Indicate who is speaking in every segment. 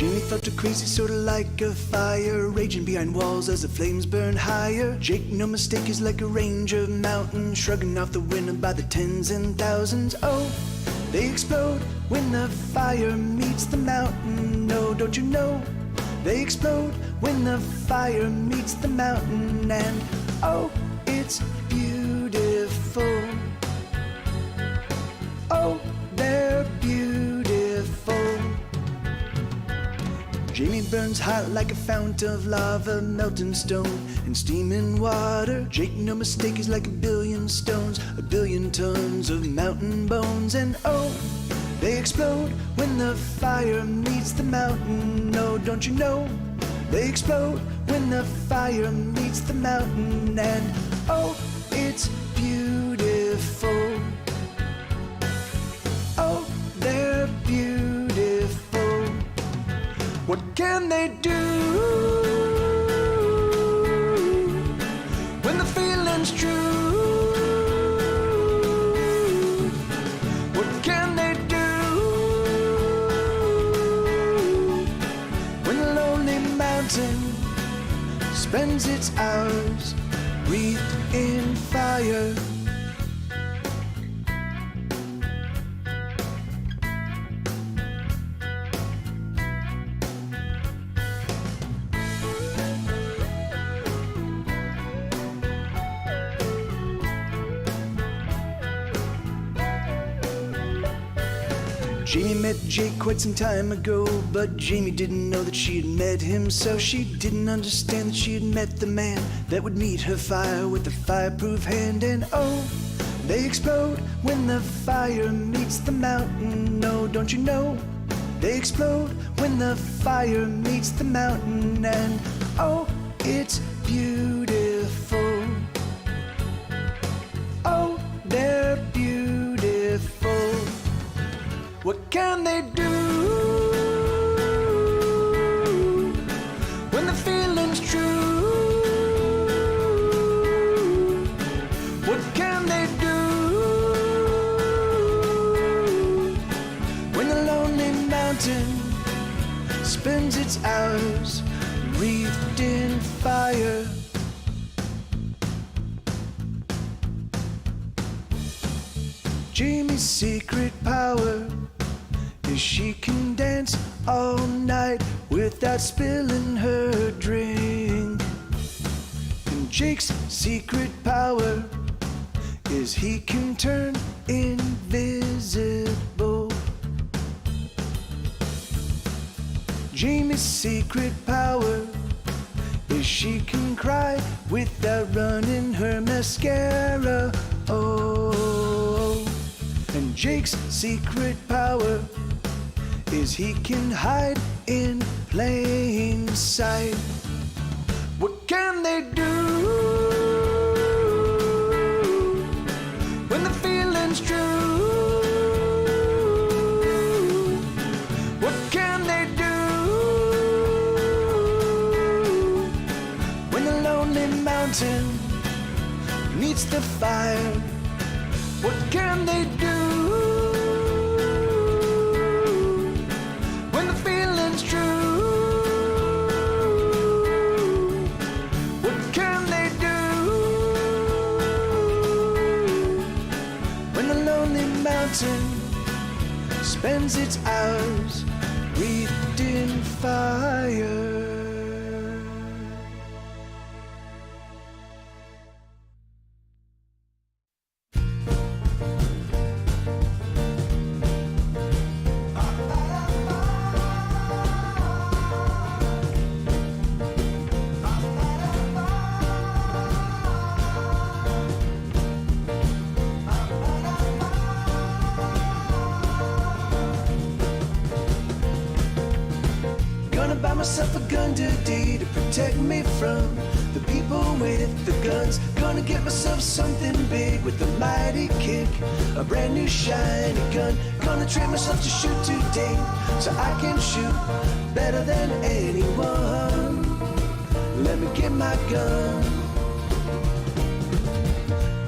Speaker 1: Jamie felt a crazy sorta like a fire raging behind walls as the flames burn higher. Jake, no mistake, is like a range of mountains shrugging off the wind by the tens and thousands. Oh, they explode when the fire meets the mountain. No, don't you know? They explode when the fire meets the mountain. And oh, it's beautiful. Oh, they're beautiful. Jamie burns hot like a fount of lava, melting stone and steaming water. Jake, no mistake, is like a billion stones, a billion tons of mountain bones. And oh, they explode when the fire meets the mountain. No, don't you know? They explode when the fire meets the mountain. And oh, it's beautiful. Oh, they're beautiful. What can they do when the feeling's true? What can they do when the lonely mountain spends its hours wreathed in fire? Jamie met Jake quite some time ago, but Jamie didn't know that she had met him, so she didn't understand that she had met the man that would meet her fire with a fireproof hand. And oh, they explode when the fire meets the mountain. No, don't you know? They explode when the fire meets the mountain. And oh, it's beautiful. Oh, they're beautiful. What can they do when the feeling's true? What can they do when the lonely mountain spends its hours wreathed in fire? Jamie's secret power is she can dance all night without spilling her drink. And Jake's secret power is he can turn invisible. Jamie's secret power is she can cry without running her mascara. Oh, and Jake's secret power is he can hide in plain sight. What can they do when the feeling's true? What can they do when the lonely mountain meets the fire? What can they do when the feeling's true? What can they do when the lonely mountain spends its hours wreathed in fire? Buy myself a gun today to protect me from the people with the guns. Gonna get myself something big with a mighty kick, a brand new shiny gun. Gonna train myself to shoot today so I can shoot better than anyone. Let me get my gun.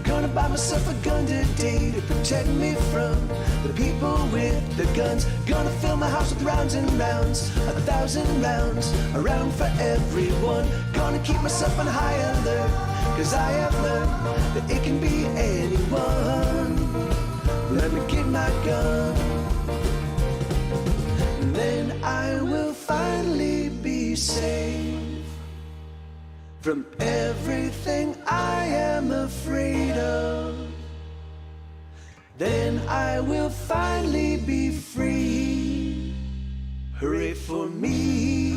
Speaker 1: Gonna buy myself a gun today to protect me from the people with the guns. Gonna fill my house with rounds and rounds, 1,000 rounds, a round for everyone. Gonna keep myself on high alert, cause I have learned that it can be anyone. Let me get my gun, and then I will finally be safe from everything I am afraid of. Then I will finally be free. Hooray for me.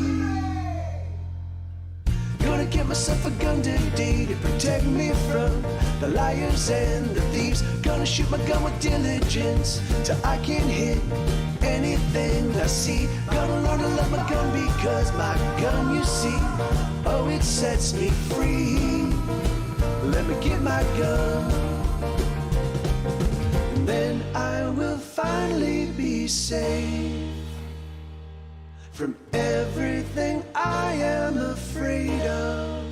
Speaker 1: Gonna get myself a gun today to protect me from the liars and the thieves. Gonna shoot my gun with diligence till I can hit anything I see. Gonna learn to love my gun because my gun, you see, oh, it sets me free. Let me get my gun, and then I will finally be safe from everything I am afraid of.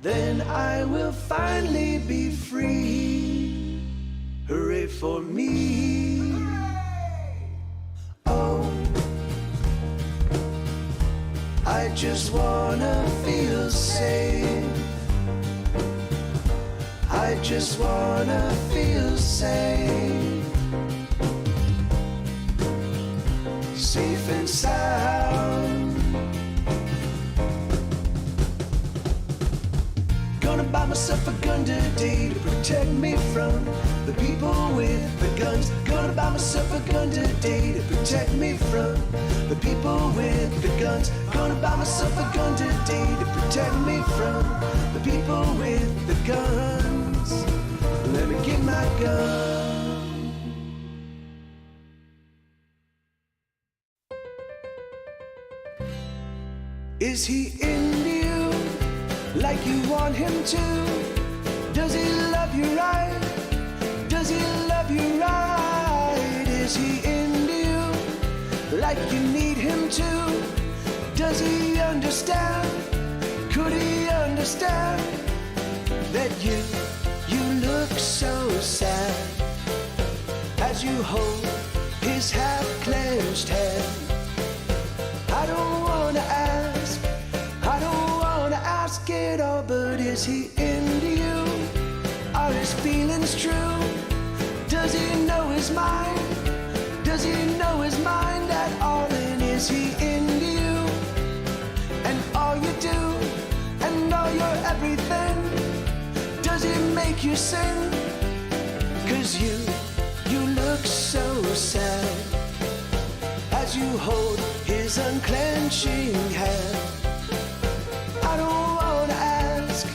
Speaker 1: Then I will finally be free. Hooray for me. Oh, I just wanna feel safe. I just wanna feel safe. Safe and sound. Gonna buy myself a gun today to protect me from the people with the guns. Gonna buy myself a gun today to protect me from the people with the guns. Gonna buy myself a gun today to protect me from the people with the guns. Let me get my gun. Is he into you like you want him to? Does he love you right? Does he love you right? Is he into you like you need him to? Does he understand? Could he understand that you look so sad as you hold his half-clenched hand? I don't wanna ask, I don't wanna ask it all, but is he into you? Are his feelings true? Does he know his mind? Does he know his mind at all? And is he into you? And all you do, and all your everything, does he make you sing? 'Cause you look so sad as you hold his unclenching hand. I don't wanna ask,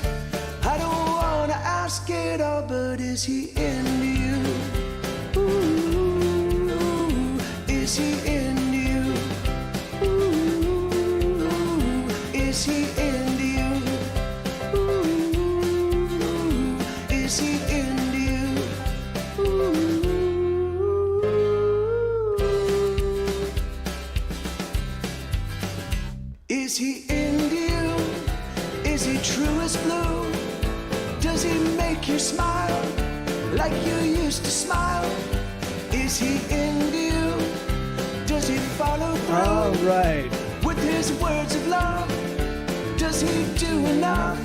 Speaker 1: I don't wanna ask it all, but is he into you? Ooh, is he into you? Ooh, is he into you? Ooh, is he into you? Ooh. Is he into you? Is he true as blue? Does he make you smile like you used to smile? Is he into you? Does he follow through?
Speaker 2: All right.
Speaker 1: With his words of love? Does he do enough?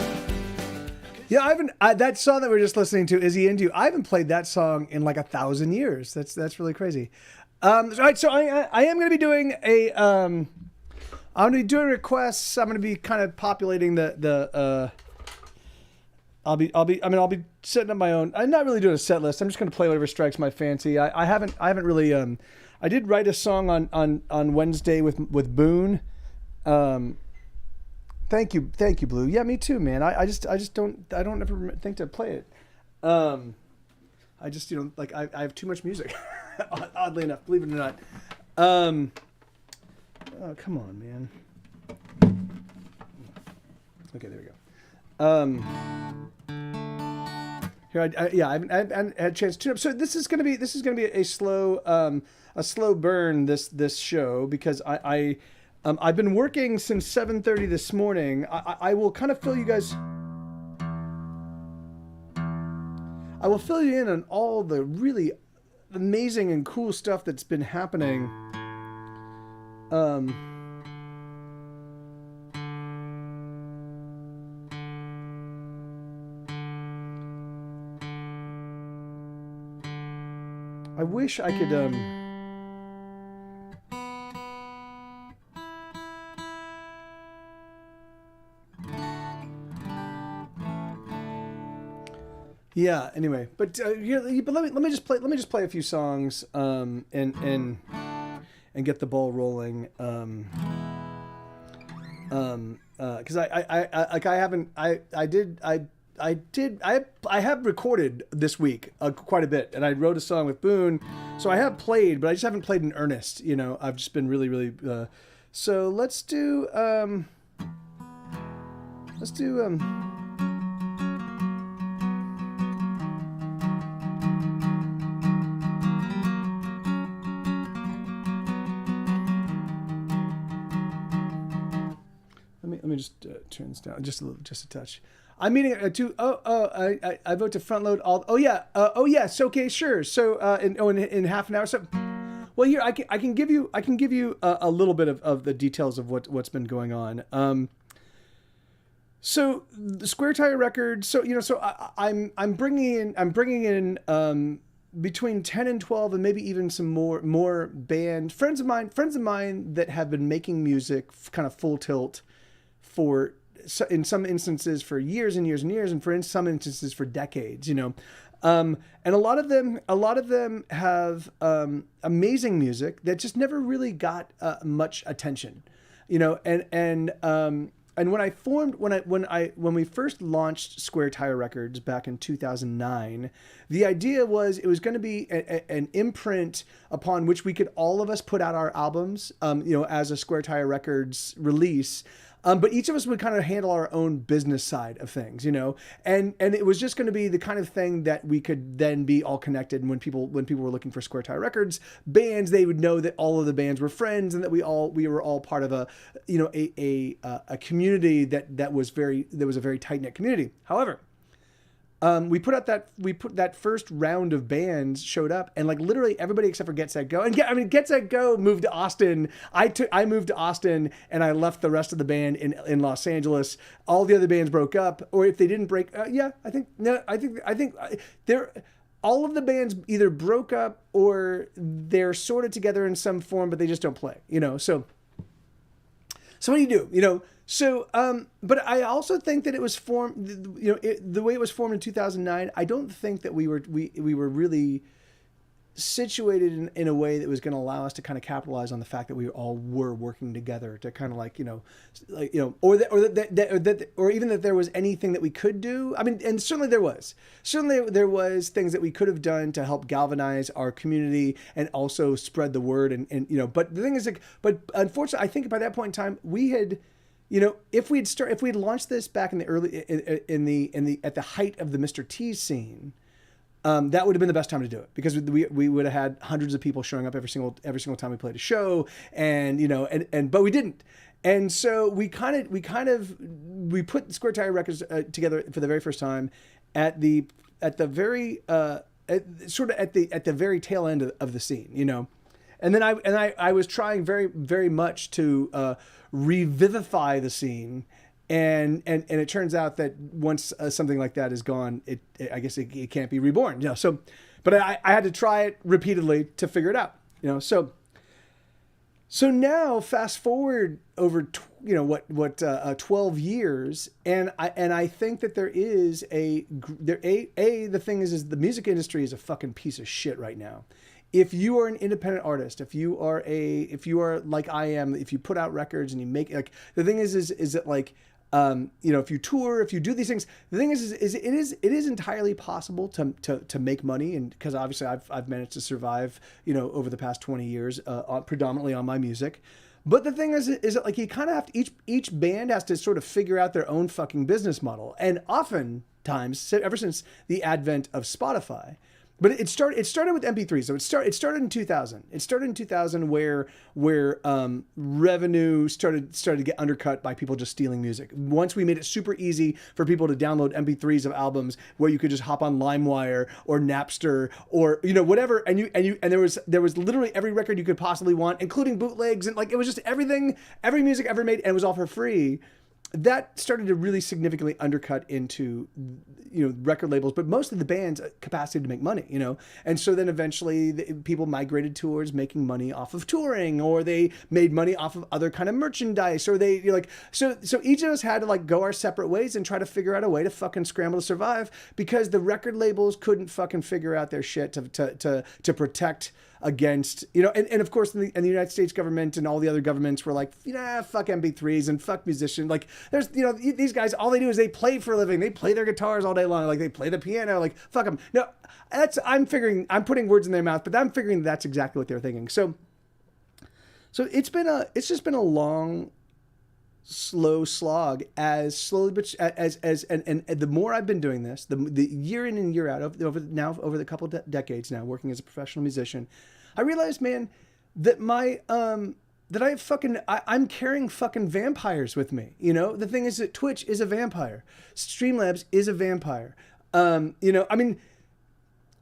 Speaker 2: Yeah, I haven't. That song that we're just listening to, "Is He Into You?" I haven't played that song in like 1,000 years. That's really crazy. All right, so I am going to be doing a. I'm going to be doing requests. I'm going to be kind of populating the. I'll be setting up my own. I'm not really doing a set list. I'm just going to play whatever strikes my fancy. I haven't really. I did write a song on Wednesday with Boone. Thank you, Blue. Yeah, me too, man. I just don't ever think to play it. I just I have too much music. Oddly enough, believe it or not. Oh, come on, man. Okay, there we go. Here, I haven't had a chance to tune up. So this is gonna be a slow burn this show because I've been working since 7:30 this morning. I will kind of fill you guys. I will fill you in on all the really amazing and cool stuff that's been happening. I wish I could yeah. Anyway, but here, but let me just play a few songs and get the ball rolling because I have recorded this week quite a bit, and I wrote a song with Boone, so I have played, but I just haven't played in earnest. You know, I've just been really so let's do Let me just turn this down just a touch. I'm meeting I vote to front load all. Yes. Okay, sure. So in half an hour. So, well, here I can give you a little bit of the details of what's been going on. So the Square Tire Records. So I'm bringing in between 10 and 12 and maybe even some more band friends of mine that have been making music kind of full tilt for, in some instances, for years and years and years, and in some instances for decades, and a lot of them have amazing music that just never really got much attention, and when we first launched Square Tire Records back in 2009, the idea was it was going to be an imprint upon which we could all of us put out our albums, as a Square Tire Records release. But each of us would kind of handle our own business side of things, and it was just going to be the kind of thing that we could then be all connected. And when people were looking for Square Tire Records bands, they would know that all of the bands were friends and that we were all part of a community that was a very tight knit community. However, we put that first round of bands showed up, and like literally everybody except for Get Set Go, and Get Set Go moved to Austin. I moved to Austin, and I left the rest of the band in Los Angeles. All the other bands broke up, or if they didn't break, I think they're all of the bands either broke up or they're sorted together in some form, but they just don't play. So what do you do? So, but I also think that it was formed, the way it was formed in 2009. I don't think that we were really situated in a way that was going to allow us to kind of capitalize on the fact that we all were working together to kind of or even that there was anything that we could do. I mean, and certainly there was things that we could have done to help galvanize our community and also spread the word. And but the thing is, but unfortunately, I think by that point in time, we had, if we'd launched this back in the early, at the height of the Mr. T scene, that would have been the best time to do it, because we would have had hundreds of people showing up every single time we played a show, and but we didn't. And so we put Square Tire Records together for the very first time at the very tail end of the scene, And then I was trying very, very much to revivify the scene, and it turns out that once something like that is gone, I guess it can't be reborn. So, but I had to try it repeatedly to figure it out. So now fast forward over 12 years, and I think that there is the thing is the music industry is a fucking piece of shit right now. If you are an independent artist, if you are like I am, if you put out records and you make, like, the thing is that, like, if you tour, if you do these things, the thing is it is entirely possible to make money, and because obviously I've managed to survive, over the past 20 years, predominantly on my music. But the thing is that, like, you kind of have to, each band has to sort of figure out their own fucking business model, and oftentimes, ever since the advent of Spotify, But it started with MP3. So it started in 2000. It started in 2000 where revenue started to get undercut by people just stealing music. Once we made it super easy for people to download MP3s of albums, where you could just hop on LimeWire or Napster or whatever, and there was literally every record you could possibly want, including bootlegs, and like it was just everything, every music ever made, and it was all for free. That started to really significantly undercut into, record labels, but most of the band's capacity to make money, And so then eventually people migrated towards making money off of touring, or they made money off of other kind of merchandise, or they so each of us had to go our separate ways and try to figure out a way to fucking scramble to survive, because the record labels couldn't fucking figure out their shit to protect against, and of course in the United States government and all the other governments were like, fuck MP3s and fuck musicians. Like there's, these guys, all they do is they play for a living. They play their guitars all day long. Like they play the piano, like fuck them. No, I'm putting words in their mouth, but I'm figuring that's exactly what they're thinking. So it's just been a long, slow slog and the more I've been doing this, the year in and year out over the couple decades now, working as a professional musician, I realized, man, that I'm carrying fucking vampires with me. The thing is that Twitch is a vampire. Streamlabs is a vampire. I mean,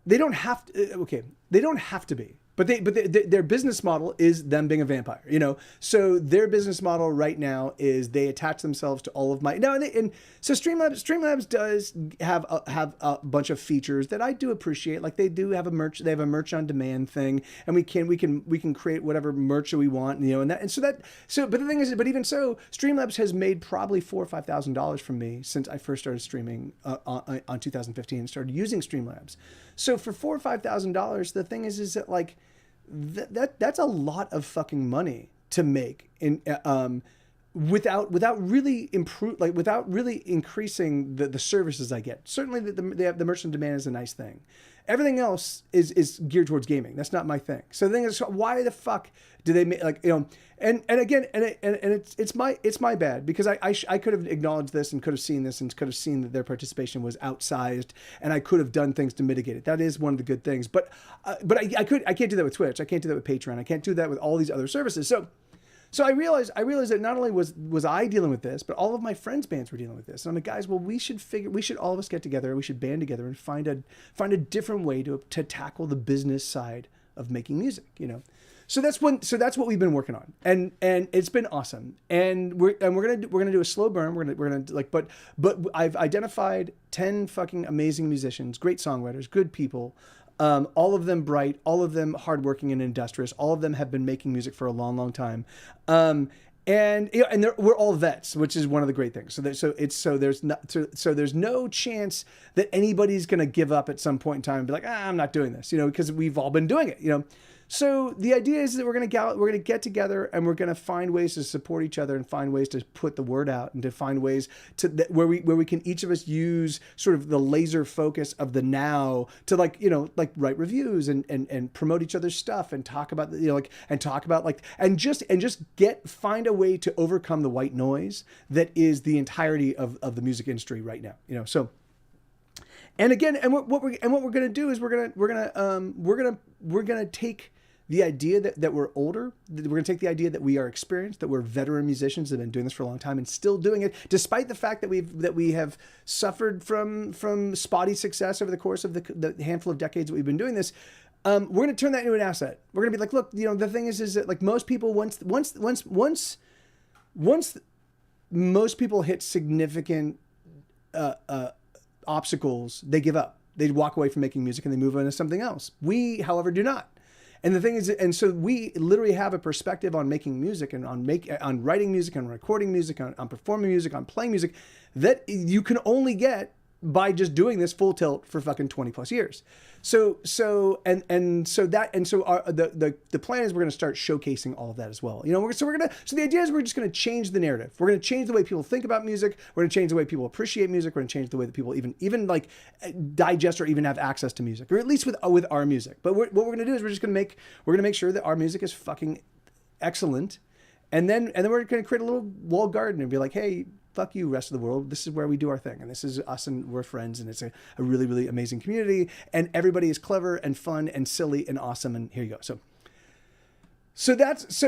Speaker 2: they don't have to be. But their business model is them being a vampire, So their business model right now is they attach themselves to all of my so Streamlabs does have a bunch of features that I do appreciate. Like they have a merch on demand thing, and we can create whatever merch that we want, but the thing is, but even so, Streamlabs has made probably $4,000 or $5,000 from me since I first started streaming on 2015 and started using Streamlabs. So for $4,000 or $5,000, the thing is that like that's a lot of fucking money to make in without really without really increasing the services I get. Certainly the merchant demand is a nice thing. Everything else is geared towards gaming. That's not my thing. So the thing is, why the fuck do they make and again it's my bad, because I could have acknowledged this and could have seen this and could have seen that their participation was outsized, and I could have done things to mitigate it. That is one of the good things. But I can't do that with Twitch. I can't do that with Patreon. I can't do that with all these other services. So I realized that not only was I dealing with this, but all of my friends' bands were dealing with this. And I'm like, guys, well, we should all of us get together. We should band together and find a different way to tackle the business side of making music, So that's what we've been working on, and it's been awesome. And we're gonna do a slow burn. We're gonna but I've identified 10 fucking amazing musicians, great songwriters, good people. All of them bright, all of them hardworking and industrious. All of them have been making music for a long, long time. We're all vets, which is one of the great things. So there's no chance that anybody's going to give up at some point in time and be like, I'm not doing this, because we've all been doing it, So the idea is that we're going to get together and we're going to find ways to support each other and find ways to put the word out and to find ways where we can each of us use sort of the laser focus of the now to write reviews and promote each other's stuff and talk about find a way to overcome the white noise that is the entirety of the music industry right now, So. And again, what we're going to do is we're going to take the idea that we're older. We're going to take the idea that we are experienced, that we're veteran musicians that have been doing this for a long time and still doing it, despite the fact that we have suffered from spotty success over the course of the handful of decades that we've been doing this. We're going to turn that into an asset. We're going to be like, look, the thing is that like most people once most people hit significant obstacles, they give up. They walk away from making music and they move on to something else. We, however, do not. And the thing is, and so we literally have a perspective on making music and on writing music, on recording music, on performing music, on playing music that you can only get by just doing this full tilt for fucking 20 plus years. So the plan is we're going to start showcasing all of that as well. So the idea is we're just going to change the narrative. We're going to change the way people think about music. We're going to change the way people appreciate music. We're going to change the way that people even like digest or even have access to music, or at least with our music. But what we're going to do is we're going to make sure that our music is fucking excellent. And then we're going to create a little walled garden and be like, hey, fuck you, rest of the world. This is where we do our thing, and this is us, and we're friends, and it's a really, really amazing community, and everybody is clever and fun and silly and awesome, and here you go. So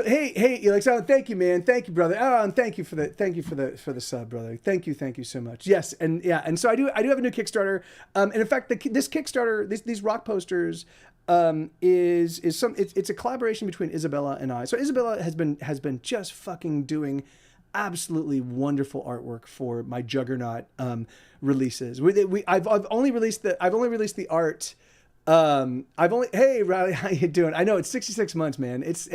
Speaker 2: hey Elix, oh, thank you, man, thank you, brother. Oh, and thank you for the sub, brother. Thank you so much. Yes, and so I do have a new Kickstarter, and in fact this Kickstarter, these rock posters, it's a collaboration between Isabella and I. So Isabella has been just fucking doing absolutely wonderful artwork for my Juggernaut releases. I've only released the art. Hey Riley, how you doing? I know it's 66 months, man. It's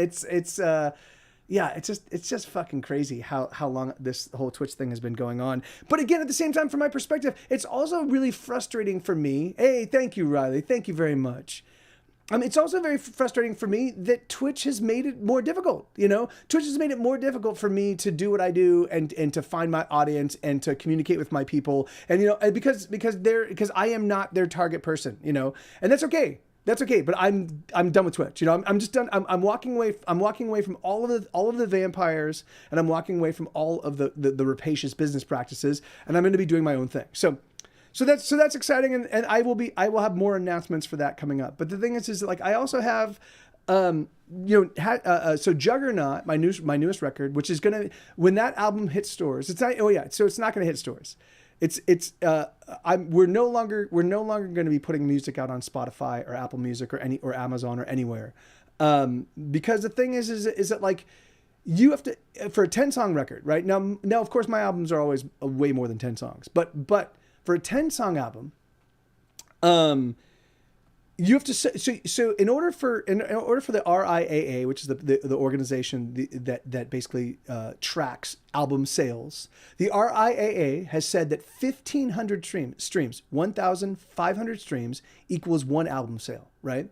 Speaker 2: just fucking crazy how long this whole Twitch thing has been going on. But again, at the same time, from my perspective, it's also really frustrating for me. Hey, thank you, Riley. Thank you very much. It's also very frustrating for me that Twitch has made it more difficult. Twitch has made it more difficult for me to do what I do and to find my audience and to communicate with my people. And because I am not their target person. And that's okay. That's okay. But I'm done with Twitch. I'm just done. I'm walking away. I'm walking away from all of the vampires, and I'm walking away from all of the rapacious business practices. And I'm going to be doing my own thing. So that's exciting, and I will have more announcements for that coming up. But the thing is like I also have, so Juggernaut, my newest record, which is gonna, when that album hits stores, it's not gonna hit stores. We're no longer going to be putting music out on Spotify or Apple Music or Amazon or anywhere, because the thing is that like, you have to, for a 10-song record, right? Now of course my albums are always way more than 10 songs, but for a 10-song album, you have to so in order for the RIAA, which is the organization that basically tracks album sales, the RIAA has said that 1,500 streams, 1,500 streams equals one album sale, right?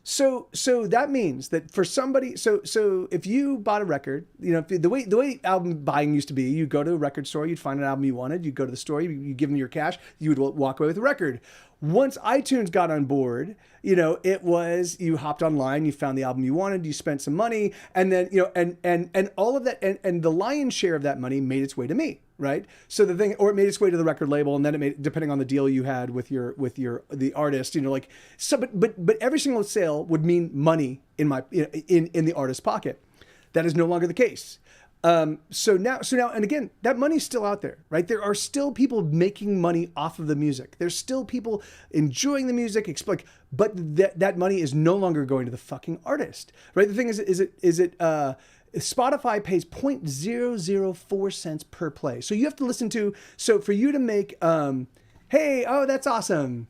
Speaker 2: So that means that for somebody, so if you bought a record, the way album buying used to be, you go to a record store, you'd find an album you wanted, you go to the store, you give them your cash, you would walk away with a record. Once iTunes got on board, it was, you hopped online, you found the album you wanted, you spent some money, and then, and all of that, and the lion's share of that money made its way to me, right? So or it made its way to the record label, and then it made, depending on the deal you had with the artist, but every single sale would mean money in the artist's pocket. That is no longer the case. So now, and again, that money's still out there, right? There are still people making money off of the music. There's still people enjoying the music, but that money is no longer going to the fucking artist, right? The thing is Spotify pays 0.004 cents per play. So you have to listen to, so for you to make, hey, oh, that's awesome.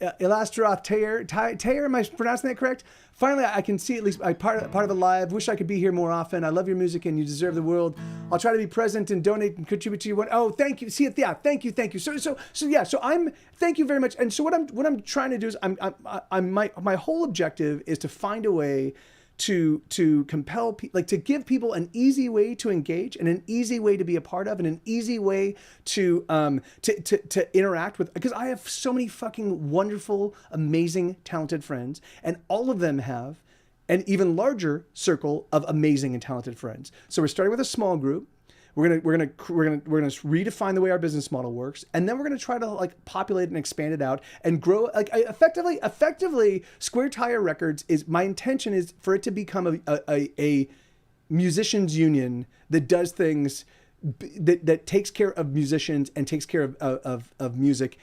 Speaker 2: Elastroth Tayer, am I pronouncing that correct? Finally, I can see at least part of the live. Wish I could be here more often. I love your music and you deserve the world. I'll try to be present and donate and contribute to you. Oh, thank you. See it? Yeah, thank you. So thank you very much. And so what I'm trying to do is my whole objective is to find a way to compel people, like to give people an easy way to engage and an easy way to be a part of and an easy way to interact with, because I have so many fucking wonderful, amazing, talented friends, and all of them have an even larger circle of amazing and talented friends. So we're starting with a small group. We're gonna redefine the way our business model works, and then we're gonna try to like populate and expand it out and grow. Like effectively, Square Tire Records is, my intention is for it to become a musicians union that does things that takes care of musicians and takes care of music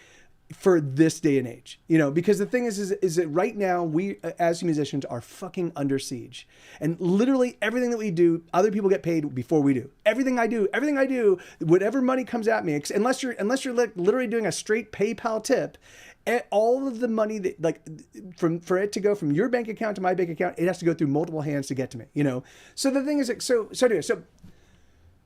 Speaker 2: for this day and age, because the thing is that right now we as musicians are fucking under siege, and literally everything that we do, other people get paid before we do. Everything I do, whatever money comes at me, unless you're like literally doing a straight PayPal tip, all of the money that for it to go from your bank account to my bank account, it has to go through multiple hands to get to me, So the thing is,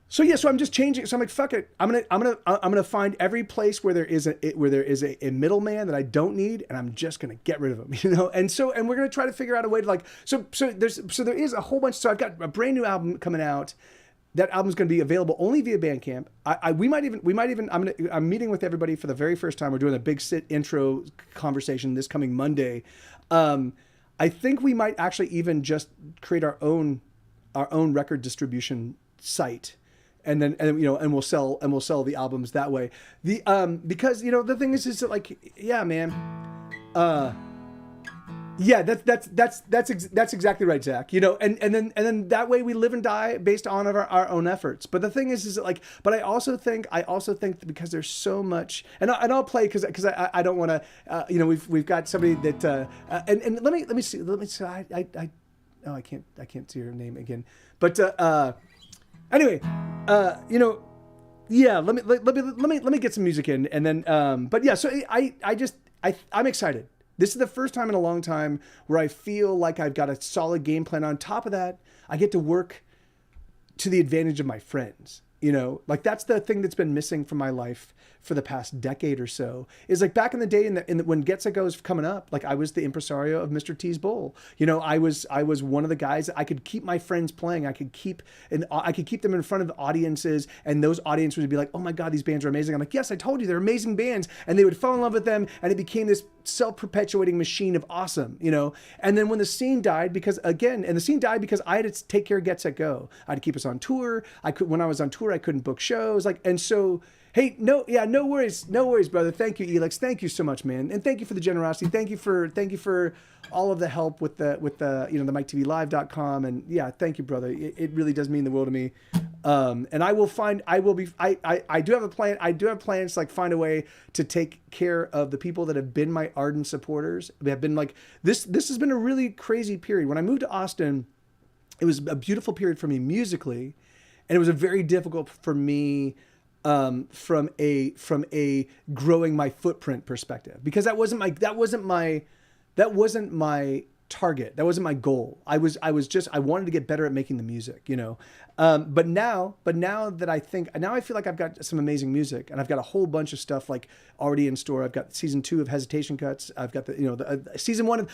Speaker 2: so I'm just changing. So I'm like, fuck it. I'm gonna find every place where there is a middleman that I don't need, and I'm just gonna get rid of them, And we're gonna try to figure out a way to there is a whole bunch. So I've got a brand new album coming out. That album's gonna be available only via Bandcamp. I'm meeting with everybody for the very first time. We're doing a big sit intro conversation this coming Monday. I think we might actually even just create our own record distribution site. and we'll sell the albums that way. Because the thing is that like, yeah, man, yeah, that's exactly right, Zach. And then that way we live and die based on our own efforts. But the thing is that like, but I also think that because there's so much, and I'll play because I don't want to, we've got somebody that and let me see I can't see her name again, but anyway, yeah, let me get some music in, and then but yeah, so I'm excited. This is the first time in a long time where I feel like I've got a solid game plan. On top of that, I get to work to the advantage of my friends. Like that's the thing that's been missing from my life for the past decade or so, is like back in the day when Get Set Go was coming up, like I was the impresario of Mr. T's Bowl. I was one of the guys that I could keep my friends playing. I could keep them in front of audiences, and those audiences would be like, oh my God, these bands are amazing. I'm like, yes, I told you they're amazing bands. And they would fall in love with them, and it became this self-perpetuating machine of awesome, And then when the scene died, because I had to take care of Get Set Go. I had to keep us on tour. When I was on tour, I couldn't book shows. And so, hey, no worries, brother. Thank you, Elix. Thank you so much, man. And thank you for the generosity. Thank you for all of the help with the the MikeTVLive.com. And yeah, thank you, brother. It really does mean the world to me. And I do have a plan. I do have plans to like find a way to take care of the people that have been my ardent supporters. They have been like, this has been a really crazy period. When I moved to Austin, it was a beautiful period for me musically. And it was a very difficult for me from a growing my footprint perspective, because that wasn't my target. That wasn't my goal. I wanted to get better at making the music, But now that I feel like I've got some amazing music, and I've got a whole bunch of stuff like already in store. I've got season 2 of Hesitation Cuts. I've got the season one of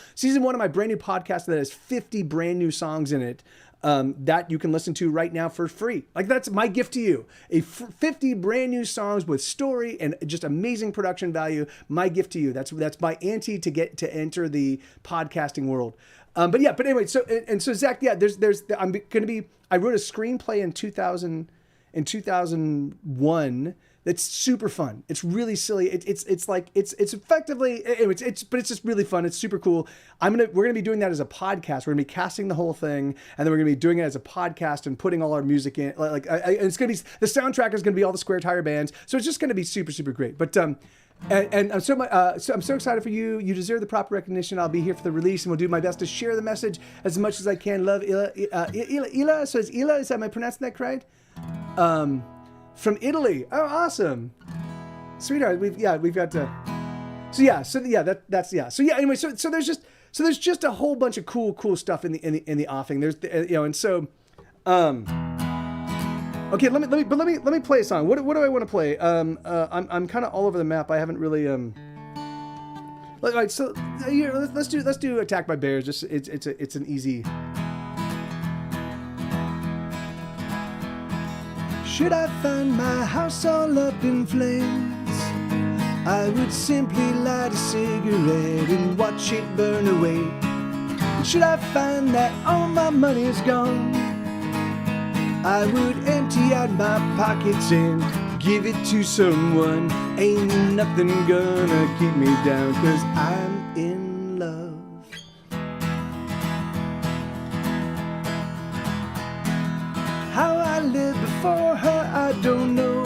Speaker 2: my brand new podcast that has 50 brand new songs in it. That you can listen to right now for free. Like that's my gift to you. 50 brand new songs with story and just amazing production value. My gift to you. That's my ante to get to enter the podcasting world. But anyway, so Zach, yeah, I wrote a screenplay in 2001. That's super fun. It's really silly. It's effectively, but it's just really fun. It's super cool. We're gonna be doing that as a podcast. We're gonna be casting the whole thing, and then we're gonna be doing it as a podcast and putting all our music in. And it's gonna be, the soundtrack is gonna be all the Square Tire bands. So it's just gonna be super, super great. But and I'm so excited for you. You deserve the proper recognition. I'll be here for the release, and we'll do my best to share the message as much as I can. Love, Ila. So it's Ila. Is am I pronouncing that correct? From Italy. Oh, awesome, sweetheart. We've got to. So anyway, so there's just a whole bunch of cool stuff in the offing. There's and so okay. Let me play a song. What do I want to play? I'm kind of all over the map. I haven't really All right, so here, let's do Attacked by Bears. Just it's an easy. Should I find my house all up in flames, I would simply light a cigarette and watch it burn away. And should I find that all my money is gone, I would empty out my pockets and give it to someone. Ain't nothing gonna keep me down, 'cause I'm in love. How I lived before her, I don't know.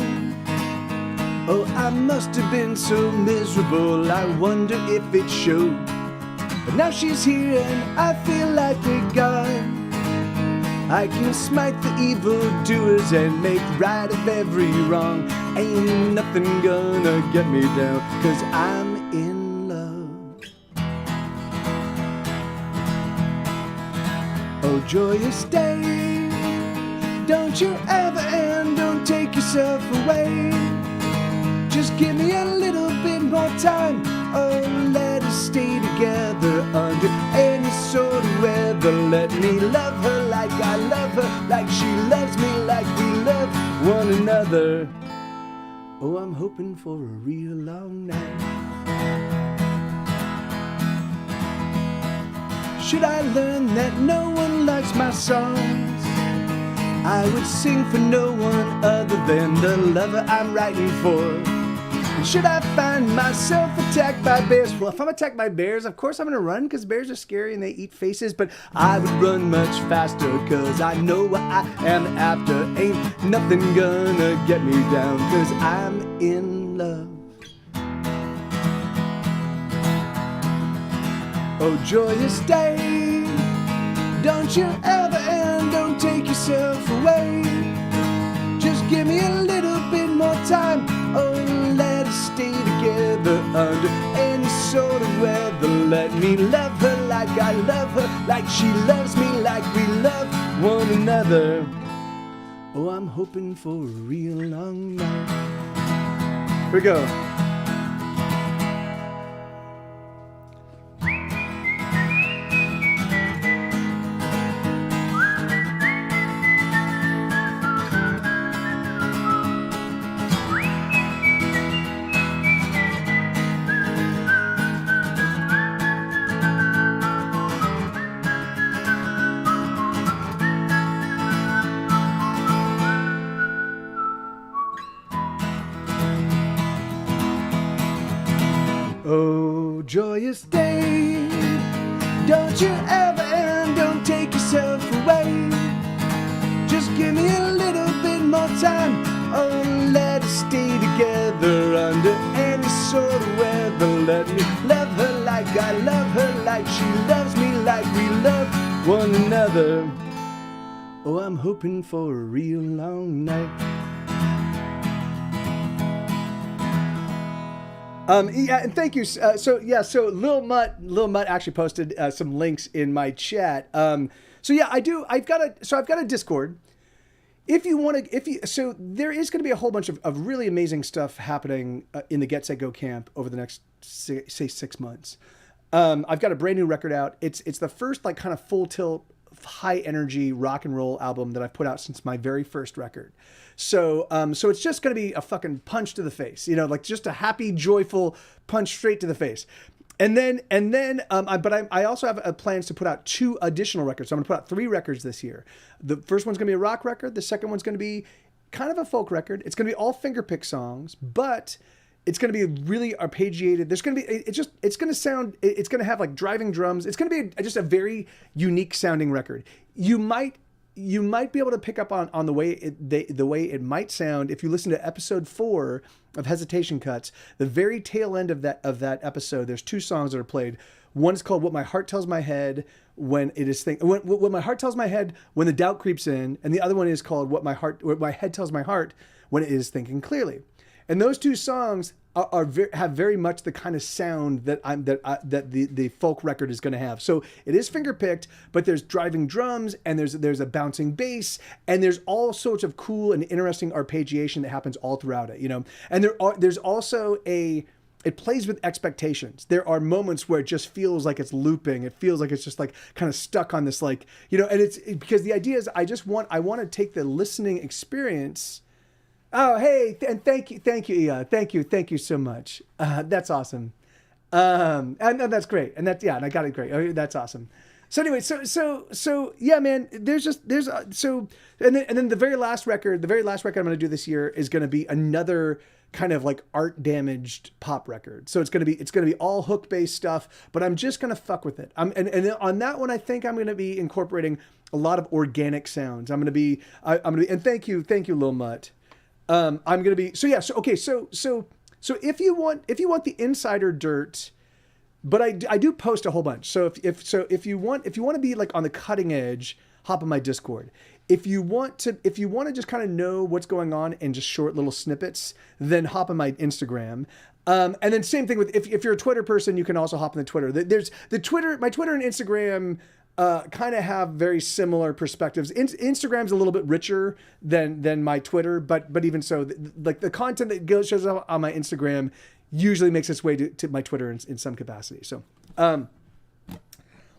Speaker 2: Oh, I must have been so miserable, I wonder if it showed. But now she's here and I feel like a god. I can smite the evildoers and make right of every wrong. Ain't nothing gonna get me down, 'cause I'm in love. Oh, joyous day, don't you ever end, don't take yourself away. Just give me a little bit more time. Oh, let us stay together under any sort of weather. Let me love her like I love her, like she loves me, like we love one another. Oh, I'm hoping for a real long night. Should I learn that no one likes my songs,
Speaker 1: I would sing for no one other than the lover I'm writing for. And should I find myself attacked by bears? Well, if I'm attacked by bears, of course I'm gonna run, because bears are scary and they eat faces. But I would run much faster, cause I know what I am after. Ain't nothing gonna get me down, cause I'm in love. Oh, joyous day, don't you ever end, don't take yourself away. Just give me a little bit more time, oh, let us stay together under any sort of weather. Let me love her like I love her, like she loves me, like we love one another. Oh, I'm hoping for a real long night. Here we go. Oh, joyous day, don't you ever end, don't take yourself away. Just give me a little bit more time, oh, let us stay together under any sort of weather. Let me love her like I love her, like she loves me, like we love one another. Oh, I'm hoping for a real long night. Yeah, and thank you. So Lil Mutt actually posted some links in my chat. So yeah, I've got a Discord. If you want to, so there is going to be a whole bunch of really amazing stuff happening in the Get Set Go camp over the next say 6 months. I've got a brand new record out. It's the first like kind of full tilt, high energy rock and roll album that I've put out since my very first record. So it's just going to be a fucking punch to the face, like just a happy, joyful punch straight to the face. And then, I also have plans to put out 2 additional records. So I'm going to put out 3 records this year. The first one's going to be a rock record. The second one's going to be kind of a folk record. It's going to be all fingerpick songs, but it's going to be really arpeggiated. There's going to be, it's going to have like driving drums. It's going to be just a very unique sounding record. You might be able to pick up on the way it might sound if you listen to episode 4 of Hesitation Cuts. The very tail end of that episode, there's 2 songs that are played. One is called "What My Heart Tells My Head When It Is What My Heart Tells My Head When the Doubt Creeps In," and the other one is called "What My Head Tells My Heart When It Is Thinking Clearly." And those 2 songs have very much the kind of sound that the folk record is going to have. So it is finger picked, but there's driving drums and there's a bouncing bass and there's all sorts of cool and interesting arpeggiation that happens all throughout it. And there's also it plays with expectations. There are moments where it just feels like it's looping. It feels like it's just like kind of stuck on this and it's because the idea is I want to take the listening experience. Oh, hey, and thank you, Ia. Thank you so much. That's awesome. And that's great. And I got it great. Oh, that's awesome. So anyway, so yeah, man, and then the very last record I'm going to do this year is going to be another kind of like art damaged pop record. So it's going to be all hook based stuff, but I'm just going to fuck with it. And on that one, I think I'm going to be incorporating a lot of organic sounds. I'm going to be, and thank you, Lil Mutt. I'm going to be, so if you want the insider dirt, but I do post a whole bunch. So if you want to be like on the cutting edge, hop on my Discord. If you want to just kind of know what's going on in just short little snippets, then hop on my Instagram. And then same thing with, if you're a Twitter person, you can also hop on the Twitter. There's my Twitter and Instagram kind of have very similar perspectives. Instagram's a little bit richer than my Twitter, but even so, like the content that shows up on my Instagram usually makes its way to my Twitter in some capacity. So,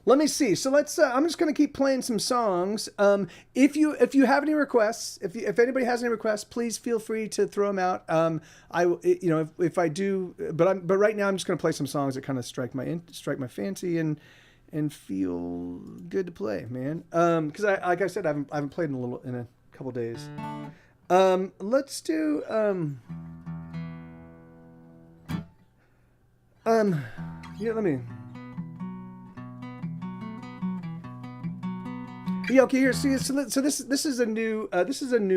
Speaker 1: let me see. So I'm just going to keep playing some songs. If you have any requests, if anybody has any requests, please feel free to throw them out. If I do, but right now I'm just going to play some songs that kind of strike my fancy and feel good to play, man. Because like I said, I haven't played in a
Speaker 2: couple days. Let's do yeah, let me. Yeah, okay. Here, see, so this is a new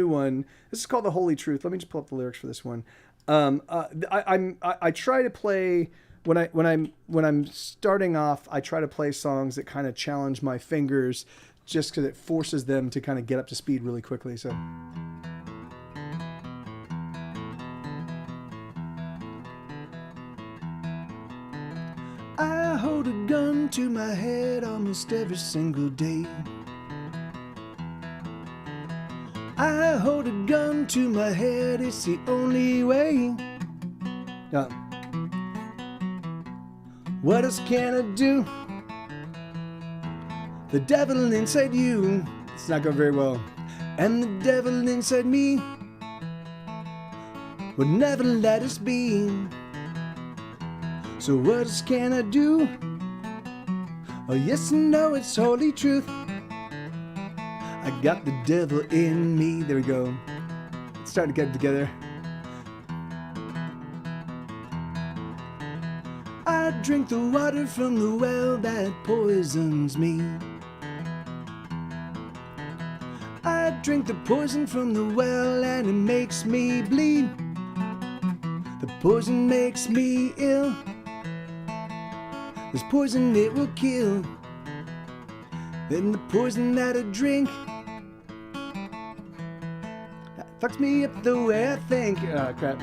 Speaker 2: one. This is called "The Holy Truth." Let me just pull up the lyrics for this one. I try to play when I'm starting off. I try to play songs that kind of challenge my fingers, just because it forces them to kind of get up to speed really quickly. So. I hold a gun to my head almost every single day. I hold a gun to my head, it's the only way. Yeah. What else can I do? The devil inside you, it's not going very well. And the devil inside me would never let us be. So what else can I do? Oh yes, I know it's holy truth. I got the devil in me. There we go. It's starting to get together. I drink the water from the well that poisons me. I drink the poison from the well and it makes me bleed. The poison makes me ill. This poison, it will kill. Then the poison that I drink fucks me up the way I think. Oh, crap.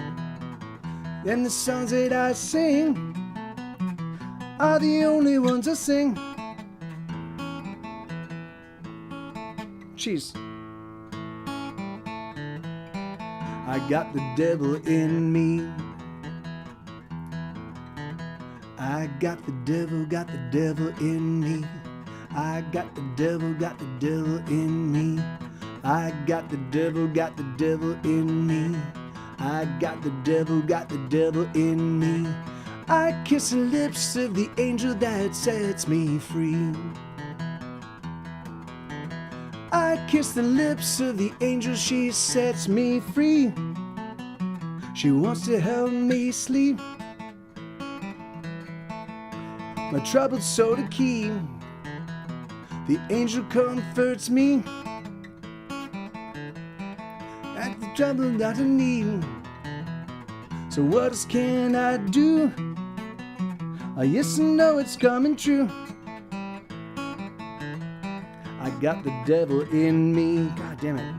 Speaker 2: And the songs that I sing are the only ones I sing. Jeez. I got the devil in me. I got the devil in me. I got the devil in me. I got the devil in me. I got the devil in me. I kiss the lips of the angel that sets me free. I kiss the lips of the angel, she sets me free. She wants to help me sleep. My troubled soul to keep. The angel comforts me. At the trouble that I need. So what else can I do? Oh, yes, I know it's coming true. I got the devil in me. God damn it.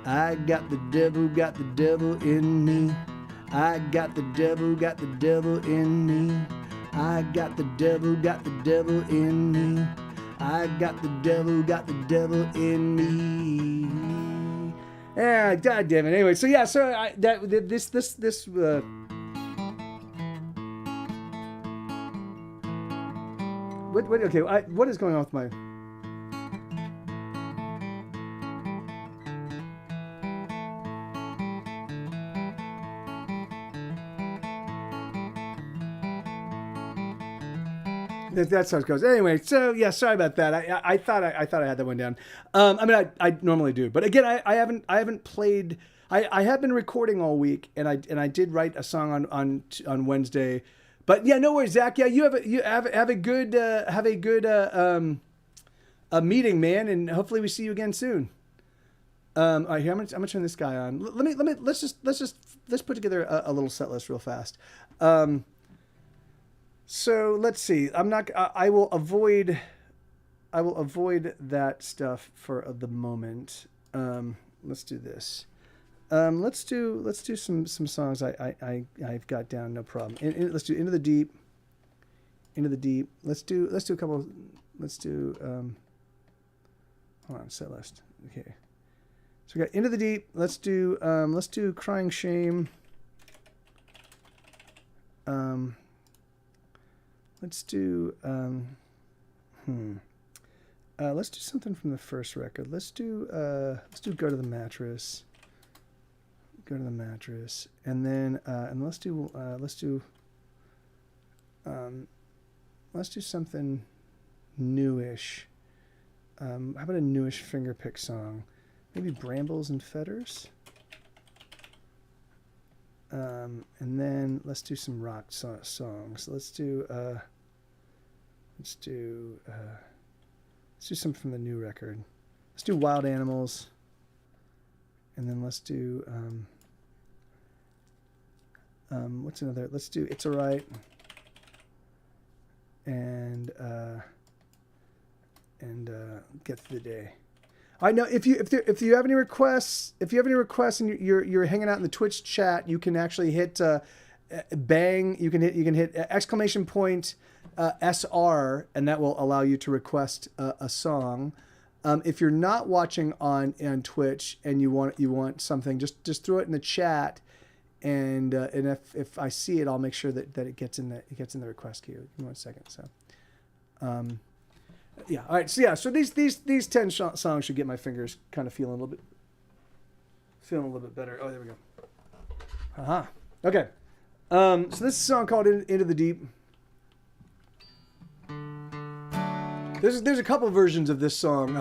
Speaker 2: I got the devil in me. I got the devil in me. I got the devil in me. I got the devil in me. Yeah, god damn it. Anyway, so yeah, so this what is going on with my That's how it goes. Anyway, so yeah, sorry about that. I thought I had that one down. I mean, I normally do, but again, I haven't played. I have been recording all week, and I did write a song on Wednesday, but yeah, no worries, Zach. Yeah, you have a good a meeting, man, and hopefully we see you again soon. All right, here I'm gonna turn this guy on. Let's put together a little set list real fast. So let's see. I will avoid that stuff for the moment. Let's do this. Let's do some songs I've got down, no problem. Let's do Into the Deep. Let's do a couple. Let's do hold on, set list. Okay. So we got Into the Deep. Let's do Crying Shame. Let's do let's do something from the first record. Let's do Go to the Mattress. Go to the Mattress. And then and let's do something newish. How about a newish fingerpick song? Maybe Brambles and Fetters. And then let's do some rock songs. Let's do some from the new record. Let's do Wild Animals. And then let's do what's another? Let's do It's Alright. And get through the day. I know if you have any requests, and you're hanging out in the Twitch chat, you can actually hit bang. You can hit exclamation point SR, and that will allow you to request a song. If you're not watching on Twitch and you want something, just throw it in the chat, and if I see it, I'll make sure that it gets in the request queue. Give me 1 second. So. Yeah. All right. So these 10 songs should get my fingers kind of feeling a little bit better. Oh, there we go. Okay. So this is a song called Into the Deep. There's a couple versions of this song.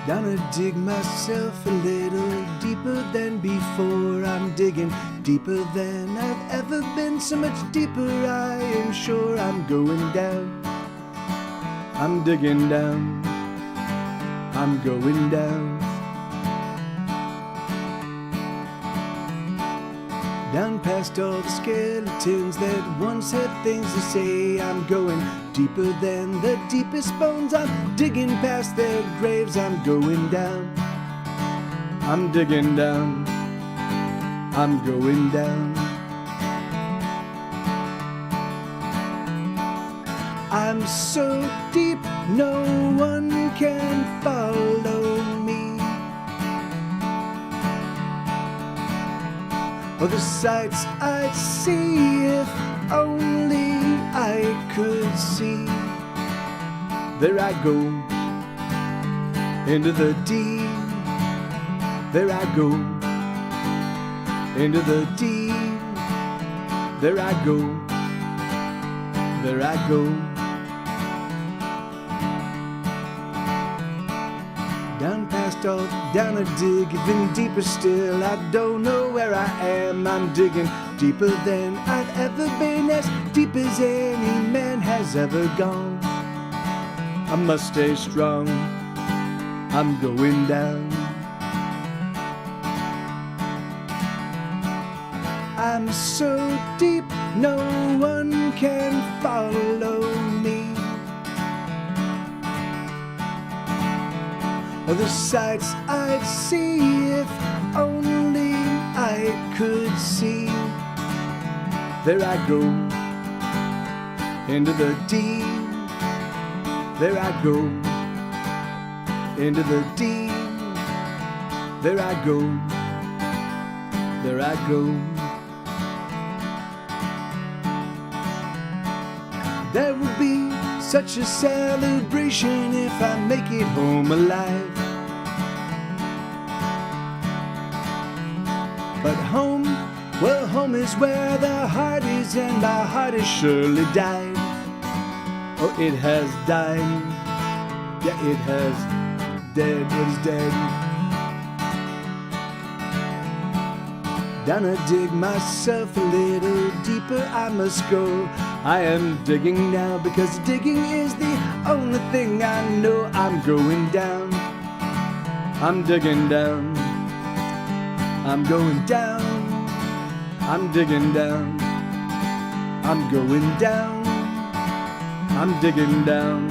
Speaker 2: Gonna dig myself a little deeper than before. I'm digging deeper than I've ever been. So much deeper, I am sure I'm going down. I'm digging down. I'm going down. Down past all the skeletons that once had things to say. I'm going deeper than the deepest bones. I'm digging past their graves. I'm going down. I'm digging down. I'm going down. I'm so deep, no one can follow me. Oh, the sights I'd see if only I could see. There I go, into the deep. There I go, into the deep. There I go, there I go. Down past all, down a dig, even deeper still. I don't know where I am. I'm digging deeper than I've ever been, as deep as any man has ever gone. I must stay strong. I'm going down. I'm so deep, no one can follow me. Oh, the sights I'd see if only I could see. There I go, into the deep. There I go, into the deep. There I go, there I go. There will be such a celebration if I make it home alive. But home, well, home is where the heart is, and my heart has surely died. Oh, it has died. Yeah, it has dead. What is dead? Gonna dig myself a little deeper, I must go. I am digging now, because digging is the only thing I know. I'm going down. I'm digging down. I'm going down. I'm digging down. I'm going down. I'm digging down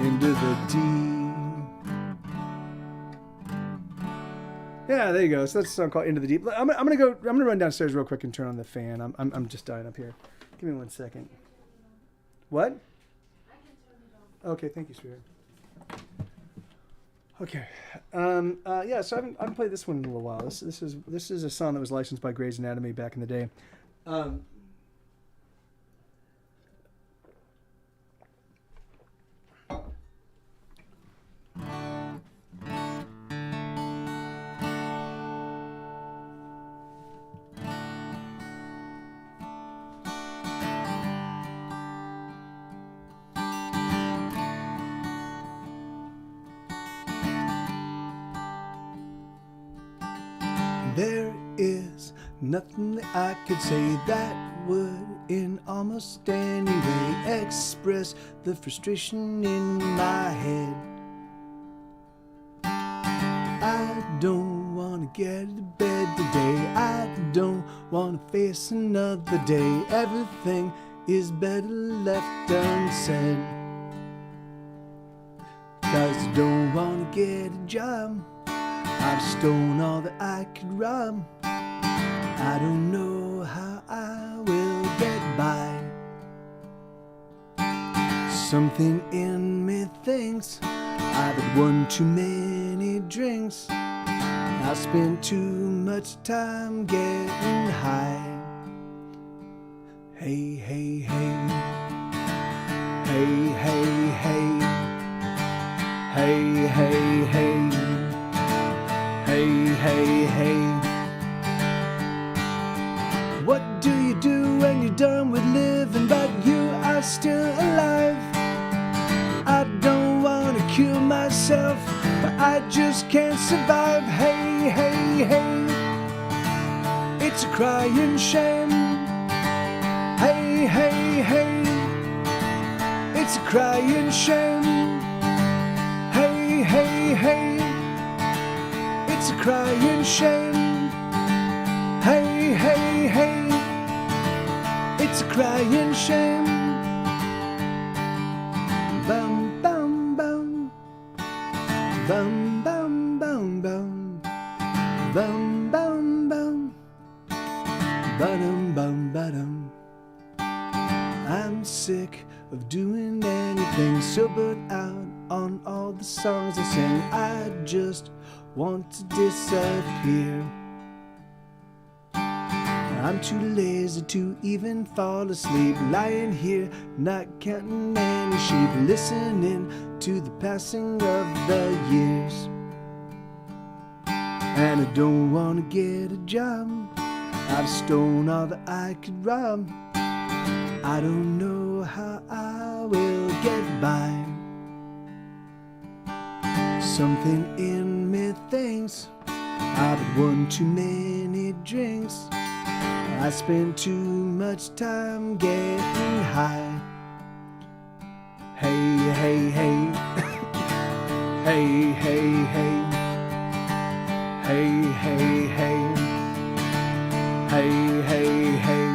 Speaker 2: into the deep. Yeah, there you go. So that's a song called Into the Deep. I'm gonna run downstairs real quick and turn on the fan. I'm just dying up here. Give me 1 second. What? Okay, thank you, sweetheart. Okay. Yeah, so I haven't played this one in a little while. This is a song that was licensed by Grey's Anatomy back in the day.
Speaker 1: There's nothing that I could say that would in almost any way express the frustration in my head. I don't want to get to bed today. I don't want to face another day. Everything is better left unsaid. 'Cause I don't want to get a job. I've stolen all that I could rob. I don't know how I will get by. Something in me thinks I've had one too many drinks. I spend too much time getting high. Hey, hey, hey. Hey, hey, hey. Hey, hey, hey. Hey, hey, hey. What do you do when you're done with living, but you are still alive? I don't want to kill myself, but I just can't survive. Hey, hey, hey. It's a crying shame. Hey, hey, hey. It's a crying shame. Hey, hey, hey. It's a crying shame. Hey, hey, hey. It's a crying shame. Bum, bum, bum. Bum, bum, bum, bum. Bum, bum, bum. Ba-dum, bum, ba-dum. I'm sick of doing anything, so burnt out on all the songs I sing. I just want to disappear. I'm too lazy to even fall asleep, lying here, not counting any sheep, listening to the passing of the years. And I don't want to get a job. I've stolen all that I could rob. I don't know how I will get by. Something in me thinks I've had one too many drinks. I spend too much time getting high. Hey, hey, hey. Hey, hey, hey. Hey, hey, hey. Hey, hey, hey.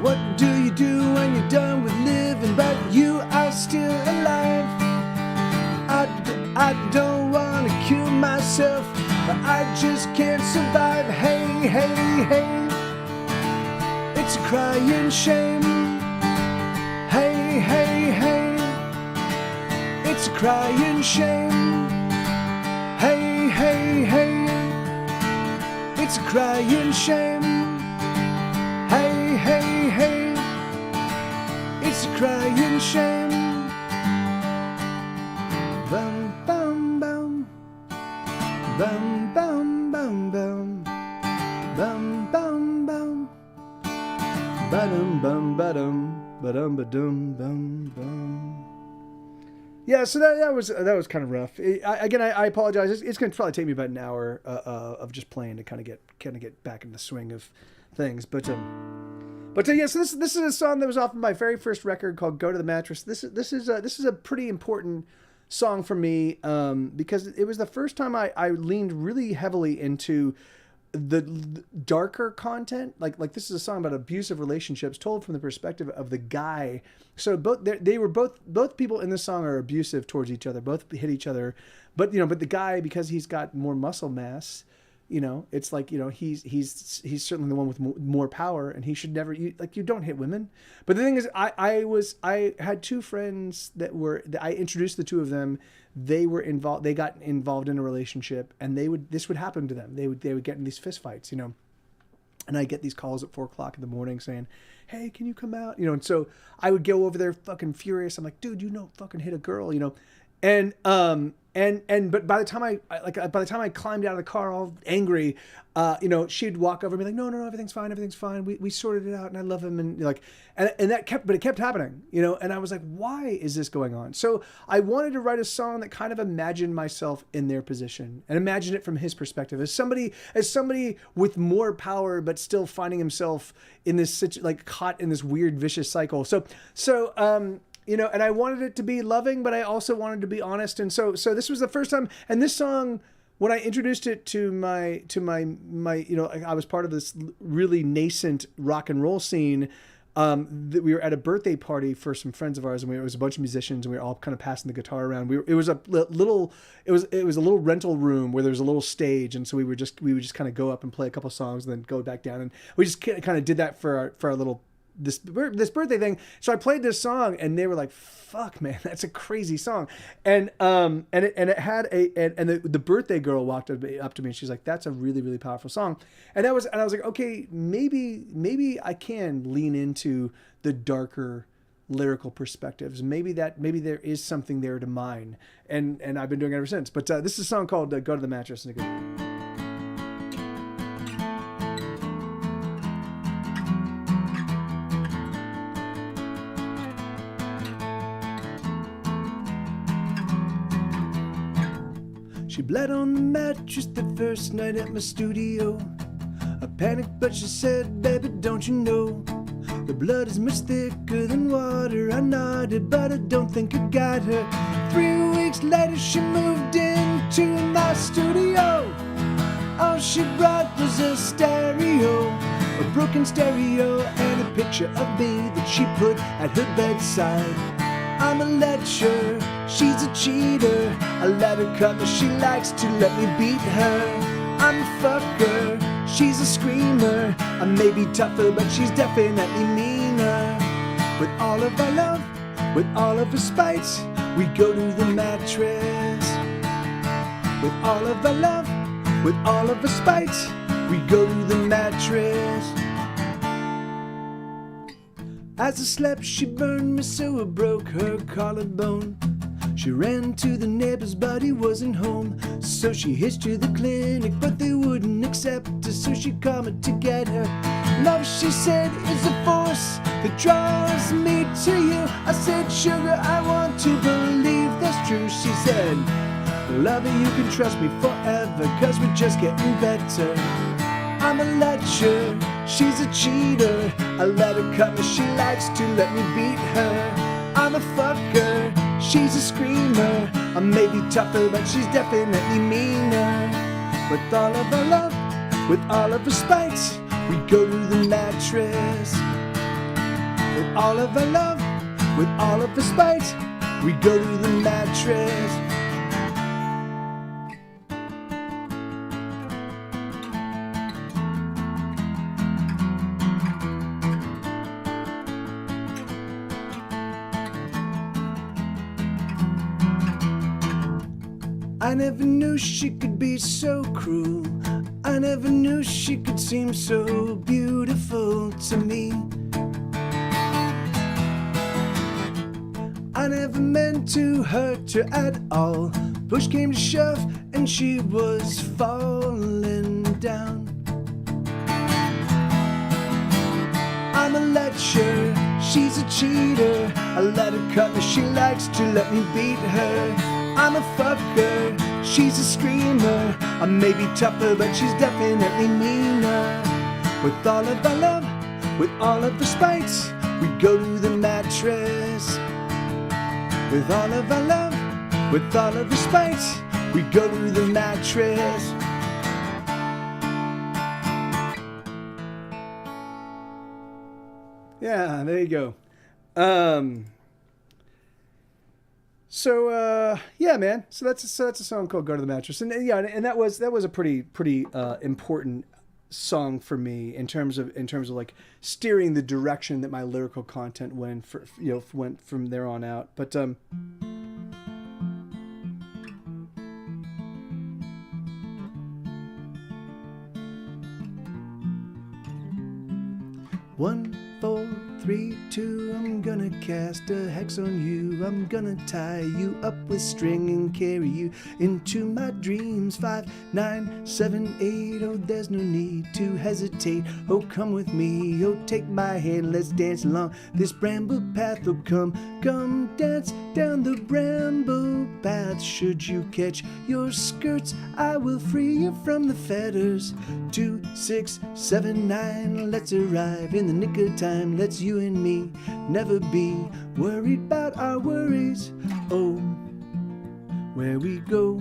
Speaker 1: What do you do when you're done with living, but you are still alive? I don't want to kill myself, but I just can't survive. Hey, hey, hey. It's a crying shame. Hey, hey, hey. It's a crying shame. Hey, hey, hey. It's a crying shame. Hey, hey, hey. It's a crying shame. Bum, bum, bum. Bum, bum, bum, bum. Bum, bum, bum. Ba-dum, bum, ba-dum. Ba-dum, ba-dum, bum, bum. Yeah, so that was kind of rough. I apologize. It's going to probably take me about an hour of just playing to kind of get back in the swing of things. But yeah, so this is a song that was off of my very first record called "Go to the Mattress." This is a pretty important song for me because it was the first time I leaned really heavily into the darker content. Like this is a song about abusive relationships told from the perspective of the guy. So both people in this song are abusive towards each other, both hit each other, but the guy, because he's got more muscle mass, it's like, he's certainly the one with more power, and he should never, you don't hit women. But the thing is, I had two friends that I introduced the two of them. They got involved in a relationship, and this would happen to them. They would get in these fist fights, and I get these calls at 4:00 in the morning saying, "Hey, can you come out?" And so I would go over there fucking furious. I'm like, "Dude, fucking hit a girl," and
Speaker 2: But by the time by the time I climbed out of the car all angry, she'd walk over and be like, no, everything's fine, we sorted it out, and I love him, and it kept happening, and I was like, why is this going on? So I wanted to write a song that kind of imagined myself in their position and imagine it from his perspective as somebody with more power but still finding himself in this caught in this weird vicious cycle. And I wanted it to be loving, but I also wanted to be honest. And so this was the first time. And this song, when I introduced it to my, I was part of this really nascent rock and roll scene. That we were at a birthday party for some friends of ours, and it was a bunch of musicians, and we were all kind of passing the guitar around. It was a little rental room where there was a little stage, and so we would just kind of go up and play a couple songs, and then go back down, and we just kind of did that for our little. This birthday thing. So I played this song and they were like, fuck man, that's a crazy song. And it had the birthday girl walked up to me and she's like, that's a really, really powerful song. And I was like, okay, maybe I can lean into the darker lyrical perspectives. Maybe there is something there to mine. And I've been doing it ever since. But this is a song called Go to the Mattress. And it goes, she bled on the mattress the first night at my studio. I panicked, but she said, baby, don't you know the blood is much thicker than water? I nodded, but I don't think I got her. 3 weeks later, she moved into my studio. All she brought was a stereo, a broken stereo, and a picture of me that she put at her bedside. I'm a lecher, she's a cheater. I let her come as she likes to let me beat her. I'm a fucker, she's a screamer. I may be tougher, but she's definitely meaner. With all of our love, with all of her spites, we go to the mattress. With all of our love, with all of her spites, we go to the mattress. As I slept, she burned me so I broke her collarbone. She ran to the neighbors, but he wasn't home. So she hitched to the clinic, but they wouldn't accept her. So she called me to get her. Love, she said, is a force that draws me to you. I said, sugar, I want to believe that's true. She said, lover, you can trust me forever, 'cause we're just getting better. I'm a lecher, she's a cheater. I let her come as she likes to let me beat her. I'm a fucker, she's a screamer. I may be tougher, but she's definitely meaner. With all of her love, with all of her spites, we go to the mattress. With all of her love, with all of her spites, we go to the mattress. I never knew she could be so cruel. I never knew she could seem so beautiful to me. I never meant to hurt her at all. Push came to shove and she was falling down. I'm a lecher, she's a cheater. I let her come as she likes to let me beat her. I'm a fucker, she's a screamer. I may be tougher, but she's definitely meaner. With all of our love, with all of her spites, we go to the mattress. With all of our love, with all of her spites, we go to the mattress. Yeah, there you go. Yeah, man. So that's a song called "Go to the Mattress," and that was a pretty important song for me in terms of like steering the direction that my lyrical content went from there on out. But One, 4,
Speaker 1: 3, 2, I'm gonna cast a hex on you. I'm gonna tie you up with string and carry you into my dreams. 5, 9, 7, 8, oh, there's no need to hesitate. Oh, come with me, oh, take my hand, let's dance along this bramble path. Oh, come dance down the bramble path. Should you catch your skirts, I will free you from the fetters. 2, 6, 7, 9, let's arrive in the nick of time. Let's you and me never be worried about our worries. Oh, where we go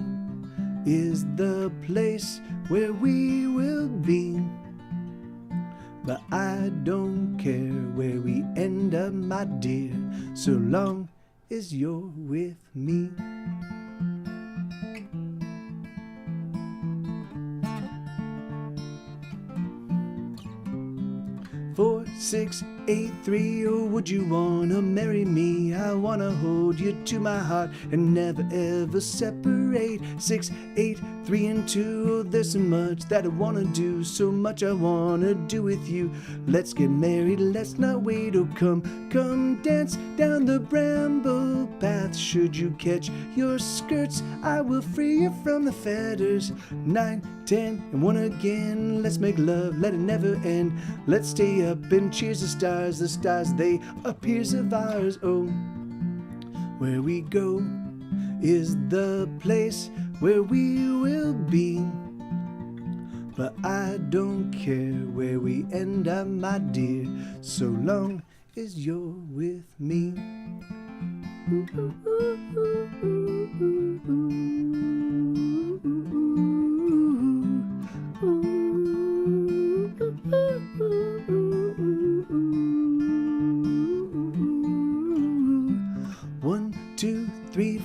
Speaker 1: is the place where we will be. But I don't care where we end up, my dear, so long as you're with me. 4, 6, 8, 3, oh, would you wanna marry me? I wanna hold you to my heart and never ever separate. 6, 8, 3 and 2, oh, there's so much that I wanna do, so much I wanna do with you. Let's get married, let's not wait. Oh, come dance down the bramble path. Should you catch your skirts, I will free you from the fetters. 9, 10 and 1 again. Let's make love, let it never end. Let's stay up and cheers the stars they are peers of ours. Oh, where we go is the place where we will be. But I don't care where we end up, my dear, so long as you're with me.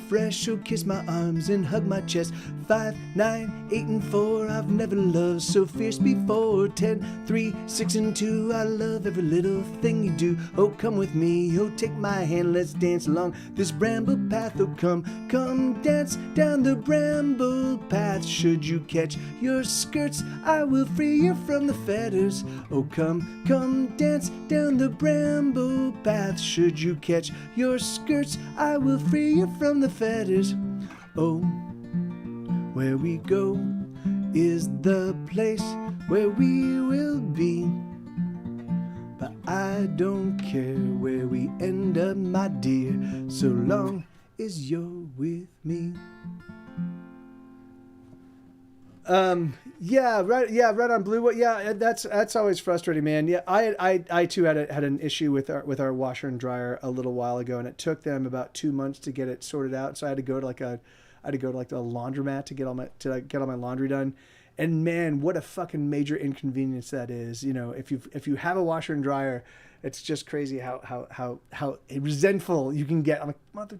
Speaker 1: Fresh, oh, kiss my arms and hug my chest. 5, 9, 8 and 4, I've never loved so fierce before. 10, 3, 6 and 2, I love every little thing you do. Oh, come with me, oh, take my hand, let's dance along this bramble path. Oh, come dance down the bramble path. Should you catch your skirts, I will free you from the fetters. Oh, come dance down the bramble path. Should you catch your skirts, I will free you from the fetters. Oh, where we go is the place where we will be. But I don't care where we end up, my dear, so long as you're with me. Red on Blue. Yeah, that's always frustrating, man. Yeah, I too had an issue with our washer and dryer a little while ago, and it took them about 2 months to get it sorted out. So I had to go to the laundromat to get all my laundry done. And man, what a fucking major inconvenience that is. You know, if you have a washer and dryer, it's just crazy how resentful you can get. I'm like,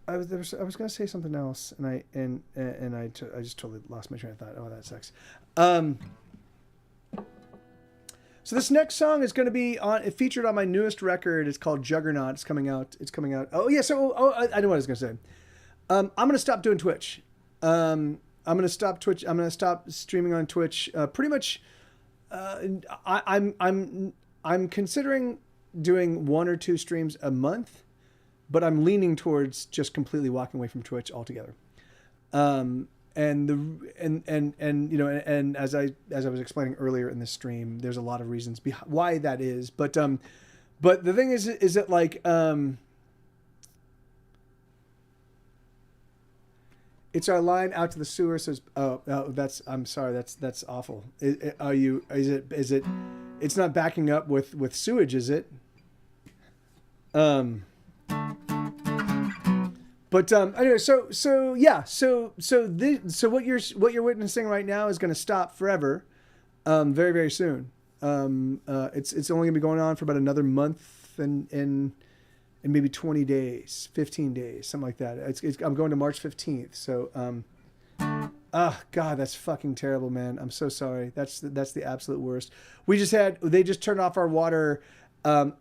Speaker 1: I was gonna say something else, and I just totally lost my train of thought. Oh, that sucks. So this next song is going to be featured on my newest record. It's called Juggernaut. It's coming out. Oh yeah. So I know what I was going to say. I'm going to stop doing Twitch. I'm going to stop Twitch. I'm going to stop streaming on Twitch. Pretty much. I'm considering doing 1 or 2 streams a month, but I'm leaning towards just completely walking away from Twitch altogether. And you know, and as I was explaining earlier in this stream, there's a lot of reasons why that is. But the thing is that like, it's our line out to the sewer says, I'm sorry. That's awful. It's not backing up with sewage, is it? But anyway, so what you're witnessing right now is going to stop forever, very very soon. It's only going to be going on for about another month and maybe 20 days, 15 days, something like that. I'm going to March 15th. So God, that's fucking terrible, man. I'm so sorry. That's the absolute worst. They just turned off our water. On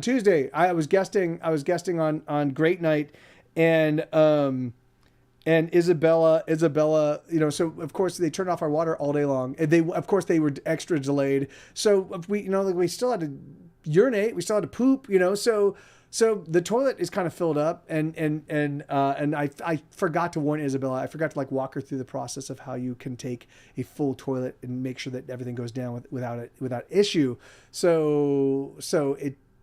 Speaker 1: Tuesday I was guesting on Great Night, and
Speaker 2: And Isabella, you know, so of course they turned off our water all day long. And of course they were extra delayed. So we, you know, like we still had to urinate, we still had to poop, you know, so the toilet is kind of filled up, and I forgot to warn Isabella. I forgot to like walk her through the process of how you can take a full toilet and make sure that everything goes down without issue. So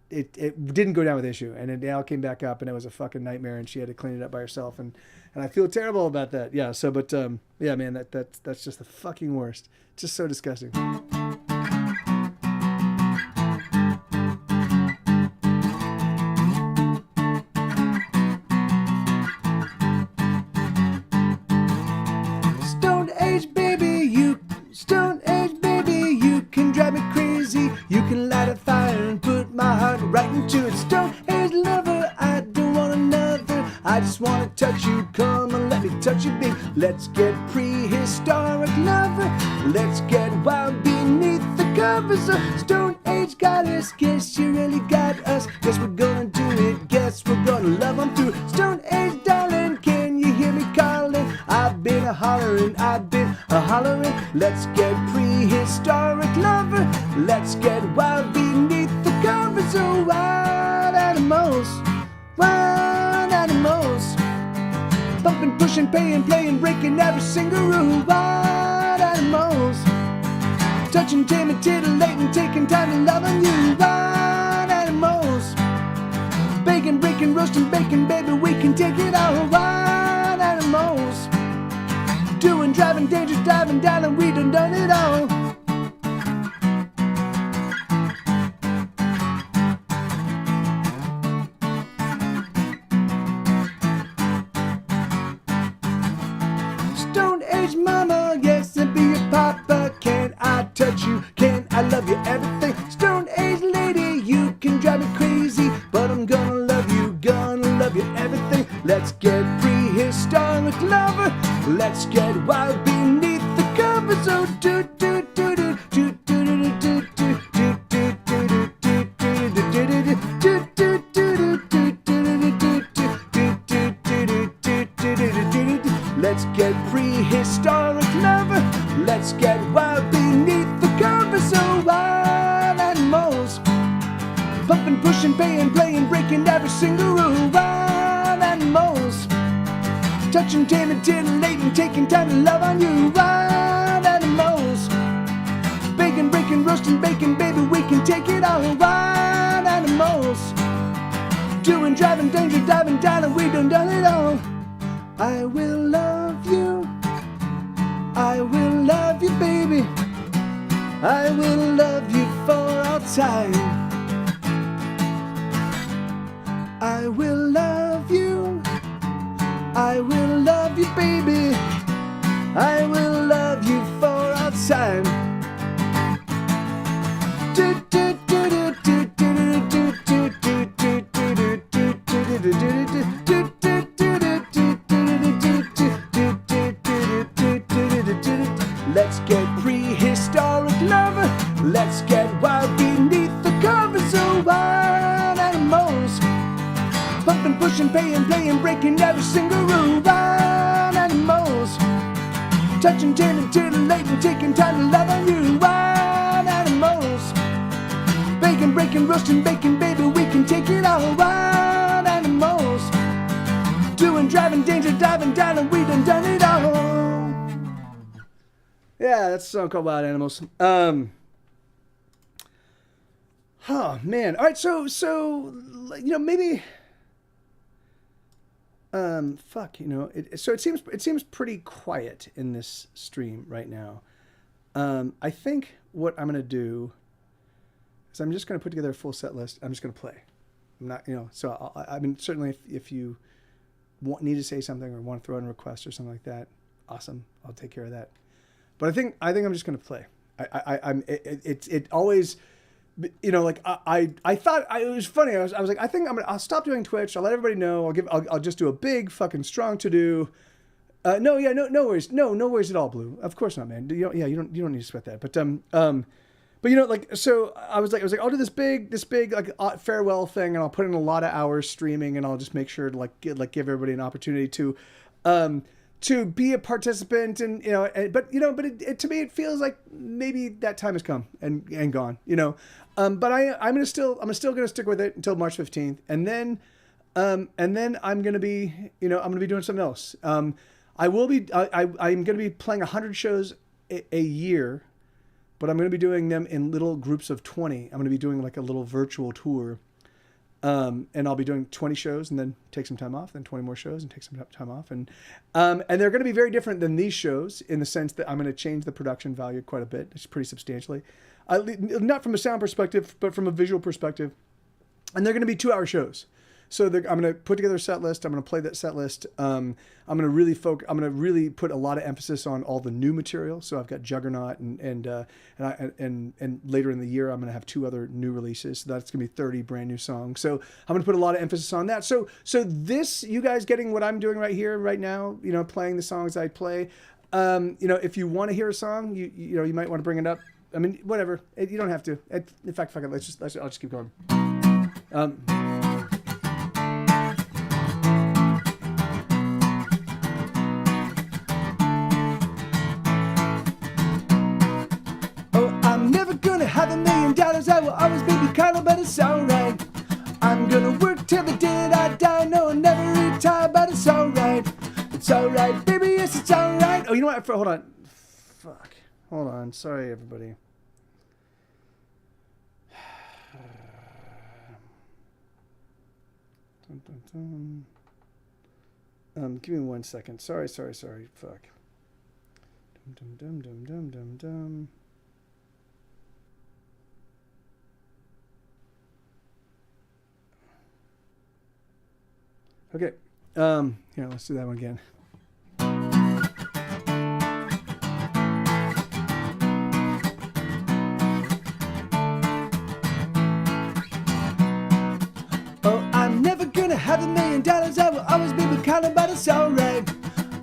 Speaker 2: it didn't go down with issue, and it now came back up, and it was a fucking nightmare, and she had to clean it up by herself, and I feel terrible about that. Yeah. So, but yeah, man, that's just the fucking worst. Just so disgusting. Stone age baby, you can drive me crazy. You can light a fire and put my heart right into it. Stone age lover, I don't want another. I just want to touch you, come and let me touch you, babe. Let's get prehistoric lover. Let's get wild beneath the covers of Stone Age goddess. Guess you really got us. Guess we're gonna do it. Guess we're gonna love them through Stone Age, darling. Can you hear me calling? I've been a hollering. Let's get prehistoric lover. Let's get wild beneath the covers of wild animals. Bumping, pushing, paying, playing, breaking every single rule. Wild animals. Touching, taming, titillating, taking time to love on you. Wild animals. Baking, breaking, roasting, baking, baby, we can take it all. Wild animals. Doing, driving, dangerous, diving down, and we done it all. Stone Age mama, yes, and be your papa. Can I touch you? Can I love you? Everything. Stone Age lady, you can drive me crazy, but I'm gonna love you, everything. Let's get prehistoric lover. Let's get wild beneath the covers. Oh, do do do do do do do do do do do do. Let's get prehistoric lover. Let's get wild beneath the covers. Oh, wild animals. Pumping, pushing, paying, playing, breaking every single rule. Wild animals. Touching, taming, titillating, taking time to love on you. Wild animals. Baking, breaking, roasting, baking, baby, we can take it all. Wild animals. Doing, driving, danger, diving down, and we done it all. I will love you. I will love you, baby. I will love you for all time. I will love you. I will love you, baby. I will love you for all time. Let's get prehistoric lover. Let's get wild beneath the covers of wild animals. Pumping, pushing, paying, playing, breaking every single rule. Wild animals. Touching, taming, titillating, taking time to love on you. Wild animals. Baking, breaking, roasting, baking, baby, we can take it all. Wild animals. Doing, driving, danger, diving down, and we done it all. Yeah, that's a song called Wild Animals. Oh man. All right, so you know, maybe fuck, you know, so it seems pretty quiet in this stream right now. I think what I'm gonna do is I'm just gonna put together a full set list. I'm just gonna play. I'm not, you know, so I mean, certainly if you need to say something or want to throw in a request or something like that, awesome, I'll take care of that. But I think I'm just gonna play. It always, you know, like I thought it was funny. I was like, I think I'll stop doing Twitch. I'll let everybody know. I'll just do a big fucking strong to do. No worries at all, Blue. Of course not, man. You don't need to sweat that. But you know, like, so I was like, I'll do this big like farewell thing, and I'll put in a lot of hours streaming, and I'll just make sure to give everybody an opportunity to to be a participant, and but to me it feels like maybe that time has come and gone, but I'm still gonna stick with it until March 15th, and then I'm gonna be doing something else. I'm gonna be playing 100 shows a year, but I'm gonna be doing them in little groups of 20. I'm gonna be doing like a little virtual tour. And I'll be doing 20 shows and then take some time off, then 20 more shows and take some time off. And they're going to be very different than these shows in the sense that I'm going to change the production value quite a bit. It's pretty substantially. Not from a sound perspective, but from a visual perspective. And they're going to be 2-hour shows. So I'm going to put together a set list. I'm going to play that set list. I'm going to really I'm going to really put a lot of emphasis on all the new material. So I've got Juggernaut and later in the year I'm going to have 2 other new releases. So that's going to be 30 brand new songs. So I'm going to put a lot of emphasis on that. So this, you guys getting what I'm doing right here, right now, playing the songs I play. If you want to hear a song, you might want to bring it up. I mean, whatever. You don't have to. In fact, fuck it. I'll just keep going. Have $1 million, I will always be Carlo, but it's alright. I'm gonna work till the day that I die. No, I'll never retire, but it's alright. It's alright, baby, yes, it's alright. Oh, you know what? Hold on. Fuck. Hold on. Sorry, everybody. Give me 1 second. Sorry. Fuck. Dum. Okay, here, let's do that one again. Oh, I'm never gonna have $1 million, I will always be McCallum, but it's alright.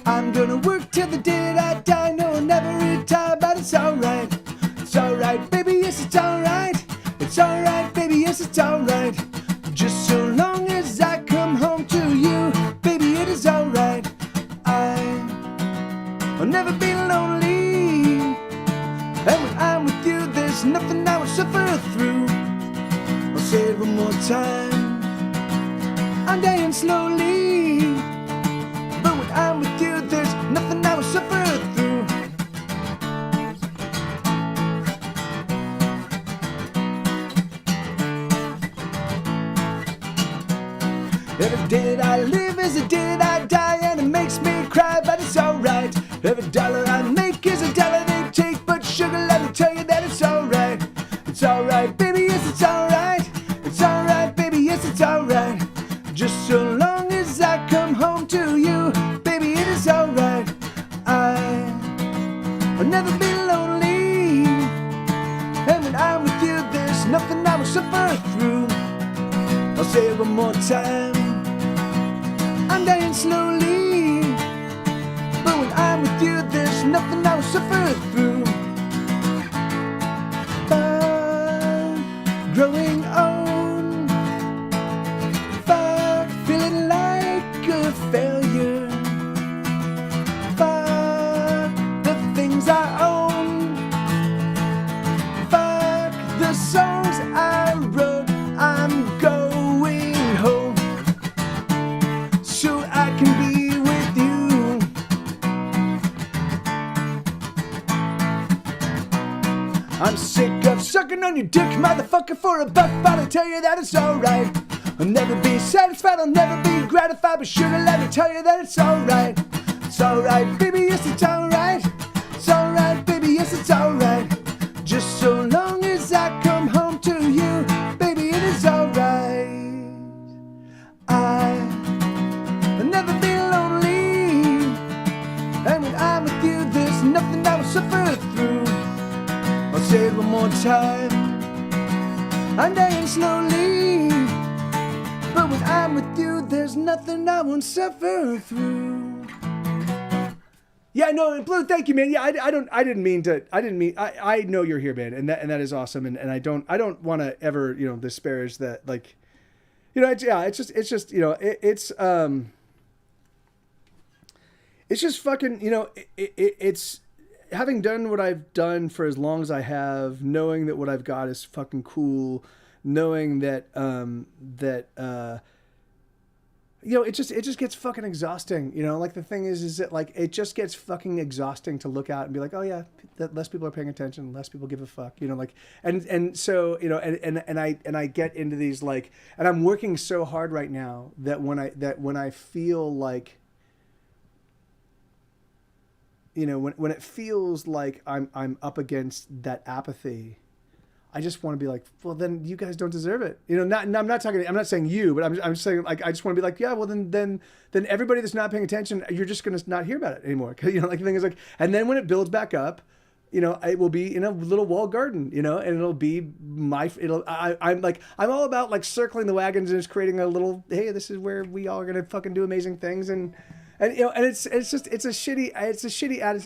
Speaker 2: I'm gonna work till the day that I die, no, I'll never retire, but it's alright. It's alright, baby, yes, it's alright. It's alright, baby, yes, it's alright. Just so long as I come home to you, baby, it is alright. I'll never be lonely, and when I'm with you, there's nothing I will suffer through. I'll say it one more time. I'm dying slowly, but when I'm with you, there's nothing I will suffer through. Every day that I live is a day that I die, and it makes me cry, but it's alright. Every dollar I make is a dollar they take, but sugar, let me tell you that it's alright. It's alright, baby, yes, it's alright. It's alright, baby, yes, it's alright. Just so long as I come home to you, baby, it is alright. I'll never be lonely, and when I'm with you, there's nothing I will suffer through. I'll say it one more time. I'm dying slowly, but when I'm with you, there's nothing I will suffer through. But growing old, fuck feeling like a failure. Fuck the things I own. Fuck the songs I wrote. I'm going home so I can be with you. I'm sick of sucking on your dick, motherfucker, for a buck, but I tell you that it's alright. I'll never be satisfied, I'll never be gratified, but sugar, let me tell you that it's alright. It's alright, baby, yes, it's alright. It's alright, baby, yes, it's alright. Just so long as I come home to you, baby, it is alright. I'll never be lonely, and when I'm with you, there's nothing I will suffer through. I'll say it one more time. I'm dying slowly, but when I'm with you, there's nothing I won't suffer through. Yeah, no, and Blue, thank you, man. Yeah, I know you're here, man, and that is awesome, and I don't want to ever, disparage that, like, it's just, it's just fucking, it's having done what I've done for as long as I have, knowing that what I've got is fucking cool, knowing that, it just gets fucking exhausting. Like the thing is that like, it just gets fucking exhausting to look out and be like, oh yeah, that less people are paying attention, less people give a fuck, like, and so, and I get into these like, and I'm working so hard right now that when I feel like, when it feels like I'm up against that apathy, I just want to be like, well, then you guys don't deserve it. I'm not saying you, but I'm just saying like, I just want to be like, yeah, well then everybody that's not paying attention, you're just going to not hear about it anymore. Cause like the thing is like, and then when it builds back up, it will be in a little walled garden, and it'll be I'm all about like circling the wagons and just creating a little, hey, this is where we all are going to fucking do amazing things. And it's a shitty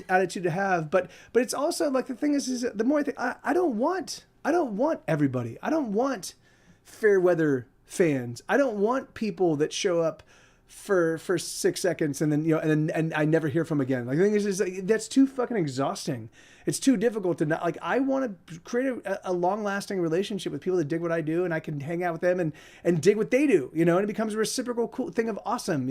Speaker 2: attitude to have, but it's also like the thing is the more I think, I don't want everybody. I don't want fair weather fans. I don't want people that show up for 6 seconds and then and I never hear from again. Like the thing is like, that's too fucking exhausting. It's too difficult to not like. I want to create a long lasting relationship with people that dig what I do, and I can hang out with them and dig what they do. And it becomes a reciprocal cool thing of awesome.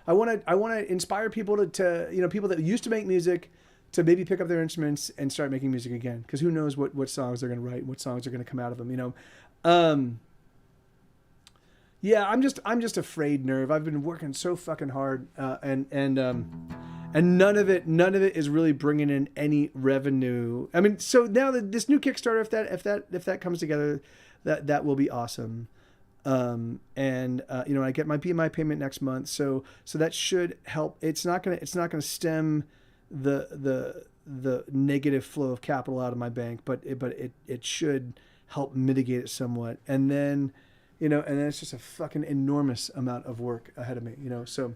Speaker 2: I want to inspire people to people that used to make music to maybe pick up their instruments and start making music again. Because who knows what songs they're going to write, what songs are going to come out of them, Yeah, I'm just afraid, Nerve. I've been working so fucking hard, and none of it is really bringing in any revenue. I mean, so now this new Kickstarter, if that comes together, that will be awesome. I get my BMI payment next month, so that should help. It's not gonna stem the negative flow of capital out of my bank, but it should help mitigate it somewhat. And then, and then it's just a fucking enormous amount of work ahead of me, so,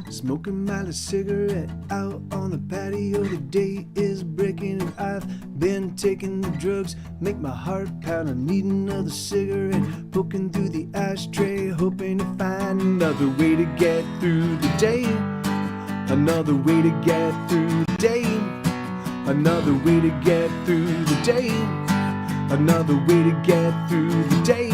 Speaker 2: smoking my last cigarette out on the patio. The day is breaking and I've been taking the drugs. Make my heart pound. I need another cigarette. Poking through the ashtray, hoping to find another way to get through the day. Another way to get through the day. Another way to get through the day. Another way to get through the day.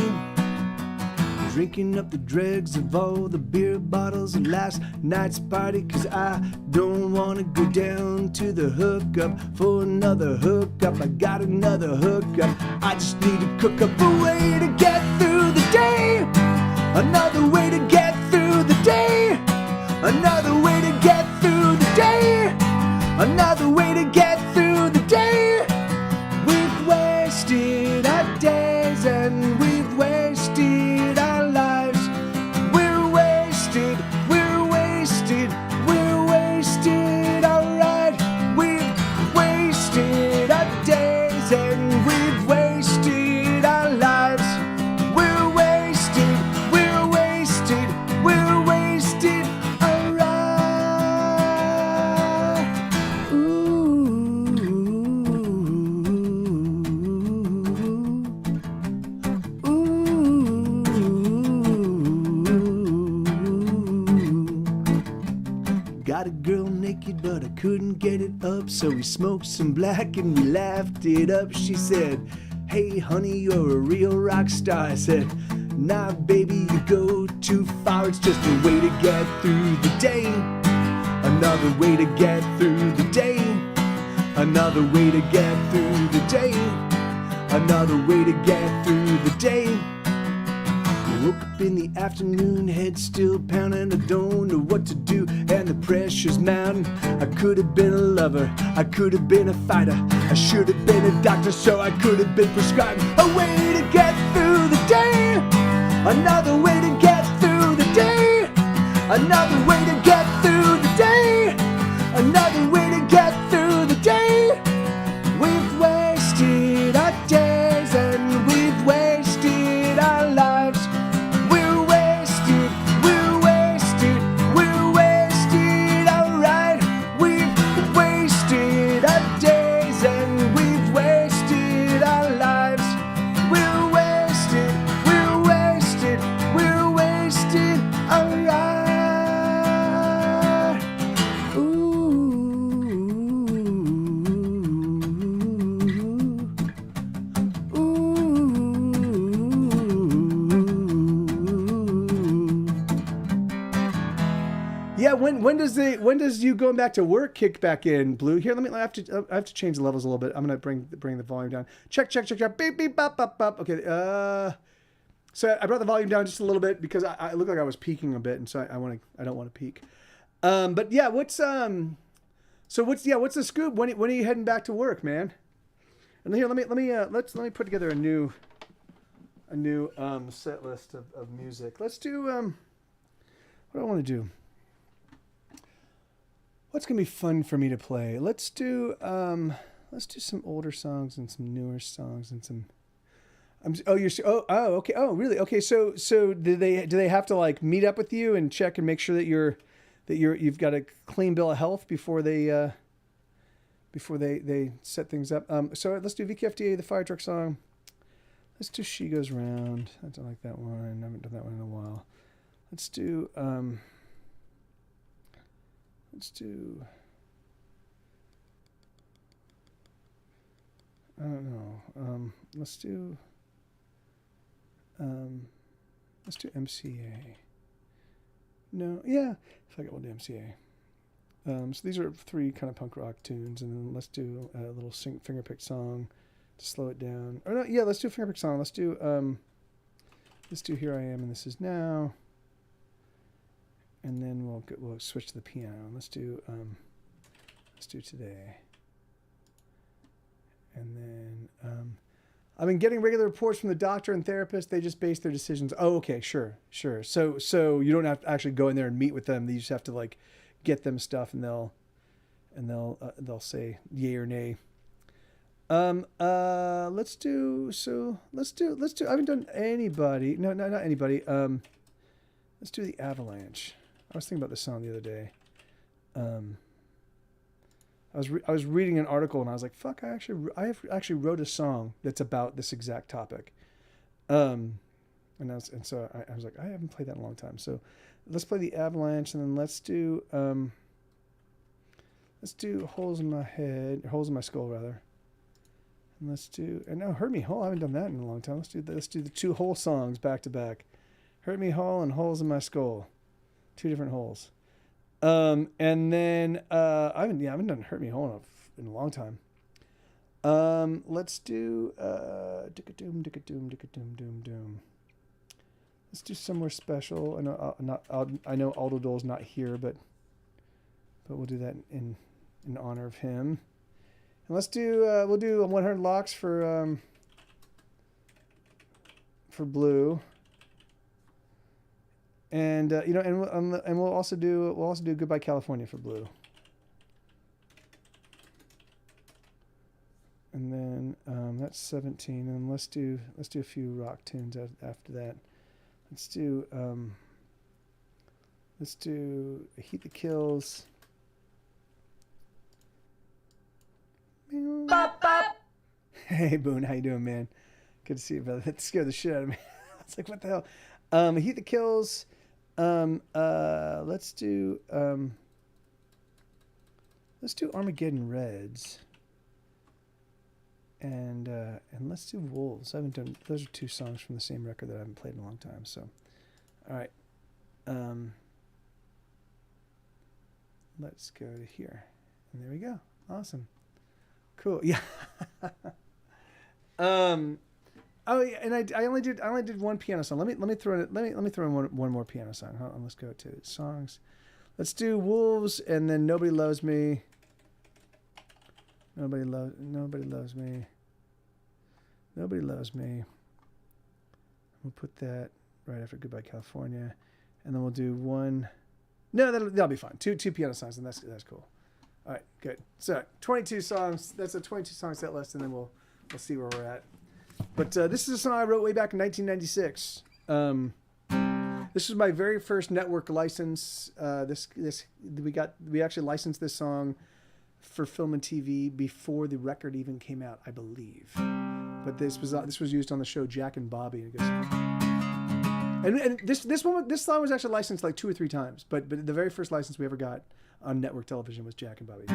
Speaker 2: Drinking up the dregs of all the beer bottles of last night's party, 'cause I don't wanna go down to the hookup for another hookup. I got another hookup. I just need to cook up a way to get through the day. Another way to get through the day. Another way to get through the day. Another way to get through the day. We've wasted our days and we've wasted our lives. We're wasted, we're wasted, we're wasted, alright. We've wasted our days and we've wasted our lives. We're wasted, we're wasted, we're wasted, alright. Got a girl naked, but I couldn't get it up, so we smoked some black and we laughed it up. She said, hey honey, you're a real rock star. I said, nah baby, you go too far. It's just a way to get through the day. Another way to get through the day. Another way to get through the day. Another way to get through the day. Woke up in the afternoon, head still pounding. I don't know what to do, and the pressure's mounting. I could have been a lover, I could have been a fighter. I should have been a doctor, so I could have been prescribed a way to get through the day. Another way to get through the day. Another way to get through the day. Another way to get through the day. We've wasted our days and we've wasted our lives. We're wasted, we're wasted, we're wasted, alright. We've wasted our days and we've wasted our lives. We're wasted. when does you going back to work kick back in, Blue? Here, I have to change the levels a little bit. I'm gonna bring the volume down. Check. Beep beep bop bop bop. Okay. So I brought the volume down just a little bit because I look like I was peaking a bit, and so I don't want to peak. But yeah, what's the scoop? When are you heading back to work, man? And here, let me put together a new set list of music. Let's do what do I want to do? What's gonna be fun for me to play? Let's do some older songs and some newer songs and some. Okay. Oh, really? Okay. So do they have to like meet up with you and check and make sure that you've got a clean bill of health before they set things up? So let's do VKFDA, the fire truck song. Let's do She Goes Round. I don't like that one. I haven't done that one in a while. Let's do I don't know. Let's do MCA. No, yeah. Fuck it, we'll do MCA. So these are 3 kind of punk rock tunes, and then let's do a little fingerpick song to slow it down. Or no, yeah, let's do a fingerpick song. Let's do Here I Am and This Is Now. And then we'll switch to the piano. Let's do Today. And then I've been getting regular reports from the doctor and therapist. They just base their decisions. Oh, okay, sure. So you don't have to actually go in there and meet with them. You just have to like get them stuff, and they'll say yay or nay. Let's do. I haven't done anybody. No, not anybody. Let's do the Avalanche. I was thinking about this song the other day. I was reading an article and I was like, fuck, I actually wrote a song that's about this exact topic. So I was like, I haven't played that in a long time. So let's play the Avalanche, and then let's do Holes in My Skull rather. And Hurt Me Whole. I haven't done that in a long time. Let's do the 2 Hole songs back to back. Hurt Me Whole and Holes in My Skull. 2 different holes. And then I haven't done Hurt Me Whole in a long time. Let's do Dicka-doom. Let's do Somewhere Special. I know Aldo Dole's not here, but we'll do that in honor of him. And we'll do 100 Locks for Blue. And we'll also do Goodbye California for Blue. And then that's 17. And let's do a few rock tunes after that. Let's do Heat the Kills. Bop, bop. Hey Boone, how you doing, man? Good to see you, brother. That scared the shit out of me. I was like, what the hell? Heat the Kills. Let's do Armageddon Reds. And let's do Wolves. I haven't done. Those are 2 songs from the same record that I haven't played in a long time. So, all right. Let's go to here, and there we go. Awesome, cool. Yeah. Oh yeah, and I only did 1 piano song. Let me throw in one more piano song. Hold on, let's go to songs. Let's do Wolves, and then Nobody Loves Me. Nobody loves me. Nobody Loves Me. We'll put that right after Goodbye California, and then we'll do one. No, that'll be fine. Two piano songs, and that's cool. All right, good. So 22 songs. That's a 22 song set list, and then we'll see where we're at. But this is a song I wrote way back in 1996. This was my very first network license. We actually licensed this song for film and TV before the record even came out, I believe. But this was used on the show Jack and Bobby. And this song was actually licensed like 2 or 3 times. But the very first license we ever got on network television was Jack and Bobby.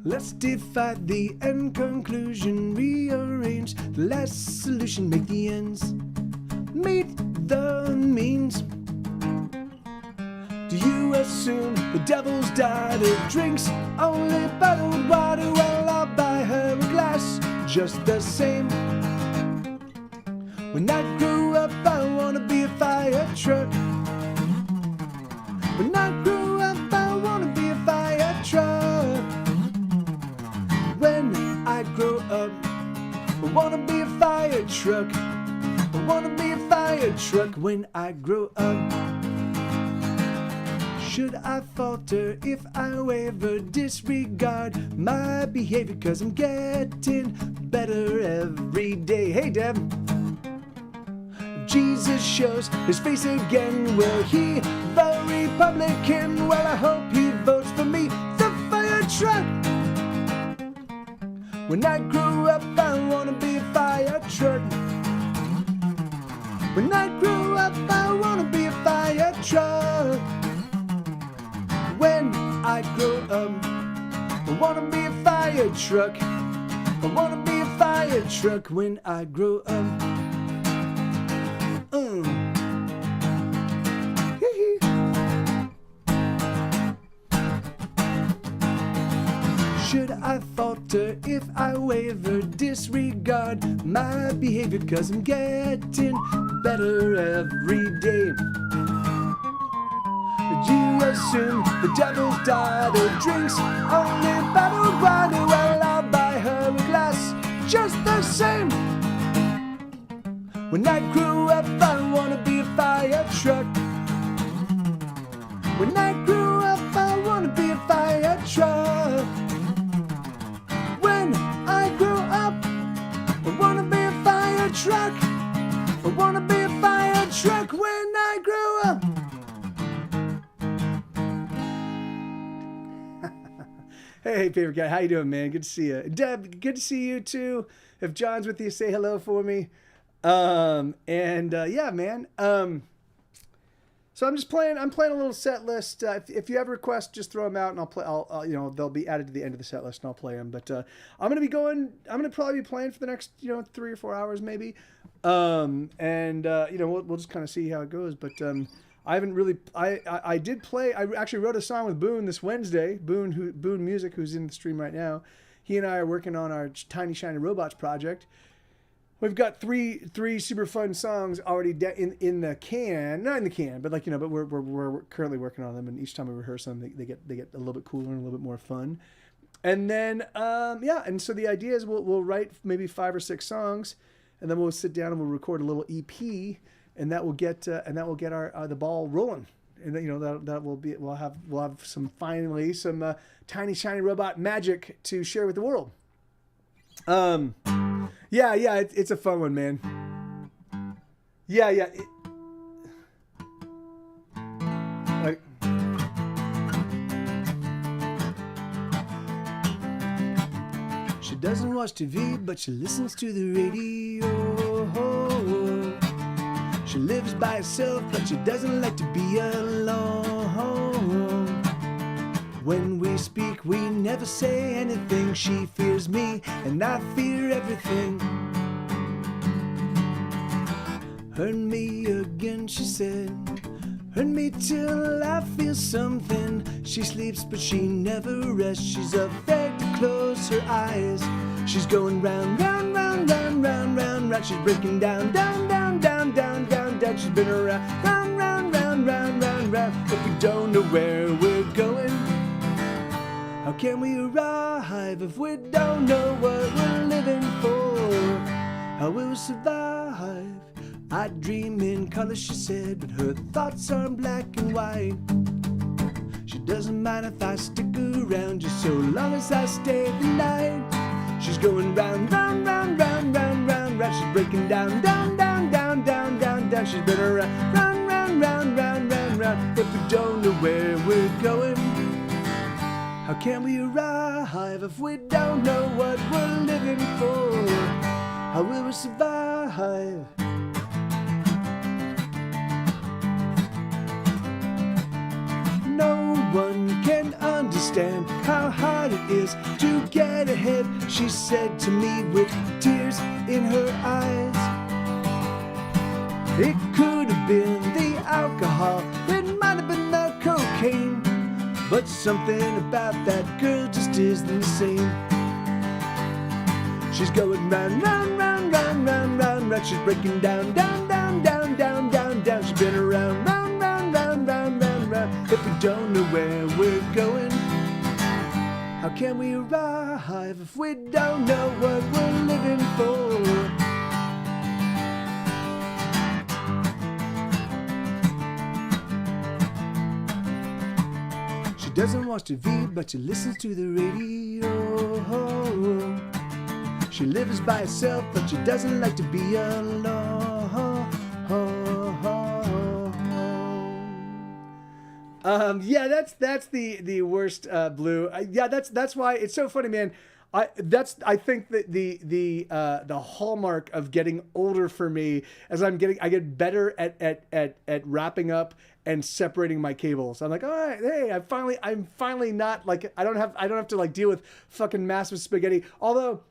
Speaker 2: Let's defy the end conclusion, rearrange the last solution, make the ends meet the means. Do you assume the devil's daughter drinks only bottled water? Well, I'll buy her a glass just the same. When I grow up, I wanna be a fire truck. When I grow up, I wanna be a fire truck. When I grow up, I wanna be a fire truck. I wanna be a fire truck when I grow up. Should I falter if I ever disregard my behavior? 'Cause I'm getting better every day. Hey, Deb. Jesus shows his face again. Will he, the Republican? Well, I hope he votes for me, the fire truck. When I grow up, I wanna be a fire truck. When I grow up, I wanna be a fire truck. When I grow up, I wanna be a fire truck. I wanna be a fire truck when I grow up. Should I falter if I ever disregard my behavior? 'Cause I'm getting better every day. Do you assume the devil's daughter drinks only bottled water? Well, I'll buy her a glass just the same. When I grow up, I wanna be a fire truck. When I grow up, I wanna be a fire truck. When I grow up, I wanna be a fire truck. I wanna be a fire truck when I grow up. Hey, favorite guy, how you doing, man? Good to see you. Deb, good to see you too. If John's with you, say hello for me. Yeah, man. So I'm just playing. I'm playing a little set list. If you have requests, just throw them out, and I'll play. They'll be added to the end of the set list, and I'll play them. But I'm gonna probably be playing for the next 3 or 4 hours, maybe. We'll just kind of see how it goes. But I haven't really. I did play. I actually wrote a song with Boone this Wednesday. Boone Music, who's in the stream right now. He and I are working on our Tiny Shiny Robots project. We've got three super fun songs already in the can, not in the can, but but we're currently working on them, and each time we rehearse them, they get a little bit cooler and a little bit more fun. And then and so the idea is we'll write maybe 5 or 6 songs, and then we'll sit down and we'll record a little EP, and that will get our the ball rolling. And we'll have some tiny shiny robot magic to share with the world. Yeah, it's a fun one, man. Yeah. She doesn't watch TV, but she listens to the radio. She lives by herself, but she doesn't like to be alone. When we speak, we never say anything. She fears me, and I fear everything. Hurt me again, she said. Hurt me till I feel something. She sleeps, but she never rests. She's afraid to close her eyes. She's going round, round, round, round, round, round, round. She's breaking down, down, down, down, down, down, down. She's been around, round, round, round, round, round, round. But we don't know where we're going. How can we arrive if we don't know what we're living for? How will we survive? I dream in color, she said, but her thoughts are black and white. She doesn't mind if I stick around, just so long as I stay the night. She's going round, round, round, round, round, round, round. She's breaking down, down, down, down, down, down, down. She's been around, round, round, round, round, round, round. If we don't know where we're going, how can we arrive if we don't know what we're living for? How will we survive? No one can understand how hard it is to
Speaker 1: get ahead, she said to me with tears in her eyes. It could have been the alcohol, it might have been the cocaine, but something about that girl just isn't the same. She's going round, round, round, round, round, round, round. She's breaking down, down, down, down, down, down, down. She's been around, round, round, round, round, round, round. If we don't know where we're going, how can we arrive if we don't know what we're living for? She doesn't watch TV, but she listens to the radio. She lives by herself, but she doesn't like to be alone. Yeah, that's the worst Blue. Yeah, that's why it's so funny, man. I think that the hallmark of getting older for me as I get better at wrapping up and separating my cables. I'm like, all right, hey, I'm finally not like I don't have to like deal with fucking massive spaghetti. Although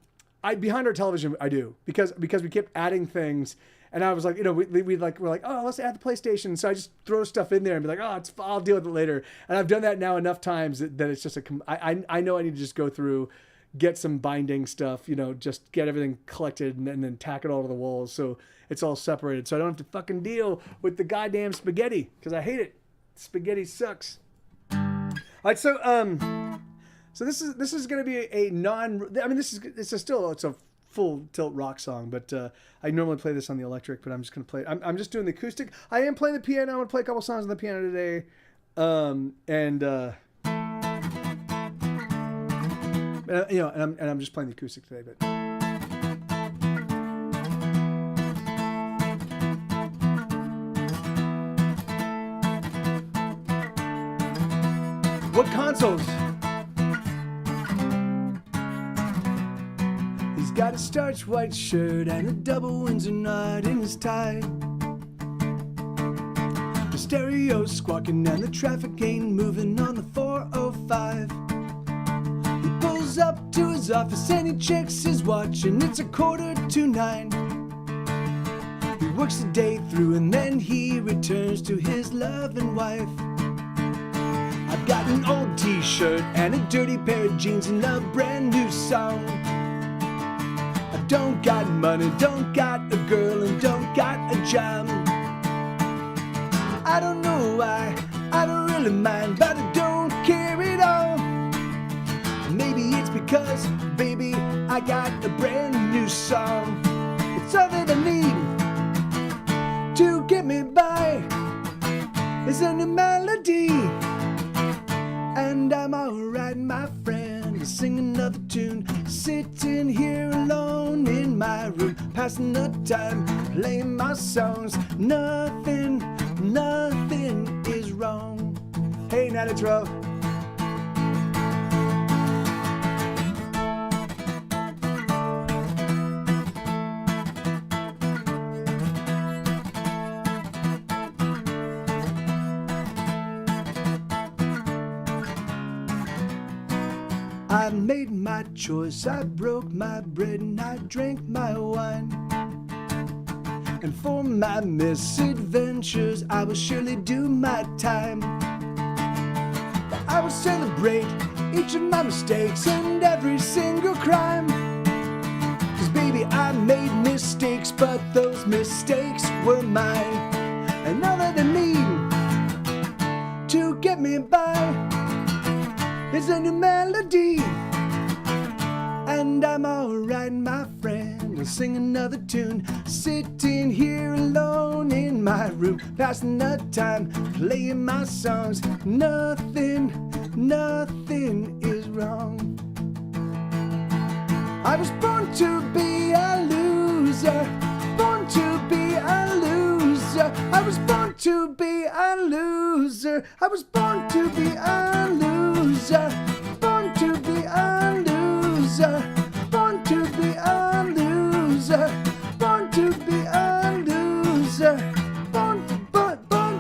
Speaker 1: behind our television I do because we kept adding things. And I was like, we're like, oh, let's add the PlayStation. So I just throw stuff in there and be like, oh, I'll deal with it later. And I've done that now enough times that it's just I know I need to just go through, get some binding stuff, just get everything collected and then tack it all to the walls so it's all separated. So I don't have to fucking deal with the goddamn spaghetti because I hate it. Spaghetti sucks. All right, so this is gonna be a it's a full tilt rock song, but I normally play this on the electric, but I'm just gonna play it. I'm just doing the acoustic. I am playing the piano. I'm gonna play a couple songs on the piano today, and I'm just playing the acoustic today. But what consoles? He's got a starched white shirt and a double Windsor knot in his tie. The stereo's squawking and the traffic ain't moving on the 405. He pulls up to his office and he checks his watch and it's 8:45. He works the day through and then he returns to his loving wife. I've got an old t-shirt and a dirty pair of jeans and a brand new song. I don't got money, don't got a girl, and don't got a job. I don't know why, I don't really mind, but I don't care at all. Maybe it's because, baby, I got a brand new song. It's all that I need to get me by. It's a new melody, and I'm alright, my friend, to sing another tune. Sitting here alone in my room, passing the time, playing my songs. Nothing is wrong. Hey, Natitro. I made my choice, I broke my bread and I drank my wine. And for my misadventures, I will surely do my time. But I will celebrate each of my mistakes and every single crime. 'Cause baby, I made mistakes, but those mistakes were mine. And all that I need to get me by is a new melody, and I'm alright, my friend. I'll sing another tune, sitting here alone in my room, passing the time, playing my songs. Nothing is wrong. I was born to be a loser, born to be a loser. I was born to be a loser. I was born to be a loser. Born to be a loser. Born to be a loser. Born to be a loser. Born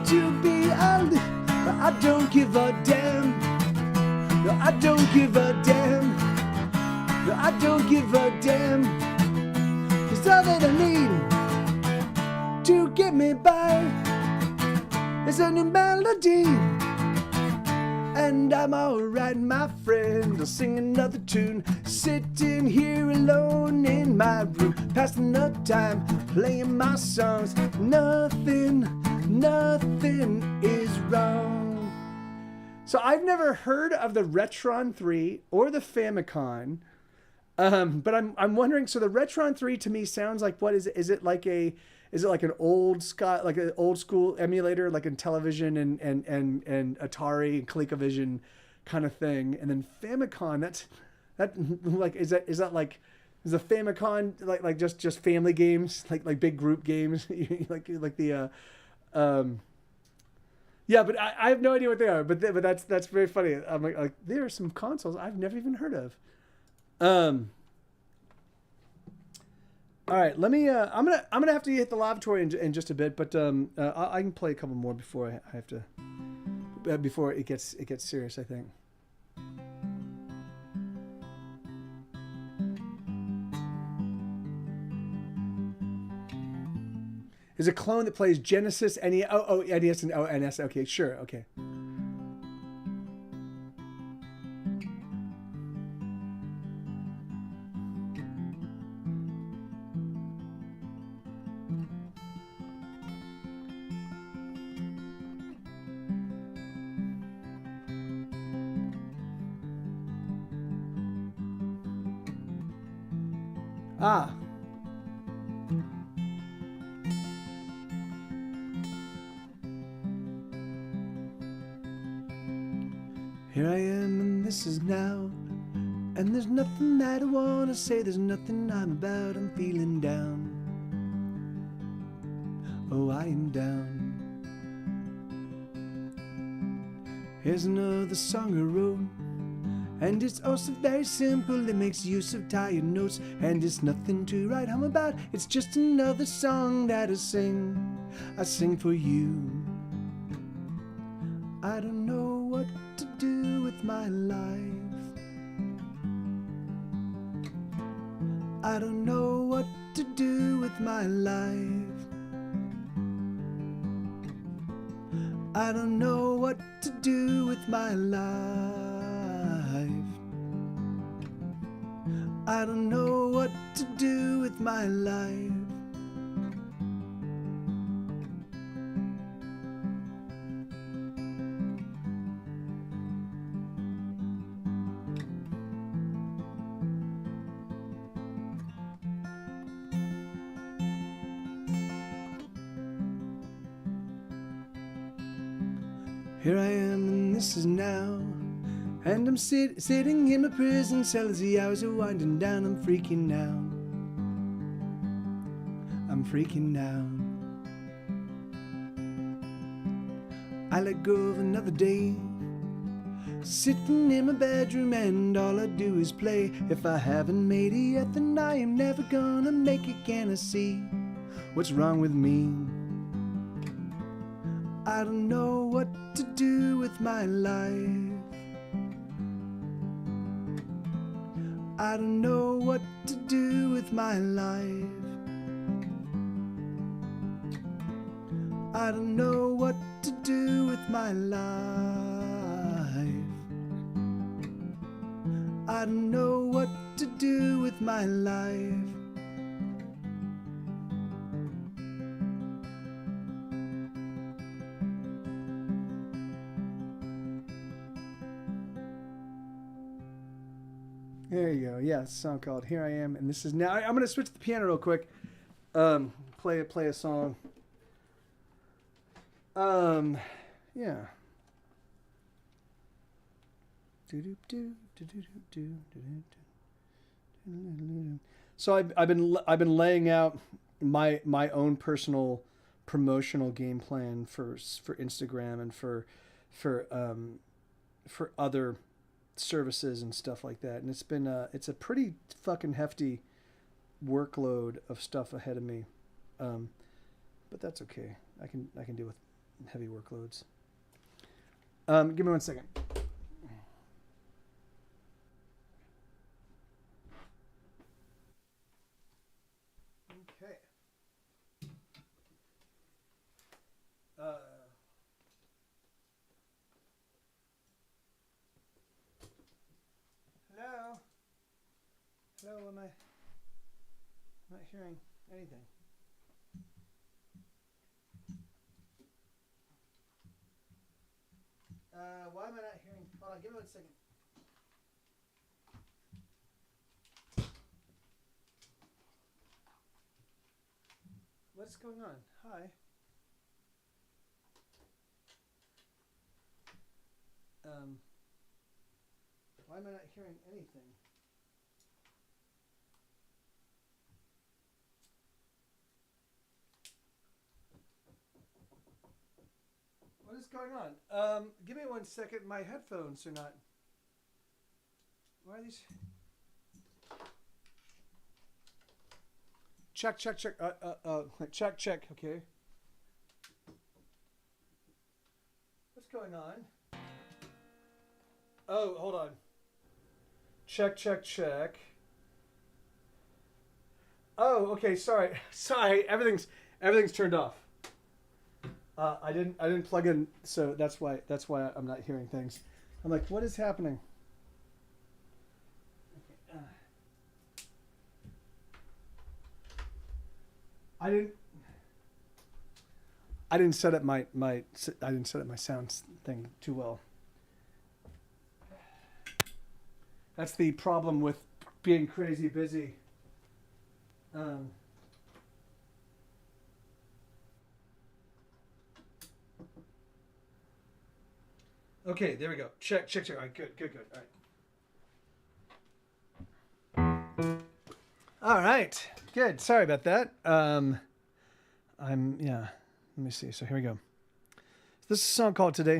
Speaker 1: to be a loser. But I don't give a damn. No, I don't give a damn. But I don't give a damn, 'cause all that I need to get me by is a new melody. And I'm alright, my friend. I'll sing another tune, sitting here alone in my room, passing the time, playing my songs. Nothing is wrong. So I've never heard of the Retron 3 or the Famicom, but I'm wondering. So the Retron 3 to me sounds like, what is it? Is it like an old like an old school emulator, like in television and Atari and ColecoVision kind of thing? And then Famicom, that like is the Famicom like just family games, like big group games, like the yeah, but I have no idea what they are. But that's very funny. I'm like there are some consoles I've never even heard of. All right, let me. I'm gonna have to hit the lavatory in just a bit, but I can play a couple more before I have to. Before it gets serious, I think. There's a clone that plays Genesis, NES, NES and NS. Okay, sure, okay. Ah. Here I am and this is now, and there's nothing that I want to say, there's nothing I'm about, I'm feeling down. Oh, I am down. Here's another song I wrote, and it's also very simple. It makes use of tired notes, and it's nothing to write home about. It's just another song that I sing for you. I don't know what to do with my life. I don't know what to do with my life. I don't know what to do with my life. I don't know what to do with my life. Here I am and this is now, and I'm sitting in my prison cell as the hours are winding down. I'm freaking out. I'm freaking out. I let go of another day, sitting in my bedroom, and all I do is play. If I haven't made it yet, then I am never gonna make it. Can I see what's wrong with me? I don't know what to do with my life. I don't know what to do with my life. I don't know what to do with my life. I don't know what to do with my life. There you go. Yeah, it's a song called "Here I Am," and this is now. I'm gonna switch the piano real quick. Play a song. Yeah. So I've been laying out my own personal promotional game plan for Instagram and for other services and stuff like that, and it's a pretty fucking hefty workload of stuff ahead of me, but that's okay. I can deal with heavy workloads. Give me 1 second.
Speaker 2: So am I not hearing anything? Why am I not hearing? Hold on, give me 1 second. What's going on? Hi. Why am I not hearing anything? What is going on? Give me 1 second. My headphones are not. Why are these? Check. Check. Okay. What's going on? Oh, hold on. Check. Oh, okay. Sorry. Everything's turned off. I didn't plug in, so that's why I'm not hearing things. I'm like, what is happening? Okay, I didn't set up my sound thing too well. That's the problem with being crazy busy. Okay, there we go. Check. All right, good. All right, good. Sorry about that. Let me see. So here we go. This is a song called Today.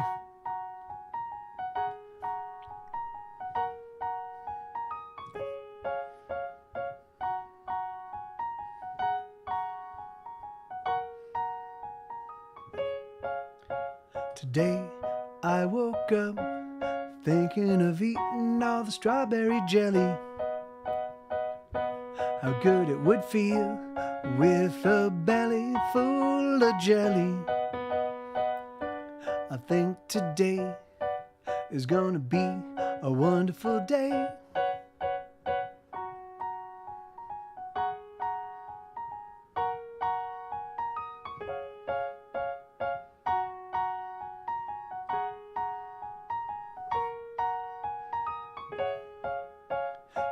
Speaker 2: Today I woke up thinking of eating all the strawberry jelly. How good it would feel with a belly full of jelly. I think today is gonna be a wonderful day.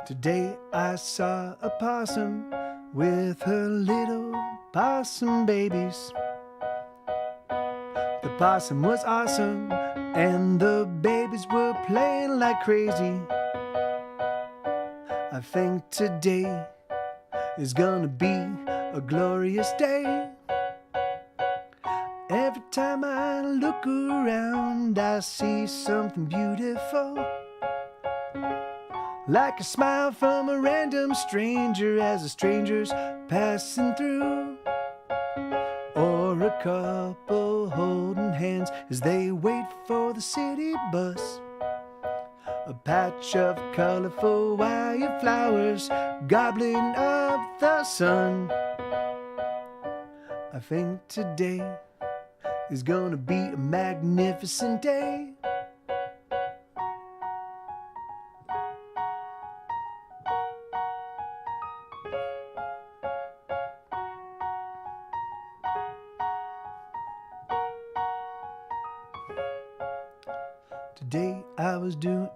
Speaker 2: Today I saw a possum with her little possum babies. The possum was awesome and the babies were playing like crazy. I think today is gonna be a glorious day. Every time I look around I see something beautiful, like a smile from a random stranger as the stranger's passing through, or a couple holding hands as they wait for the city bus. A patch of colorful wildflowers gobbling up the sun. I think today is gonna be a magnificent day.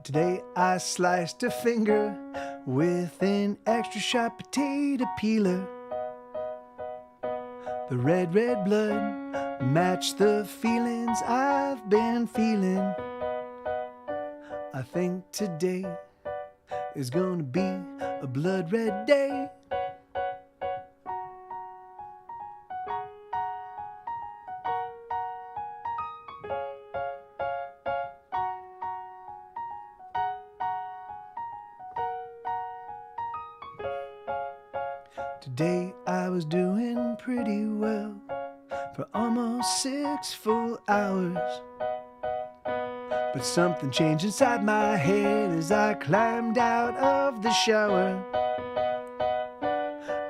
Speaker 2: Today I sliced a finger with an extra sharp potato peeler. The red blood matched the feelings I've been feeling. I think today is gonna be a blood red day. Today I was doing pretty well for almost 6 full hours. But something changed inside my head as I climbed out of the shower.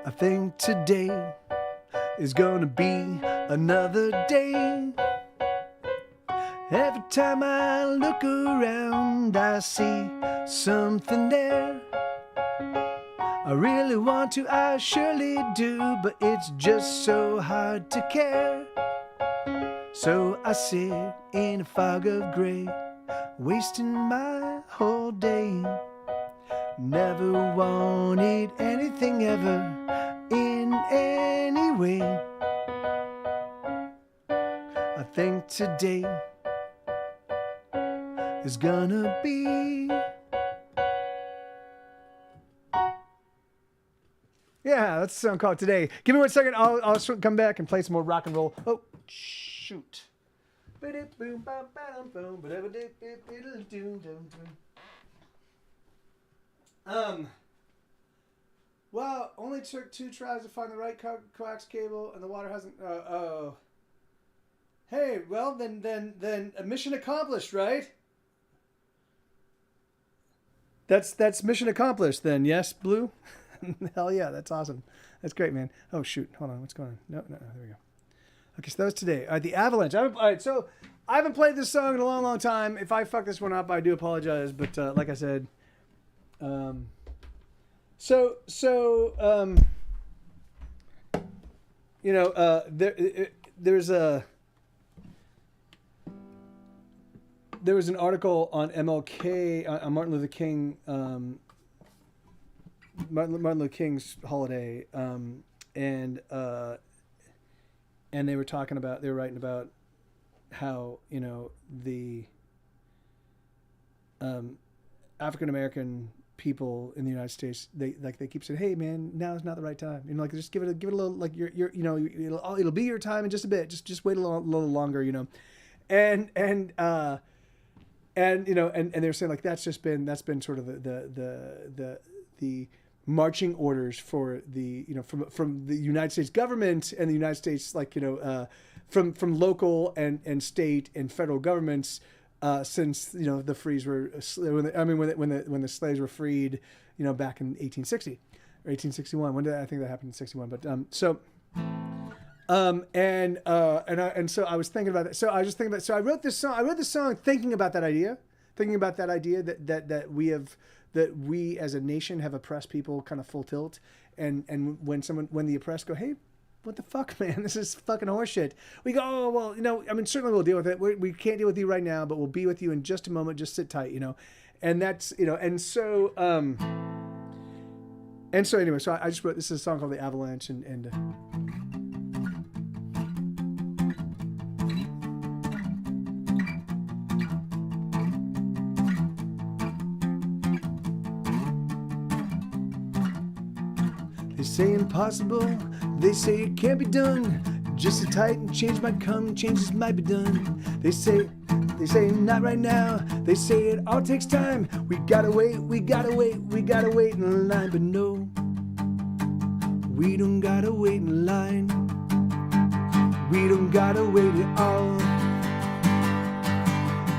Speaker 2: I think today is gonna be another day. Every time I look around I see something there.
Speaker 1: I really want to, I surely do, but it's just so hard to care. So I sit in a fog of gray, wasting my whole day. Never wanted anything ever in any way. I think today is gonna be.
Speaker 2: Yeah, that's a song called Today. Give me 1 second. I'll come back and play some more rock and roll. Oh, shoot. Well, only took 2 tries to find the right coax cable, and the water hasn't. Hey, well then, mission accomplished, right? That's mission accomplished then. Yes, Blue. Hell yeah, that's awesome. That's great, man. Oh shoot, hold on, what's going on? No, there we go. Okay, so that was today. All right, the Avalanche. All right, so I haven't played this song in a long, long time. If I fuck this one up, I do apologize. But like I said, you know, there was an article on MLK on Martin Luther King. Martin Luther King's holiday, and they were writing about how, you know, the African American people in the United States, they keep saying, hey man, now is not the right time, you know, like just give it a little, like you're you know, it'll be your time in just a bit, just wait a little longer, you know, and you know, and they were saying like that's been sort of the marching orders for the, you know, from the United States government and the United States, like, you know, from local and state and federal governments, since, you know, the frees were, when the slaves were freed, you know, back in 1860 or 1861. When did I think that happened in 61? But so I was thinking about that. So I was just thinking about. So I wrote this song thinking about that idea, that we as a nation have oppressed people kind of full tilt, and when the oppressed go, hey, what the fuck, man, this is fucking horseshit, we go, oh well, you know, I mean, certainly we'll deal with it. We can't deal with you right now, but we'll be with you in just a moment. Just sit tight, you know. And that's, you know, and so anyway, so I just wrote, this is a song called The Avalanche, and they say impossible, they say it can't be done. Just sit tight and change might come, changes might be done. They say not right now. They say it all takes time. We gotta wait in line. But no, we don't gotta wait in line. We don't gotta wait at all.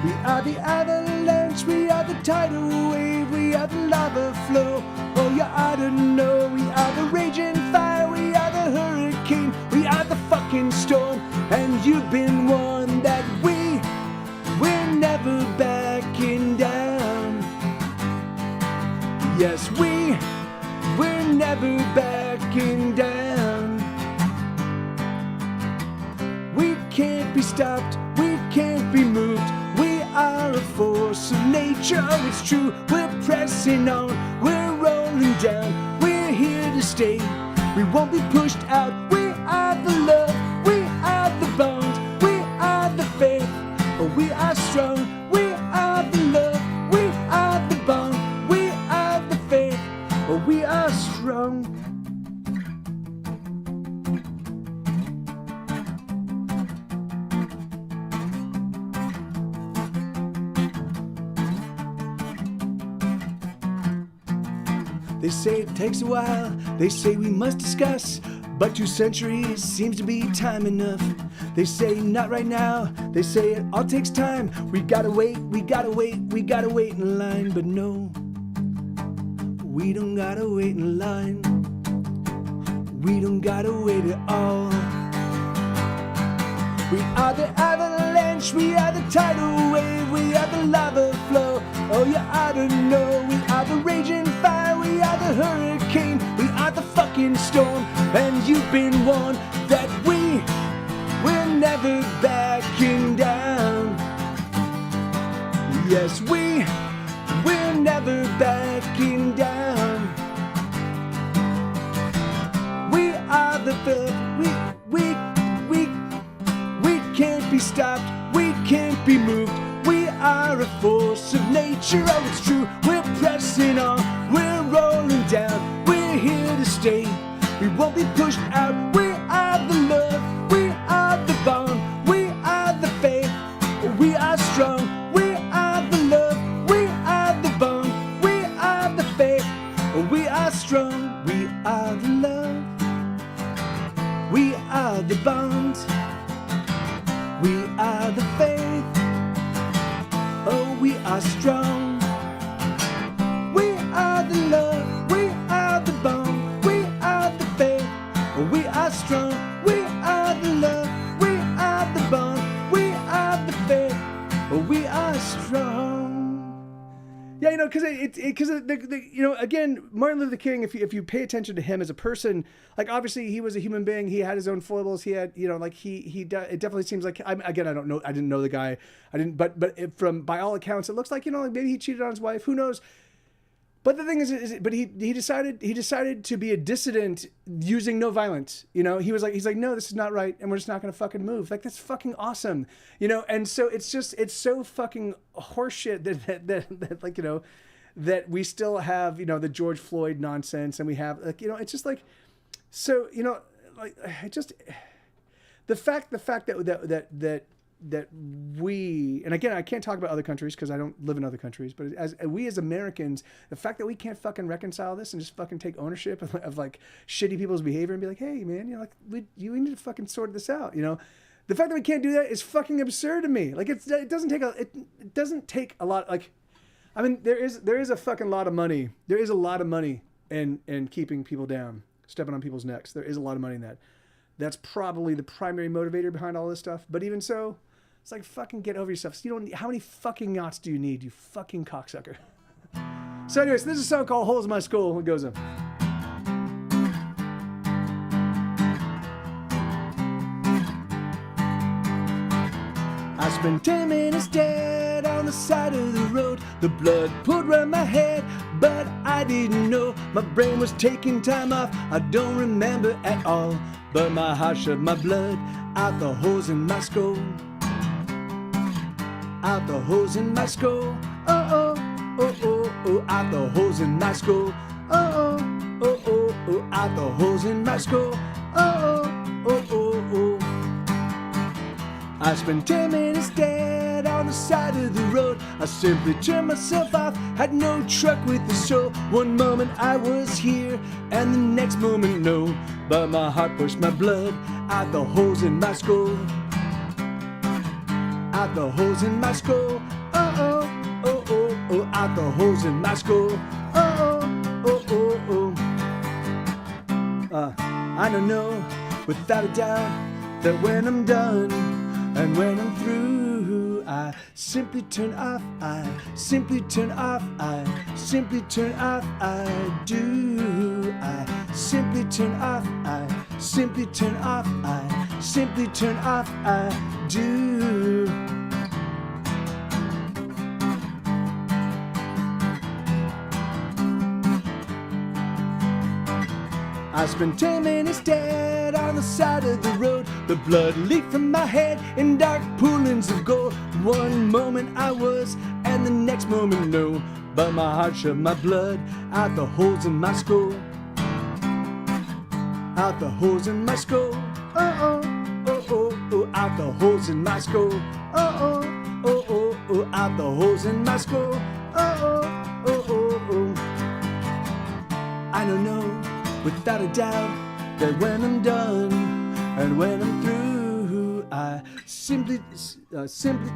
Speaker 2: We are the avalanche, we are the tidal wave, we are the lava flow. Oh, you ought to know, we are the raging fire, we are the hurricane, we are the fucking storm. And you've been warned that we're never backing down. Yes, we're never backing down. We can't be stopped, we can't be moved. We are a force of nature, it's true. We're pressing on, we're rolling down. We're here to stay, we won't be pushed out. We are the love, we are the bond, we are the faith. Oh, we are strong, we are the love, we are the bond, we are the faith. Oh, we are strong. They say it takes a while, they say we must discuss, but 2 centuries seems to be time enough. They say not right now, they say it all takes time. We gotta wait in line. But no, we don't gotta wait in line. We don't gotta wait at all. We are the avalanche, we are the tidal wave, we are the lava flow. Oh, you ought to know, we are the raging fire, we are the hurricane, fucking storm, and you've been warned that we're never backing down. Yes, we're never backing down. We are the filth. We can't be stopped. We can't be moved. We are a force of nature. Oh, it's true. We're pressing on. We're rolling down. We're here to stay. We won't be pushed out. We are the love. We are the bond. We are the faith. We are strong. We are the love. We are the bond. We are the faith. We are strong. We are the love. We are the bond. We are the faith. Oh, we are strong. We are the love. We are the bond. We are the faith. We are strong. We are the love. We are the bond. We are the faith. We are strong. Yeah, because again, Martin Luther King. If you pay attention to him as a person, like obviously he was a human being. He had his own foibles. He had, it definitely seems like I don't know. I didn't know the guy. But by all accounts, it looks like maybe he cheated on his wife. Who knows? But the thing is he decided to be a dissident using no violence. He's like, no, this is not right, and we're just not gonna fucking move. Like, that's fucking awesome. And so it's so fucking horseshit that we still have, the George Floyd nonsense, and we have it's just like, so, the fact that we, and again, I can't talk about other countries because I don't live in other countries, but as Americans, the fact that we can't fucking reconcile this and just fucking take ownership of like shitty people's behavior and be like, hey man, we need to fucking sort this out. The fact that we can't do that is fucking absurd to me. Like, it doesn't take a lot. Like, I mean, there is a fucking lot of money. There is a lot of money in keeping people down, stepping on people's necks. There is a lot of money in that. That's probably the primary motivator behind all this stuff. But even so, it's like, fucking get over yourself. So you don't. How many fucking yachts do you need, you fucking cocksucker? So anyways, this is a song called Holes in My Skull. It goes up. I spent 10 minutes dead on the side of the road. The blood poured around my head, but I didn't know. My brain was taking time off. I don't remember at all. But my heart shoved my blood out the holes in my skull. Out the holes in my skull. Oh, oh, oh, oh, oh. Out the holes in my skull. Oh, oh, oh, oh, oh. Out the holes in my skull. Oh, oh, oh, oh, oh. I spent 10 minutes dead on the side of the road. I simply turned myself off, had no truck with the soul. One moment I was here, and the next moment no. But my heart pushed my blood out the holes in my skull. Out the holes in my skull. Oh, oh, oh, oh, oh. Out the holes in my skull. Oh, oh, oh, oh, oh. I don't know, without a doubt, that when I'm done and when I'm through, I simply turn off, I simply turn off, I simply turn off, I do. I simply turn off, I simply turn off, I simply turn off, I do. I spent 10 minutes dead on the side of the road. The blood leaked from my head in dark poolings of gold. One moment I was, and the next moment no. But my heart shoved my blood out the holes in my skull. Out the holes in my skull. Oh, oh, oh, oh, oh. Out the holes in my skull. Oh, oh, oh, oh, oh. Out the holes in my skull. Oh, oh, oh, oh, oh. I don't know, without a doubt, that when I'm done and when I'm through, I simply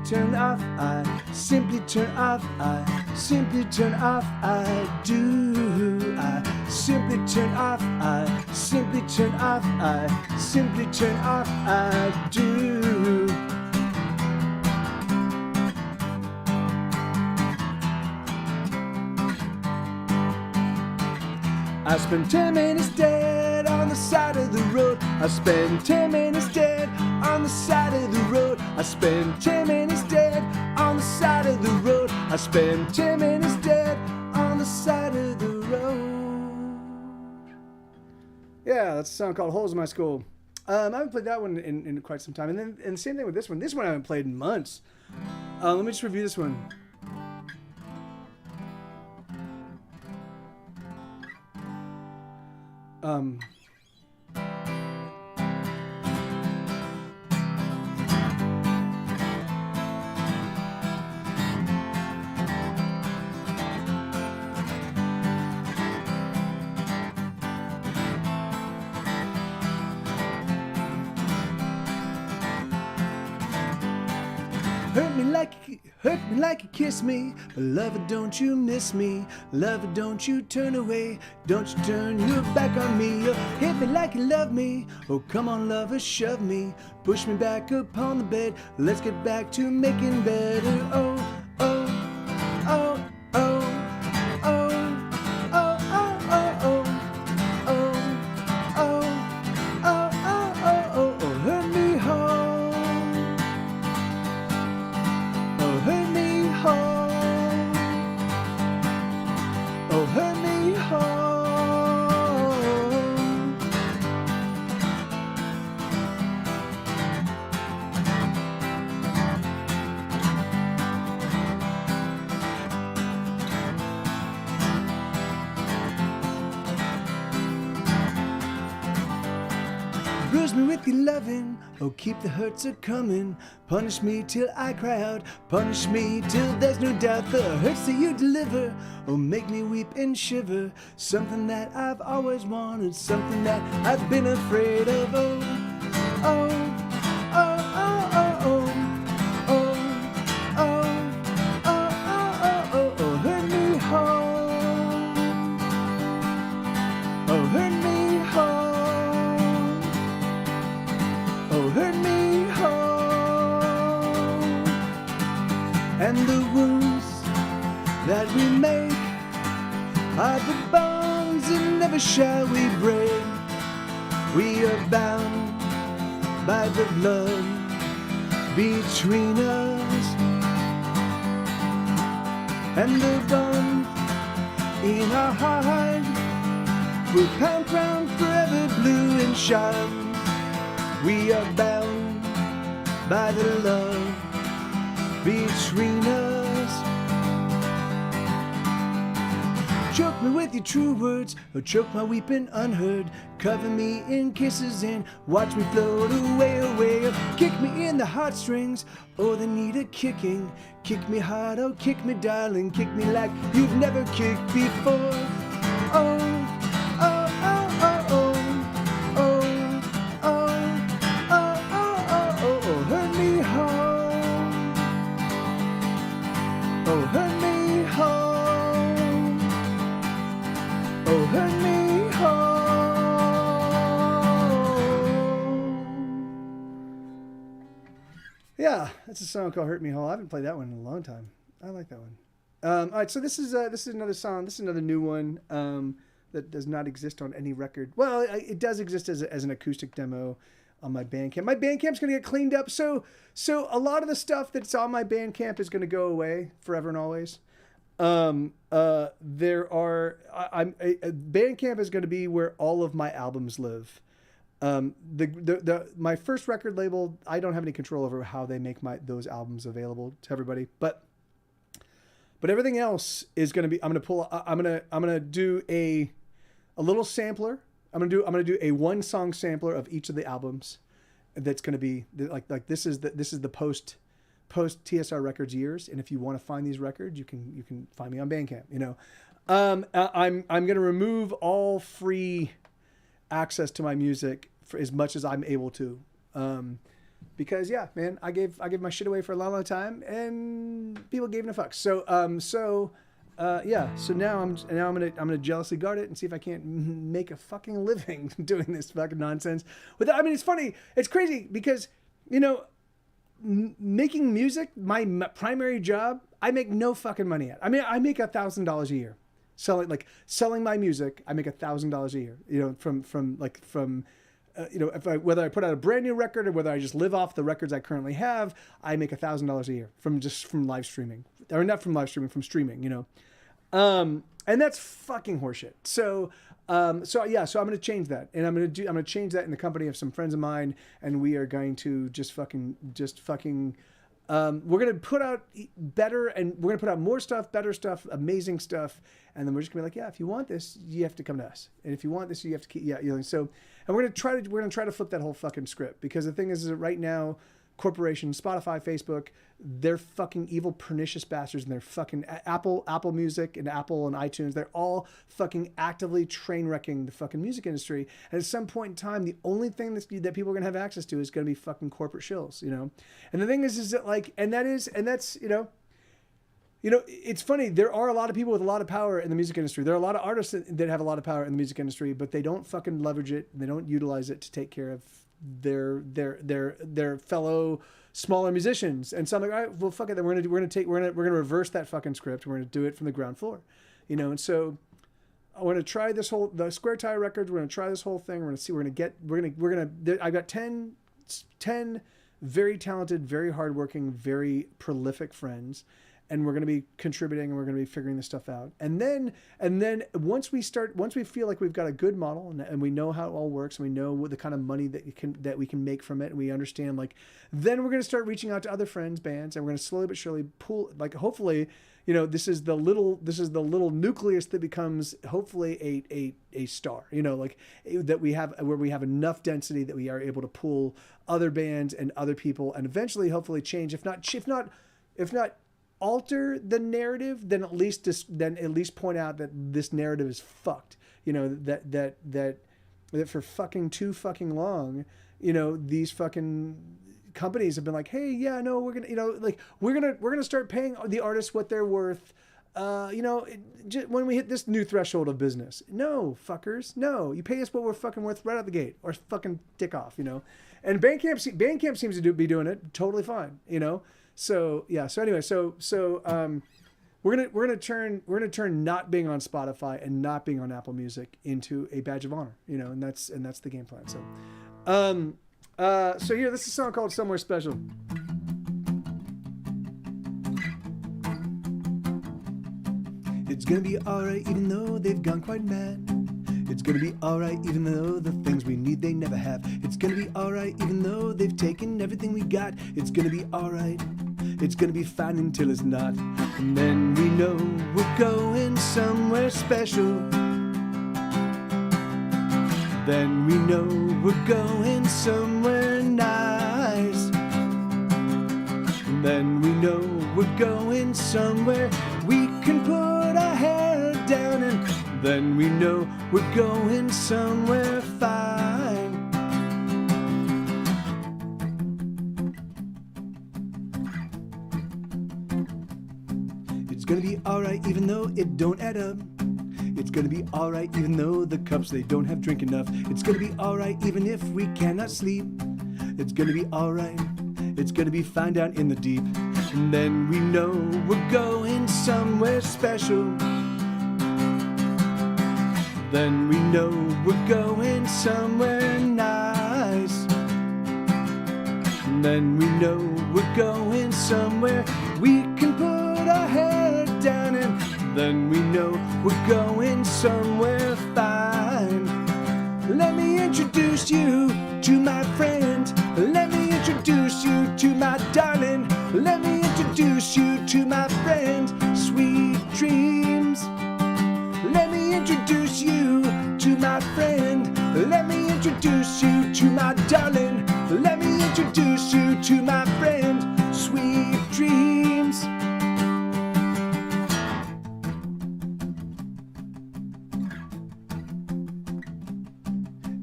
Speaker 2: turn off, I simply turn off, I simply turn off, I do. I simply turn off, I simply turn off, I simply turn off, I do. I spent 10 minutes dead on the side of the road. I spent 10 minutes dead on the side of the road. I spent 10 minutes dead on the side of the road. I spent 10 minutes dead on the side of the road. Yeah, that's a song called Holes in My Skull. I haven't played that one in quite some time. And the same thing with this one. This one I haven't played in months. Let me just review this one. Hurt me like you kiss me, but lover, don't you miss me. Lover, don't you turn away, don't you turn your back on me. Oh, hit me like you love me, oh come on lover, shove me. Push me back upon the bed, let's get back to making better. Oh, oh, oh, oh, oh, oh, oh, oh, oh, oh, oh, oh, oh, oh, hurt me hard. Hurt me hard. Oh, hurt me hard. Bruise me with your loving, oh keep the hurts a-coming. Punish me till I cry out, punish me till there's no doubt. The hurts that you deliver, oh make me weep and shiver. Something that I've always wanted, something that I've been afraid of. Oh, oh, oh, oh, oh, oh, oh, oh, oh, oh, oh, oh, hurt me hard. Oh, hurt me hard. Oh, hurt me hard. And the wounds that we make are the bonds that never shall we break. We are bound by the blood between us, and the bond in our heart will pound, pound, forever blue and shine. We are bound by the love between us. Choke me with your true words, or choke my weeping unheard. Cover me in kisses and watch me float away, away. Kick me in the heartstrings, oh they need a kicking. Kick me hard, oh kick me darling. Kick me like you've never kicked before. Oh, oh, oh, oh, oh. Oh, hurt me hard. Oh, hurt me hard. Yeah, that's a song called "Hurt Me Hard." I haven't played that one in a long time. I like that one. All right, so this is another song. This is another new one that does not exist on any record. Well, it does exist as an acoustic demo on my Bandcamp. My Bandcamp's going to get cleaned up. So a lot of the stuff that's on my Bandcamp is going to go away forever and always. Bandcamp is going to be where all of my albums live. My first record label, I don't have any control over how they make those albums available to everybody, but everything else is going to be, I'm going to do a little sampler. I'm gonna do a 1-song sampler of each of the albums. That's gonna be like this is the post TSR Records years. And if you want to find these records, you can find me on Bandcamp. You know, I'm gonna remove all free access to my music for as much as I'm able to, because yeah, man, I gave my shit away for a long time and people gave no fucks. So now I'm gonna jealously guard it and see if I can't make a fucking living doing this fucking nonsense. I mean, it's funny, it's crazy because, you know, making music, my primary job, I make no fucking money at. I mean, I make $1,000 a year. selling my music, I make $1,000 a year. You know, from you know, whether I put out a brand new record or whether I just live off the records I currently have, I make $1,000 a year from live streaming, or not from live streaming, from streaming. You know, and that's fucking horseshit. So I'm going to change that, and I'm going to change that in the company of some friends of mine, and we are going to just fucking. We're going to put out better, and we're going to put out more stuff, better stuff, amazing stuff. And then we're just gonna be like, yeah, if you want this, you have to come to us. And if you want this, you have to keep, yeah, you know, so, and we're going to try to flip that whole fucking script, because the thing is that right now, corporations, Spotify, Facebook, they're fucking evil, pernicious bastards, and they're fucking Apple Music and Apple and iTunes. They're all fucking actively train wrecking the fucking music industry. And at some point in time, the only thing that people are gonna have access to is gonna be fucking corporate shills, you know. And the thing is that like, and that's you know, it's funny. There are a lot of people with a lot of power in the music industry. There are a lot of artists that have a lot of power in the music industry, but they don't fucking leverage it. They don't utilize it to take care of their fellow smaller musicians. And so I'm like, all right, well, fuck it. Then we're gonna reverse that fucking script. We're gonna do it from the ground floor, you know. And so I want to try the Square Tire Records. We're gonna try this whole thing. We're gonna see. I've got 10 very talented, very hardworking, very prolific friends. And we're going to be contributing, and we're going to be figuring this stuff out. And then once we feel like we've got a good model, and we know how it all works, and we know what the kind of money that we can make from it, and we understand, like, then we're going to start reaching out to other friends, bands, and we're going to slowly but surely pull, like, hopefully, you know, this is the little nucleus that becomes hopefully a star, you know, like that we have, where we have enough density that we are able to pull other bands and other people, and eventually hopefully change, if not alter the narrative, then at least point out that this narrative is fucked. You know, that for fucking too fucking long, you know, these fucking companies have been like, hey, yeah, no, we're gonna, you know, like we're gonna start paying the artists what they're worth. You know, when we hit this new threshold of business. No, fuckers, no, you pay us what we're fucking worth right out the gate, or fucking dick off, you know. And Bandcamp seems to be doing it totally fine, you know. So yeah. So anyway, we're gonna turn not being on Spotify and not being on Apple Music into a badge of honor, you know, and that's the game plan. So here, this is a song called "Somewhere Special." It's gonna be alright even though they've gone quite mad. It's gonna be alright even though the things we need they never have. It's gonna be alright even though they've taken everything we got. It's gonna be alright. It's gonna be fine until it's not. And then we know we're going somewhere special. Then we know we're going somewhere nice. And then we know we're going somewhere we can put our head down, and then we know we're going somewhere fine. It's gonna be alright even though it don't add up. It's gonna be alright even though the cups they don't have drink enough. It's gonna be alright even if we cannot sleep. It's gonna be alright. It's gonna be fine down in the deep. And then we know we're going somewhere special. Then we know we're going somewhere nice. And then we know we're going somewhere we can put our head down, and then we know we're going somewhere fine. Let me introduce you to my friend. Let me introduce you to my darling. Let me introduce you to my friend, Sweet Dreams. Let me introduce you to my friend. Let me introduce you to my darling. Let me introduce you to my friend, Sweet Dreams.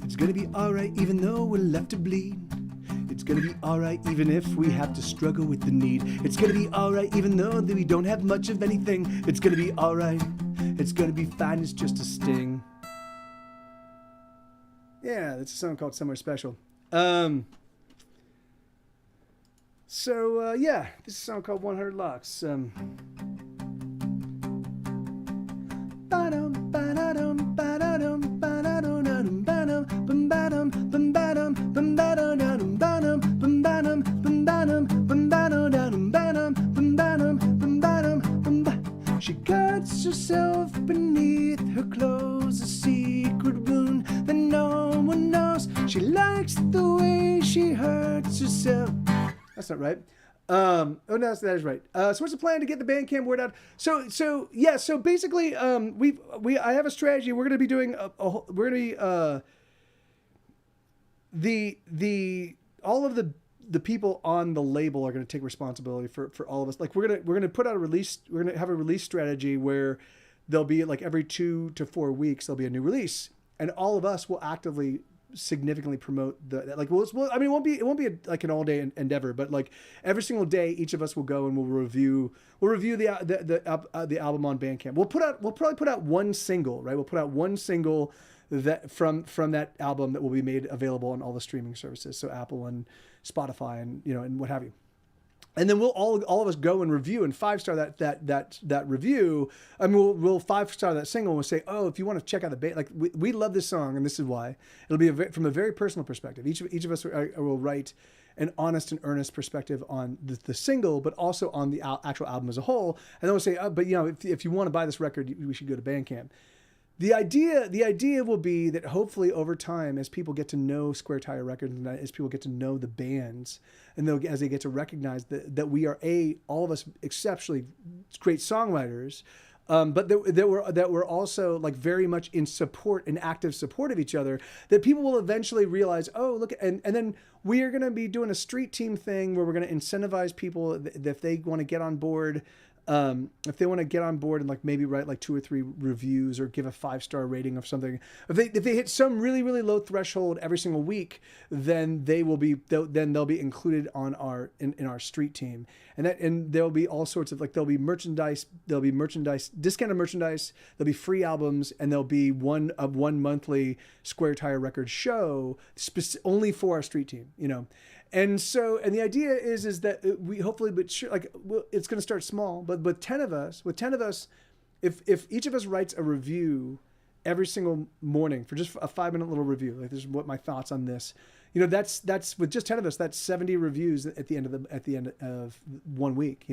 Speaker 2: It's gonna be alright even though we're left to bleed. It's gonna be alright even if we have to struggle with the need. It's gonna be alright even though that we don't have much of anything. It's gonna be alright. It's gonna be fine, it's just a sting. Yeah, that's a song called "Somewhere Special." Yeah, this is a song called 100 Locks. Ba She guards herself beneath her clothes, a secret wound that no one knows. She likes the way she hurts herself. That's not right. Oh no, that is right. So what's the plan to get the Bandcamp word out? So basically, I have a strategy. We're going to be doing we're going to be all of the people on the label are going to take responsibility for all of us. Like we're going to put out a release. We're going to have a release strategy where there'll be like every 2 to 4 weeks there'll be a new release, and all of us will actively significantly promote I mean it won't be like an all day endeavor, but like every single day each of us will go and we'll review the album on Bandcamp. We'll probably put out one single, right? We'll put out one single that from that album that will be made available on all the streaming services, so Apple and Spotify and and what have you. And then we'll all of us go and review and 5-star that review. I mean, we'll 5-star that single and we'll say, oh, if you want to check out the band, like we love this song and this is why. It'll be from a very personal perspective. Each of us will write an honest and earnest perspective on the single, but also on the actual album as a whole. And then we'll say, but if you want to buy this record, we should go to Bandcamp. The idea will be that hopefully over time, as people get to know Square Tire Records and as people get to know the bands, and as they get to recognize that we are all of us exceptionally great songwriters, but that we're also like very much in active support of each other, that people will eventually realize, oh, look, and then we are going to be doing a street team thing where we're going to incentivize people that if they want to get on board. If they want to get on board and like maybe write like 2 or 3 reviews or give a 5-star rating of something, if they hit some really, really low threshold every single week, then they'll be included on in our street team. And there'll be all sorts of there'll be merchandise, discounted merchandise, there'll be free albums, and there'll be one monthly Square Tire Records show only for our street team, And the idea is that we hopefully, but sure, it's going to start small, but with 10 of us, if each of us writes a review every single morning for just a 5-minute little review, like this is what my thoughts on this, that's with just 10 of us, that's 70 reviews at the end of 1 week,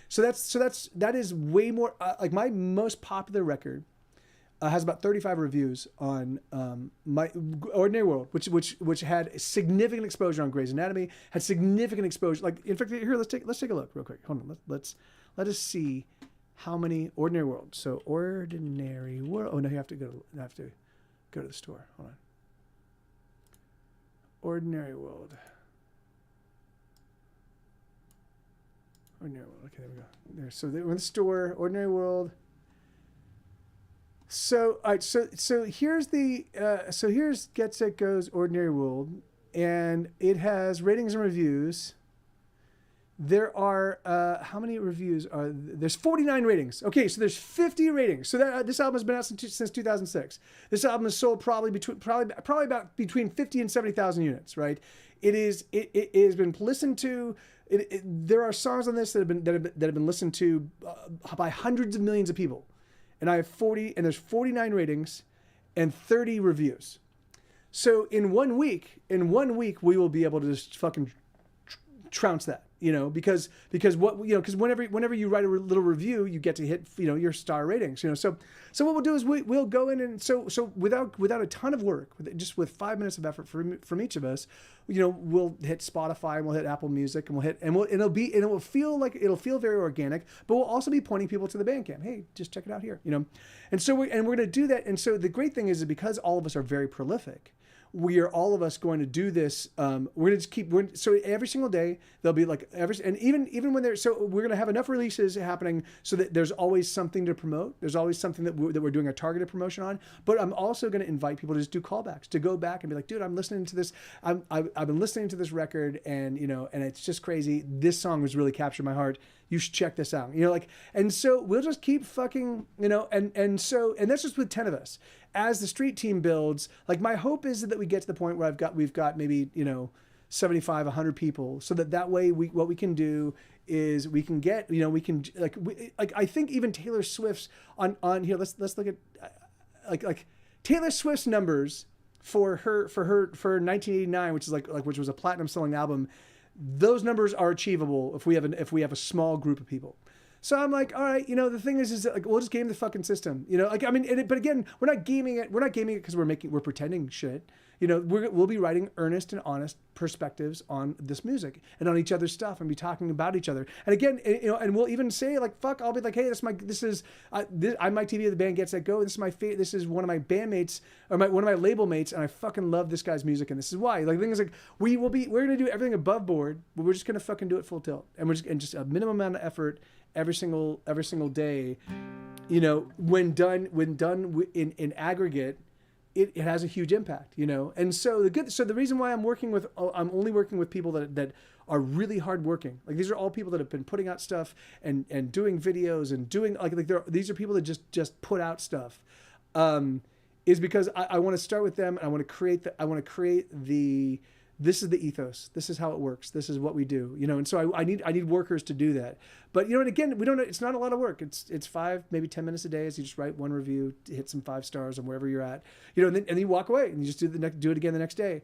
Speaker 2: So that is way more, like my most popular record has about 35 reviews on my Ordinary World, which had significant exposure on Grey's Anatomy, had significant exposure. Like, in fact, here let's take a look real quick. Hold on, let us see how many Ordinary World. So Ordinary World. Oh no, you have to go to the store. Hold on. Ordinary World. Ordinary World. Okay, there we go. There. So we're in the store. Ordinary World. So all right, so here's Get Set Go's Ordinary World, and it has ratings and reviews. There are how many reviews are there's 49 ratings. Okay, so there's 50 ratings. So this album has been out since 2006. This album has sold probably about between 50 and 70,000 units. Right? It has been listened to. There are songs on this that have been listened to by hundreds of millions of people. And there's 49 ratings and 30 reviews. So in 1 week, we will be able to just fucking trounce that, because whenever you write a little review, you get to hit, your star ratings, So what we'll do is we'll go in and so without a ton of work, just with 5 minutes of effort from each of us, we'll hit Spotify and we'll hit Apple Music and it will feel very organic, but we'll also be pointing people to the Bandcamp. Hey, just check it out here, And so we're going to do that. And so the great thing is that because all of us are very prolific, we are all of us going to do this. We're going to just so every single day there'll be and even when we're going to have enough releases happening so that there's always something to promote. There's always something that we're doing a targeted promotion on. But I'm also going to invite people to just do callbacks, to go back and be like, dude, I'm listening to this. I've been listening to this record, and and it's just crazy. This song has really captured my heart. You should check this out. And so we'll just keep fucking, and that's just with 10 of us. As the street team builds, like my hope is that we get to the point where we've got maybe, 75, 100 people, so that way what we can do is we can get, we can like I think even Taylor Swift's on here. Let's look at like Taylor Swift's numbers for 1989, which is which was a platinum selling album. Those numbers are achievable if we have a small group of people. So I'm like, all right, the thing is that we'll just game the fucking system, but again, we're not gaming it because we're pretending shit. We'll be writing earnest and honest perspectives on this music and on each other's stuff and be talking about each other. And again, and we'll even say fuck, I'll be like, hey, I'm Mike TV of the band Get Set Go. This is one of my bandmates or one of my label mates, and I fucking love this guy's music, and this is why. The thing is, we're gonna do everything above board, but we're just gonna fucking do it full tilt, and just a minimum amount of effort every single day. When done in aggregate, it has a huge impact, And so the reason why I'm only working with people that are really hardworking. These are all people that have been putting out stuff and doing videos and doing these are people that just put out stuff. Is because I want to start with them, and I want to create this is the ethos. This is how it works. This is what we do, And so I need workers to do that. But and again, it's not a lot of work. It's 5, maybe 10 minutes a day as you just write one review, hit some 5 stars on wherever you're at, and then you walk away and you just do it again the next day.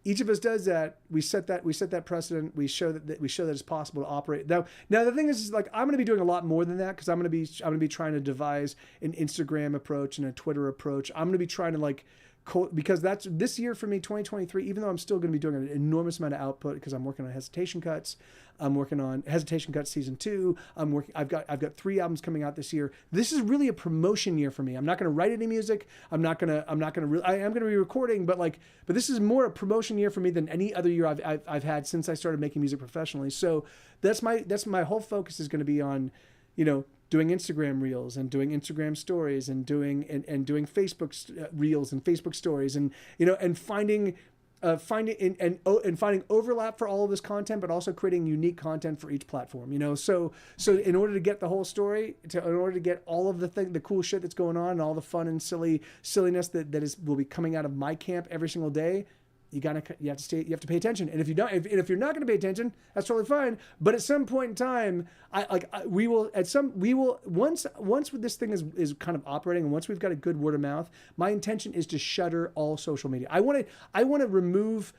Speaker 2: Each of us does that. We set that precedent. We show that it's possible to operate. Now the thing is I'm going to be doing a lot more than that, because I'm going to be trying to devise an Instagram approach and a Twitter approach. I'm going to be trying to because that's this year for me, 2023, even though I'm still going to be doing an enormous amount of output because I'm working on Hesitation Cuts. I'm working on Hesitation Cuts season 2. I've got 3 albums coming out this year. This is really a promotion year for me. I'm not going to write any music. I am going to be recording, but this is more a promotion year for me than any other year I've had since I started making music professionally. So that's my whole focus is going to be on, doing Instagram reels and doing Instagram stories and doing Facebook reels and Facebook stories and finding overlap for all of this content, but also creating unique content for each platform. So in order to get the whole story, in order to get all of the cool shit that's going on and all the fun and silliness that will be coming out of my camp every single day, you have to pay attention. And if you don't, if you're not going to pay attention, that's totally fine. But at some point in time, once this thing is kind of operating, and once we've got a good word of mouth, my intention is to shutter all social media. I want to remove.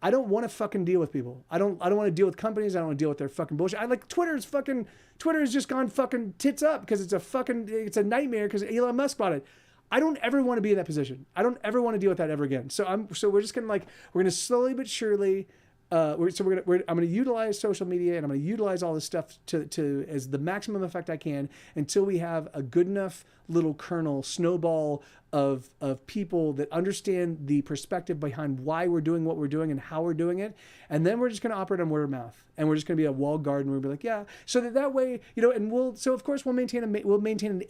Speaker 2: I don't want to fucking deal with people. I don't want to deal with companies. I don't want to deal with their fucking bullshit. Twitter has just gone fucking tits up because it's a nightmare because Elon Musk bought it. I don't ever want to be in that position. I don't ever want to deal with that ever again. So we're just gonna we're gonna slowly but surely. I'm gonna utilize social media and I'm gonna utilize all this stuff to as the maximum effect I can until we have a good enough little kernel snowball of people that understand the perspective behind why we're doing what we're doing and how we're doing it, and then we're just gonna operate on word of mouth, and we're just gonna be a walled garden. We'll be like, yeah, so that way, and of course we'll maintain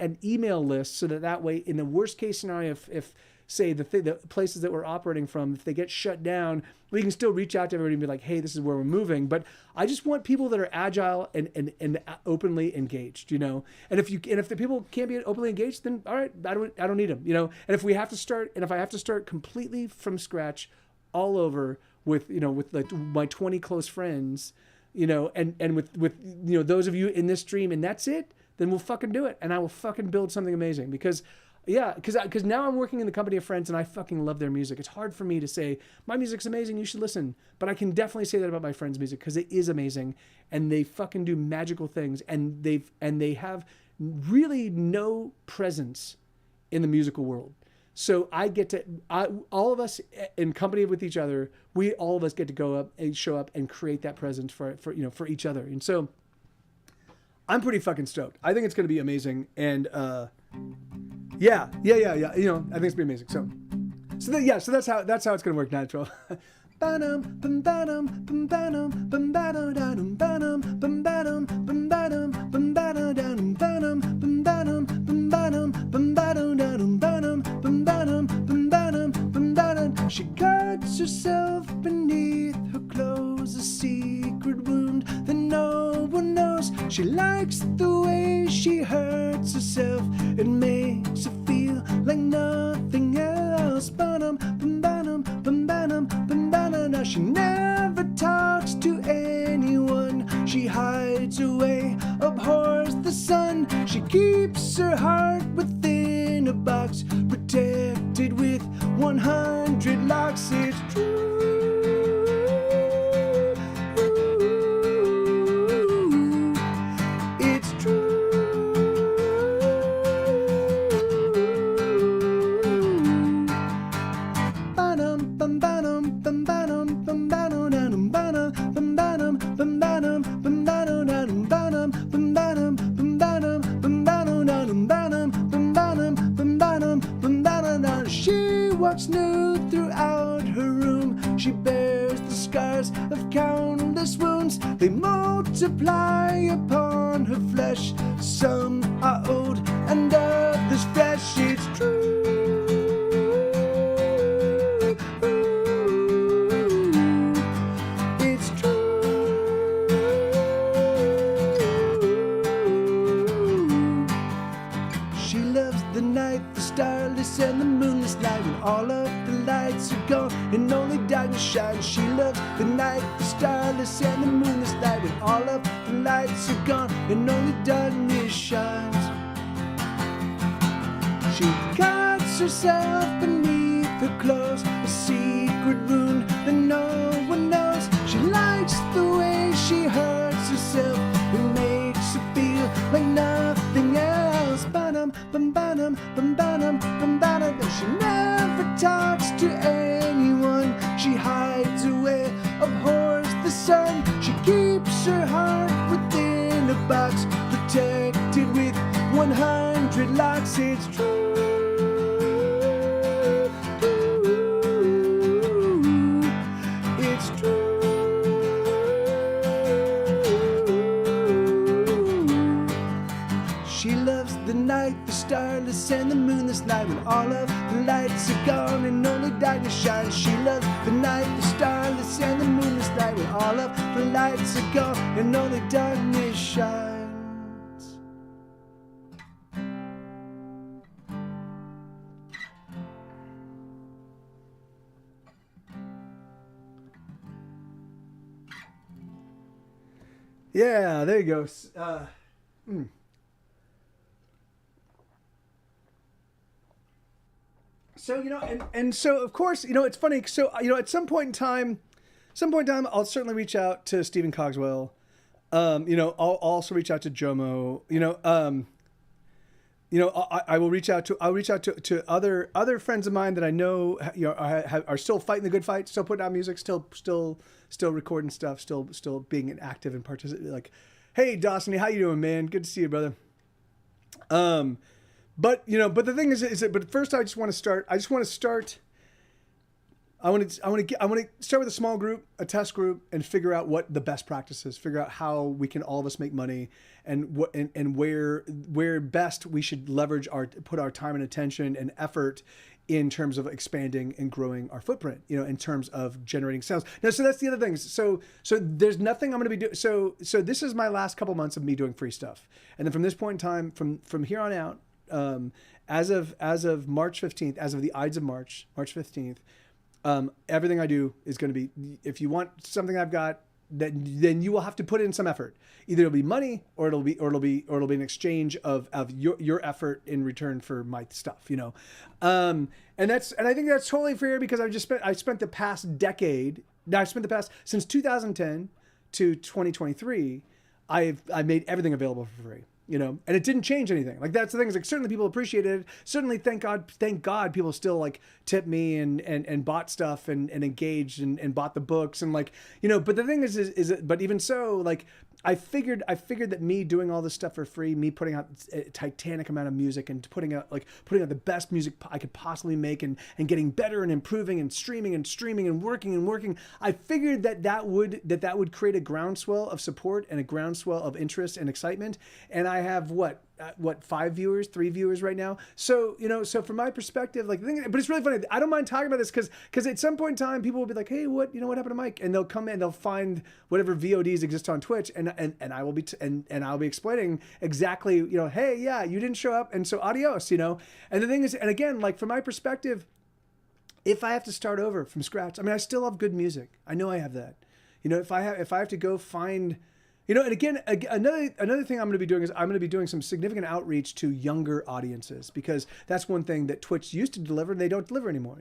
Speaker 2: an email list so that way in the worst case scenario, if say the places that we're operating from, if they get shut down, we can still reach out to everybody and be like, hey, this is where we're moving. But I just want people that are agile and openly engaged, And if the people can't be openly engaged, then all right, I don't need them, And if I have to start completely from scratch all over with my 20 close friends, and with those of you in this stream, and that's it, then we'll fucking do it. And I will fucking build something amazing because now I'm working in the company of friends and I fucking love their music. It's hard for me to say, my music's amazing, you should listen. But I can definitely say that about my friends' music because it is amazing and they fucking do magical things and they have really no presence in the musical world. So all of us in company with each other, all of us get to go up and show up and create that presence for each other. And so I'm pretty fucking stoked. I think it's going to be amazing. And, yeah. I think it's gonna be amazing. So that's how it's gonna work. Natural. She guards herself beneath her clothes, a secret wound that no one knows. She likes the way she hurts herself. It makes her feel like nothing else. Now she never talks to anyone. She hides
Speaker 1: sun. She keeps her heart within a box, protected with 100 locks. It's true. It's true. Ba-dum, bum, ba-dum, bum, ba-dum, bum, ba-dum, da-dum, ba-dum, bum, ba-dum, bum, ba-dum, bum, ba-dum, da-dum, ba-dum, bum, ba-dum, bum, ba-dum, bum, ba-dum, da-dum, ba-dum, bum, ba-dum, bum, ba-dum, bum, ba-dum, da-dum. She walks nude throughout her room. She bears the scars of countless wounds. They multiply upon her flesh. Some are old and others fresh. It's true. It's true. She loves the night, the starless and the moonless night, when all of the lights are gone and only darkness shines. She loves the night, the starless and the moonless night, when all of the lights are gone and only darkness shines. She cuts herself beneath her clothes, a secret wound that no one knows. She likes the way she hurts herself. It makes her feel like nothing else. Ba-dum, bum, ba-dum, bum, ba-dum, bum, ba-dum. She never talks to anyone. She hides away, abhors the sun. She keeps her heart within a box, protected with 100 locks. It's true. It's true. She loves the night, the starless and the moonless night, when all of the lights are gone and only darkness shines. She loves the night, the starless and the moonless night, when all of the lights are gone and only darkness shines.
Speaker 2: Yeah, there you go. So, and so of course, it's funny. So, at some point in time, I'll certainly reach out to Stephen Cogswell. I'll also reach out to Jomo. I'll reach out to other friends of mine that I know, are still fighting the good fight, still putting out music, still recording stuff, still being active and participating. Like, hey, Dawson, how you doing, man? Good to see you, brother. But the thing is but first I want to start with a small group, a test group, and figure out what the best practices, figure out how we can all of us make money, and what and where best we should put our time and attention and effort in terms of expanding and growing our footprint, in terms of generating sales. Now, so that's the other thing. So there's nothing I'm going to be doing. So this is my last couple months of me doing free stuff. And then from this point in time, from here on out, as of March 15th, as of the Ides of March 15th, everything I do is going to be, if you want something I've got, then you will have to put in some effort. Either it'll be money or it'll be an exchange of your effort in return for my stuff, and I think that's totally fair, because I spent the past decade. Now since 2010 to 2023, I made everything available for free. And it didn't change anything. Like, that's the thing, is like, certainly people appreciated it. Certainly, thank God people still like tip me and bought stuff and engaged and bought the books and but the thing is but even so, like, I figured that me doing all this stuff for free, me putting out a titanic amount of music and putting out the best music I could possibly make and getting better and improving and streaming and working, I figured that would create a groundswell of support and a groundswell of interest and excitement. And I have 3 viewers right now. So, so from my perspective, like, but it's really funny. I don't mind talking about this because at some point in time, people will be like, hey, what happened to Mike? And they'll come in, they'll find whatever VODs exist on Twitch, and I will be I'll be explaining exactly, hey, yeah, you didn't show up, and so adios, And the thing is, and again, like, from my perspective, if I have to start over from scratch, I mean, I still have good music. I know I have that. If I have to go find, And again, another thing I'm going to be doing is I'm going to be doing some significant outreach to younger audiences, because that's one thing that Twitch used to deliver and they don't deliver anymore.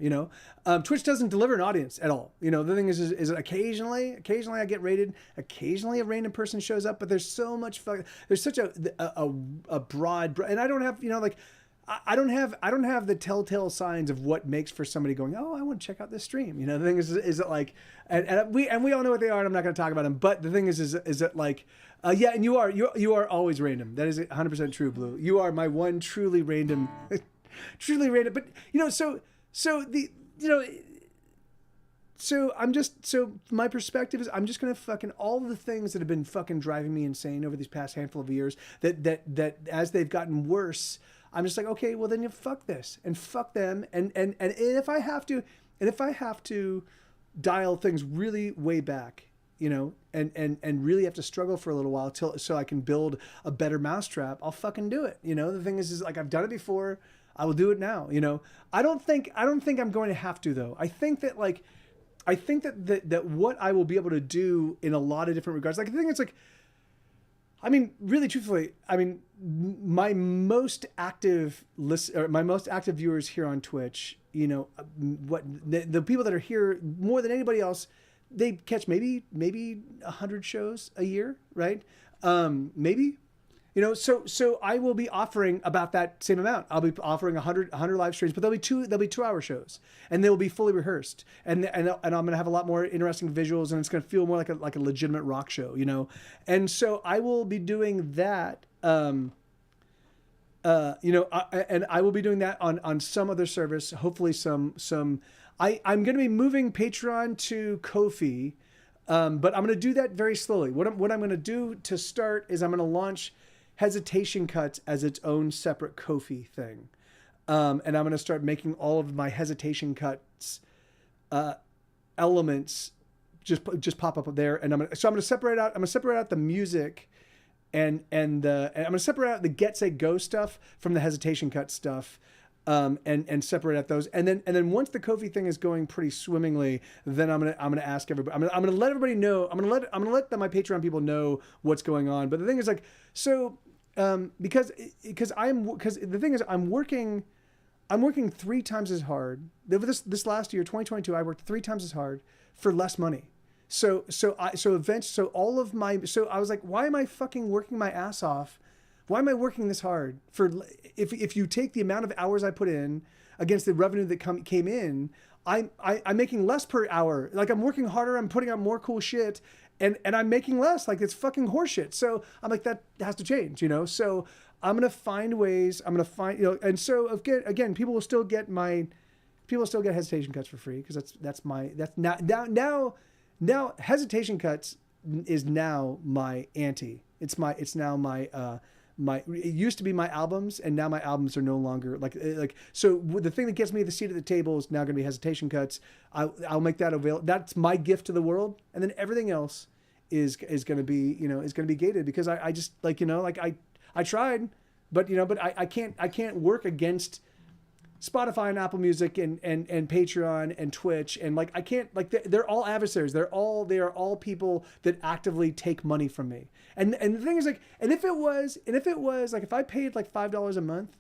Speaker 2: Twitch doesn't deliver an audience at all. The thing is occasionally I get rated, occasionally a random person shows up, but there's so much there's such a broad, and I don't have I don't have the telltale signs of what makes for somebody going, oh, I want to check out this stream. The thing is that like, and we all know what they are, and I'm not going to talk about them. But the thing is that like, yeah, and you are always random. That is 100% true, Blue. You are my one truly random, truly random. But so my perspective is I'm just gonna fucking all the things that have been fucking driving me insane over these past handful of years that as they've gotten worse. I'm just like, okay, well then you fuck this and fuck them, and if I have to dial things really way back, and really have to struggle for a little while so I can build a better mousetrap, I'll fucking do it. The thing is like I've done it before, I will do it now. I don't think I'm going to have to though. I think that what I will be able to do in a lot of different regards, like I think it's like. I mean, really truthfully, my most active viewers here on Twitch, the people that are here more than anybody else, they catch maybe 100 shows a year, right? Maybe. So I will be offering about that same amount. I'll be offering 100 live streams, but they'll be 2-hour shows, and they will be fully rehearsed, and I'm going to have a lot more interesting visuals, and it's going to feel more like a legitimate rock show, And so I will be doing that. And I will be doing that on some other service. Hopefully I'm going to be moving Patreon to Ko-fi, but I'm going to do that very slowly. What I'm going to do to start is I'm going to launch Hesitation Cuts as its own separate Ko-fi thing. And I'm going to start making all of my Hesitation Cuts elements just pop up there. And I'm going to separate out the music and I'm going to separate out the Get Set Go stuff from the Hesitation Cut stuff. And separate out those, and then once the Ko-fi thing is going pretty swimmingly, then I'm gonna ask everybody. I'm gonna let everybody know. I'm gonna let my Patreon people know what's going on. But the thing is like because the thing is I'm working 3 times as hard. This last year, 2022, I worked 3 times as hard for less money. So I was like, why am I fucking working my ass off? Why am I working this hard for? If you take the amount of hours I put in against the revenue that came in, I'm making less per hour. Like I'm working harder, I'm putting out more cool shit, and I'm making less. Like it's fucking horseshit. So I'm like, that has to change, So I'm gonna find ways. I'm gonna find and so again, people will still get Hesitation Cuts for free, because that's now Hesitation Cuts is now my ante. It's now my it used to be my albums, and now my albums are no longer so the thing that gets me the seat at the table is now going to be Hesitation Cuts. I'll make that available. That's my gift to the world, and then everything else is going to be gated, because I just I tried, but I can't work against Spotify and Apple Music and Patreon and Twitch, and I can't, they're all adversaries. They are all people that actively take money from me. And the thing is if it was if I paid $5 a month,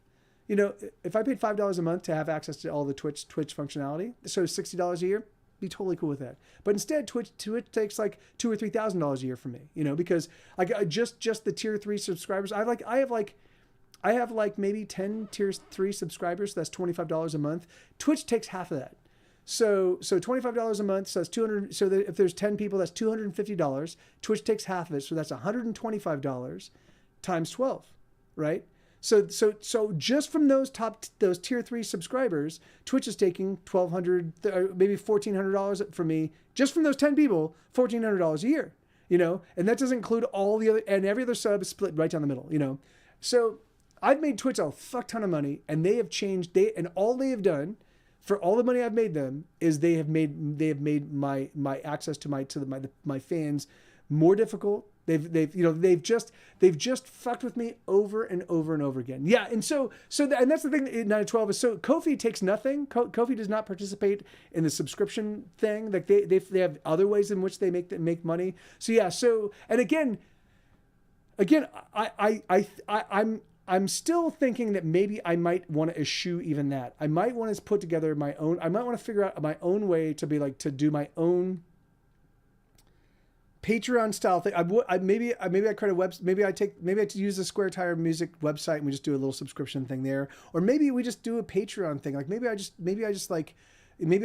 Speaker 2: if I paid $5 a month to have access to all the Twitch functionality, so $60 a year, be totally cool with that. But instead, Twitch takes $2,000 or $3,000 a year from me, because just the tier 3 subscribers, I have maybe 10 tier 3 subscribers. So that's $25 a month. Twitch takes half of that. So $25 a month. So that's 200. So that if there's 10 people, that's $250. Twitch takes half of it. So that's $125 times 12, right? So just from those tier 3 subscribers, Twitch is taking $1,200, maybe $1,400 from me, just from those 10 people, $1,400 a year, and that doesn't include all the other, and every other sub is split right down the middle, So I've made Twitch a fuck ton of money, and they have changed. And all they have done for all the money I've made them is they have made my access to my fans more difficult. They've just fucked with me over and over and over again. Yeah, and and that's the thing. 912 is so Ko-fi takes nothing. Ko-fi does not participate in the subscription thing. Like they have other ways in which they make money. So yeah. So and again. again, I'm still thinking that maybe I might want to eschew even that. I might want to put together my own. I might want to figure out my own way to be like to do my own Patreon style thing. Maybe I create a web. Maybe I use the Square Tire Music website and we just do a little subscription thing there. Or maybe we just do a Patreon thing. Like maybe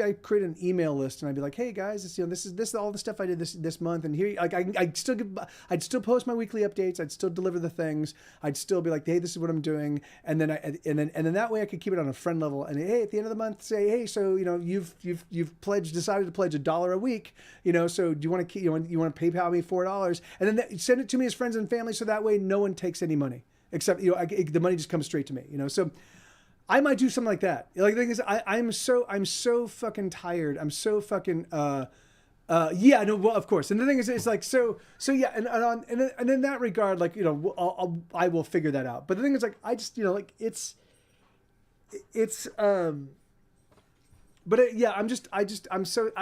Speaker 2: I create an email list and I'd be like, hey guys, this is all the stuff I did this month, and here I'd still post my weekly updates, I'd still deliver the things, I'd still be like, hey, this is what I'm doing, and then that way I could keep it on a friend level, and hey, at the end of the month say, hey, so you've decided to pledge $1 a week, so do you want to you want to PayPal me $4, and then send it to me as friends and family, so that way no one takes any money except the money just comes straight to me, so. I might do something like that. Like the thing is, I'm so fucking tired. I'm so fucking yeah, no, well, of course. And the thing is, it's like so yeah, and in that regard, like I will figure that out. But the thing is, like I just like it's yeah,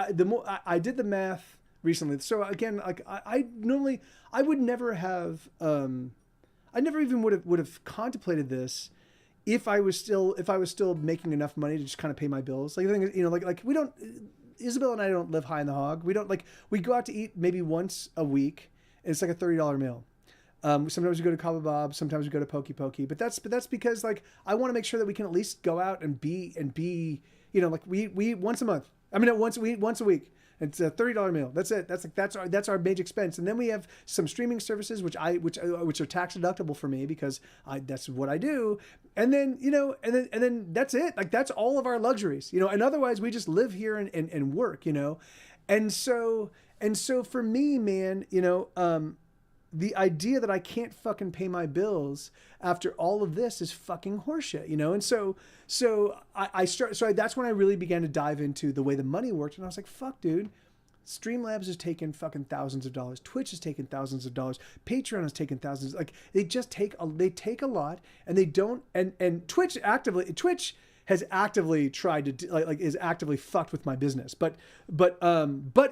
Speaker 2: the more I did the math recently. So again, like I would never have I never even would have contemplated this. If I was still making enough money to just kind of pay my bills, like the thing is, like we don't, Isabel and I don't live high in the hog. We don't we go out to eat maybe once a week, and it's like a $30 meal. Sometimes we go to Cabo Bob, sometimes we go to Pokey Pokey, but that's because like I want to make sure that we can at least go out and be like we once a month. I mean, once a week. It's a $30 meal. That's it. That's our major expense. And then we have some streaming services which are tax deductible for me because that's what I do. And then and then that's it. Like that's all of our luxuries. And otherwise we just live here and work. And so for me, man, the idea that I can't fucking pay my bills after all of this is fucking horseshit, And so that's when I really began to dive into the way the money worked. And I was like, fuck, dude, Streamlabs has taken fucking thousands of dollars. Twitch has taken thousands of dollars. Patreon has taken thousands. Like they take a lot, and they don't, and Twitch has actively tried to is actively fucked with my business. But Spotify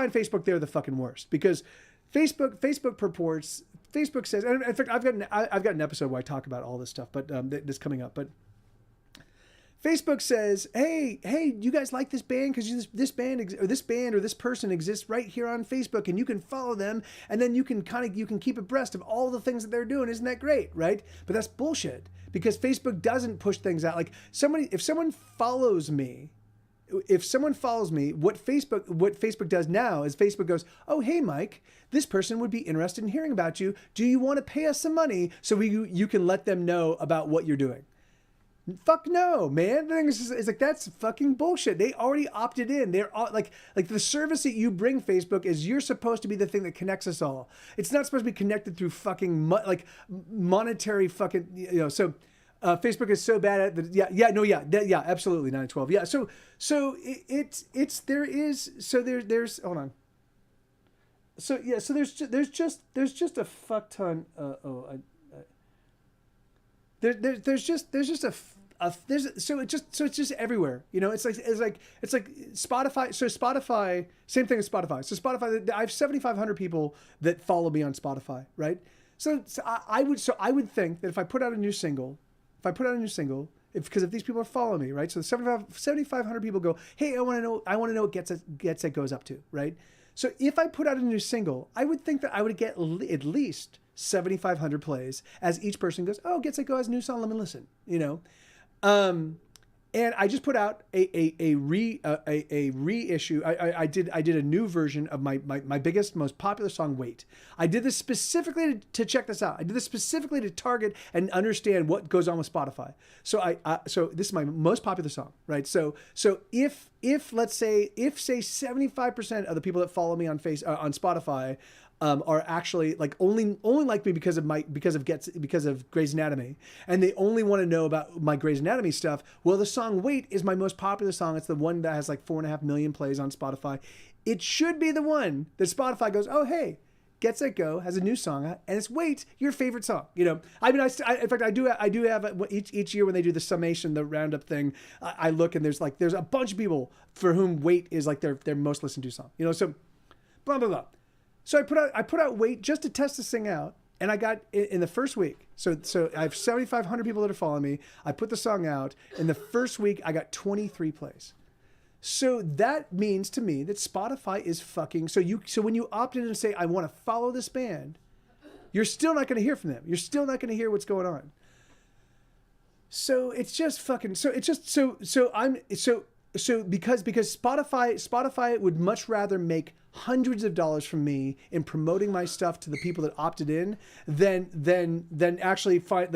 Speaker 2: and Facebook, they're the fucking worst because Facebook says, and in fact I've got an episode where I talk about all this stuff, but this coming up, but Facebook says, hey, you guys like this band? Because this band or this person exists right here on Facebook, and you can follow them, and then you can keep abreast of all the things that they're doing. Isn't that great, right? But that's bullshit because Facebook doesn't push things out. Like if someone follows me, what Facebook does now is Facebook goes, oh, hey, Mike, this person would be interested in hearing about you. Do you want to pay us some money so you can let them know about what you're doing? Fuck no, man. The thing is like that's fucking bullshit. They already opted in. They're all like the service that you bring, Facebook, is you're supposed to be the thing that connects us all. It's not supposed to be connected through fucking monetary fucking So Facebook is so bad at the yeah absolutely 9/12 yeah. So there's hold on. So yeah, so there's just a fuck ton. There's just everywhere. It's like Spotify. So Spotify, same thing as Spotify. So Spotify, I have 7,500 people that follow me on Spotify, right? So I would think that if I put out a new single, because if these people are following me, right? So 7,500 people go, hey, I want to know what Get Set Go's up to, right? So if I put out a new single, I would think that I would get at least 7,500 plays as each person goes, oh, Get Set Go has a new song, let me listen, and I just put out a reissue. I did a new version of my biggest, most popular song, Wait. I did this specifically to check this out. I did this specifically to target and understand what goes on with Spotify. So so this is my most popular song, right? So if let's say 75% of the people that follow me on Spotify are actually like only like me because of Grey's Anatomy, and they only want to know about my Grey's Anatomy stuff. Well, the song Wait is my most popular song. It's the one that has like 4.5 million plays on Spotify. It should be the one that Spotify goes, oh, hey, Get Set Go has a new song, and it's Wait, your favorite song. I mean, in fact, I do have each year when they do the summation, the roundup thing, I look and there's a bunch of people for whom Wait is like their most listened to song. So blah blah blah. So I put out Wait just to test this thing out, and I got in the first week. So I have 7,500 people that are following me. I put the song out. In the first week, I got 23 plays. So that means to me that Spotify is fucking. So when you opt in and say I want to follow this band, you're still not going to hear from them. You're still not going to hear what's going on. So it's just fucking. So it's just so because Spotify would much rather make hundreds of dollars from me in promoting my stuff to the people that opted in than actually find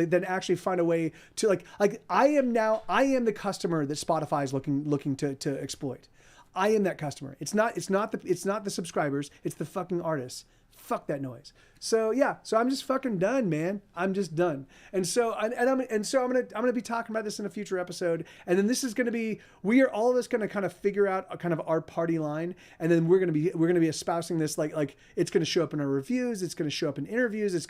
Speaker 2: a way to like I am the customer that Spotify is looking to exploit. I am that customer. It's not the subscribers, it's the fucking artists. Fuck that noise. So yeah, so I'm just fucking done, man. I'm just done. And so I'm gonna be talking about this in a future episode. And then this is gonna be all of us gonna kind of figure out a kind of our party line. And then we're gonna be espousing this like it's gonna show up in our reviews. It's gonna show up in interviews. It's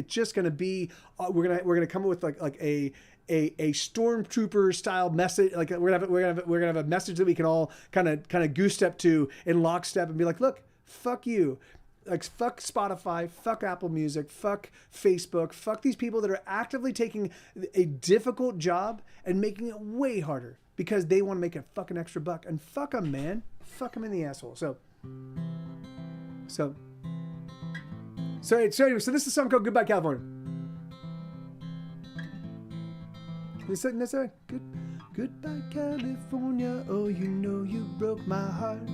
Speaker 2: just gonna be we're gonna come up with like a stormtrooper style message. Like we're gonna have a message that we can all kind of goose step to in lockstep and be like, look, fuck you. Like, fuck Spotify, fuck Apple Music, fuck Facebook, fuck these people that are actively taking a difficult job and making it way harder because they want to make a fucking extra buck. And fuck them, man. Fuck them in the asshole. So this is a song called Goodbye, California. Goodbye, California. Oh, you know you broke my heart.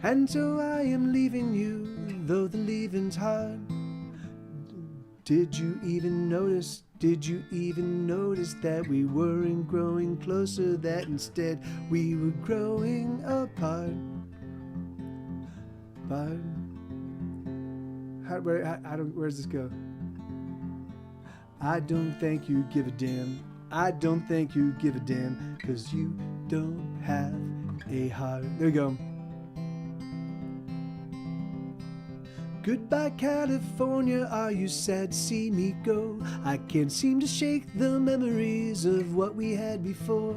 Speaker 2: And so I am leaving you, though the leaving's hard. Did you even notice that we weren't growing closer, that instead we were growing apart? Where's this go? I don't think you give a damn. I don't think you give a damn, 'cause you don't have a heart. There we go. Goodbye, California, are you sad to see me go? I can't seem to shake the memories of what we had before.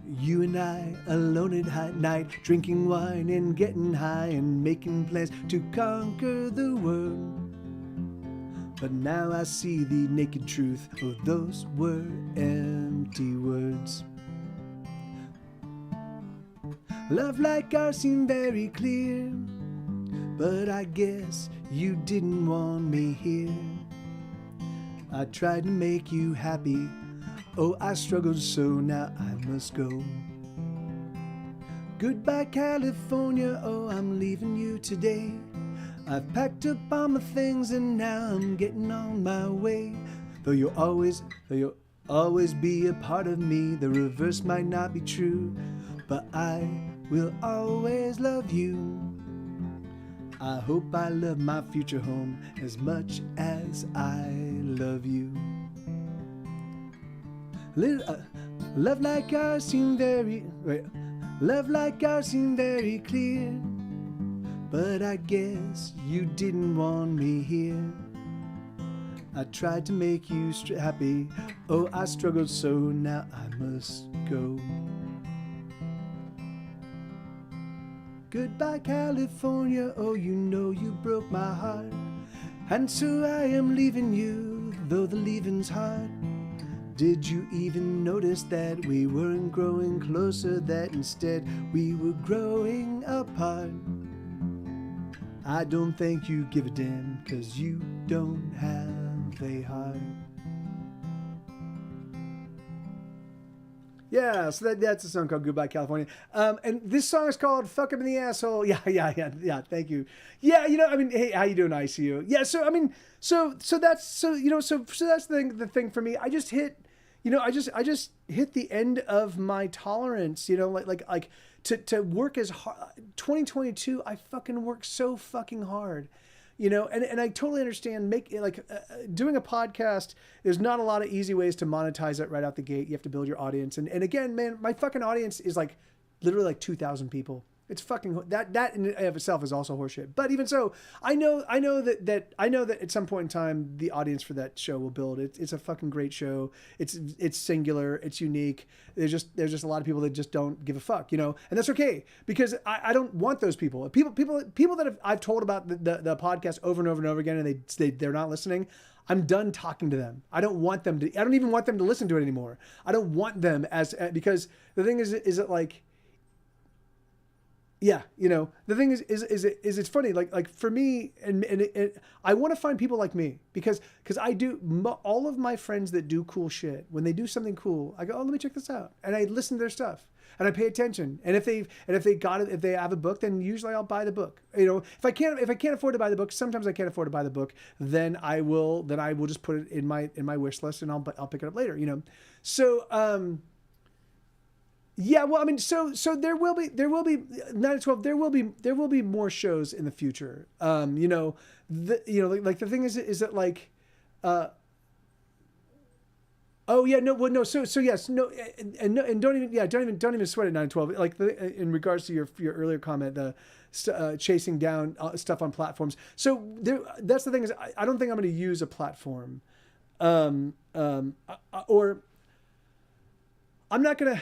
Speaker 2: You and I, alone at night, drinking wine and getting high and making plans to conquer the world. But now I see the naked truth, oh, those were empty words. Love like ours seemed very clear, but I guess you didn't want me here. I tried to make you happy. Oh, I struggled so now I must go. Goodbye, California. Oh, I'm leaving you today. I've packed up all my things and now I'm getting on my way. Though you'll always be a part of me. The reverse might not be true, but I will always love you. I hope I love my future home as much as I love you. Love like ours seemed very clear, but I guess you didn't want me here. I tried to make you happy. Oh, I struggled so now I must go. Goodbye, California, oh, you know you broke my heart. And so I am leaving you, though the leaving's hard. Did you even notice that we weren't growing closer, that instead we were growing apart? I don't think you give a damn, 'cause you don't have a heart. Yeah, so that's a song called Goodbye, California. And this song is called Fuck Him in the Asshole. Yeah, thank you. Yeah, I mean, hey, how you doing, ICU? Yeah, so, I mean, so that's the thing for me. I just hit the end of my tolerance, like to work as hard. 2022, I fucking work so fucking hard. And I totally understand doing a podcast. There's not a lot of easy ways to monetize it right out the gate. You have to build your audience. And again, man, my fucking audience is literally 2,000 people. It's fucking that in and of itself is also horseshit. But even so, I know that at some point in time the audience for that show will build. It's a fucking great show. It's singular. It's unique. There's just a lot of people that just don't give a fuck, and that's okay because I don't want those people. People that I've told about the podcast over and over and over again, and they're not listening. I'm done talking to them. I don't want them to. I don't even want them to listen to it anymore. I don't want them because the thing is it like. Yeah, the thing is it's funny. Like for me, and I want to find people like me because I do all of my friends that do cool shit. When they do something cool, I go, oh, let me check this out, and I listen to their stuff and I pay attention. And if they have a book, then usually I'll buy the book. If I can't afford to buy the book, sometimes I can't afford to buy the book. Then I will just put it in my wish list, and I'll pick it up later. So. Yeah, well, I mean, so there will be 9 to 12. There will be more shows in the future. Like the thing is that like, oh yeah, no, well, no, so yes, no, and don't even sweat at 9 to 12. Like in regards to your earlier comment, the chasing down stuff on platforms. So that's the thing is I don't think I'm going to use a platform, or. I'm gonna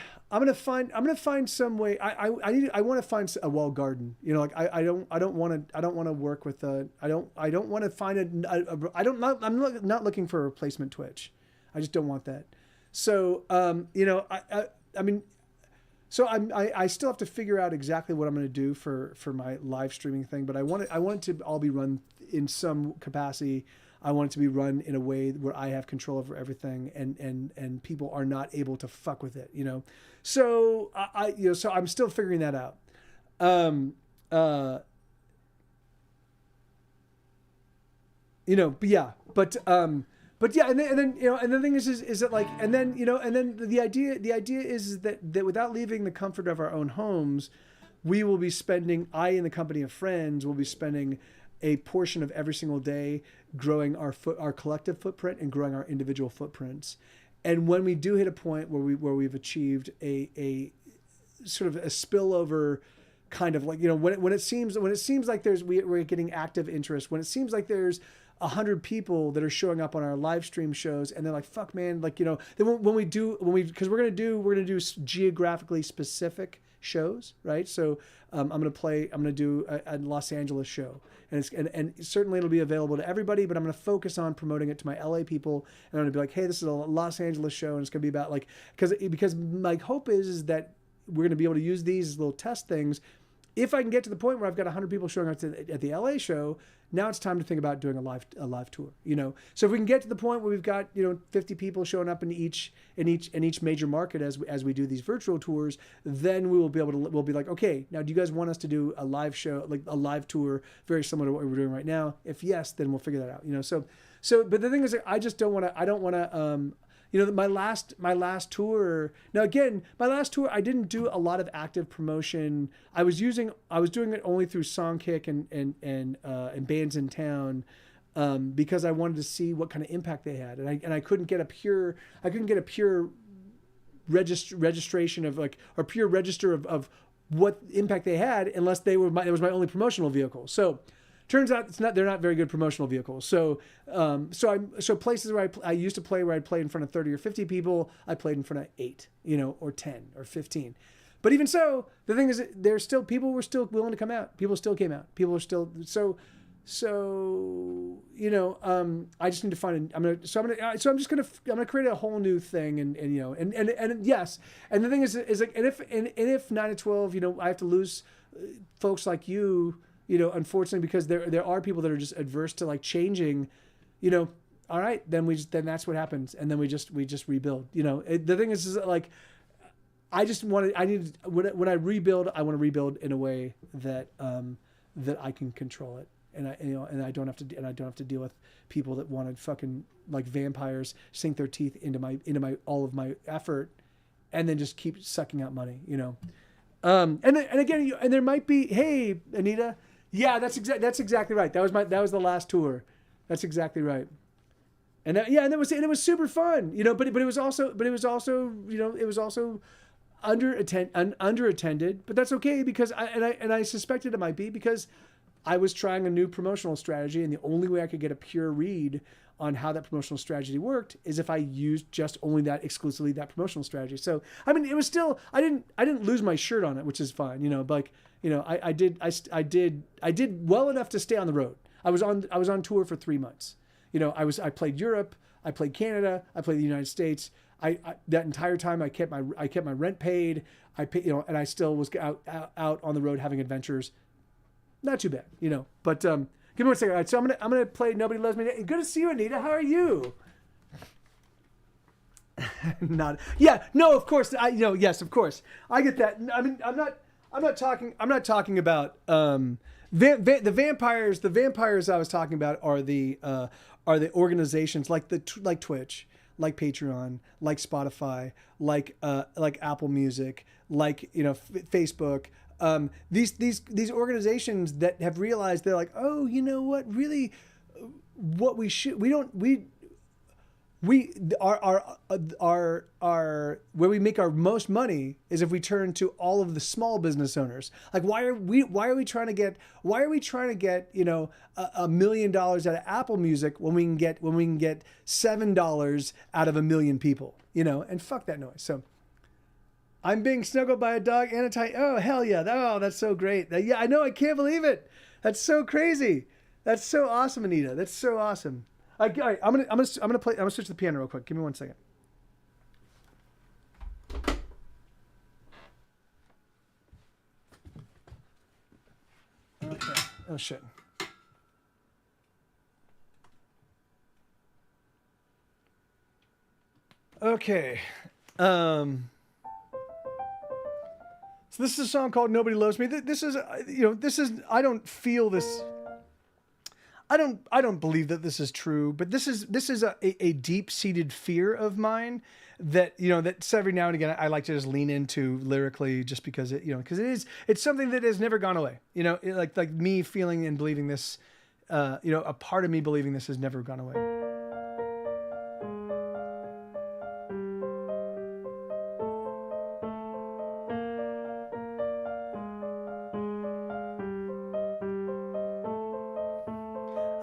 Speaker 2: find some way. I want to find a walled garden. I don't want to work with I'm not looking for a replacement Twitch. I just don't want that. So I still have to figure out exactly what I'm going to do for my live streaming thing. But I want it to all be run in some capacity. I want it to be run in a way where I have control over everything, and people are not able to fuck with it, So so I'm still figuring that out. But yeah, and then and the thing is that like, and then the idea is that without leaving the comfort of our own homes, we will be spending. I, in the company of friends, will be spending a portion of every single day growing our collective footprint and growing our individual footprints. And when we do hit a point where we've achieved a sort of a spillover kind of like, when it seems like we're getting active interest, when it seems like there's 100 people that are showing up on our live stream shows, and they're like, fuck man, like, then because we're going to do geographically specific shows, right? So I'm going to do a Los Angeles show, and certainly it'll be available to everybody, but I'm going to focus on promoting it to my LA people, and I'm going to be like, hey, this is a Los Angeles show, and it's going to be about like, because my hope is that we're going to be able to use these as little test things. If I can get to the point where I've got 100 people showing up at the LA show, now it's time to think about doing a live tour. So if we can get to the point where we've got 50 people showing up in each major market as we do these virtual tours, then we'll be like, okay, now do you guys want us to do a live show, like a live tour, very similar to what we're doing right now? If yes, then we'll figure that out. So but the thing is, I don't want to. My last tour. Now again, my last tour, I didn't do a lot of active promotion. I was doing it only through Songkick and bands in town, because I wanted to see what kind of impact they had, and I couldn't get a pure registration of like, or pure register of what impact they had unless it was my only promotional vehicle. So. Turns out they're not very good promotional vehicles. So places where I used to play, where I'd play in front of 30 or 50 people, I played in front of 8, or 10 or 15. But even so, the thing is, people were still willing to come out. People still came out. People were still so I just need to find I'm gonna create a whole new thing, and yes, and the thing is like, and if 9 to 12, I have to lose folks like you. Unfortunately, because there are people that are just adverse to like changing, all right, then that's what happens. And then we just rebuild, the thing is like, when I rebuild, I want to rebuild in a way that I can control it. And I don't have to deal with people that want to fucking like vampires sink their teeth into my all of my effort and then just keep sucking out money, and again, and there might be, hey, Anita, yeah, that's exactly right. That was the last tour. That's exactly right. And it was super fun, but it was also underattended, but that's okay because I suspected it might be because I was trying a new promotional strategy, and the only way I could get a pure read on how that promotional strategy worked is if I used just only exclusively that promotional strategy. So I mean, it was still I didn't lose my shirt on it, which is fine, you know. But like, you know, I did well enough to stay on the road. I was on tour for 3 months. You know, I played Europe, I played Canada, I played the United States. I that entire time I kept my rent paid. I paid, you know, and I still was out on the road having adventures. Not too bad, you know. But give me 1 second. All right, so I'm gonna play "Nobody Loves Me." Good to see you, Anita. How are you? Not. Yeah. No. Of course. Yes. Of course. I get that. I mean, I'm not talking about the vampires. The vampires I was talking about are the organizations like Twitch, like Patreon, like Spotify, like Apple Music, like, you know, Facebook. These organizations that have realized, they're like, oh, you know what, really, what we should, our where we make our most money is if we turn to all of the small business owners. Like, why are we trying to get you know, $1 million out of Apple Music when we can get $7 out of 1 million people, you know? And fuck that noise. So I'm being snuggled by a dog and a tight. Oh, hell yeah. Oh, that's so great. Yeah, I know. I can't believe it. That's so crazy. That's so awesome, Anita. That's so awesome. All right, I'm gonna switch the piano real quick. Give me 1 second. Okay. Oh shit. Okay. So this is a song called "Nobody Loves Me." This is, I don't feel this. I don't believe that this is true, but this is a deep-seated fear of mine that, you know, that every now and again I like to just lean into lyrically, just because it's something that has never gone away. You know, like me feeling and believing this, you know, a part of me believing this has never gone away.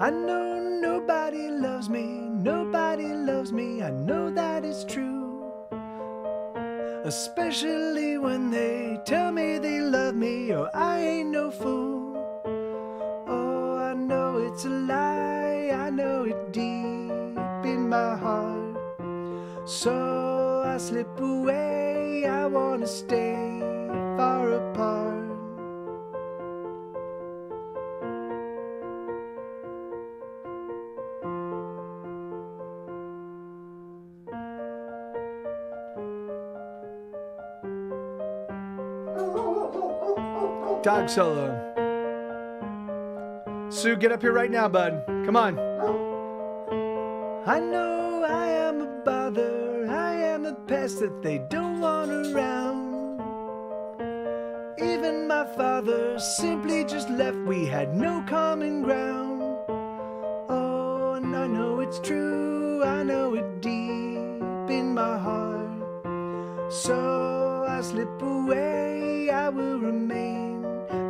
Speaker 2: I know nobody loves me, I know that is true. Especially when they tell me they love me, or I ain't no fool. Oh, I know it's a lie, I know it deep in my heart. So I slip away, I wanna stay far apart. Dog solo. Sue, get up here right now, bud. Come on. I know I am a bother, I am a pest that they don't want around. Even my father simply just left, we had no common ground. Oh, and I know it's true, I know it deep in my heart. So I slip away, I will remain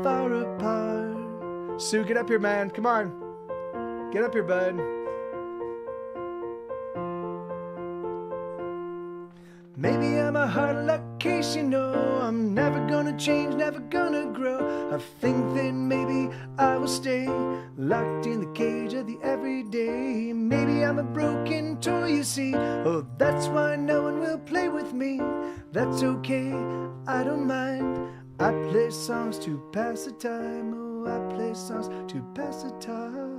Speaker 2: far apart. Sue, get up here, man. Come on. Get up here, bud. Maybe I'm a hard luck case, you know. I'm never gonna change, never gonna grow. I think that maybe I will stay locked in the cage of the everyday. Maybe I'm a broken toy, you see. Oh, that's why no one will play with me. That's okay, I don't mind. I play songs to pass the time. Oh, I play songs to pass the time.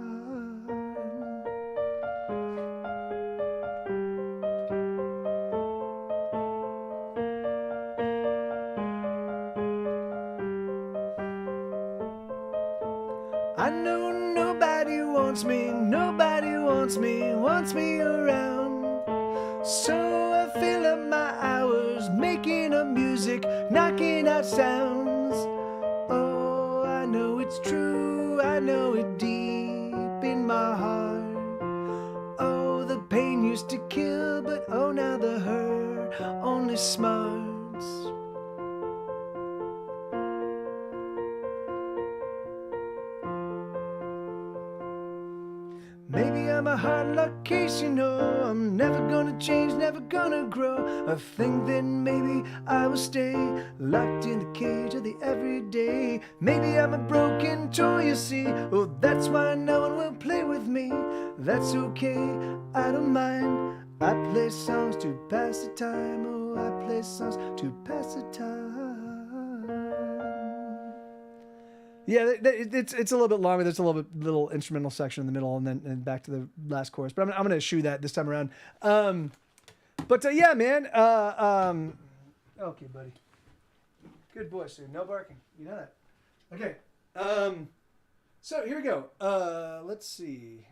Speaker 2: I know nobody wants me around. So I fill up my hours making up music, knocking out sounds. Oh, I know it's true, I know it deep in my heart. Oh, the pain used to kill, but oh, now the hurt only smarts.
Speaker 1: know I'm never gonna change, never gonna grow. I think that maybe I will stay locked in the cage of the everyday. Maybe I'm a broken toy, you see. Oh, that's why no one will play with me. That's okay, I don't mind. I play songs to pass the time. Oh, I play songs to pass the time. Yeah, it's a little bit longer. There's a little instrumental section in the middle, and then back to the last chorus. But I'm going to eschew that this time around. Yeah, man. Okay, buddy. Good boy, Sue. No barking. You know that. Okay. So here we go. Let's see.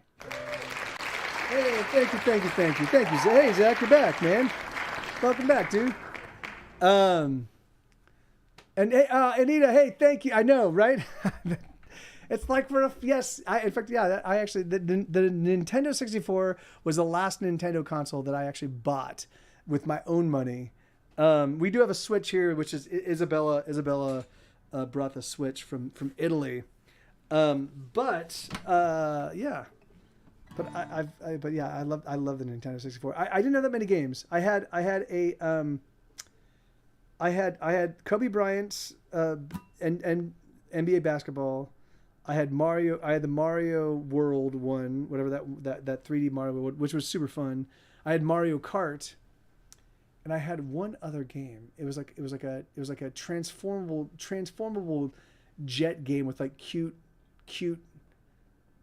Speaker 1: Hey, thank you. Hey, Zach, you're back, man. Welcome back, dude. And hey, Anita, hey, thank you. I know, right? It's like yes. In fact, yeah. I actually the Nintendo 64 was the last Nintendo console that I actually bought with my own money. We do have a Switch here, which is Isabella. Isabella brought the Switch from Italy. Yeah. But I love the Nintendo 64. I didn't have that many games. I had Kobe Bryant's and NBA basketball. I had Mario. I had the Mario World one, whatever that 3D Mario World, which was super fun. I had Mario Kart, and I had one other game. It was like a transformable jet game with like cute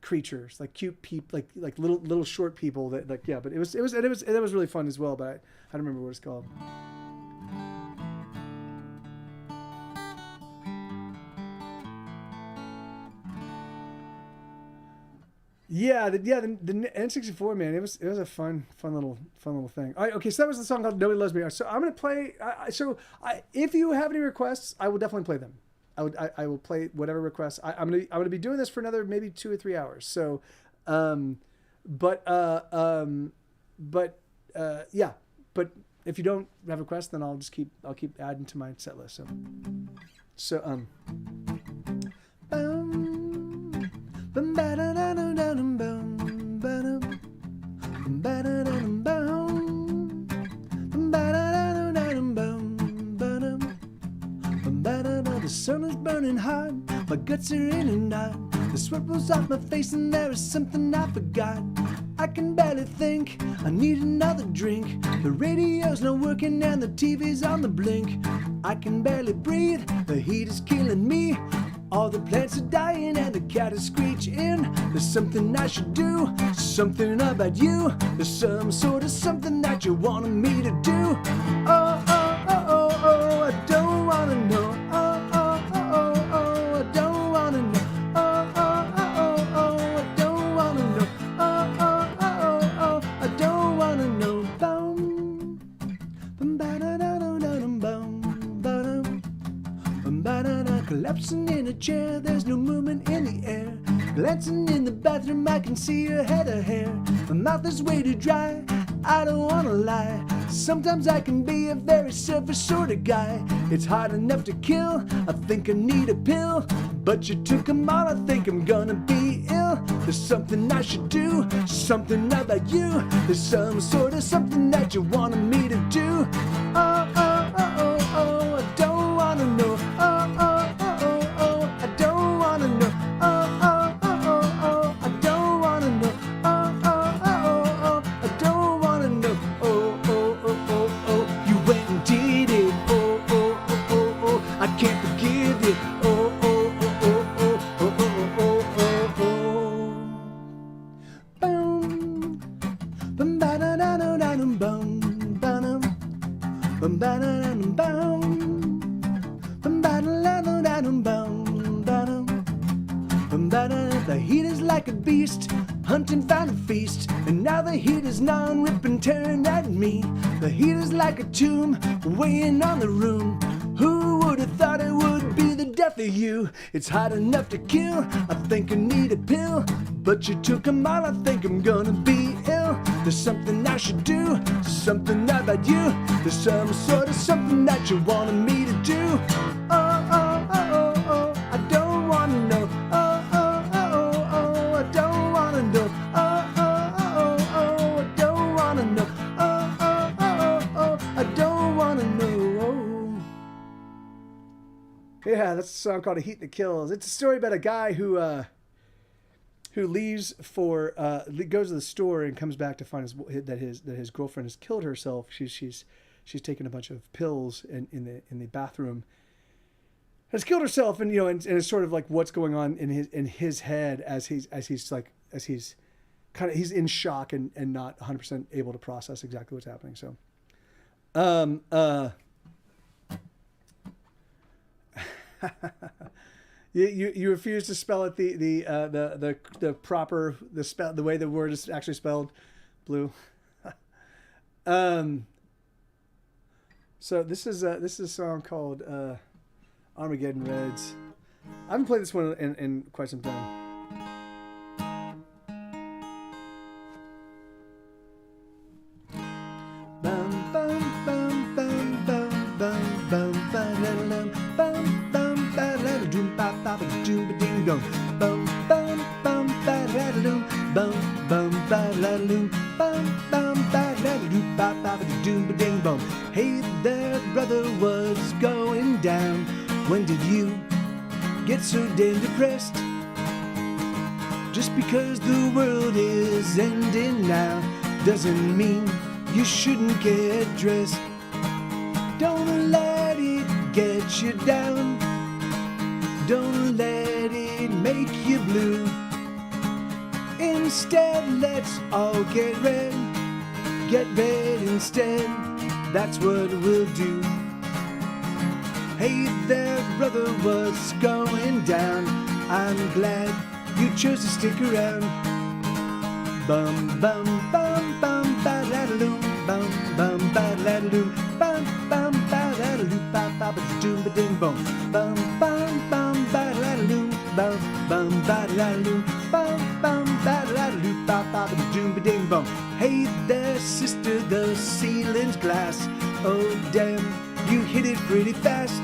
Speaker 1: creatures, like cute people, like little short people that like, yeah. But it was really fun as well. But I don't remember what it's called. Yeah, the N64, man, it was a fun little thing. All right, okay, so that was the song called "Nobody Loves Me." So I'm gonna play. If you have any requests, I will definitely play them. I will play whatever requests. I'm gonna be doing this for another maybe 2 or 3 hours. So, But if you don't have requests, then I'll keep adding to my set list. The sun is burning hot, my guts are in a knot. The sweat rolls off my face and there is something I forgot. I can barely think, I need another drink. The radio's not working and the TV's on the blink. I can barely breathe, the heat is killing me. All the plants are dying and the cat is screeching. There's something I should do, something about you. There's some sort of something that you wanted me to do. Oh, oh, oh, oh, oh, I don't wanna know. Oh, oh, oh, oh, oh, I don't wanna know. Oh, oh, oh, oh, oh, I don't wanna know. Oh, oh, oh, oh, oh, I don't wanna know. Boom, boom, ba da da da da boom, ba da, boom, ba da da. Collapsing in a chair, there's no movement in the air. Glancing in the bathroom, I can see her head of hair. My mouth is way too dry, I don't wanna lie. Sometimes I can be a very selfish sort of guy. It's hard enough to kill, I think I need a pill. But you took them all, I think I'm gonna be ill. There's something I should do, something about you. There's some sort of something that you wanted me to do. Oh, oh, oh, oh, oh, I don't wanna know. Oh, oh, oh, oh, oh, I don't wanna know. Oh, oh, oh, oh, oh, I don't wanna know. Oh, oh, oh, oh, oh, I don't wanna know. Oh, oh, oh, oh, oh, you went and did it. Oh, oh, oh, oh, oh, I can't forgive you. Oh, oh, oh, oh, oh, oh, oh, oh, oh, oh. Boom, boom, ba da da da da boom, ba dum, boom, ba da da boom. The heat is like a beast, hunting found a feast. And now the heat is gnawing, ripping, tearing at me. The heat is like a tomb, weighing on the room. Who would have thought it would be the death of you? It's hot enough to kill, I think I need a pill. But you took them all, I think I'm gonna be ill. There's something I should do, something about you. There's some sort of something that you wanted me to do. Oh, oh, oh, oh, oh, I don't wanna know. Oh, oh, oh, oh, oh, I don't wanna know. Oh, oh, oh, oh, oh, I don't
Speaker 2: Yeah, that's a song called "A Heat That Kills." It's a story about a guy who leaves for goes to the store and comes back to find his girlfriend has killed herself. She's taken a bunch of pills in the bathroom. Has killed herself, and and it's sort of like what's going on in his head as he's he's in shock and not 100% able to process exactly what's happening. So, you refuse to spell it the proper the way the word is actually spelled, Blue. So this is a song called Armageddon Reds. I haven't played this one in quite some time. Bum bum bum bum bum bum bum ba-da-dum, bum bum ba-da-da-doom ba ba ba doom ba ding dong, bum bum bum ba-da-da-doom, bum bum ba-da-da-doom, bum bum ba-da-da-doom ba ba ba doom ba ding bong. Hey there, brother, what's going down? When did you get so damn depressed? Just because the world is ending now doesn't mean you shouldn't get dressed. Don't let it get you down. Don't let it make you blue. Instead, let's all get red. Get red instead. That's what we'll do. Hey there, brother, what's going down? I'm glad you chose to stick around. Bum bum bum bum ba-da-da-loom, bum bum ba-da-da-loom, bum bum ba-da-da-loom, ba ba ba doom ba ding bong, bum bum bum ba-da-da-loom, bum bum ba-da-da-loom, bum bum ba-da-da-loom, ba ba ba doom ba ding bong. Hey there, sister, the ceiling's glass. Oh damn, you hit it pretty fast.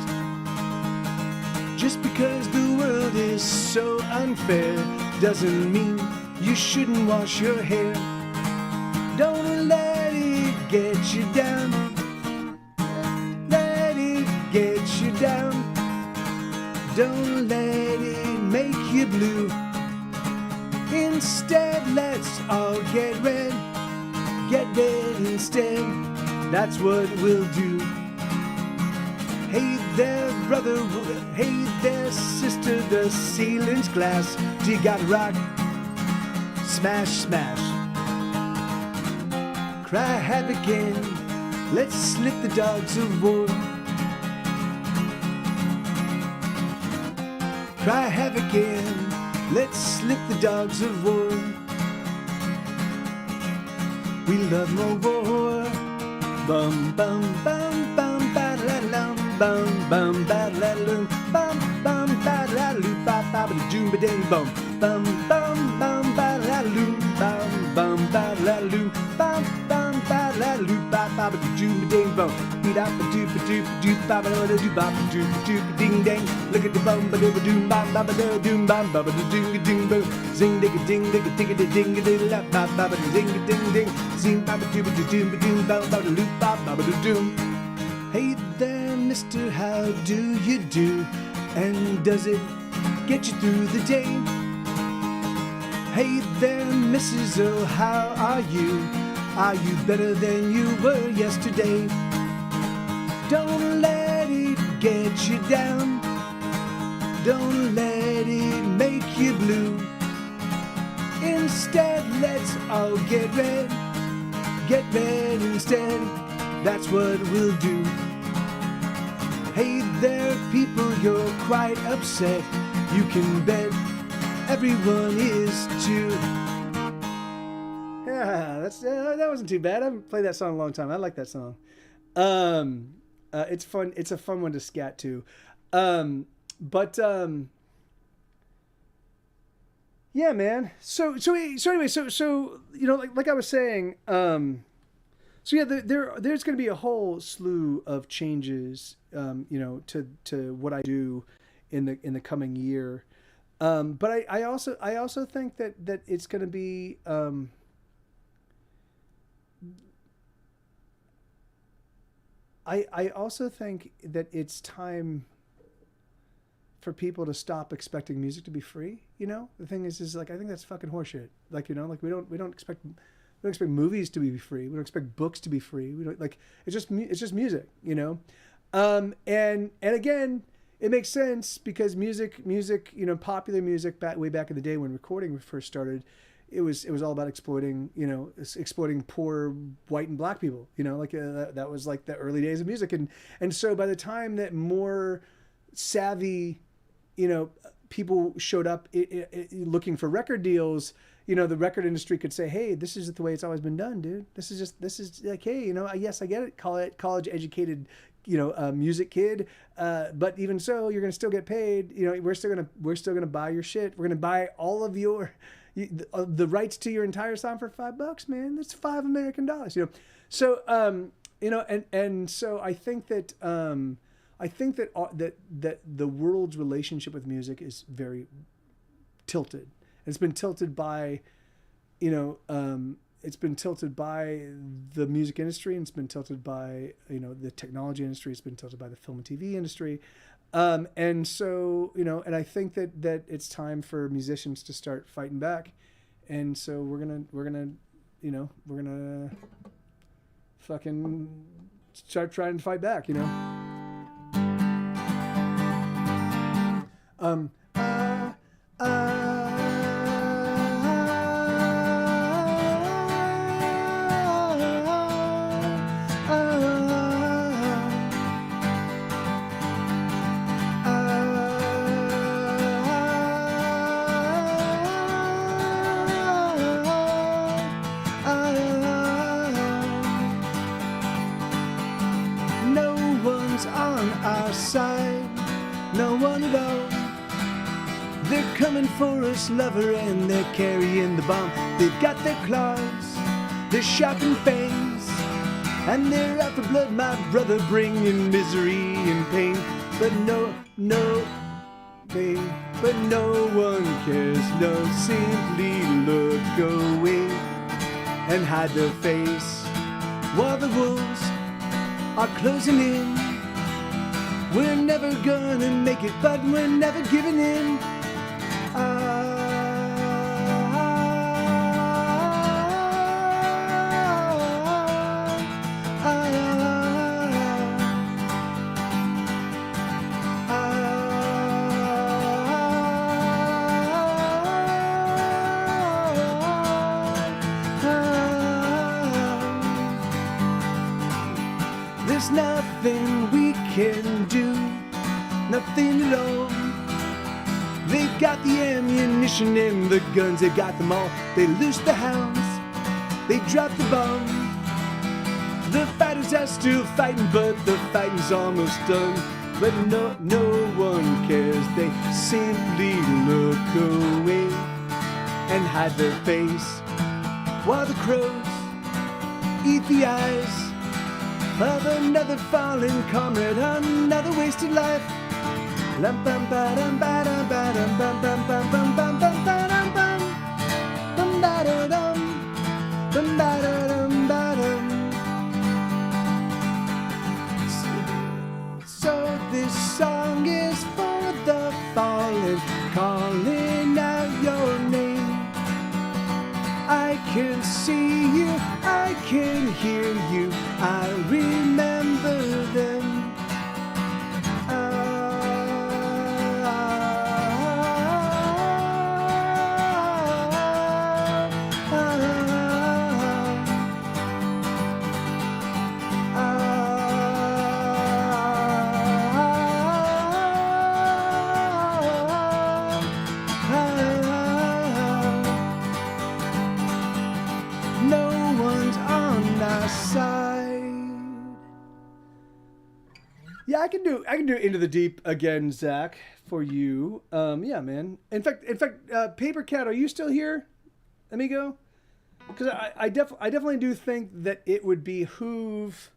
Speaker 2: Just because the world is so unfair doesn't mean you shouldn't wash your hair. Don't let it get you down. Let it get you down. Don't let it make you blue. Instead, let's all get red. Get red instead. That's what we'll do. Hey there, brother, hey there, sister, the ceiling's glass. Do you got a rock? Smash, smash. Cry havoc again. Let's slip the dogs of war. Cry havoc again. Let's slip the dogs of war. We love more war. Bum bum bum bum ba la la bum bum ba la la bum bum ba la la ba ba ba doom ba ding bum bum bum bum ba la la bum bum ba la la bum bum ba la la ba ba ba doom ba ding bum beat up a doop a doop a doop ba ba da doop ba ba doop a doop a ding dang. Look at the bum ba doop a doom ba ba ba da doom ba ba ba ding a ding boom zing dig a ding dig a dig a ding a ding la ba ba ba ding a ding ding zing ba ba doop a doom ba doom ba ba da loop ba ba ba doom. Hey there, mister, how do you do? And does it get you through the day? Hey there, Mrs. O, how are you? Are you better than you were yesterday? Don't let it get you down. Don't let it make you blue. Instead, let's all get red. Get red instead. That's what we'll do. Hey there, people, you're quite upset. You can bet everyone is too. Yeah, that wasn't too bad. I haven't played that song in a long time. I like that song. It's fun. It's a fun one to scat to. Yeah, man. So anyway, like I was saying, so yeah, there's going to be a whole slew of changes, to what I do in the coming year. But I also think that it's going to be, I also think that it's time for people to stop expecting music to be free. You know, the thing is like I think that's fucking horseshit. Like, you know, like we don't expect movies to be free. We don't expect books to be free. We don't like it's just music. You know, and again, it makes sense because music, you know, popular music way back in the day when recording first started, it was all about exploiting poor white and black people, you know, like that was like the early days of music. And so by the time that more savvy, you know, people showed up looking for record deals, you know, the record industry could say, hey, this is the way it's always been done, dude. This is like, hey, you know, yes, I get it. College educated, you know, music kid. But even so, you're going to still get paid. You know, we're still going to buy your shit. We're going to buy all of the rights to your entire song for $5, man. That's $5 American, you know? So, you know, and so I think that the world's relationship with music is very tilted. It's been tilted by, you know, it's been tilted by the music industry, and it's been tilted by, you know, the technology industry. It's been tilted by the film and TV industry. And so, you know, and I think that it's time for musicians to start fighting back. And so we're gonna fucking start trying to fight back, you know?
Speaker 1: No one at all. They're coming for us, lover, and they're carrying the bomb. They've got their claws, they're sharp and fangs, and they're out for blood, my brother, bringing misery and pain. But no, but no one cares. No, simply look away and hide their face while the wolves are closing in. We're never gonna make it, but we're never giving in. There's nothing we can do, nothing at all. They've got the ammunition and the guns, they got them all. They loose the hounds, they drop the bomb. The fighters are still fighting, but the fighting's almost done. But no one cares, they simply look away and hide their face while the crows eat the eyes of another fallen comrade, another wasted life. Lum bum ba dum ba dum ba dum bum bum bum bum bum bum ba dum bum bum ba da dum bum ba da dum ba dum. So this song is for the fallen, calling out your name. I can see you, I can hear you, I remember them. Yeah, I can do Into the Deep again, Zach, for you. Yeah, man. In fact, Paper Cat, are you still here, amigo? Because I definitely do think that it would behoove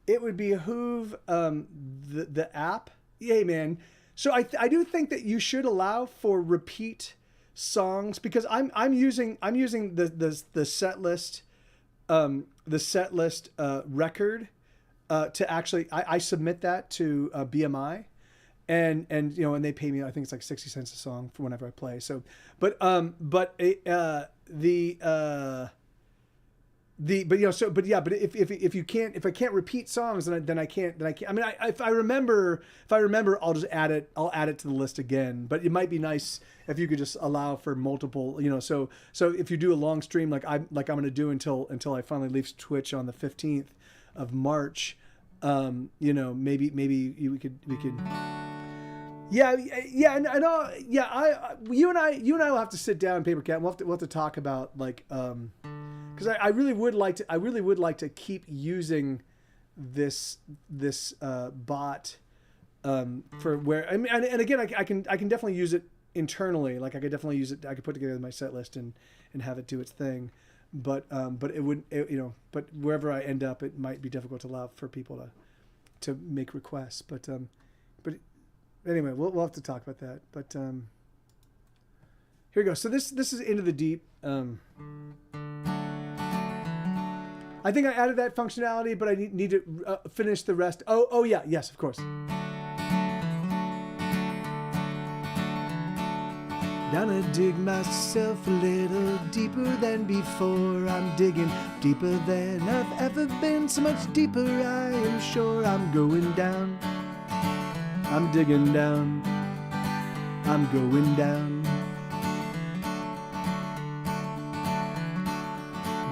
Speaker 1: the app. Yay, man. So I do think that you should allow for repeat songs, because I'm using the set list record to actually I submit that to BMI,
Speaker 2: and you know, and they pay me, I think it's like 60 cents a song for whenever I play. So, but but you know, so but yeah, but if you can't, if I can't repeat songs, then I can't. I mean, if I remember, I'll just add it. I'll add it to the list again. But it might be nice if you could just allow for multiple. You know, so if you do a long stream like I'm going to do until I finally leave Twitch on the 15th of March. You know, maybe we could. Yeah, and you and I will have to sit down, Paper Cat. And we'll have to talk about like. Because I really would like to keep using this bot for where I mean, and again, I can definitely use it internally. Like I could definitely use it. I could put together my set list and have it do its thing. But it wouldn't, you know. But wherever I end up, it might be difficult to allow for people to make requests. But anyway, we'll have to talk about that. But here we go. So this is Into the Deep. I think I added that functionality, but I need to finish the rest. Oh yeah, yes, of course. Gonna dig myself a little deeper than before. I'm digging deeper than I've ever been. So much deeper, I am sure. I'm going down. I'm digging down. I'm going down.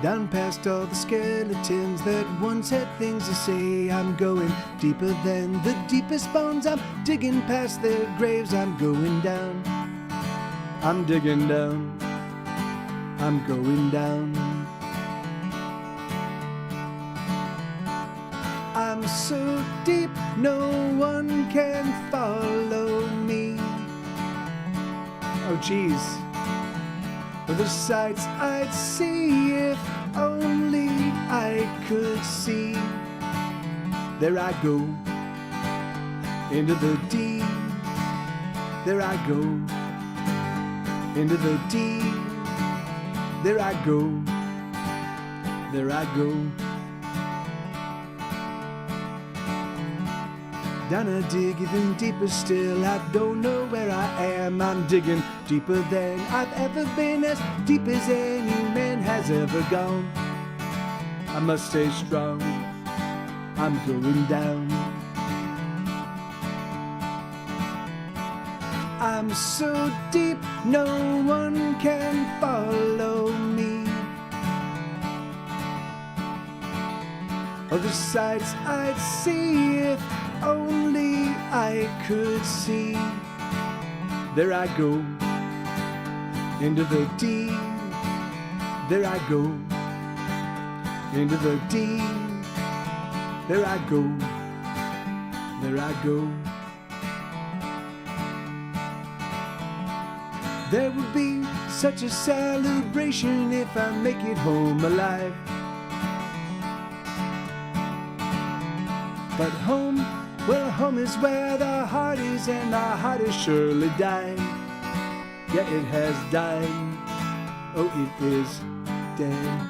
Speaker 2: Down past all the skeletons that once had things to say. I'm going deeper than the deepest bones. I'm digging past their graves. I'm going down. I'm digging down. I'm going down. I'm so deep, no one can follow me. Oh, geez. The sights I'd see if only I could see. There I go, into the deep. There I go, into the deep. There I go, there I go. Down a dig even deeper still. I don't know where I am. I'm digging deeper than I've ever been, as deep as any man has ever gone. I must stay strong. I'm going down. I'm so deep, no one can follow me. Oh, the sights I'd see if only I could see. There I go, into the deep. There I go, into the deep. There I go, there I go. There will be such a celebration if I make it home alive. But home, well, home is where the heart is, and our heart is surely dying. Yeah, it has died. Oh, it is dead.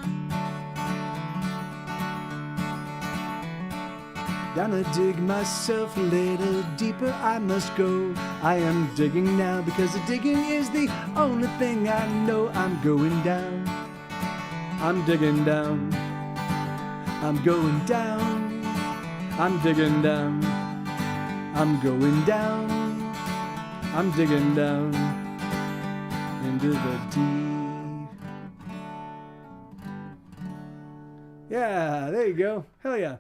Speaker 2: Gonna dig myself a little deeper, I must go. I am digging now, because the digging is the only thing I know. I'm going down. I'm digging down. I'm going down. I'm digging down. I'm going down. I'm digging down into the deep. Yeah, there you go. Hell yeah.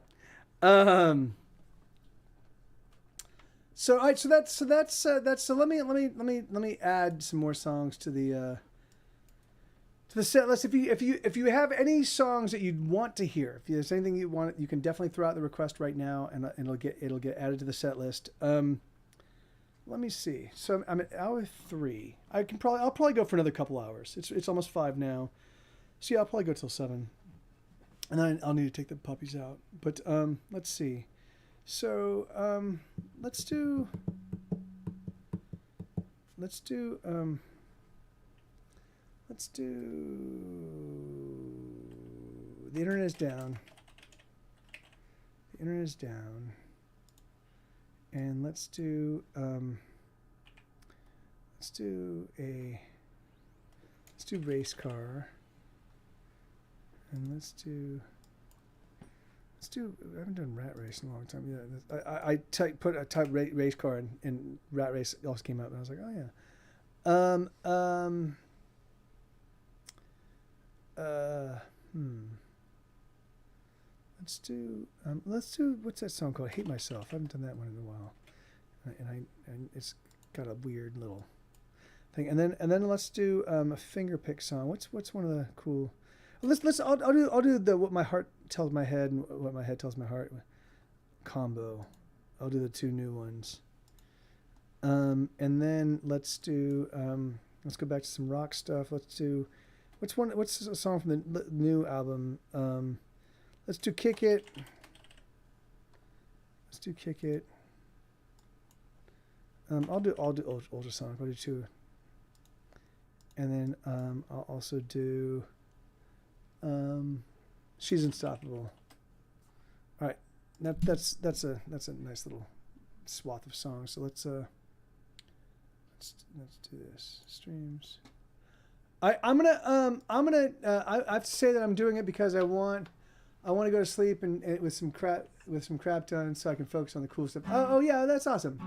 Speaker 2: So all right, so let me add some more songs to the set list. If you have any songs that you'd want to hear, if there's anything you want, you can definitely throw out the request right now, and it'll get added to the set list. Let me see. So I'm at hour 3. I'll probably go for another couple hours. It's almost 5 now. So yeah, I'll probably go till 7. And then I'll need to take the puppies out. But let's see. So let's do The Internet is Down. The Internet is Down. And let's do race car. And let's do I haven't done rat race in a long time. Yeah, I type race car and rat race also came up, and I was like, oh yeah. Let's do what's that song called? I Hate Myself. I haven't done that one in a while, and it's got a weird little thing. And then let's do a finger pick song. What's one of the cool? I'll do the what my heart tells my head and what my head tells my heart combo. I'll do the two new ones. And then let's do let's go back to some rock stuff. Let's do what's a song from the new album? Let's do Kick It. Let's do Kick It. I'll do older songs. I'll do two. And then I'll also do She's Unstoppable. All right. That's a nice little swath of songs. So let's do this. Streams. I have to say that I'm doing it because I want to go to sleep and with some crap done so I can focus on the cool stuff. Oh yeah, that's awesome.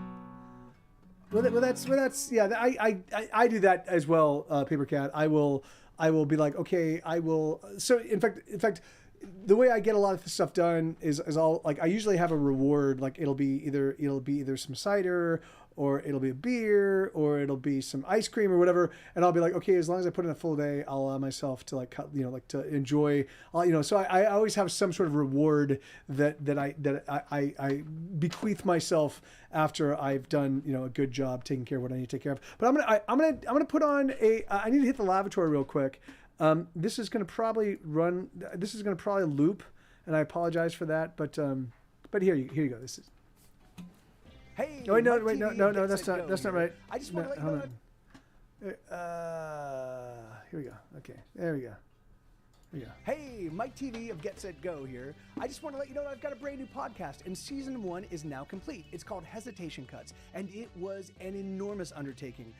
Speaker 2: Well, that's yeah. I do that as well, Paper Cat. I will be like, okay, I will. So in fact, the way I get a lot of this stuff done is all like I usually have a reward. Like it'll be either some cider, or it'll be a beer, or it'll be some ice cream or whatever. And I'll be like, okay, as long as I put in a full day, I'll allow myself to to enjoy. So I always have some sort of reward that I bequeath myself after I've done a good job taking care of what I need to take care of. But I'm gonna put on I need to hit the lavatory real quick. This is gonna probably loop, and I apologize for that. But here you go. This is.
Speaker 1: Hey,
Speaker 2: no, that's not right.
Speaker 1: I just want to let you know.
Speaker 2: Here we go. Okay, there we go.
Speaker 1: Hey, Mike TV of Get Set Go here. I just want to let you know that I've got a brand new podcast, and season 1 is now complete. It's called Hesitation Cuts, and it was an enormous undertaking.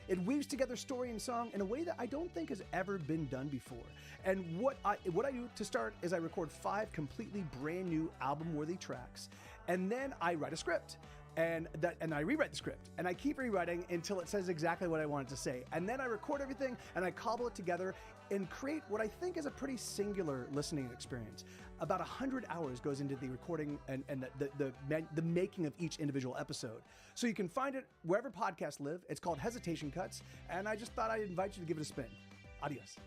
Speaker 1: It weaves together story and song in a way that I don't think has ever been done before. And what I do to start is I record 5 completely brand new album-worthy tracks, and then I write a script. And I rewrite the script, and I keep rewriting until it says exactly what I want it to say. And then I record everything, and I cobble it together and create what I think is a pretty singular listening experience. About 100 hours goes into the recording and the making of each individual episode. So you can find it wherever podcasts live. It's called Hesitation Cuts, and I just thought I'd invite you to give it a spin. Adios.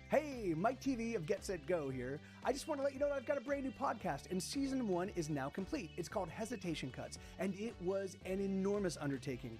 Speaker 1: Hey, Mike TV of Get Set Go here. I just want to let you know that I've got a brand new podcast, and season 1 is now complete. It's called Hesitation Cuts, and it was an enormous undertaking.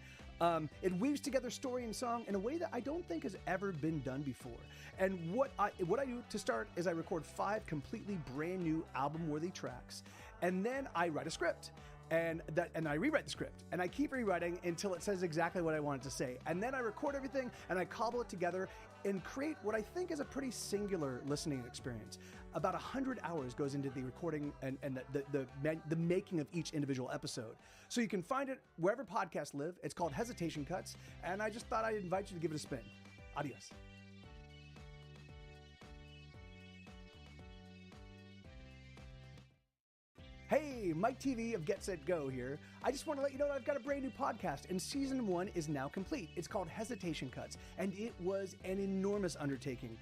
Speaker 1: It weaves together story and song in a way that I don't think has ever been done before. And what I do to start is I record 5 completely brand new album-worthy tracks, and then I write a script. And I rewrite the script, and I keep rewriting until it says exactly what I want it to say. And then I record everything, and I cobble it together and create what I think is a pretty singular listening experience. About 100 hours goes into the recording and the making of each individual episode. So you can find it wherever podcasts live. It's called Hesitation Cuts, and I just thought I'd invite you to give it a spin. Adios. Hey, Mike TV of Get Set Go here. I just want to let you know that I've got a brand new podcast, and season 1 is now complete. It's called Hesitation Cuts, and it was an enormous undertaking.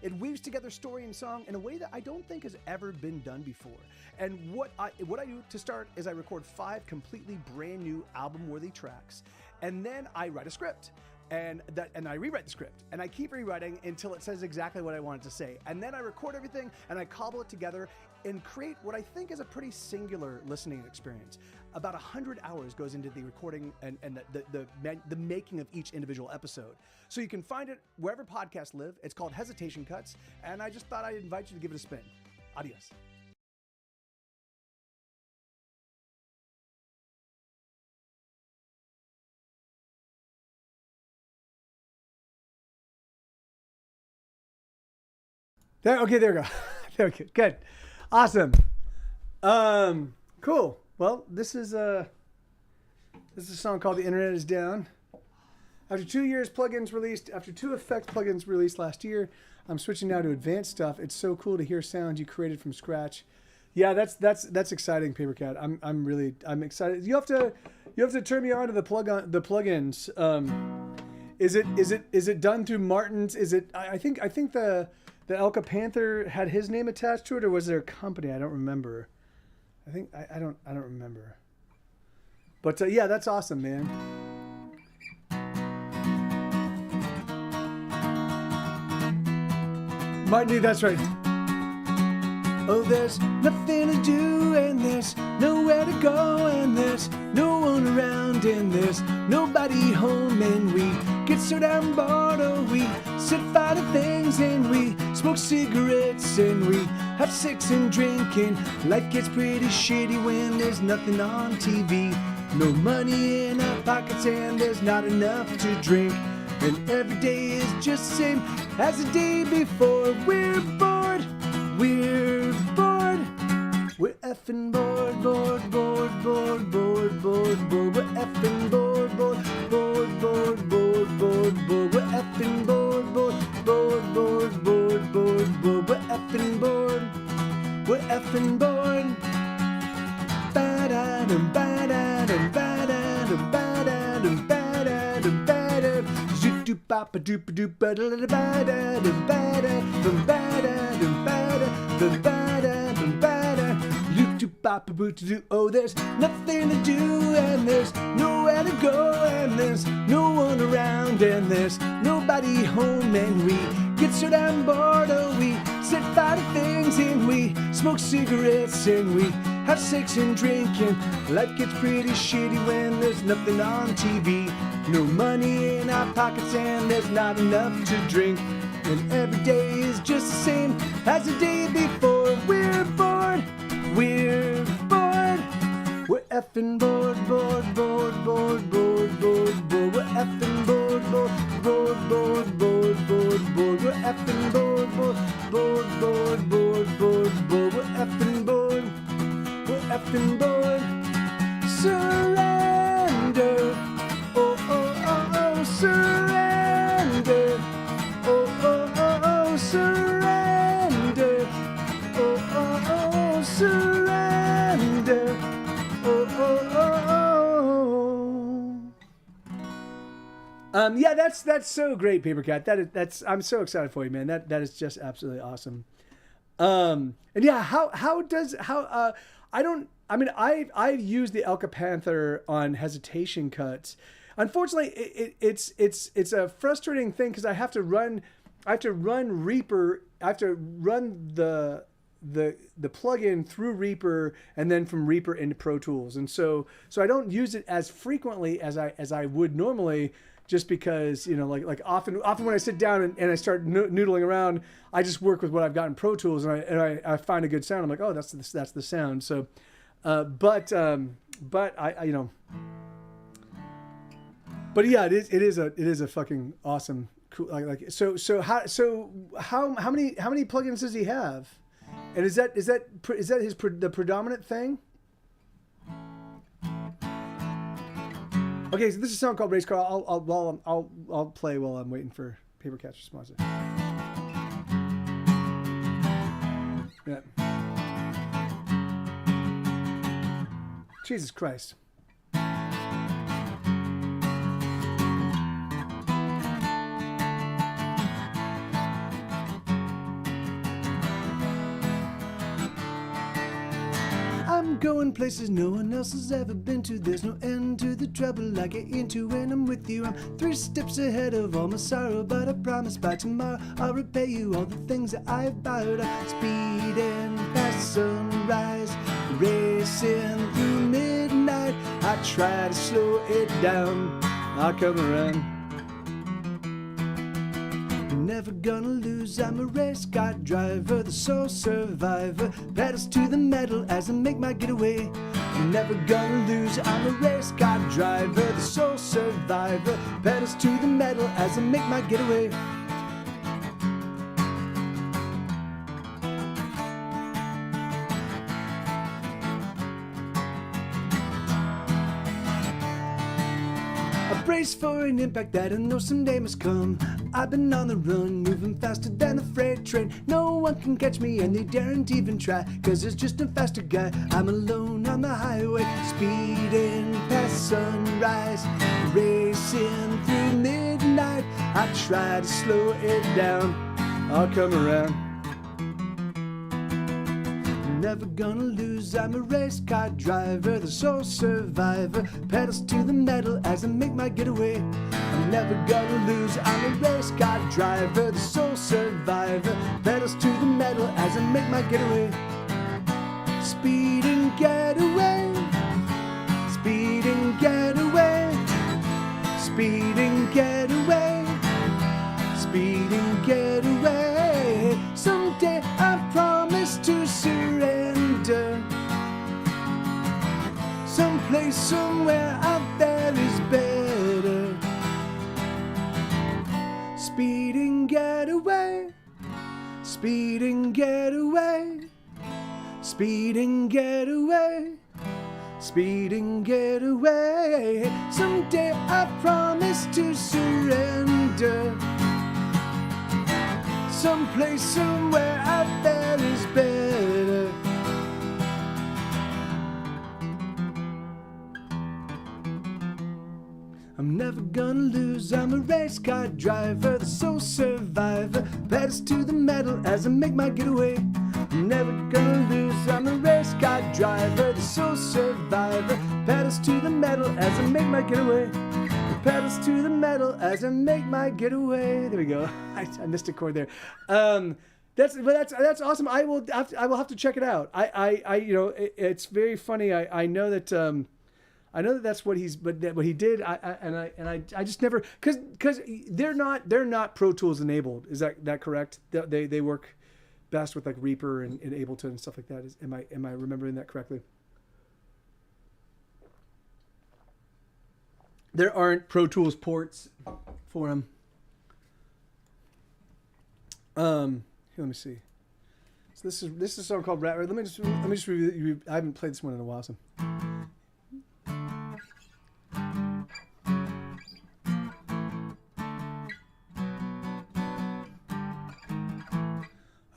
Speaker 1: It weaves together story and song in a way that I don't think has ever been done before. And what I do to start is I record 5 completely brand new album-worthy tracks, and then I write a script. And I rewrite the script, and I keep rewriting until it says exactly what I want it to say. And then I record everything, and I cobble it together and create what I think is a pretty singular listening experience. About 100 hours goes into the recording and the making of each individual episode. So you can find it wherever podcasts live. It's called Hesitation Cuts, and I just thought I'd invite you to give it a spin. Adios.
Speaker 2: There. Okay, there we go. There we go. Good. Awesome. Cool. Well, this is a song called "The Internet Is Down." After 2 years, plugins released. After 2 effects plugins released last year, I'm switching now to advanced stuff. It's so cool to hear sounds you created from scratch. Yeah, that's exciting, Papercat. I'm excited. You have to turn me on to the plugins. Is it done through Martin's? Is it? I think the Elka Panther had his name attached to it, or was there a company? I don't remember. I don't remember. But yeah, that's awesome, man. Martin, that's right. Oh, there's nothing to do, and there's nowhere to go, and there's no one around, and there's nobody home, and we get so damn bored. Oh, we sit finding things, and we smoke cigarettes, and we have sex and drinking. Life gets pretty shitty when there's nothing on TV. No money in our pockets, and there's not enough to drink. And every day is just the same as the day before. We're bored, we're bored. We're effing bored, bored, bored, bored, bored, bored, bored. We're effing bored, bored, bored, bored, bored, bored, bored. We're effing bored, bored, bored, bored, bored, bored, bored. We're effing bored, we're effing bored. Ba-da-dum, ba-da-dum, ba-da-dum, ba-da-dum, ba-da-dum, ba-da-dum. Zoop-doop-bop-a-doop-a-doop, ba-da-da-da, ba-da-dum, ba-da-dum, ba-da-dum, ba-da-dum, ba-da-dum, ba-da. Loop-doop-bop-a-boop-a-doo. Oh, there's nothing to do, and there's nowhere to go, and there's no one around, and there's nobody home, and we get so damn bored. Oh, we sit finding things, and we smoke cigarettes, and we have sex and drinking. Life gets pretty shitty when there's nothing on TV. No money in our pockets, and there's not enough to drink. And every day is just the same as the day before. We're bored, we're bored. We're effing bored, bored, bored, bored, bored, bored, bored. We're effing bored, bored, bored, bored, bored, bored, bored. We're effing bored, bored, bored, bored, bored, bored, bored. We're effing bored, we're effing bored. Surrender, oh, oh, oh, oh, surrender. Oh, oh, oh, oh, surrender. Oh, oh, oh, surrender. Oh, oh, oh, oh. Yeah, that's so great, Papercat. That's I'm so excited for you, man. That is just absolutely awesome. And yeah, I've used the Elka Panther on hesitation cuts. Unfortunately, it's a frustrating thing because I have to run Reaper. I have to run the plugin through Reaper and then from Reaper into Pro Tools, and so I don't use it as frequently as I would normally, just because, you know, like often when I sit down and I start noodling around, I just work with what I've got in Pro Tools, and I find a good sound. I'm like, oh, that's the sound. So, but I you know. But yeah, it is a fucking awesome, cool, so how many plugins does he have, and is that the predominant thing? Okay, so this is a song called Race Car. I'll play while I'm waiting for Papercat's response. Yeah. Jesus Christ. I'm going places no one else has ever been to. There's no end to the trouble I get into when I'm with you. I'm 3 steps ahead of all my sorrow, but I promise by tomorrow I'll repay you all the things that I've borrowed. I'm speeding past sunrise, racing through midnight. I try to slow it down, I'll come around. Never gonna lose, I'm a race car driver, the sole survivor. Pedals to the metal as I make my getaway. Never gonna lose, I'm a race car driver, the sole survivor. Pedals to the metal as I make my getaway.
Speaker 1: brace for an impact that I know someday must come. I've been on the run, moving faster than a freight train. No one can catch me and they daren't even try, 'cause there's just a faster guy. I'm alone on the highway, speeding past sunrise, racing through midnight. I try to slow it down, I'll come around. Never gonna lose, I'm a race car driver, the sole survivor, pedals to the metal as I make my getaway. I'm never gonna lose, I'm a race car driver, the sole survivor, pedals to the metal as I make my getaway. Speed and get away, speed and get away, speed and get away, speed and get away. Someday I promise to surrender. Someplace, somewhere out there is better. Speed and get away, speed and get away, speed and get away, speed and get away. Someday I promise to surrender. Someplace, somewhere out there is better. I'm never gonna lose, I'm a race car driver, the sole survivor, pedals to the metal as I make my getaway. I'm never gonna lose, I'm a race car driver, the sole survivor, pedals to the metal as I make my getaway. Pedals to the metal as I make my getaway. There we go. I missed a chord there. That's awesome. I will have to check it out. It's very funny. I know that that's what what he did. I just never, because they're not Pro Tools enabled. Is that correct? They work best with like Reaper and Ableton and stuff like that. Am I remembering that correctly? There aren't Pro Tools ports for them. Here, let me see. So this is a song called Rat Race. Let me just review. I haven't played this one in a while, so.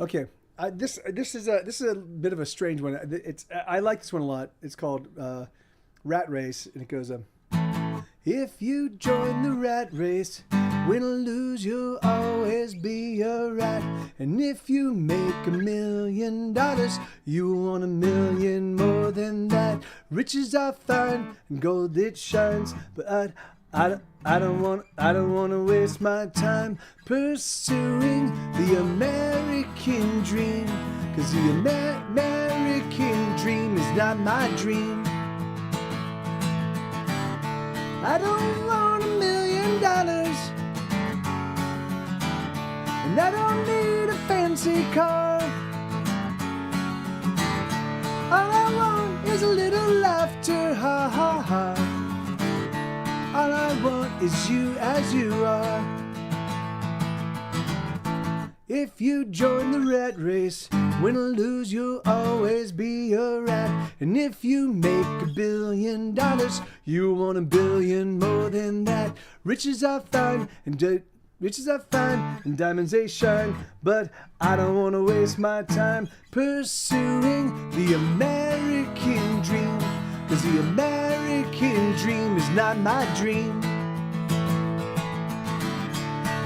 Speaker 1: Okay, this is a bit of a strange one. I like this one a lot. It's called Rat Race, and it goes If you join the rat race, win or lose, you'll always be a rat. And if you make $1 million, you want $1 million more than that. Riches are fine and gold it shines, but I don't want to waste my time pursuing the American dream, 'cause the American dream is not my dream. I don't want $1 million, and I don't need a fancy car. All I want is a little laughter, ha ha ha. All I want is you as you are. If you join the rat race, win or lose, you'll always be a rat. And if you make $1 billion, you want $1 billion more than that. Riches are fine and diamonds they shine, but I don't want to waste my time pursuing the American dream, 'cause the American dream is not my dream.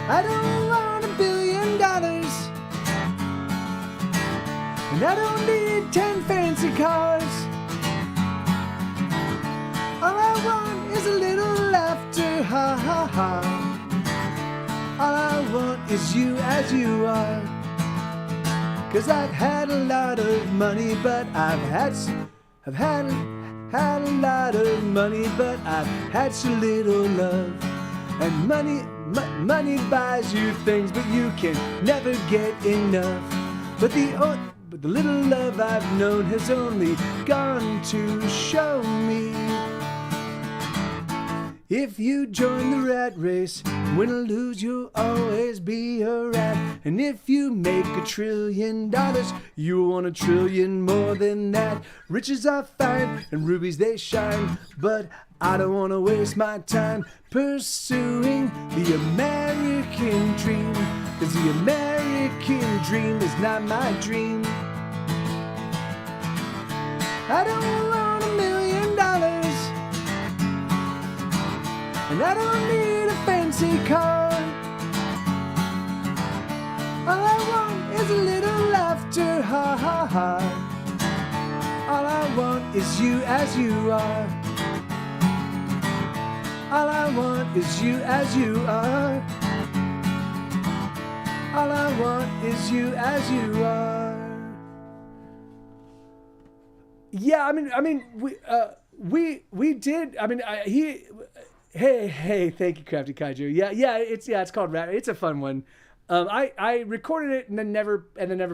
Speaker 1: I don't want $1 billion, and I don't need 10 fancy cars. All I want is a little laughter, ha ha ha. All I want is you as you are. 'Cause I've had a lot of money, but I've had a lot of money, but I've had so little love. And money buys you things, but you can never get enough. But the little love I've known has only gone to show me. If you join the rat race, win or lose, you'll always be a rat. And if you make $1 trillion, you want $1 trillion more than that. Riches are fine and rubies they shine, but
Speaker 2: I don't want to waste my time pursuing the American dream, 'cause the American dream is not my dream. I don't want $1 million, and I don't need a fancy car. All I want is a little laughter, ha ha ha. All I want is you as you are. All I want is you as you are. All I want is you as you are. Yeah, I mean, we did. I mean, Hey, thank you, Crafty Kaiju. Yeah, it's called Rat. It's a fun one. I recorded it and then never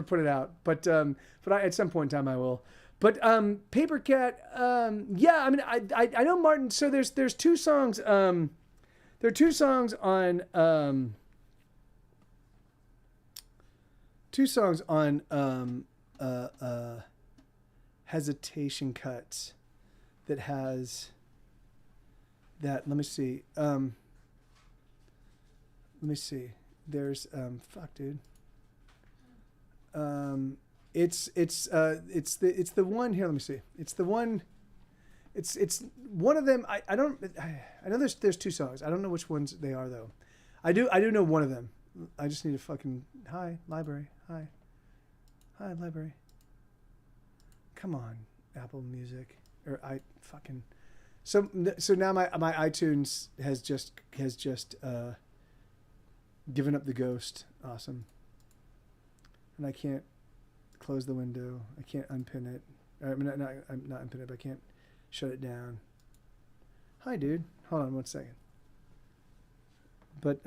Speaker 2: put it out. But at some point in time I will. But Paper Cat, yeah, I mean, I know Martin. So there's 2 songs. There are 2 songs on 2 songs on Hesitation Cuts that has that. Let me see. There's fuck, dude. It's the one here. Let me see. It's the one. It's one of them. I know there's 2 songs. I don't know which ones they are though. I do know one of them. I just need to fucking hi library. Hi library. Come on, Apple Music or So now my iTunes has just given up the ghost. Awesome. And I can't close the window. I can't unpin it. I'm not unpin it, but I can't shut it down. Hi, dude. Hold on 1 second. But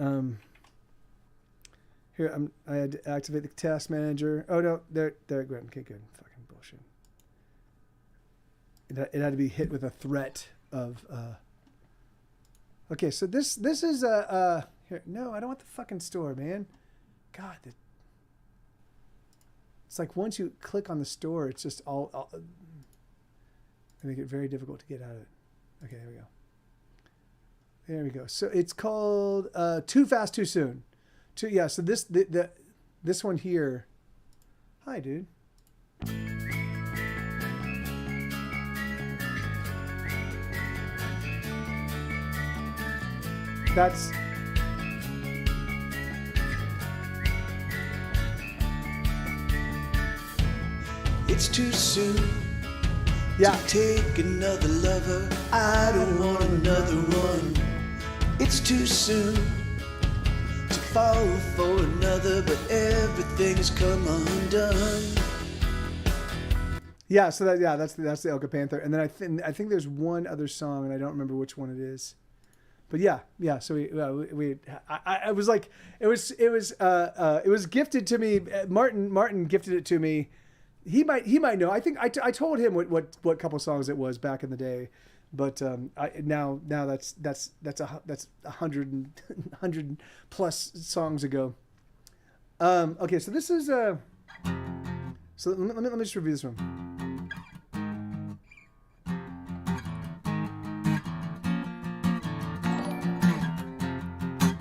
Speaker 2: here I had to activate the task manager. Oh no, there it went. Okay, good. Fucking bullshit. It had to be hit with a threat of. Okay, so this is here. No, I don't want the fucking store, man. God, it's like once you click on the store, it's just all they make it very difficult to get out of it. Okay, there we go. There we go. So it's called Too Fast, Too Soon. So this one here. Hi, dude. That's
Speaker 1: It's too soon
Speaker 2: yeah.
Speaker 1: to take another lover. I don't want another one. It's too soon to fall for another, but everything's come undone.
Speaker 2: Yeah, so that's the Elka Panther, and then I think there's one other song, and I don't remember which one it is. But yeah. So I was like, it was gifted to me. Martin gifted it to me. He might know. I think I told him what couple songs it was back in the day, but now that's 100 plus songs ago. Okay, so this is so let me just review this one.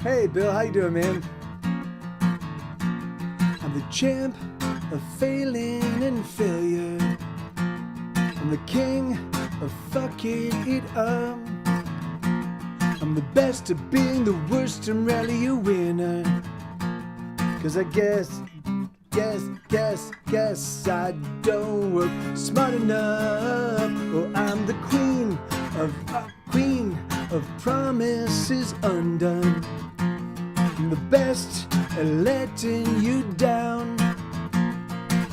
Speaker 2: Hey Bill, how you doing, man? I'm the champ of failing and failure. I'm the king of fucking it up. I'm the best at being the worst and rarely a winner. 'Cause I guess I don't work smart enough. Oh, I'm the queen of promises undone. I'm the best at letting you down.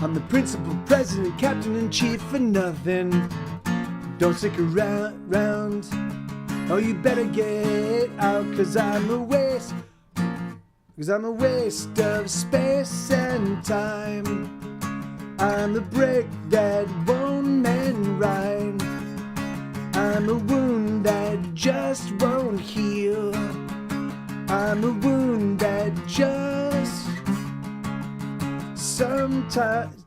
Speaker 2: I'm the principal, president, captain, and chief for nothing. Don't stick around. Oh, you better get out, 'cause I'm a waste of space and time. I'm the brick that won't mend right. I'm a wound that just won't heal. I'm a wound that just sometimes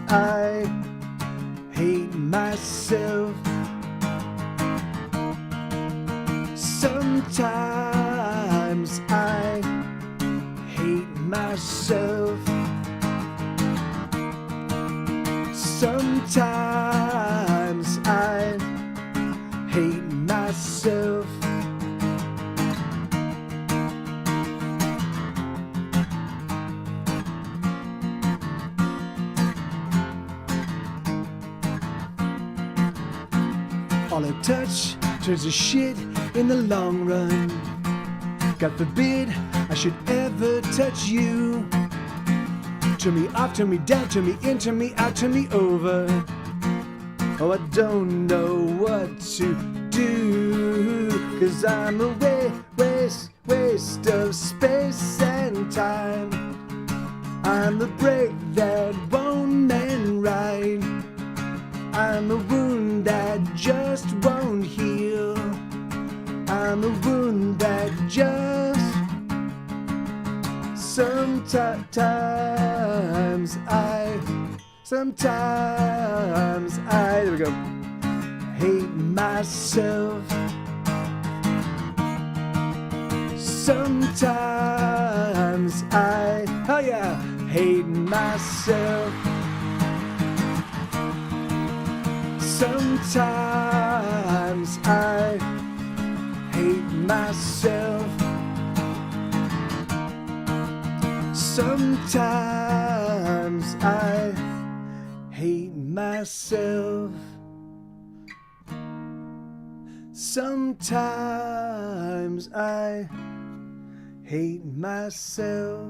Speaker 2: I hate myself.
Speaker 1: Sometimes I hate myself. Sometimes I hate myself. All I touch turns to shit in the long run. God forbid I should ever touch you. Turn me off, turn me down, turn me in, turn me out, turn me over. Oh, I don't know what to do, 'cause I'm a waste of space and time. I'm the break that won't mend right. I'm a wound that just won't heal. I'm a wound that just sometimes I there we go, hate myself. Sometimes I, oh yeah, hate myself. Sometimes I hate myself. Sometimes I hate myself. Sometimes I hate myself.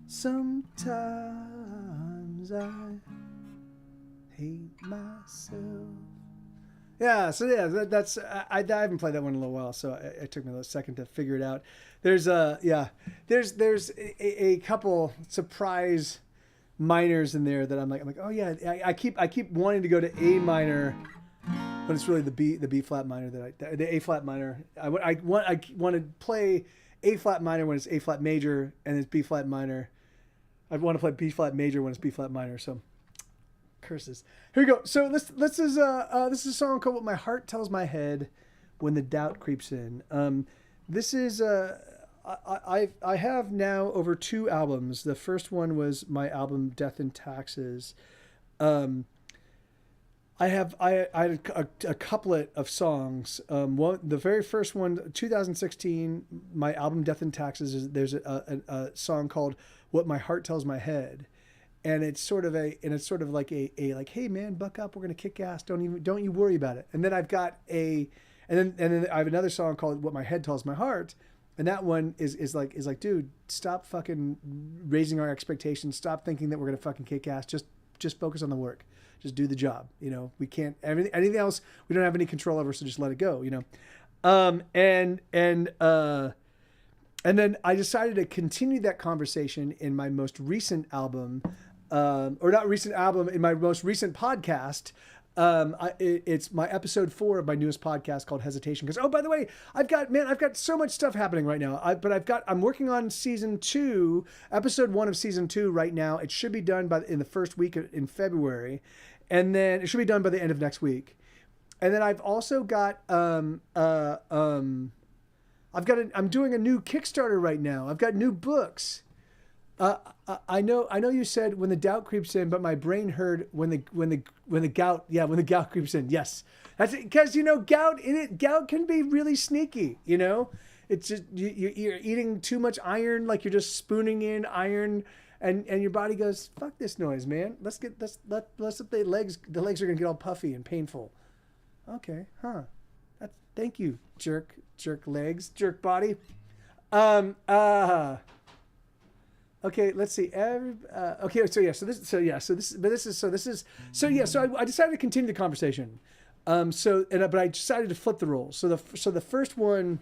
Speaker 1: Sometimes I hate myself. Yeah, so yeah, that's I haven't played that one in a little while, so it took me a second to figure it out. There's a couple surprise minors in there that I'm like, oh yeah, I keep wanting to go to A minor, but it's really the B flat minor the A flat minor. I want to play A flat minor when it's A flat major, and it's B flat minor. I want to play B flat major when it's B flat minor. So curses. Here we go. So this is a song called "What My Heart Tells My Head When the Doubt Creeps In." This is I have now over 2 albums. The first one was my album Death and Taxes. I had a couplet of songs. The very first one, 2016, my album Death and Taxes. There's a song called "What My Heart Tells My Head," and it's sort of like a like, hey man, buck up, we're gonna kick ass. Don't you worry about it. And then I've got and then I have another song called "What My Head Tells My Heart." And that one is like, dude, stop fucking raising our expectations. Stop thinking that we're gonna fucking kick ass. Just focus on the work. Just do the job. You know, we can't anything else. We don't have any control over, so just let it go. You know, and then I decided to continue that conversation in my most recent album, or not recent album, in my most recent podcast. It's my episode 4 of my newest podcast called Hesitation. Because, oh, by the way, I've got so much stuff happening right now. I'm working on season 2, episode 1 of season 2 right now. It should be done in the first week in February, and then it should be done by the end of next week. And then I've also got I'm doing a new Kickstarter right now. I've got new books. I know you said when the doubt creeps in, but my brain heard when the gout creeps in. Yes, that's because gout can be really sneaky. It's just you're eating too much iron, like you're just spooning in iron, and your body goes, fuck this noise, man. Let's let the legs are gonna get all puffy and painful. Okay, huh? Thank you, jerk legs, jerk body. Okay, let's see. Okay, so I decided to continue the conversation. But I decided to flip the roles. So the first one,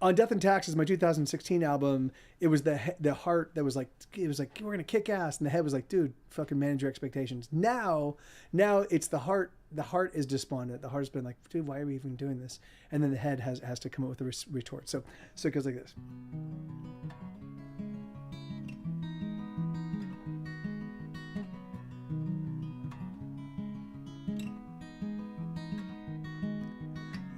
Speaker 1: on Death and Taxes, my 2016 album, it was the heart that was like, we're gonna kick ass, and the head was like, dude, fucking manage your expectations. Now it's the heart. The heart is despondent. The heart's been like, dude, why are we even doing this? And then the head has to come up with a retort. So it goes like this.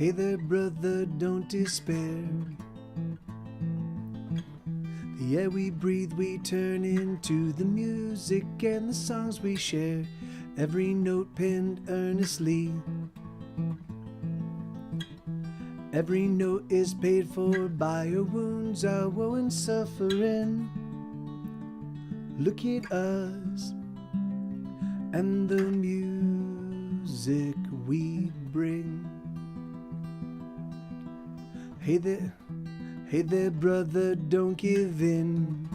Speaker 1: Hey there, brother, don't despair. The air we breathe, we turn into the music and the songs we share. Every note penned earnestly. Every note is paid for by our wounds, our woe and suffering. Look at us and the music we bring. Hey there, brother, don't give in.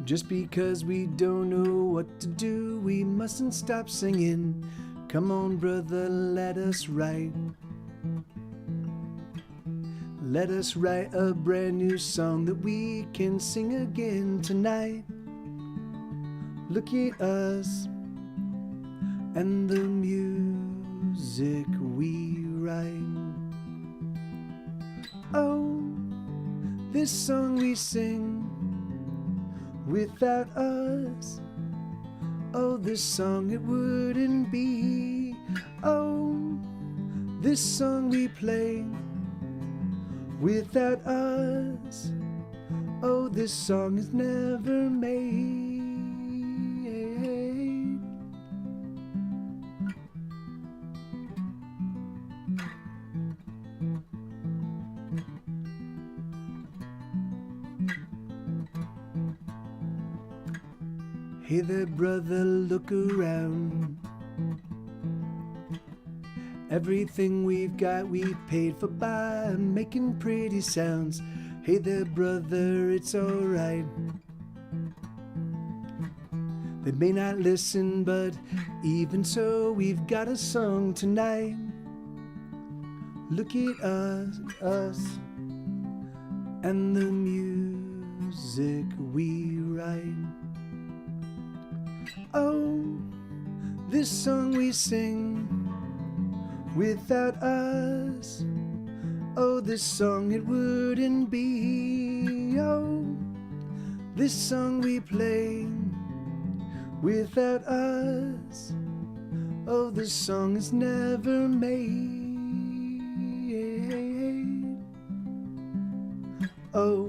Speaker 1: Just because we don't know what to do, we mustn't stop singing. Come on, brother, let us write. Let us write a brand new song that we can sing again tonight. Look at us and the music we write. Oh, this song we sing without us. Oh, this song it wouldn't be. Oh, this song we play without us. Oh, this song is never made. Hey there, brother, look around. Everything we've got, we paid for by making pretty sounds. Hey there, brother, it's alright. They may not listen, but even so, we've got a song tonight. Look at us, and the music we write. Oh, this song we sing without us. Oh, this song it wouldn't be. Oh, this song we play without us. Oh, this song is never made. Oh,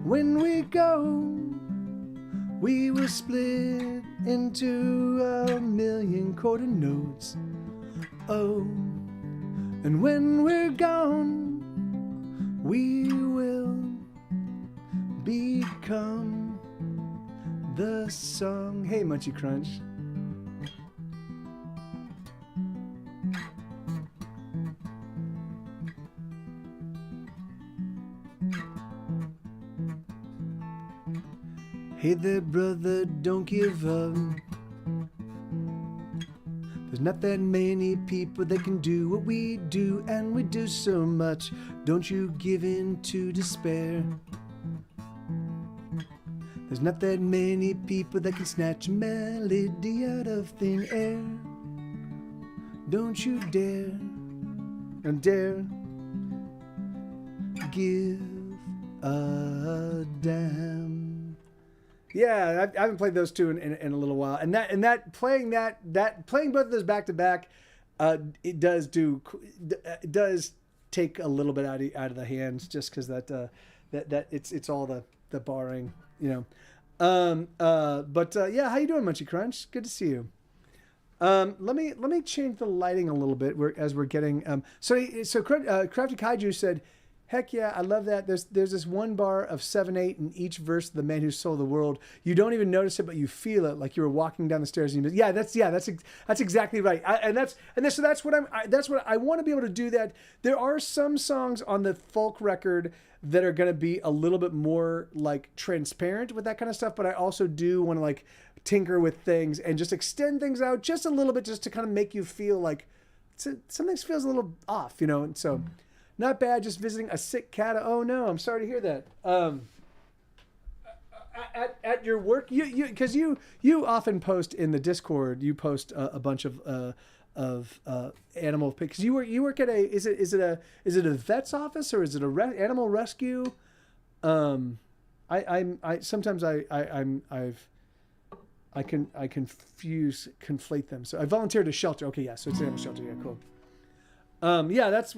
Speaker 1: when we go, we will split into a million quarter notes. Oh, and when we're gone, we will become the song. Hey, Munchie Crunch. Hey there, brother, don't give up. There's not that many people that can do what we do, and we do so much. Don't you give in to despair. There's not that many people that can snatch a melody out of thin air. Don't you dare, don't dare give a damn. Yeah, I haven't played those two in a little while, and playing both of those back to back, it does take a little bit out of the hands, just because that it's all the barring, you know. Yeah, how you doing, Munchie Crunch? Good to see you. Let me change the lighting a little bit as we're getting so Crafty Kaiju said, heck yeah, I love that. There's this one bar of 7/8 in each verse of The Man Who Sold the World. You don't even notice it, but you feel it, like you were walking down the stairs. And that's exactly right. That's what I want to be able to do. That there are some songs on the folk record that are going to be a little bit more like transparent with that kind of stuff, but I also do want to like tinker with things and just extend things out just a little bit, just to kind of make you feel like something feels a little off, you know. And so. Not bad, just visiting a sick cat. Oh no, I'm sorry to hear that. At your work, because you often post in the Discord. You post a bunch of animal pics. You work at is it a vet's office, or is it a animal rescue?
Speaker 2: I conflate them. So I volunteered to shelter. Okay, yeah, so it's animal shelter. Yeah, cool. Yeah, that's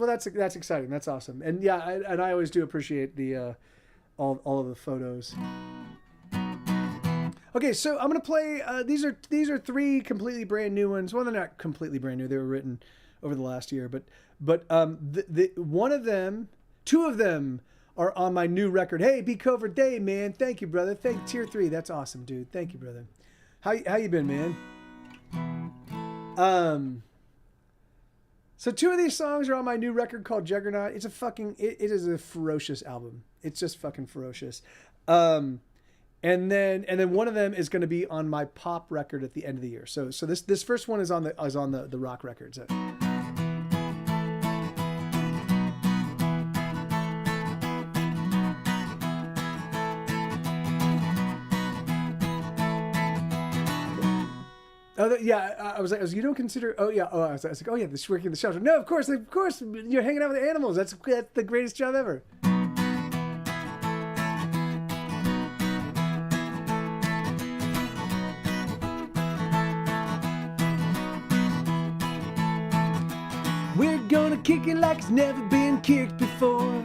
Speaker 2: exciting. That's awesome. And yeah, I always do appreciate the all of the photos. Okay, so I'm gonna play. These are 3 completely brand new ones. Well, they're not completely brand new. They were written over the last year, but one of them, 2 of them are on my new record. Hey, B Covert Day, man. Thank you, brother. Thank Tier 3. That's awesome, dude. Thank you, brother. How you been, man? So 2 of these songs are on my new record called Juggernaut. It's it is a ferocious album. It's just fucking ferocious. And then one of them is going to be on my pop record at the end of the year. So this first one is on the rock record. So. Oh yeah, I was like, you don't consider? Oh yeah, I was like, oh yeah, this working in the shelter. No, of course, you're hanging out with animals. That's the greatest job ever. We're gonna kick it like it's never been kicked before.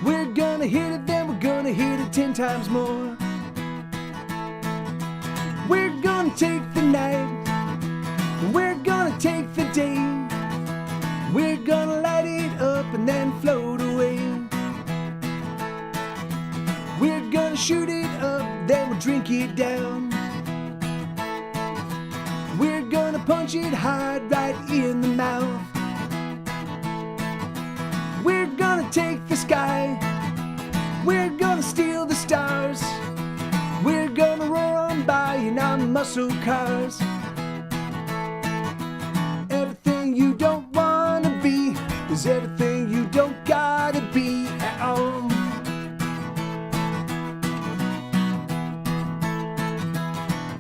Speaker 2: We're gonna hit it, then we're gonna hit it 10 times more. We're gonna take the night, we're gonna take the day. We're gonna light it up and then float away. We're gonna shoot it up, then we'll drink it down. We're gonna punch it hard right in the mouth. We're gonna take the sky, we're gonna steal the stars. We're gonna roar on by in our muscle cars. Everything you don't wanna be is everything you don't gotta be at all.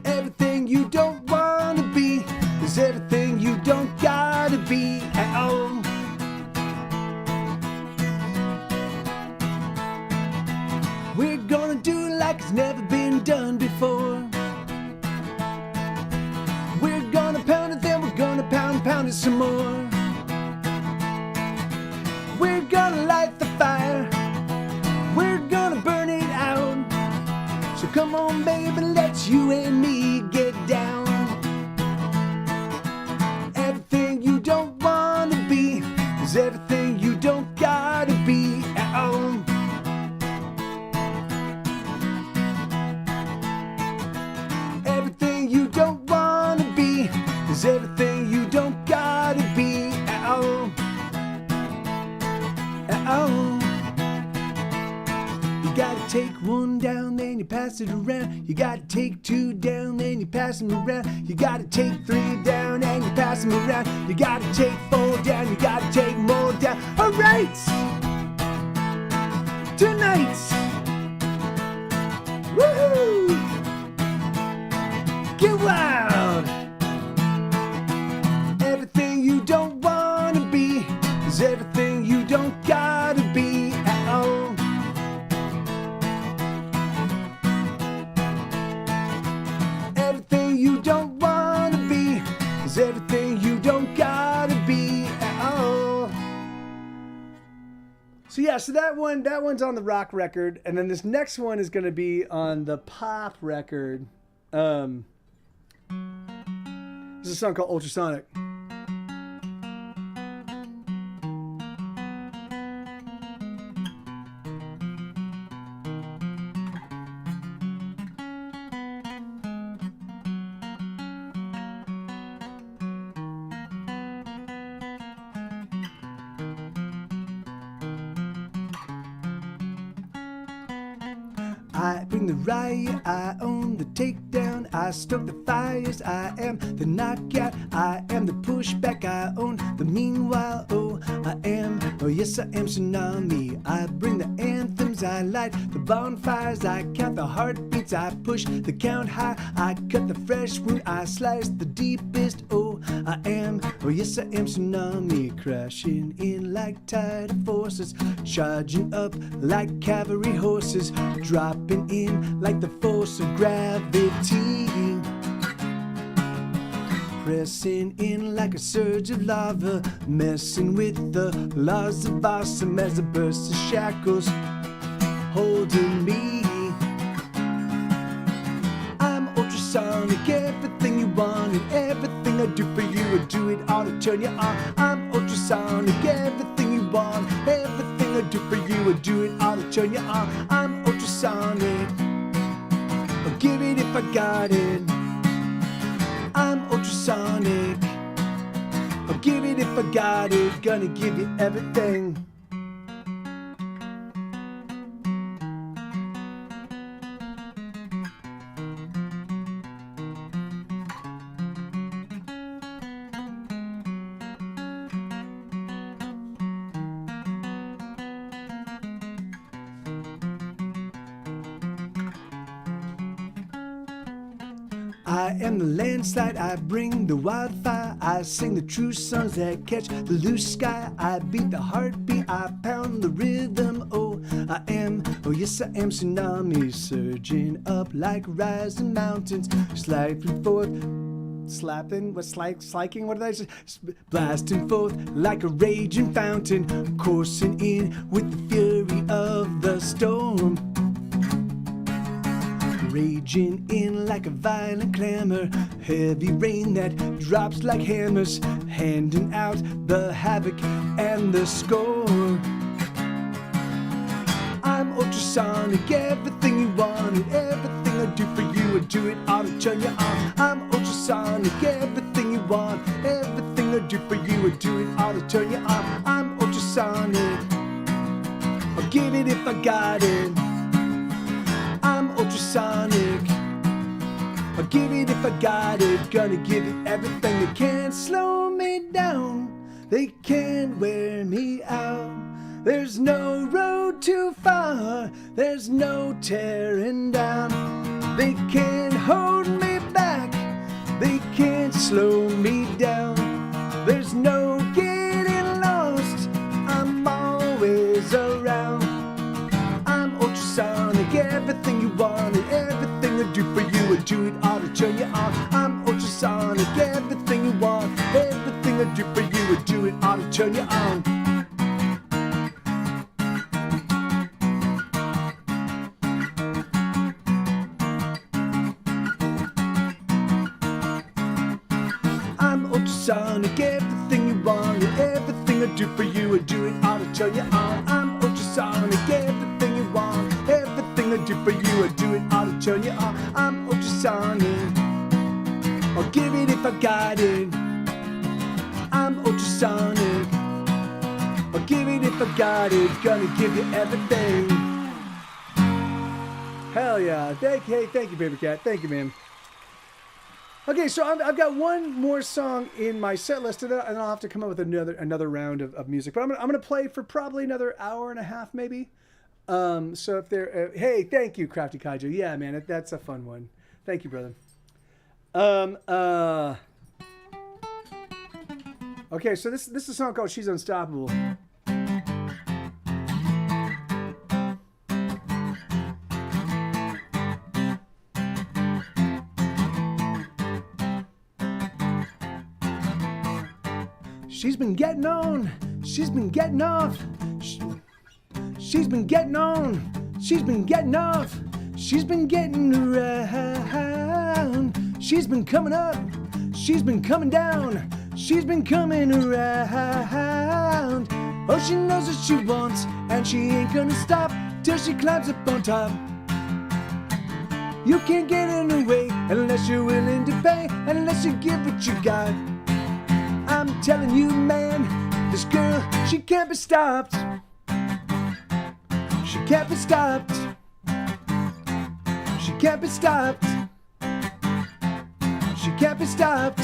Speaker 2: Everything you don't wanna be is everything you don't gotta be at all. We're gonna do it like it's never been done before. We're gonna pound it, then we're gonna pound it some more. We're gonna light the fire, we're gonna burn it out. So come on baby, let's you and me get down. Everything you don't wanna be is everything you don't gotta be at all. Everything you don't wanna be is everything you don't gotta be at all. At all. You gotta take 1 down, then you pass it around. You gotta take 2 down, then you pass them around. You gotta take 3 down, and you pass them around. You gotta take 4 down, you gotta take more down. Alright! Tonight! Woohoo! Get wild! Everything you don't wanna be is everything you don't gotta be at all. Everything you don't wanna be is everything you don't gotta be at all. So yeah, so that one's on the rock record, and then this next one is gonna be on the pop record. This is a song called Ultrasonic. I bring the riot, I own the takedown, I stoke the fires, I am the knockout, I am the pushback, I own the meanwhile, oh yes I am tsunami. I bring the anthems, I light the bonfires, I count the heartbeats, I push the count high, I cut the fresh wound, I slice the deepest, oh
Speaker 1: I am, oh yes I am tsunami, crashing in like tidal forces, charging up like cavalry horses, dropping in like the force of gravity, pressing in like a surge of lava, messing with the laws of awesome as a burst of shackles holding me. I'm ultrasonic, everything you want and everything I do for you, I do it all to turn you on. I'm ultrasonic, everything you want, everything I do for you, I do it all to turn you on. I'm ultrasonic, I'll give it if I got it. I'm ultrasonic, I'll give it if I got it, gonna give you everything. I am the landslide, I bring the wildfire, I sing the true songs that catch the loose sky, I beat the heartbeat, I pound the rhythm, oh I am, oh yes I am tsunami, surging up like rising mountains, sliding forth, slapping, what's like, sliking, what did I say? Blasting forth like a raging fountain, coursing in with the fury of the storm, raging in like a violent clamor, heavy rain that drops like hammers, handing out the havoc and the score. I'm ultrasonic, everything you want and everything I do for you, I do it all to turn you on. I'm ultrasonic, everything you want, everything I do for you, I do it all to turn you on. I'm ultrasonic, I'll give it if I got it. I'm ultrasonic, I'll give it if I got it, gonna give you everything. They can't slow me down, they can't wear me out. There's no road too far, there's no tearing down. They can't hold me back, they can't slow me down. There's no getting lost, I'm always around. I'm ultrasonic, everything you want and everything I do for you, I do it all to turn you on. I'm ultrasonic, everything you want, everything I do for you, I do it all to turn you on. I'm ultrasonic, everything you want and everything I do for you, I do it all to turn you on. I'm ultrasonic, everything you want, everything I do for you, I do it all to turn you on. I'm ultrasonic, I'll give it if I got it. I'm ultrasonic, I'll give it if I got it, gonna give you everything.
Speaker 2: Hell yeah. Thank you, Paper Cat. Thank you, man. Okay, so I've got one more song in my set list, and I'll have to come up with another round of music. But I'm gonna play for probably another hour and a half, maybe. So if they're hey, thank you, Crafty Kaiju. Yeah, man, that's a fun one. Thank you, brother. Okay, so this is a song called "She's Unstoppable." She's been getting on, she's been getting off. She's been getting on, she's been getting off. She's been getting around. She's been coming up, she's been coming down. She's been coming around. Oh, she knows what she wants, and she ain't gonna stop till she climbs up on top. You can't get in her way unless you're willing to pay, unless you give what you got. I'm telling you, man, this girl, she can't be stopped. She can't be stopped. She can't be stopped. She can't be stopped.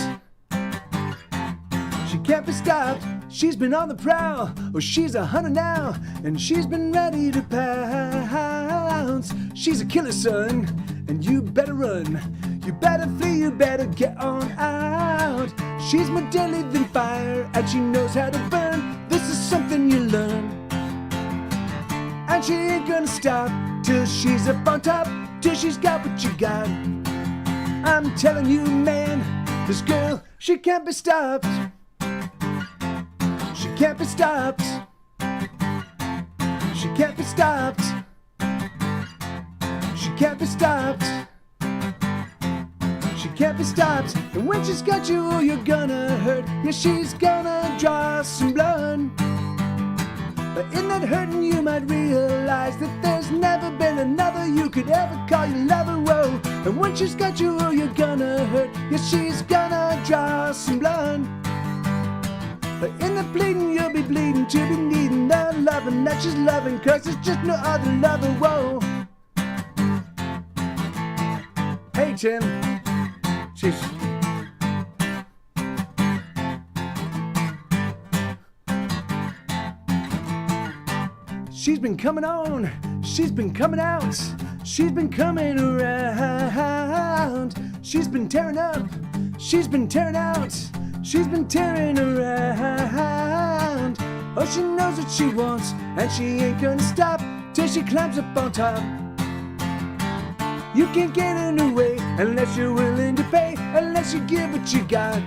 Speaker 2: She can't be stopped. She's been on the prowl. Oh, she's a hunter now, and she's been ready to pounce. She's a killer, son, and you better run. You better flee, you better get on out.
Speaker 1: She's more deadly than fire, and she knows how to burn. This is something you learn. And she ain't gonna stop till she's up on top, till she's got what you got. I'm telling you, man, this girl, she can't be stopped. She can't be stopped. She can't be stopped. She can't be stopped. She can't be stopped. And when she's got you, oh, you're gonna hurt. Yeah, she's gonna draw some blood. But in that hurting, you might realize that there's never been another you could ever call your lover. Whoa. And when she's got you, oh, you're gonna hurt. Yeah, she's gonna draw some blood. But in the bleeding, you'll be bleeding to be needing the loving that she's loving, 'cause there's just no other lover. Whoa. Hey, Tim. She's... She's been coming on, she's been coming out, she's been coming around. She's been tearing up, she's been tearing out, she's been tearing around. Oh, she knows what she wants, and she ain't gonna stop till she climbs up on top. You can't get in her way unless you're willing to pay, unless you give what you got.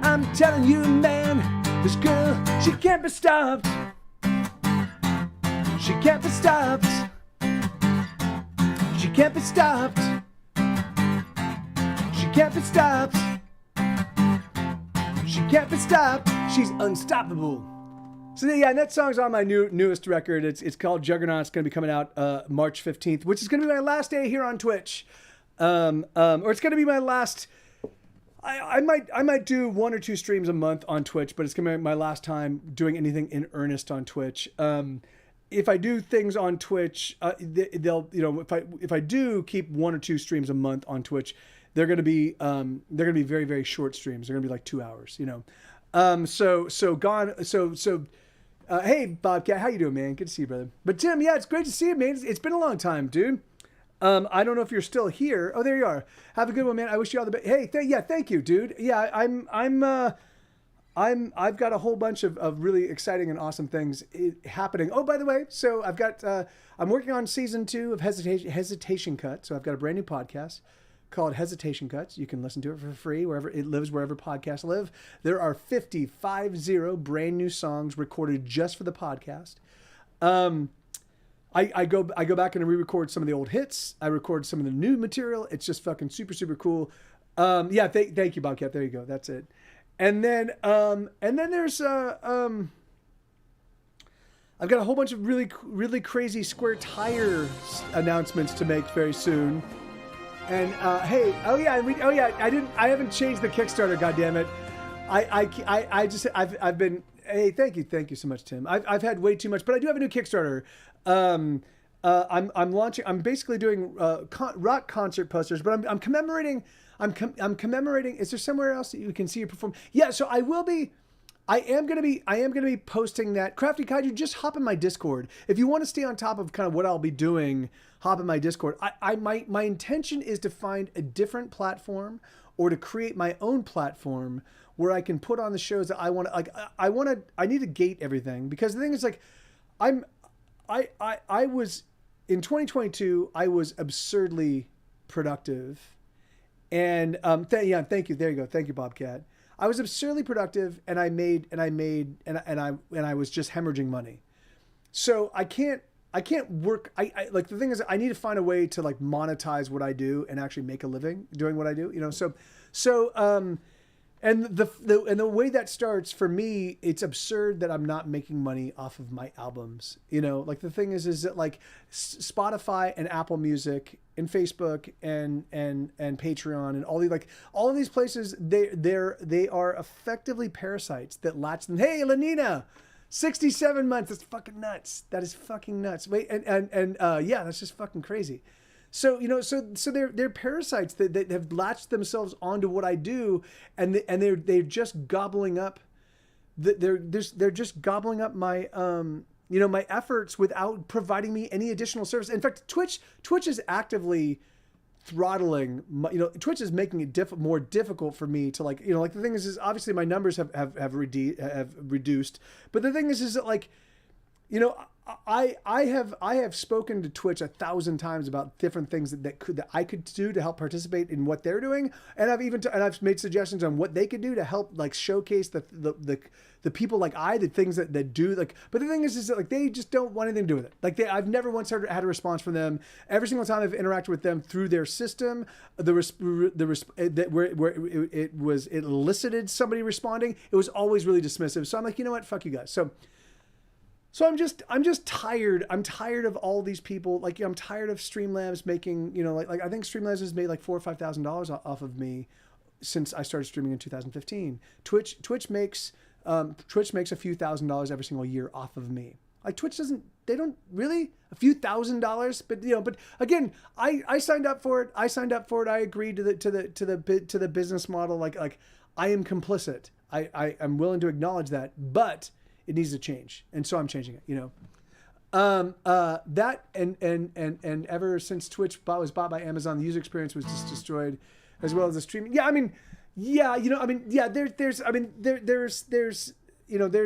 Speaker 1: I'm telling you, man, this girl, she can't be stopped. She can't be stopped. She can't be stopped. She can't be stopped. She can't be stopped. She's unstoppable. So yeah, and that song's on my newest record. It's called Juggernaut. It's going to be coming out March 15th, which is going to be my last day here on Twitch. Or it's going to be my last... I might do 1 or 2 streams a month on Twitch, but it's going to be my last time doing anything in earnest on Twitch. If I do things on Twitch, they'll, you know, if I do keep 1 or 2 streams a month on Twitch, they're going to be very, very short streams. They're going to be like 2 hours, you know. Hey Bobcat, how you doing, man? Good to see you, brother. But Tim, yeah, it's great to see you, man. It's been a long time, dude. I don't know if you're still here. Oh, there you are. Have a good one, man. I wish you all the best. Hey, thank you, dude. Yeah, I've got a whole bunch of really exciting and awesome things happening. Oh, by the way, so I've got I'm working on season 2 of Hesitation Cut. So I've got a brand new podcast called Hesitation Cuts. You can listen to it for free wherever it lives, wherever podcasts live. There are 50 brand new songs recorded just for the podcast. I go back and re-record some of the old hits. I record some of the new material. It's just fucking super cool. Yeah, thank you, Bobcat. There you go. That's it. And then there's I've got a whole bunch of really crazy Square Tire announcements to make very soon. And hey, I haven't changed the Kickstarter. Goddammit. I've been. Hey, thank you so much, Tim. I've had way too much, but I do have a new Kickstarter. I'm launching. I'm basically doing rock concert posters, but I'm commemorating. I'm commemorating. Is there somewhere else that you can see it perform? Yeah, so I will be. I am gonna be posting that. Crafty Kaiju, just hop in my Discord if you want to stay on top of kind of what I'll be doing. Hop in my Discord. My intention is to find a different platform or to create my own platform where I can put on the shows that I want to. Like I need to gate everything, because the thing is, like, I was in 2022. I was absurdly productive, and thank you. There you go. Thank you, Bobcat. I was absurdly productive, and I was just hemorrhaging money. So I can't work. I like, the thing is, I need to find a way to like monetize what I do and actually make a living doing what I do, you know? And the way that starts for me, it's absurd that I'm not making money off of my albums. You know, like, the thing is that, like, Spotify and Apple Music and Facebook and Patreon and all of these places, they are effectively parasites that latch them. Hey, Lenina, 67 months. That's fucking nuts. That is fucking nuts. Wait, yeah, that's just fucking crazy. So, you know, so they're parasites that have latched themselves onto what I do, and they're just gobbling up. They're just gobbling up my my efforts without providing me any additional service. In fact, Twitch is actively
Speaker 2: throttling Twitch is making it more difficult for me to like the thing is obviously my numbers have reduced, but the thing is that like I have spoken to Twitch 1,000 times about different things that I could do to help participate in what they're doing, and I've made suggestions on what they could do to help like showcase the people like the things that do like. But the thing is that like they just don't want anything to do with it. Like I've never once had a response from them. Every single time I've interacted with them through their system, where it elicited somebody responding, it was always really dismissive. So I'm like, you know what, fuck you guys. So I'm just tired. I'm tired of all these people. Like I'm tired of Streamlabs making, like I think Streamlabs has made like $4,000 or $5,000 off of me since I started streaming in 2015. Twitch makes a few $1,000s every single year off of me. Like Twitch they don't really a few $1,000s, but again, I signed up for it. I agreed to the business model. Like I am complicit. I'm willing to acknowledge that, but it needs to change, and so I'm changing it. That and ever since Twitch was bought by Amazon, the user experience was just destroyed, as well as the streaming. There's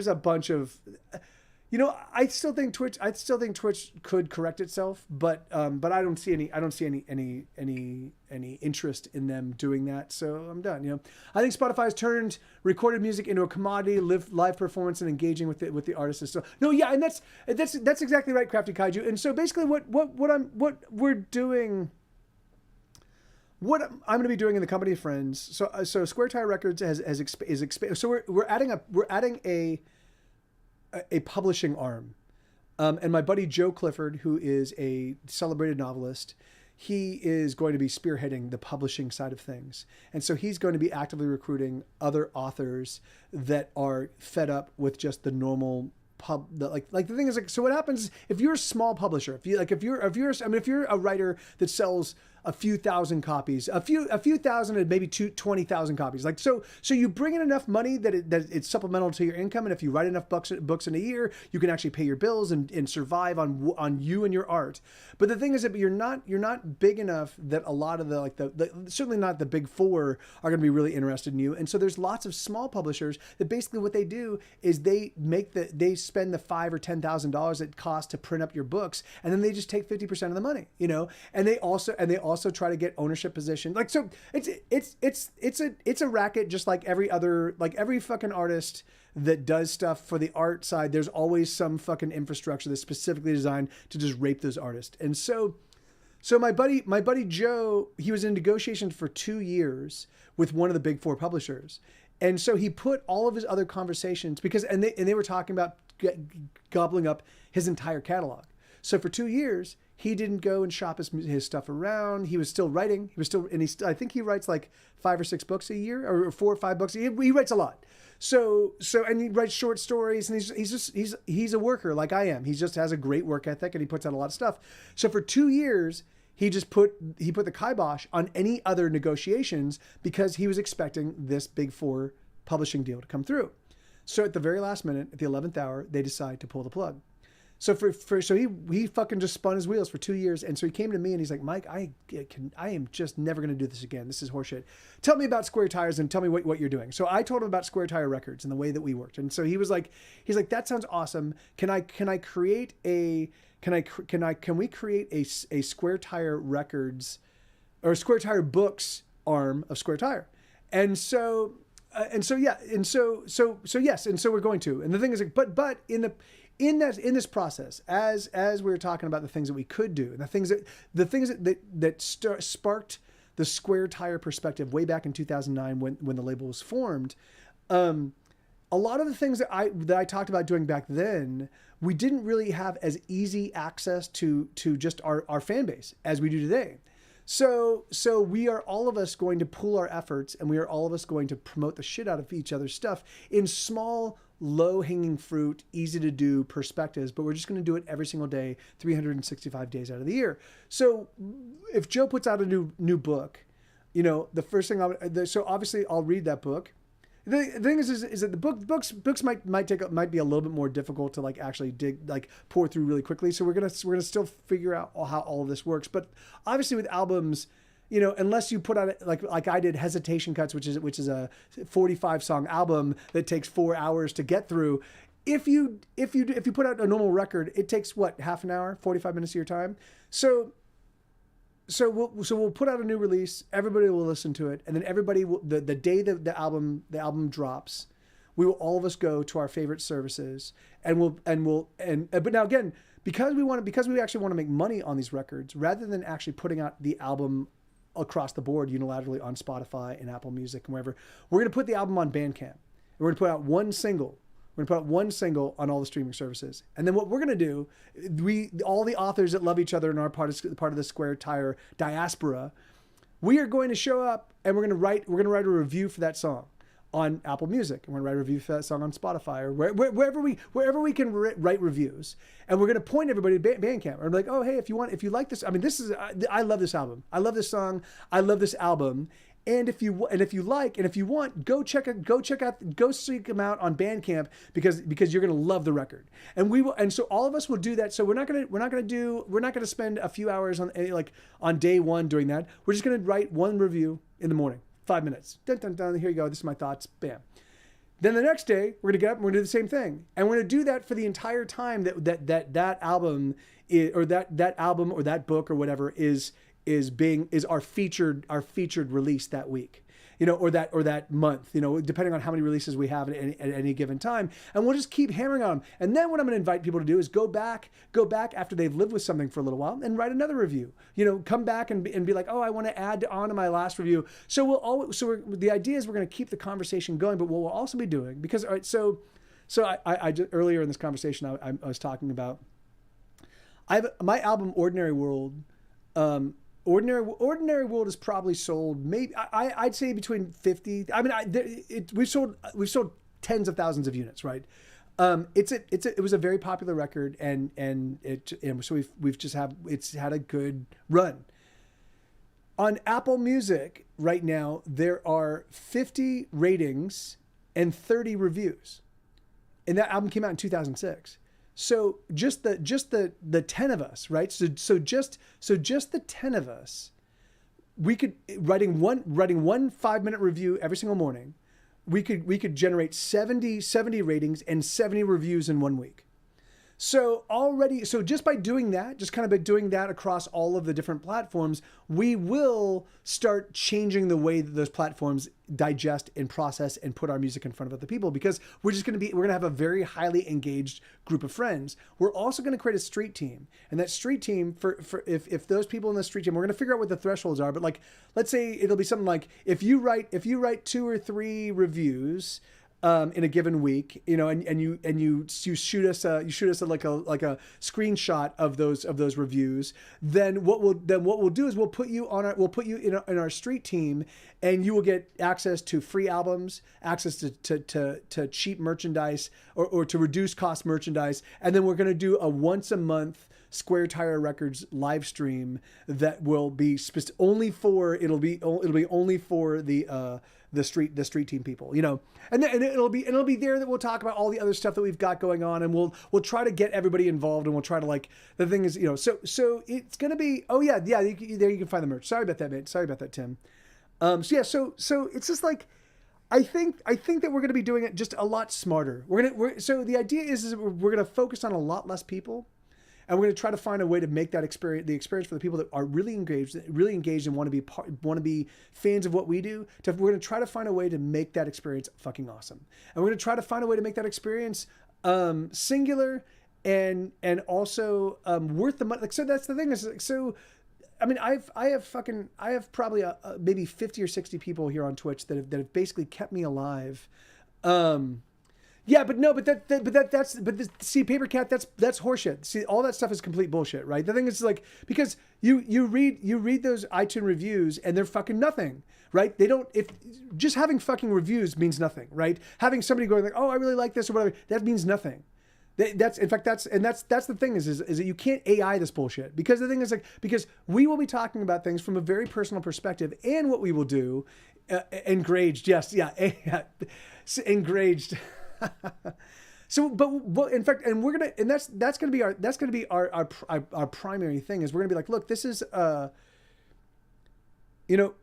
Speaker 2: a bunch of. I still think Twitch could correct itself, but I don't see any interest in them doing that. So I'm done. I think Spotify's turned recorded music into a commodity, live performance, and engaging with the artist is still and that's exactly right, Crafty Kaiju. And so basically, what we're doing. What I'm going to be doing in the company of friends. So Square Tire Records is expanded. So we're adding a publishing arm. And my buddy Joe Clifford, who is a celebrated novelist, he is going to be spearheading the publishing side of things. And so he's going to be actively recruiting other authors that are fed up with just the normal the thing is like, so what happens if you're a small publisher, if you're a writer that sells a few thousand copies, a few thousand and maybe 20,000 copies. Like, so you bring in enough money that it's supplemental to your income. And if you write enough books in a year, you can actually pay your bills and survive on you and your art. But the thing is that you're not big enough that a lot of the certainly not the big four are going to be really interested in you. And so there's lots of small publishers that basically what they do is they spend the $5,000 or $10,000 it costs to print up your books, and then they just take 50% of the money, and they also try to get ownership position. Like, so it's a racket, just like every fucking artist that does stuff for the art side. There's always some fucking infrastructure that's specifically designed to just rape those artists. And so my buddy Joe, he was in negotiations for 2 years with one of the big four publishers. And so he put all of his other conversations and they were talking about gobbling up his entire catalog. So for 2 years, he didn't go and shop his stuff around. He was still writing. I think he writes like 5 or 6 books a year, or 4 or 5 books. He writes a lot. And he writes short stories, and he's a worker like I am. He just has a great work ethic, and he puts out a lot of stuff. So for 2 years, he put the kibosh on any other negotiations because he was expecting this big four publishing deal to come through. So at the very last minute, at the 11th hour, they decide to pull the plug. So he fucking just spun his wheels for 2 years. And so he came to me and he's like, Mike, I am just never going to do this again. This is horseshit. Tell me about Square Tires and tell me what you're doing. So I told him about Square Tire Records and the way that we worked. And so he was like, that sounds awesome. Can we create a Square Tire Records or Square Tire Books arm of Square Tire? Yes. And so we're going to. And the thing is like, but in this process, as we were talking about the things that we could do, and the things that sparked the Square Tire perspective way back in 2009 when the label was formed, a lot of the things that I talked about doing back then, we didn't really have as easy access to just our fan base as we do today. So we are all of us going to pool our efforts, and we are all of us going to promote the shit out of each other's stuff in small, low-hanging fruit, easy to do perspectives, but we're just going to do it every single day, 365 days out of the year. So if Joe puts out a new book, the first thing so obviously I'll read that book. The thing is that the books might be a little bit more difficult to actually pour through really quickly. So we're gonna still figure out how all of this works. But obviously with albums, unless you put out like I did Hesitation Cuts, which is a 45 song album that takes 4 hours to get through. If you put out a normal record, it takes what, half an hour, 45 minutes of your time. So we'll put out a new release. Everybody will listen to it, and then everybody will, the day that the album drops, we will all of us go to our favorite services, but now again, because we actually want to make money on these records, rather than actually putting out the album across the board unilaterally on Spotify and Apple Music and wherever, we're going to put the album on Bandcamp. We're going to put out one single. We're going to put out one single on all the streaming services. And then what we're going to do, all the authors that love each other and are part of the Square Tire diaspora, we are going to show up and we're going to write a review for that song on Apple Music, and we're going to write a review for that song on Spotify, or wherever we can write reviews. And we're going to point everybody to Bandcamp. We're like, oh, hey, if you like this, I mean, I love this album. I love this song. I love this album. And if you want, go seek them out on Bandcamp because you're going to love the record. And so all of us will do that. So we're not going to spend a few hours on day one doing that. We're just going to write one review in the morning, 5 minutes. Dun, dun, dun, here you go. This is my thoughts. Bam. Then the next day we're going to get up and we're going to do the same thing. And we're going to do that for the entire time that album or that album or that book or whatever is our featured release that week, or that month, depending on how many releases we have at any given time. And we'll just keep hammering on them. And then what I'm going to invite people to do is go back after they've lived with something for a little while and write another review. Come back and be like, oh, I want to add on to my last review. So the idea is we're going to keep the conversation going, but what we'll also be doing, because all right, so I just, earlier in this conversation I was talking about my album Ordinary World. Ordinary World is probably sold maybe I'd say between 50. I mean, we've sold tens of thousands of units, right? It was a very popular record, so it's had a good run. On Apple Music right now, there are 50 ratings and 30 reviews, and that album came out in 2006. So just the 10 of us, right? So just the 10 of us, we could writing one 5-minute review every single morning. We could generate 70 ratings and 70 reviews in 1 week. So just by doing that, just kind of by doing that across all of the different platforms, we will start changing the way that those platforms digest and process and put our music in front of other people, because we're going to have a very highly engaged group of friends. We're also going to create a street team, and that street team for if those people in the street team, we're going to figure out what the thresholds are. But like, let's say it'll be something like if you write 2 or 3 reviews in a given week, and you shoot us like a screenshot of those reviews, then what we'll do is we'll put you in our street team, and you will get access to free albums, access to cheap merchandise or to reduced cost merchandise, and then we're going to do a once a month Square Tire Records live stream that will be only for the street team people, and it'll be there that we'll talk about all the other stuff that we've got going on, and we'll try to get everybody involved, and we'll try to the thing is, so it's going to be, there you can find the merch. Sorry about that, mate. Sorry about that, Tim. So it's just like, I think that we're going to be doing it just a lot smarter. So the idea is we're going to focus on a lot less people. And we're going to try to find a way to make that the experience for the people that are really engaged and want to be fans of what we do. We're going to try to find a way to make that experience fucking awesome. And we're going to try to find a way to make that experience singular and also worth the money. So that's the thing is, I mean, I have probably maybe 50 or 60 people here on Twitch that have basically kept me alive. Yeah, see, Paper Cat, that's horseshit. See, all that stuff is complete bullshit, right? The thing is because you read those iTunes reviews and they're fucking nothing, right? Just having fucking reviews means nothing, right? Having somebody going like, oh, I really like this or whatever, that means nothing. That's the thing is that you can't AI this bullshit, because the thing is because we will be talking about things from a very personal perspective, and what we will do, enraged, yes, yeah, enraged. So, but in fact, and that's going to be our primary thing is we're going to be like, look, this is you know,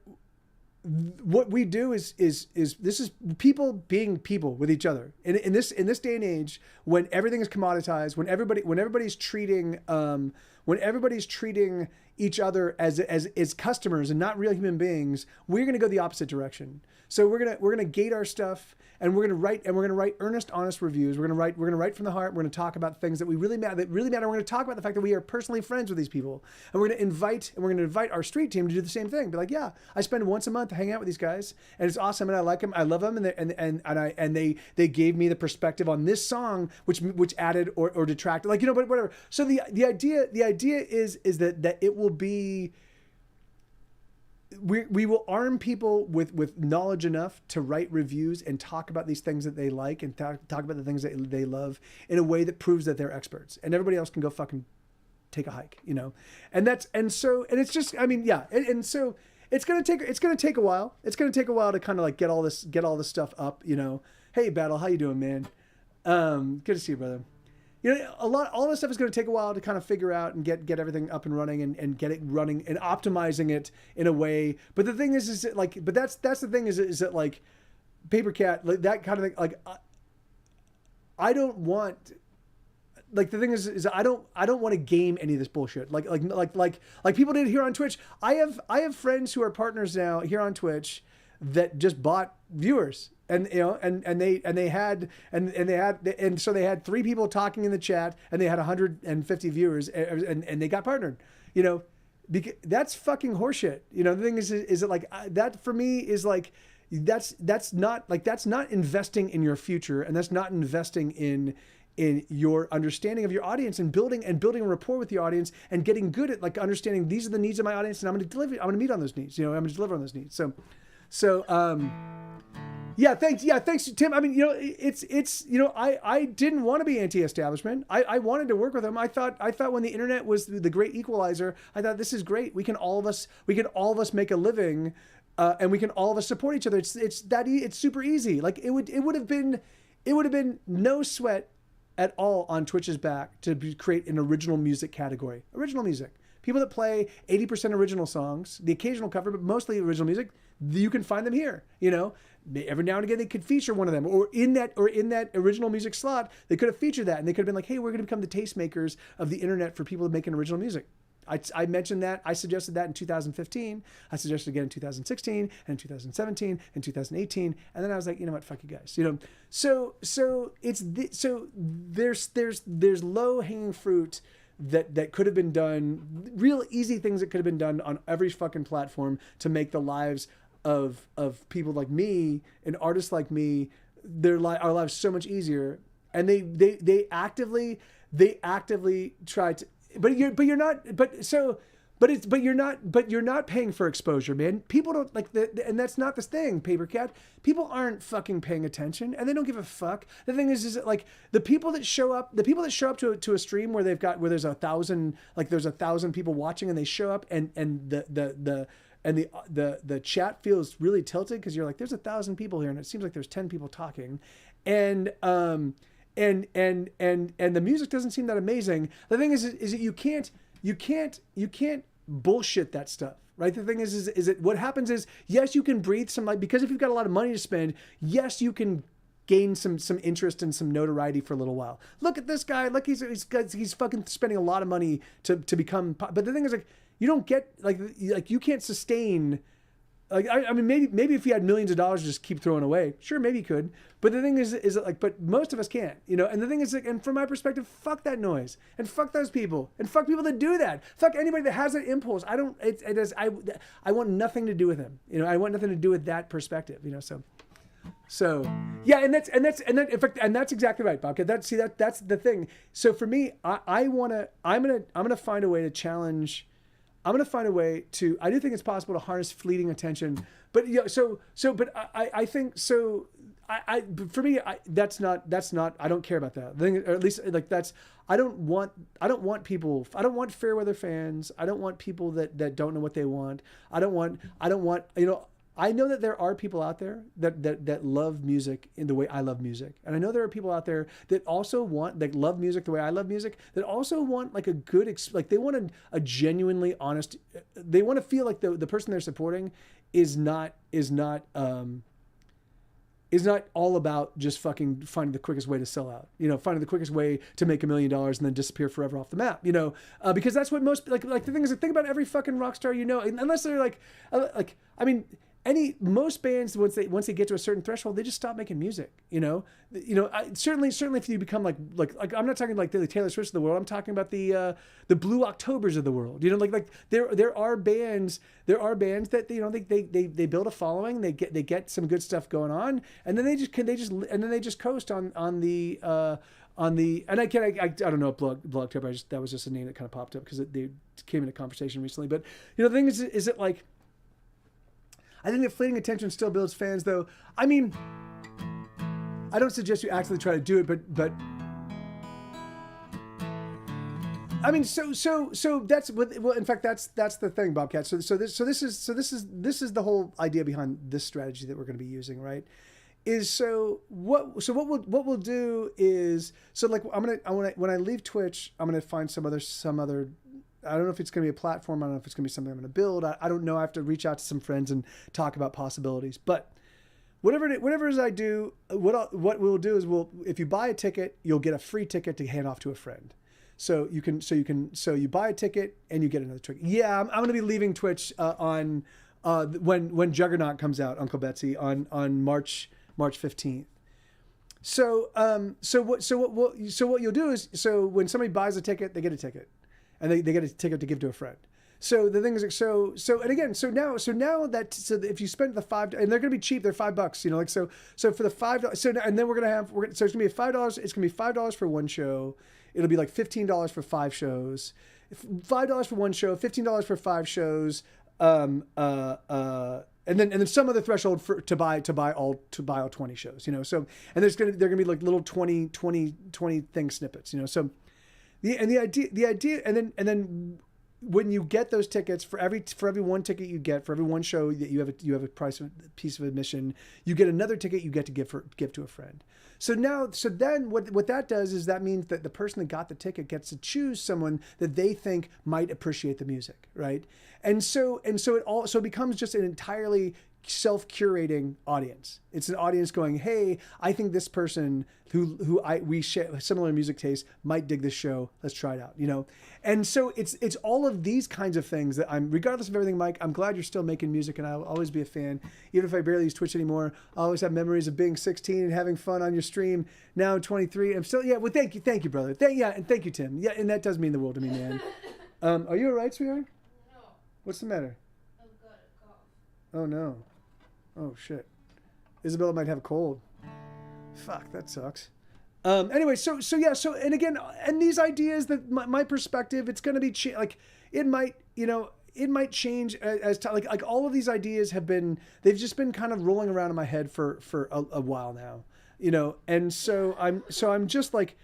Speaker 2: what we do is this is people being people with each other in this day and age when everything is commoditized, when everybody's treating each other as customers and not real human beings. We're going to go the opposite direction. So we're going to gate our stuff, and we're going to write earnest, honest reviews. We're going to write from the heart. We're going to talk about things that really matter. We're going to talk about the fact that we are personally friends with these people, and we're going to invite our street team to do the same thing. Be like, yeah, I spend once a month hanging out with these guys, and it's awesome, and I like them, I love them, and they gave me the perspective on this song, which added or detracted, like, you know, but whatever. So the idea is that it will be. We will arm people with knowledge enough to write reviews and talk about these things that they like and talk about the things that they love in a way that proves that they're experts, and everybody else can go fucking take a hike, you know. And it's just, I mean, yeah. And so it's going to take a while. It's going to take a while to kind of like get all this stuff up, you know. Hey, Battle, how you doing, man? Good to see you, brother. You know, all this stuff is going to take a while to kind of figure out and get everything up and running and get it running and optimizing it in a way. But the thing is that like, but that's the thing is that like Paper Cat, like that kind of thing, like I don't want, like the thing is I don't want to game any of this bullshit. Like people did here on Twitch. I have friends who are partners now here on Twitch that just bought viewers. And you know, so they had 3 people talking in the chat, and they had 150 viewers, and they got partnered. You know, because that's fucking horseshit. You know, the thing is it like that for me is like that's not investing in your future, and that's not investing in your understanding of your audience and building a rapport with the audience and getting good at like understanding these are the needs of my audience, and I'm going to meet on those needs. You know, I'm going to deliver on those needs. Yeah, thanks, Tim. I mean, you know, it's you know, I didn't want to be anti-establishment. I wanted to work with them. I thought when the internet was the great equalizer, I thought this is great. We can all of us make a living, and we can all of us support each other. It's super easy. Like it would have been no sweat at all on Twitch's back to create an original music category. Original music. People that play 80% original songs, the occasional cover, but mostly original music, you can find them here. You know, every now and again they could feature one of them, or in that original music slot, they could have featured that, and they could have been like, hey, we're going to become the tastemakers of the internet for people making original music. I mentioned that. I suggested that in 2015. I suggested again in 2016 and in 2017 and 2018. And then I was like, you know what, fuck you guys. You know, so there's low hanging fruit that could have been done, real easy things that could have been done on every fucking platform to make the lives of people like me and artists like me, our lives so much easier. And they actively try to, but you're not paying for exposure, man. People don't like and that's not the thing, Paper Cat. People aren't fucking paying attention, and they don't give a fuck. The thing is that like the people that show up to a stream where there's 1,000 people watching, and they show up and the chat feels really tilted because you're like, there's 1,000 people here, and it seems like there's 10 people talking, and the music doesn't seem that amazing. The thing is that you can't bullshit that stuff, right? The thing is that what happens is, yes, you can breathe some light, because if you've got a lot of money to spend, yes, you can gain some interest and some notoriety for a little while. Look at this guy. Look, he's fucking spending a lot of money to become. But the thing is, like, you don't get like you can't sustain. Like I mean, maybe if you had millions of dollars to just keep throwing away, sure, maybe you could. But the thing is that like, but most of us can't, you know. And the thing is, like, and from my perspective, fuck that noise, and fuck those people, and fuck people that do that. Fuck anybody that has that impulse. I want nothing to do with him, you know. I want nothing to do with that perspective, you know. So yeah, and that's exactly right, Bob. That's the thing. So for me, I'm gonna find a way to challenge. I'm going to find a way to, I do think it's possible to harness fleeting attention, but yeah, I think, for me, that's not, I don't care about that. Or at least like I don't want fair weather fans. I don't want people that don't know what they want. I don't want, you know, I know that there are people out there that love music in the way I love music. And I know there are people out there that also want, that love music the way I love music, that also want like a good, like they want a genuinely honest, they want to feel like the person they're supporting is not all about just fucking finding the quickest way to sell out, finding the quickest way to make $1 million and then disappear forever off the map, because that's what most, like the thing is, think about every fucking rock star, unless they're most bands, once they get to a certain threshold, they just stop making music, certainly if you become like I'm not talking like the Taylor Swift of the world, I'm talking about the Blue Octobers of the world, like there are bands that, they build a following, they get some good stuff going on, and then they just coast on the and I don't know, Blogtober, that was just a name that kind of popped up because they came into conversation recently, but the thing is it like, I think that fleeting attention still builds fans, though. I mean, I don't suggest you actively try to do it, but I mean, so that's what. Well, in fact, that's the thing, Bobcat. So this is the whole idea behind this strategy that we're going to be using, right? What we'll do is, so like when I leave Twitch, I'm gonna find some other. I don't know if it's going to be a platform. I don't know if it's going to be something I'm going to build. I don't know. I have to reach out to some friends and talk about possibilities. But whatever it is I do, what we'll do is if you buy a ticket, you'll get a free ticket to hand off to a friend. So you buy a ticket and you get another ticket. Yeah, I'm going to be leaving Twitch on when Juggernaut comes out, Uncle Betsy, on March 15th. So what you'll do is, so when somebody buys a ticket, they get a ticket. And they get a ticket to give to a friend. So the thing is, so now that if you spend the $5, and they're going to be cheap, they're $5, so for the $5, and then so it's going to be $5. It's going to be $5 for one show. It'll be like $15 for 5 shows, $5 for one show, $15 for 5 shows, and then some other threshold to buy all 20 shows, So and they're going to be like little 20 thing snippets, So. The idea, and then when you get those tickets, for every one ticket you get, for every one show that you have a piece of admission, you get another ticket you get to give to a friend. So then what that does is that means that the person that got the ticket gets to choose someone that they think might appreciate the music, right? And so it becomes just an entirely self-curating audience. It's an audience going, hey, I think this person we share similar music taste might dig this show. Let's try it out, And so it's all of these kinds of things that regardless of everything, Mike, I'm glad you're still making music, and I'll always be a fan. Even if I barely use Twitch anymore, I always have memories of being 16 and having fun on your stream. Now I'm 23. I'm still, well, thank you, brother. And thank you, Tim. Yeah, and that does mean the world to me, man. Are you all right, sweetheart?
Speaker 3: No.
Speaker 2: What's the matter?
Speaker 3: I've got a cough.
Speaker 2: Oh no. Oh shit. Isabella might have a cold. Fuck, that sucks. Anyway, so and again, and these ideas, that my perspective, it's going to be it might change as time. Like all of these ideas they've just been kind of rolling around in my head for a while now, And so I'm just like,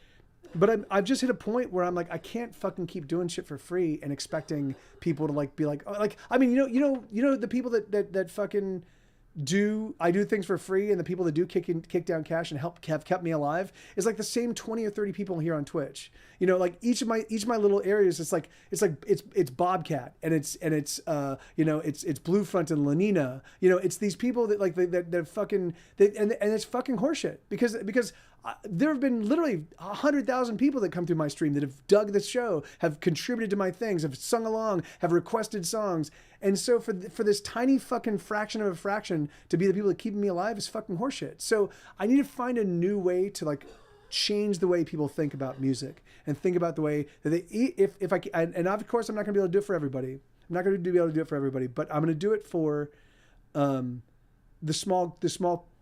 Speaker 2: but I've just hit a point where I'm like, I can't fucking keep doing shit for free and expecting people to be like, oh, I mean, the people that fucking I do things for free, and the people that do kick down cash and have kept me alive is like the same 20 or 30 people here on Twitch. Like each of my little areas, it's Bobcat and it's Bluefront and Lenina. It's these people that that fucking and it's fucking horseshit because there have been literally 100,000 people that come through my stream that have dug the show, have contributed to my things, have sung along, have requested songs. And so for this tiny fucking fraction of a fraction to be the people that keep me alive is fucking horseshit. So I need to find a new way to change the way people think about music and think about the way that if I can, and of course I'm not going to be able to do it for everybody. I'm not going to be able to do it for everybody, but I'm going to do it for the small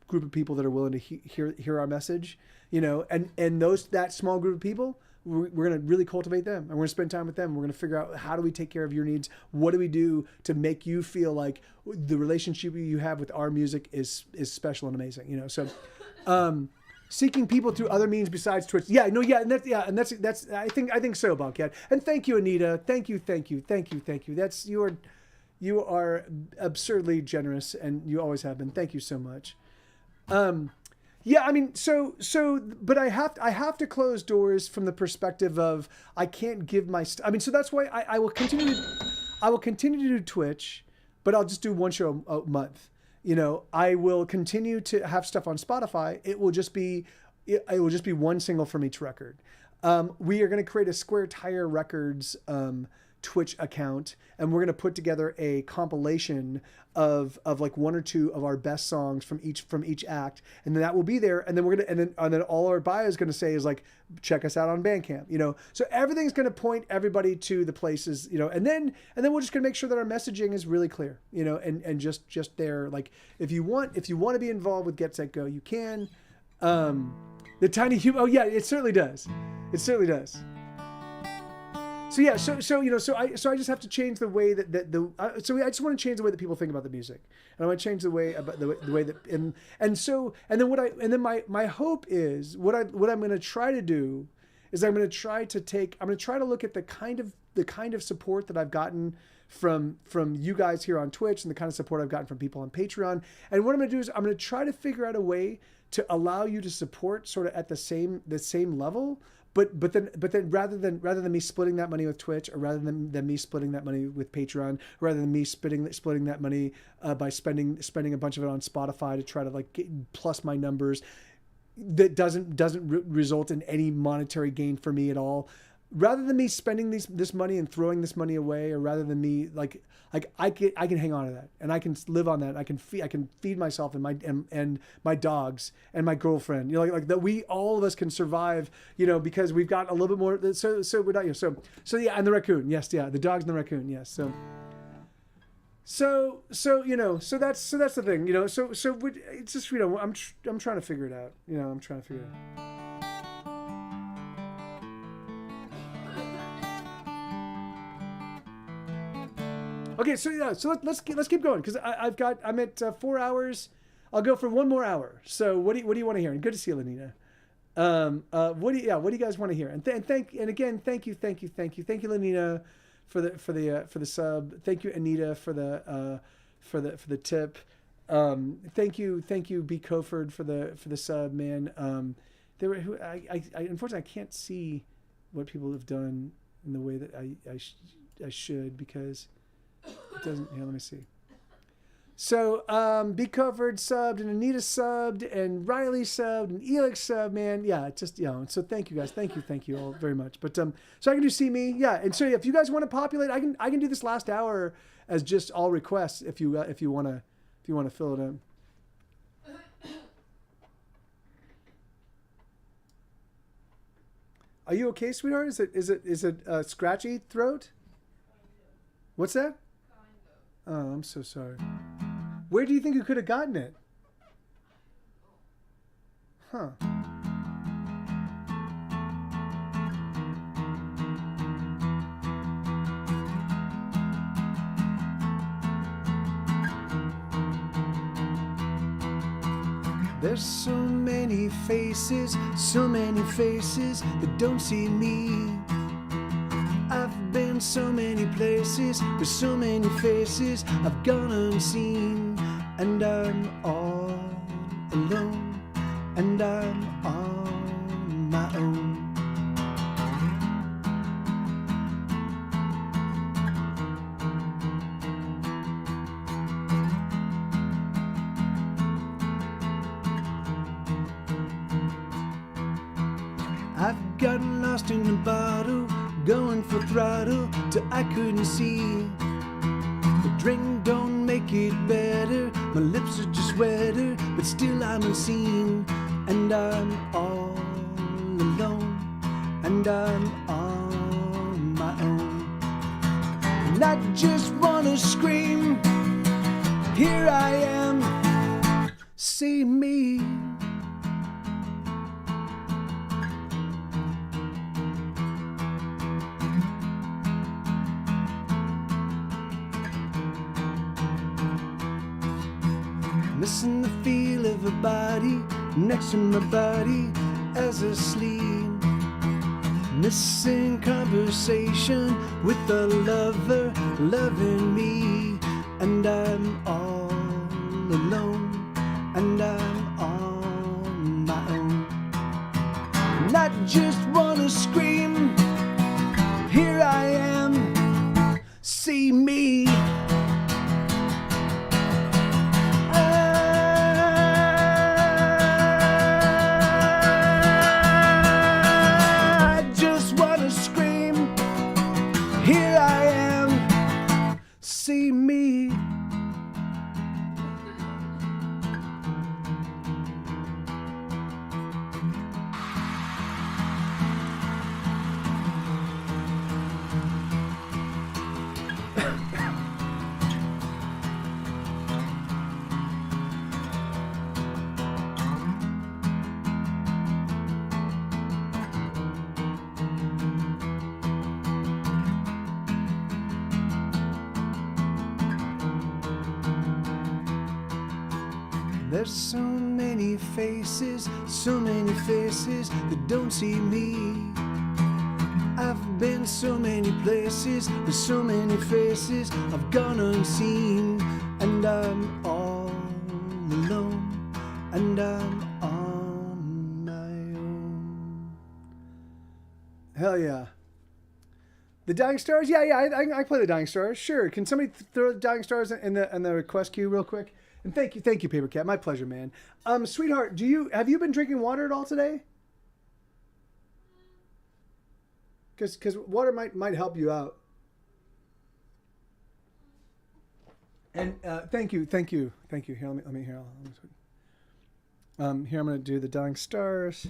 Speaker 2: group of people that are willing to hear our message, and that small group of people, we're going to really cultivate them, and we're going to spend time with them. We're going to figure out, how do we take care of your needs? What do we do to make you feel like the relationship you have with our music is special and amazing, So seeking people through other means besides Twitch. And that's I think so, Bobcat. And thank you, Anita. Thank you. That's You are absurdly generous, and you always have been. Thank you so much. Yeah, I mean, but I have to close doors from the perspective of I can't give my. I mean, so that's why I will continue. I will continue to do Twitch, but I'll just do one show a month. You know, I will continue to have stuff on Spotify. It will just be one single from each record. We are going to create a Square Tire Records Twitch account, and we're going to put together a compilation of like one or two of our best songs from each act, and then that will be there. And then and then all our bio is going to say is like, check us out on Bandcamp, you know. So everything's going to point everybody to the places, you know, and then we're just going to make sure that our messaging is really clear, you know, and just there. Like if you want to be involved with Get Set Go, you can. The tiny human. Oh yeah, it certainly does. It certainly does. So yeah, so you know, so I just have to change the way that I just want to change the way that people think about the music, and I want to change the way about the way that and then my hope is what I'm going to try to do is I'm going to try to look at the kind of support that I've gotten from you guys here on Twitch and the kind of support I've gotten from people on Patreon, and what I'm going to do is I'm going to try to figure out a way to allow you to support sort of at the same level. But then rather than me splitting that money with Twitch, or rather than me splitting that money with Patreon, rather than me splitting that money by spending a bunch of it on Spotify to try to like plus my numbers, that doesn't result in any monetary gain for me at all. Rather than me spending this money and throwing this money away, or rather than me like I can hang on to that, and I can live on that. I can feed myself and my dogs and my girlfriend. You know, like that all of us can survive. You know, because we've got a little bit more. So we're not. You know, so yeah, and the raccoon. Yes, yeah, the dogs and the raccoon. Yes, So you know, so that's the thing. You know, so it's just, you know, I'm trying to figure it out. You know, I'm trying to figure it out. Okay, so yeah, so let's keep going, because I'm at 4 hours. I'll go for one more hour. So what do you want to hear? And good to see you, Lenina. What do you guys want to hear? And thank you, Lenina, for the sub. Thank you, Anita, for the tip. Thank you, B. Coford, for the sub, man. There were I unfortunately I can't see what people have done in the way that I should, because it doesn't. Here, let me see. So, B. Coford subbed, and Anita subbed, and Riley subbed, and Elix subbed, man. Yeah, just, you know, so thank you guys. Thank you all very much. But, so I can do See Me. Yeah. And so if you guys want to populate, I can do this last hour as just all requests if you want to fill it in. Are you okay, sweetheart? Is it scratchy throat? What's that? Oh, I'm so sorry. Where do you think you could have gotten it? Huh. There's so many faces that don't see me. I've been so many places with so many faces I've gone unseen, and I'm all alone, and I'm on my own. I've gotten lost in a bottle, going for throttle till I couldn't see. The drink don't make it better, my lips are just wetter, but still I'm unseen, and I'm all alone, and I'm on my own. And I just wanna scream, here I am, see me. Missing the feel of a body next to my body as I sleep. Missing conversation with a lover loving me.
Speaker 1: and I'm all alone, and I'm on my own. And I just wanna scream, here I am, see me. I just wanna scream, here I am, see me. There's so many faces that don't see me. I've been so many places, there's so many faces I've gone unseen, and I'm all alone, and I'm on my own.
Speaker 2: Hell yeah. The Dying Stars? Yeah, I play the Dying Stars. Sure. Can somebody throw the Dying Stars in the request queue real quick? And thank you, Paper Cat. My pleasure, man. Sweetheart, have you been drinking water at all today? Because water might help you out. And thank you. Here, let me here. Here I'm gonna do the Dying Stars.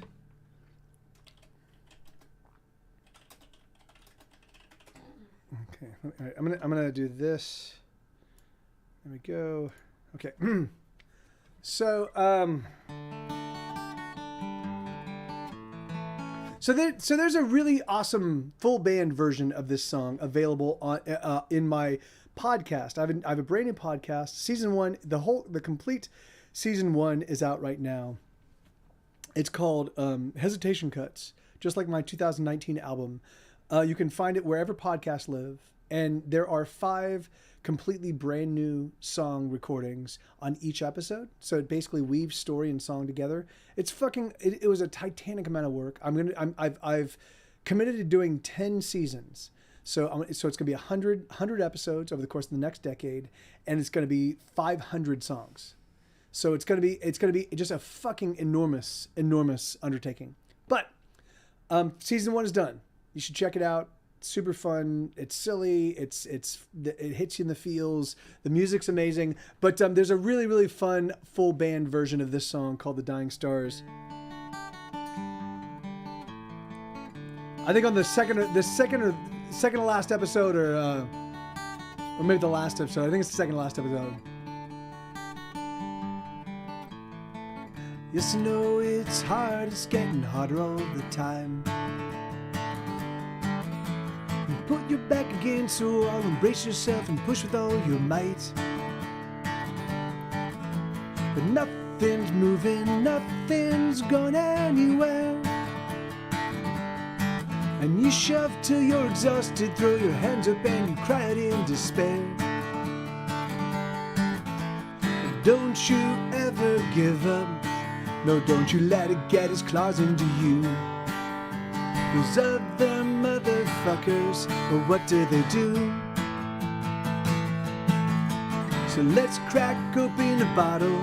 Speaker 2: Okay, all right, I'm gonna do this. There we go. Okay. So there's a really awesome full band version of this song available on in my podcast. I have a brand new podcast. Season 1, the complete season 1 is out right now. It's called Hesitation Cuts, just like my 2019 album. You can find it wherever podcasts live, and there are 5 completely brand new song recordings on each episode. So it basically weaves story and song together. It's it was a titanic amount of work. I've committed to doing 10 seasons. So it's going to be 100 episodes over the course of the next decade, and it's going to be 500 songs. So it's going to be just a fucking enormous undertaking. But season 1 is done. You should check it out. Super fun. It's silly. It hits you in the feels. The music's amazing. But there's a really, really fun full band version of this song called "The Dying Stars." I think on the second to last episode, or maybe the last episode. I think it's the second to last episode.
Speaker 1: Yes, I know it's hard. It's getting harder all the time. Put your back against the wall, embrace yourself and push with all your might. But nothing's moving, nothing's going anywhere. And you shove till you're exhausted, throw your hands up and you cry out in despair. But don't you ever give up, no, don't you let it get its claws into you. Those other motherfuckers, well, what do? So let's crack open a bottle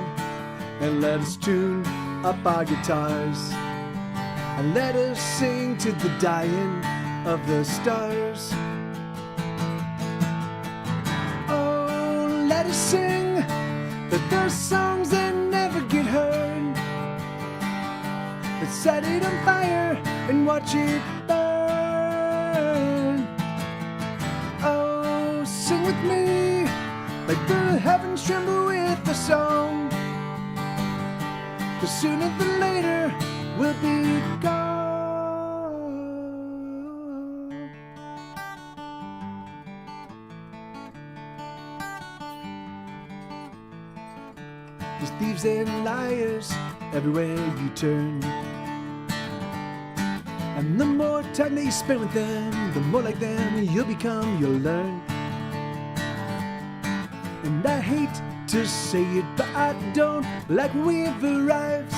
Speaker 1: and let us tune up our guitars, and let us sing to the dying of the stars. Oh, let us sing that those songs that never get heard. Let's set it on fire and watch it burn. Oh, sing with me, like the heavens tremble with the song. 'Cause sooner than later we'll be gone. There's thieves and liars everywhere you turn, and the more time that you spend with them, the more like them you'll become, you'll learn. And I hate to say it, but I don't like we've arrived.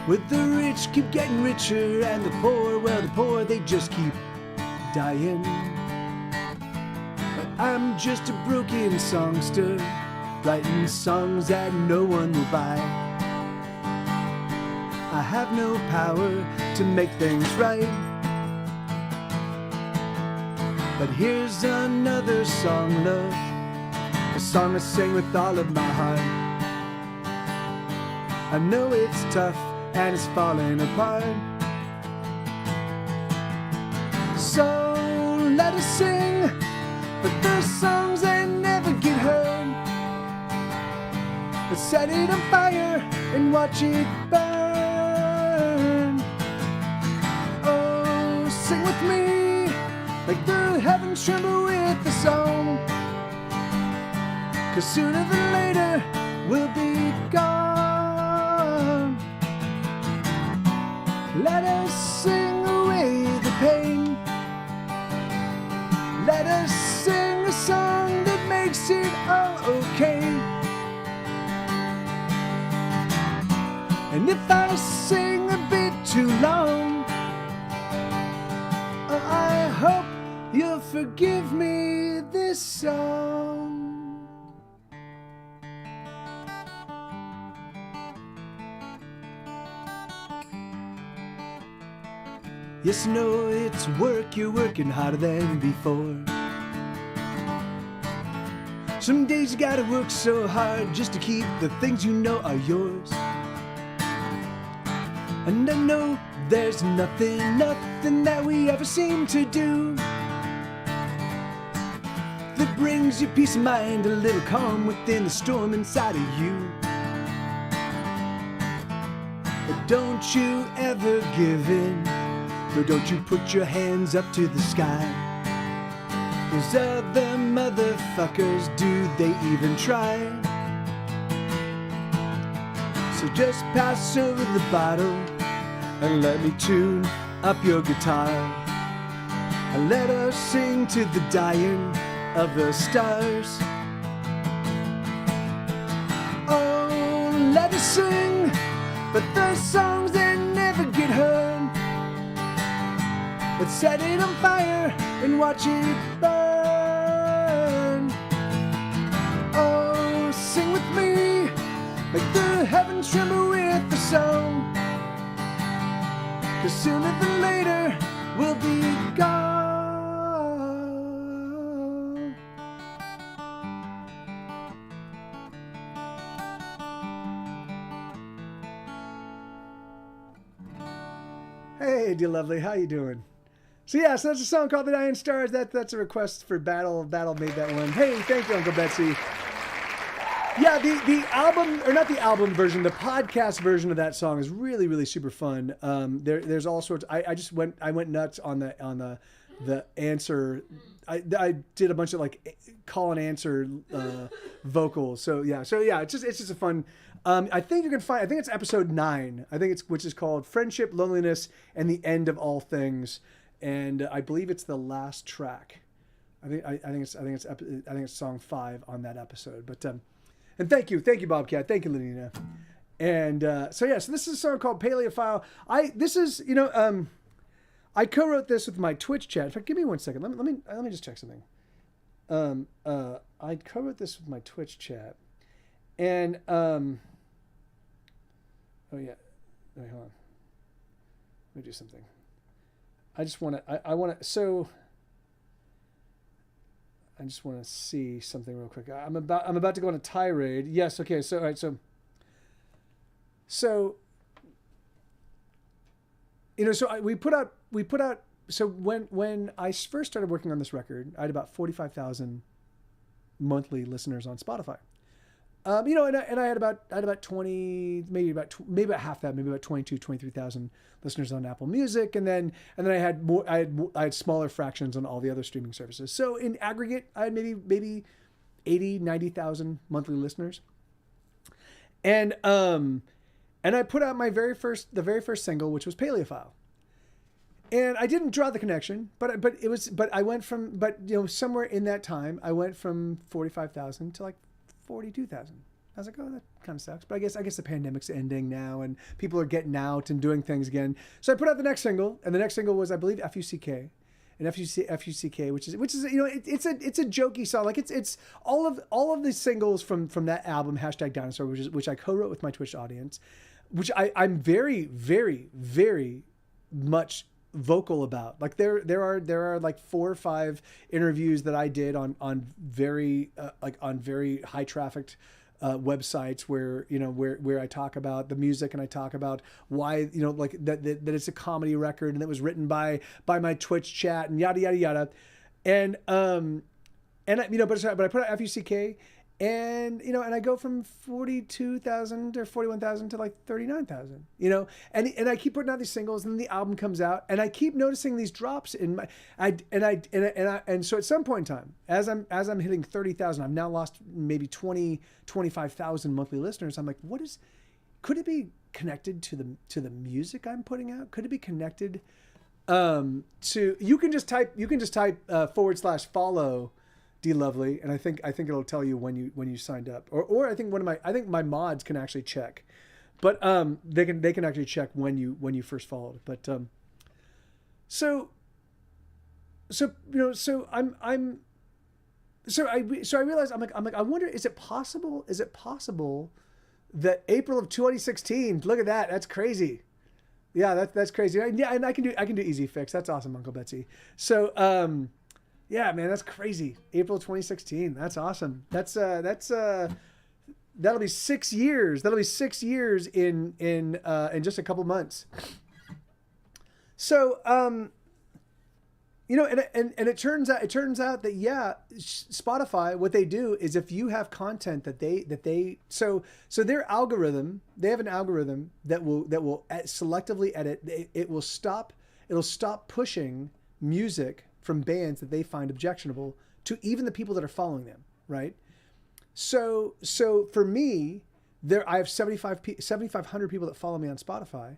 Speaker 1: With the rich keep getting richer and the poor, well, the poor, they just keep dying. But I'm just a broken songster, writing songs that no one will buy. I have no power to make things right. But here's another song, love, a song I sing with all of my heart. I know it's tough and it's falling apart. So let us sing, but the songs that never get heard. Let's set it on fire and watch it burn. Oh, sing with me, like the heavens tremble with the song. 'Cause sooner than later we'll be gone. Let us sing away the pain. Let us sing a song that makes it all okay. And if I sing a bit too long, I hope you'll forgive me this song. Yes, I know it's work, you're working harder than before. Some days you gotta work so hard just to keep the things you know are yours. And I know there's nothing that we ever seem to do that brings you peace of mind, a little calm within the storm inside of you. But don't you ever give in. No, don't you put your hands up to the sky. Those other motherfuckers, do they even try? So just pass over the bottle and let me tune up your guitar. And let us sing to the dying of the stars. Oh, let us sing, but the songs that never get heard. Let's set it on fire and watch it burn. Oh, sing with me, make the heavens tremble with the song. 'Cause sooner than later we'll be gone. Hey, dear lovely, how you doing? So yeah, so that's a song called The Dying Stars. That's a request for Battle. Battle made that one. Hey, thank you, Uncle Betsy. Yeah, the album, or not the album version, the podcast version of that song is really, really super fun. There's all sorts. I went nuts on the answer. I did a bunch of like call and answer vocals. So yeah, it's just a fun. I think you can find. I think it's episode 9. Which is called Friendship, Loneliness, and the End of All Things. And I believe it's the last track. I think it's song 5 on that episode. But and thank you Bobcat, thank you Lenina. And so this is a song called Paleophile. I co-wrote this with my Twitch chat. In fact, give me 1 second. Let me just check something. I co-wrote this with my Twitch chat, and oh yeah, wait, hold on. Let me do something. I just want to see something real quick. I'm about to go on a tirade. Yes. Okay. So, all right. So we put out, so when I first started working on this record, I had about 45,000 monthly listeners on Spotify. And I had about 20, maybe about half that, maybe about 23,000 listeners on Apple Music, and then I had more. I had smaller fractions on all the other streaming services. So in aggregate, I had maybe 80, 90,000 monthly listeners, and I put out the very first single, which was Paleophile,
Speaker 2: And I didn't draw the connection, but I went from, somewhere in that time, I went from 45,000 to like 42,000. I was like, oh, that kind of sucks. But I guess the pandemic's ending now, and people are getting out and doing things again. So I put out the next single, and the next single was, I believe, FUCK. And FUCK, which is it's a jokey song. Like it's all of the singles from that album #Dinosaur, which I co-wrote with my Twitch audience, which I'm very, very, very much vocal about. Like there are like 4 or 5 interviews that I did on very high trafficked websites where I talk about the music, and I talk about why like that it's a comedy record, and it was written by my Twitch chat, and yada yada yada, and but I put out FUCK, and and I go from 42,000 or 41,000 to like 39,000, and I keep putting out these singles, and then the album comes out, and I keep noticing these drops in my and so at some point in time, as I'm hitting 30,000, I've now lost maybe 25,000 monthly listeners. I'm like, could it be connected to the music I'm putting out? Could it be connected to, you can just type /follow D Lovely, and I think it'll tell you when you signed up, or I think my mods can actually check, but they can actually check when you first followed. But so I realized I'm like I wonder, is it possible that April of 2016, look at that's crazy. Yeah, that's crazy. Yeah, and I can do Easy Fix. That's awesome, Uncle Betsy. So yeah, man, that's crazy. April 2016. That's awesome. That'll be 6 years. That'll be 6 years in just a couple months. So and it turns out that Spotify, what they do is, if you have content that they so their algorithm, they have an algorithm that will selectively edit. It'll stop pushing music from bands that they find objectionable to even the people that are following them, right? So for me, I have 7,500 people that follow me on Spotify,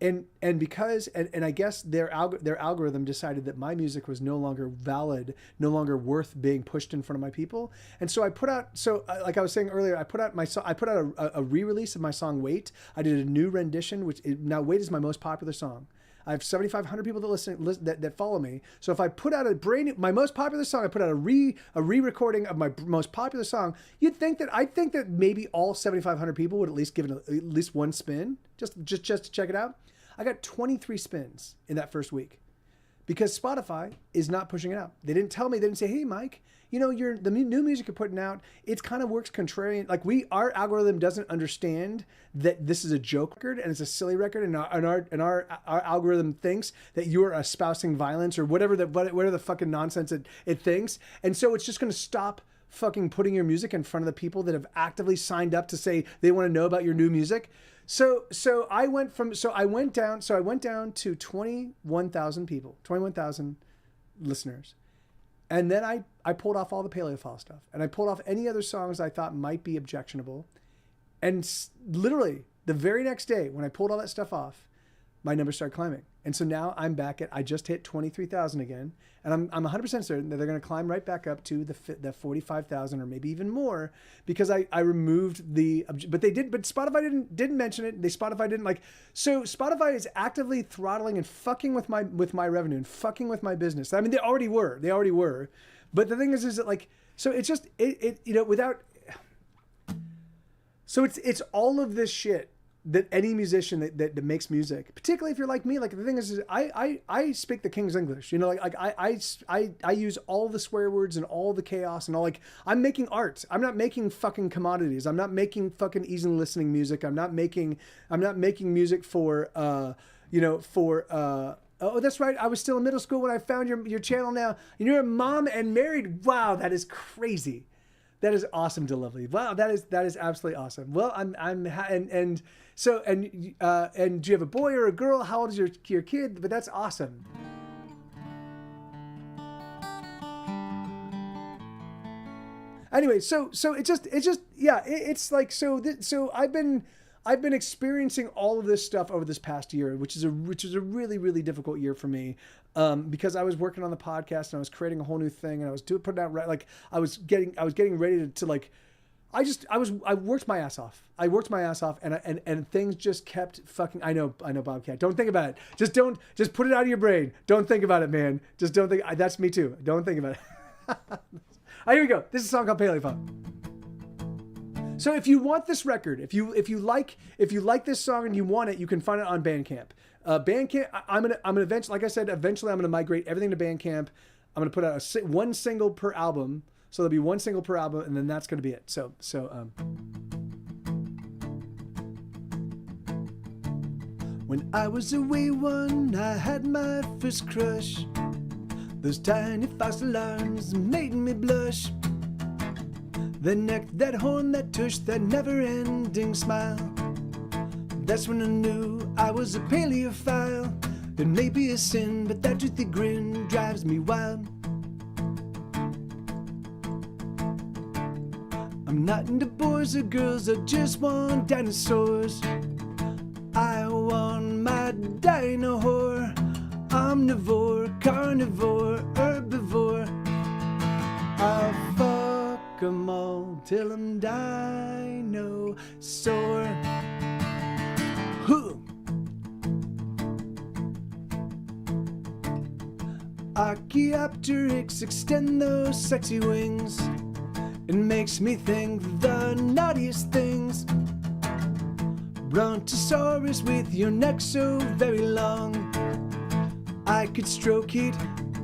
Speaker 2: and because I guess their algorithm decided that my music was no longer valid, no longer worth being pushed in front of my people, and so I put out. So like I was saying earlier, I put out a re-release of my song "Wait." I did a new rendition, now "Wait" is my most popular song. I have 7,500 people that follow me. So if I put out my most popular song, I put out a re-recording of my most popular song, I think that maybe all 7,500 people would at least give it at least one spin, just to check it out. I got 23 spins in that first week, because Spotify is not pushing it out. They didn't tell me. They didn't say, "Hey, Mike, the new music you're putting out, it kind of works contrarian." Like our algorithm doesn't understand that this is a joke record and it's a silly record, and our algorithm thinks that you're espousing violence or whatever the fucking nonsense it thinks, and so it's just going to stop fucking putting your music in front of the people that have actively signed up to say they want to know about your new music. So I went down to 21,000 people, 21,000 listeners. And then I pulled off all the paleophile stuff, and I pulled off any other songs I thought might be objectionable. And literally the very next day, when I pulled all that stuff off, my numbers started climbing. And so now I'm back I just hit 23,000 again. And I'm 100% certain that they're going to climb right back up to the 45,000 or maybe even more, because I removed but Spotify didn't mention it. Spotify didn't so Spotify is actively throttling and fucking with my revenue and fucking with my business. I mean, they already were. But the thing is that so it's just, so it's all of this shit that any musician that makes music, particularly if you're like me, the thing is I speak the King's English, I use all the swear words and all the chaos and all, I'm making art. I'm not making fucking commodities. I'm not making fucking easy listening music. I'm not making music for oh, that's right, I was still in middle school when I found your channel now. You're a mom and married. Wow, that is crazy. That is awesome, to Lovely. Wow, that is absolutely awesome. Well, and do you have a boy or a girl? How old is your kid? But that's awesome. Anyway, so it's just yeah, it's like so I've been I've been experiencing all of this stuff over this past year, which is a really, really difficult year for me, because I was working on the podcast and I was creating a whole new thing and I was putting out, like, I was getting ready to like, I worked my ass off. And things just kept fucking. I know, Bobcat. Don't think about it. Just put it out of your brain. Don't think about it, man. Just don't think. That's me too. Don't think about it. All right, here we go. This is a song called Paleophone. So if you want this record, if you like this song and you want it, you can find it on Bandcamp. Bandcamp. I'm gonna eventually, like I said, eventually I'm gonna migrate everything to Bandcamp. I'm gonna put out one single per album. So there'll be one single per album, and then that's gonna be it. So. When I was a wee one, I had my first crush. Those tiny fossil arms made me blush. That neck, that horn, that tush, that never-ending smile. That's when I knew I was a paleophile. It may be a sin, but that toothy grin drives me wild. I'm not into boys or girls, I just want dinosaurs. I want my dino-whore. Omnivore, carnivore, herbivore. I'll fuck 'em all till I'm dinosaur. Hoo! Archaeopteryx, extend those sexy wings. It makes me think the naughtiest things. Brontosaurus with your neck so very long, I could stroke it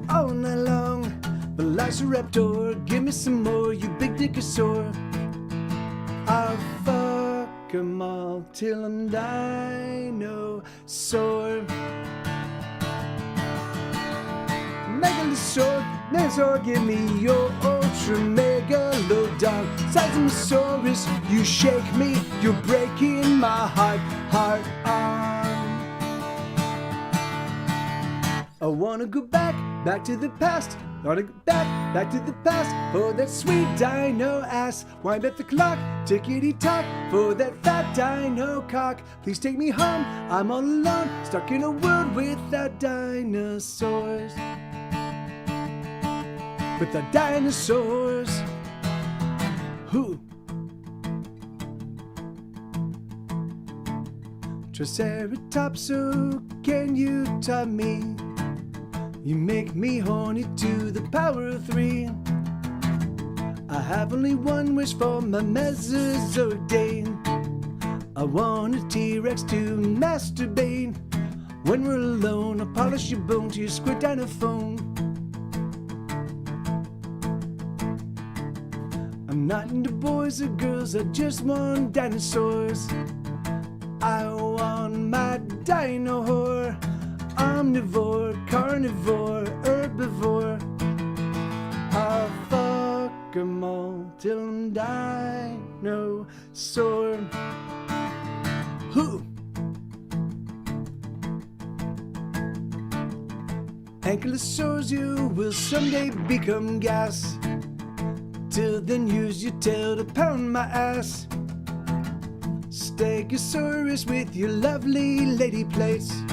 Speaker 2: all night long. Velociraptor, give me some more, you big dickosaur. I'll fuck 'em all till I'm dinosaur. Megalosaur, give me your ultra megalodon. Seismosaurus, you shake me, you're breaking my heart on. I wanna go back to the past. I wanna go back to the past for that sweet dino ass. Wind up the clock, tickety-tock for that fat dino cock. Please take me home, I'm all alone, stuck in a world without dinosaurs. With the dinosaurs. Who? Triceratops, oh, can you top me? You make me horny to the power of 3. I have only one wish for my Mesozoic day. I want a T-Rex to masturbate. When we're alone, I'll polish your bone to your squid dinophone. I'm not into boys or girls, I just want dinosaurs. I want my dino whore. Omnivore, carnivore, herbivore. I'll fuck 'em all till I'm dinosaur. Who? Ankylosaurs, you will someday become gas. Till then use your tail to pound my ass. Stegosaurus with your lovely lady plates.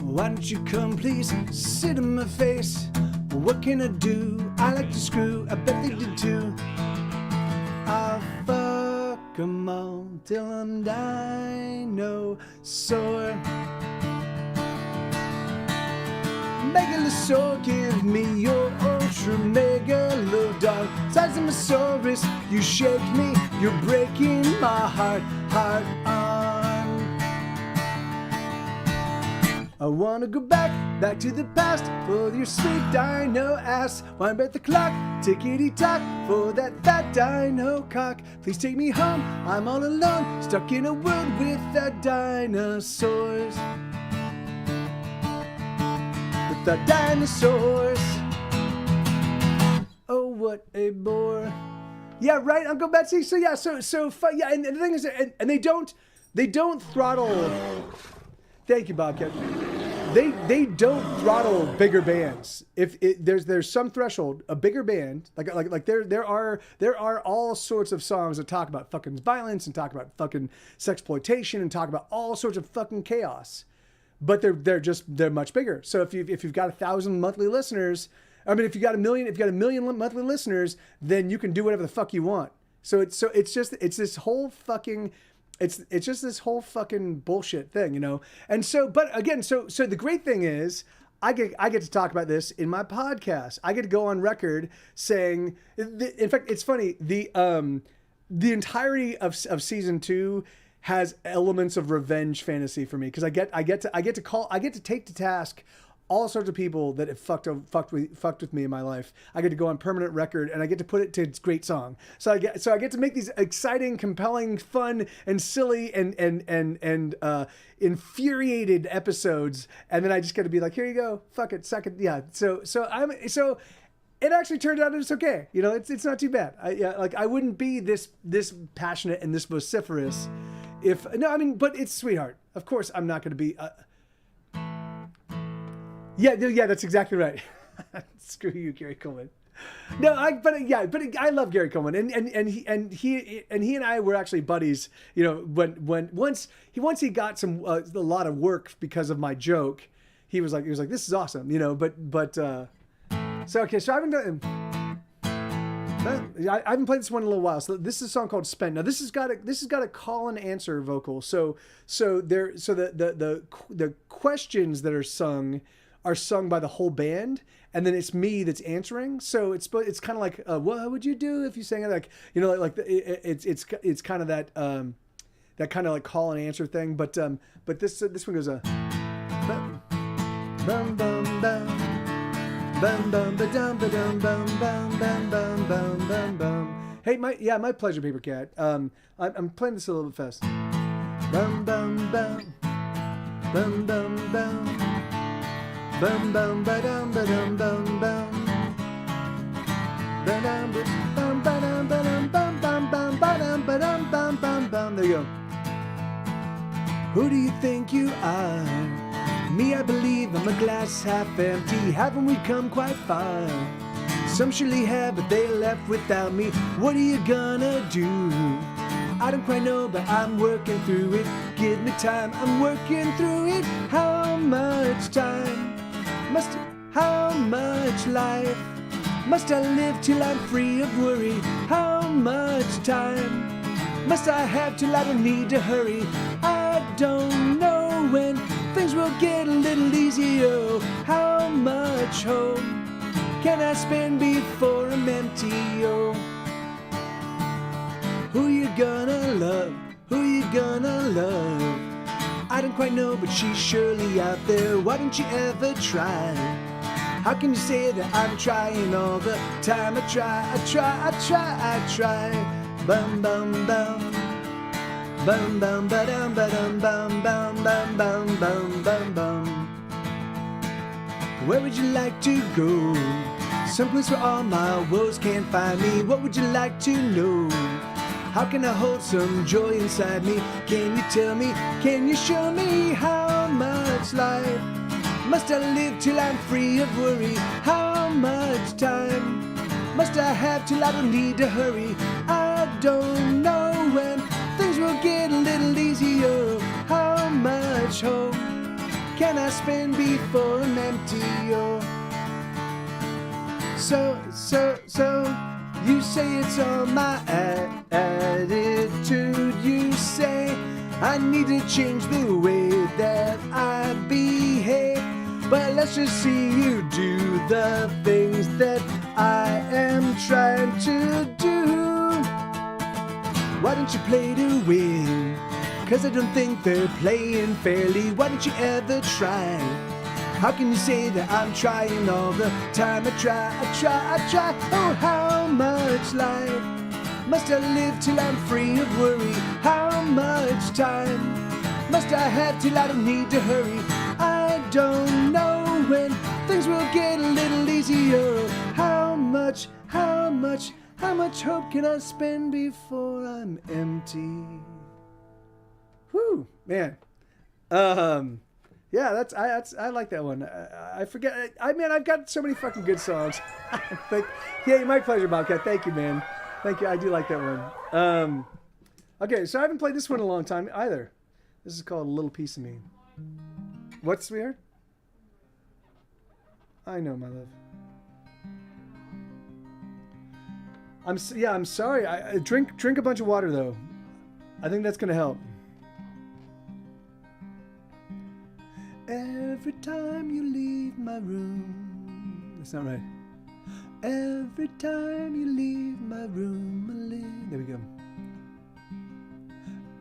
Speaker 2: Why don't you come please, sit in my face. What can I do? I like to screw, I bet they did too. I'll fuck 'em all till I'm dinosaur. Megalosaur, give me your ultra megalodon. Seismosaurus, you shake me, you're breaking my heart on. I wanna go back to the past for your sweet dino ass. Wind back the clock, tickety-tock for that fat dino cock. Please take me home, I'm all alone, stuck in a world without dinosaurs. With the dinosaurs. Oh, what a bore. Yeah, right, Uncle Betsy. So yeah, so yeah, and the thing is, and they don't throttle. Thank you, Bobcat. they don't throttle bigger bands. If there's some threshold, a bigger band like there are all sorts of songs that talk about fucking violence and talk about fucking sexploitation and talk about all sorts of fucking chaos, but they're much bigger. So if you've got 1,000 monthly listeners, I mean if you got a million monthly listeners, then you can do whatever the fuck you want. So it's just this whole fucking. It's just this whole fucking bullshit thing, you know? And so, but again, so the great thing is I get to talk about this in my podcast. I get to go on record saying, in fact, it's funny. The entirety of season 2 has elements of revenge fantasy for me. Cause I get to take to task all sorts of people that have fucked with me in my life. I get to go on permanent record and I get to put it to its great song. So I get to make these exciting, compelling, fun, and silly and infuriated episodes, and then I just got to be like, here you go, fuck it, suck it, yeah. So it actually turned out it's okay. You know, it's not too bad. I wouldn't be this passionate and this vociferous but it's Sweetheart. Of course, I'm not going to be. Yeah, that's exactly right. Screw you, Gary Coleman. No, but I love Gary Coleman, and he and I were actually buddies. You know, when once he got a lot of work because of my joke, he was like, this is awesome, you know. So I haven't done. I haven't played this one in a little while. So this is a song called "Spent." Now this has got a call and answer vocal. So the questions that are sung by the whole band, and then it's me that's answering. So it's kind of like what would you do if you sang it, like, you know, like it's kind of that kind of like call and answer thing. But this one goes bum bum bum bum bum ba-dum ba-dum bum bum bum bum bum bum bum. Hey, my pleasure, Paper Cat. I'm playing this a little bit fast. Bum bum bum bum bum bum. Bum bum ba-dum ba-dum bum bum. Ba-dum ba-dum ba-dum ba-dum bum bum bum ba-dum ba-dum bum bum bum. There you go. Who do you think you are? Me, I believe I'm a glass half empty. Haven't we come quite far? Some surely have, but they left without me. What are you gonna do? I don't quite know, but I'm working through it. Give me time, I'm working through it. How much time? How much life must I live till I'm free of worry? How much time must I have till I don't need to hurry? I don't know when things will get a little easier. How much hope can I spend before I'm empty? Oh, who you gonna love? Who you gonna love? I don't quite know, but she's surely out there. Why don't you ever try? How can you say that I'm trying all the time? I try. Bum bum bum. Bum bum ba-dum ba-dum bum bum bum bum bum bum bum. Where would you like to go? Someplace where all my woes can't find me. What would you like to know? How can I hold some joy inside me? Can you tell me? Can you show me how much life must I live till I'm free of worry? How much time must I have till I don't need to hurry? I don't know when things will get a little easier. How much hope can I spend before I'm empty? Oh, so you say it's all my attitude. You say I need to change the way that I behave. But let's just see you do the things that I am trying to do. Why don't you play to win? 'Cause I don't think they're playing fairly. Why don't you ever try? How can you say that I'm trying all the time? I try. Oh, how much life must I live till I'm free of worry? How much time must I have till I don't need to hurry? I don't know when things will get a little easier. How much hope can I spend before I'm empty? Whew, man. Yeah, I like that one. I forget. Man, I've got so many fucking good songs. Like, yeah, my pleasure, Bobcat. Thank you, man. Thank you. I do like that one. Okay, so I haven't played this one in a long time either. This is called "A Little Piece of Me." What's sweetheart? I know, my love. I'm sorry. I drink a bunch of water though. I think that's gonna help. Every time you leave my room. That's not right. Every time you leave my room, there we go.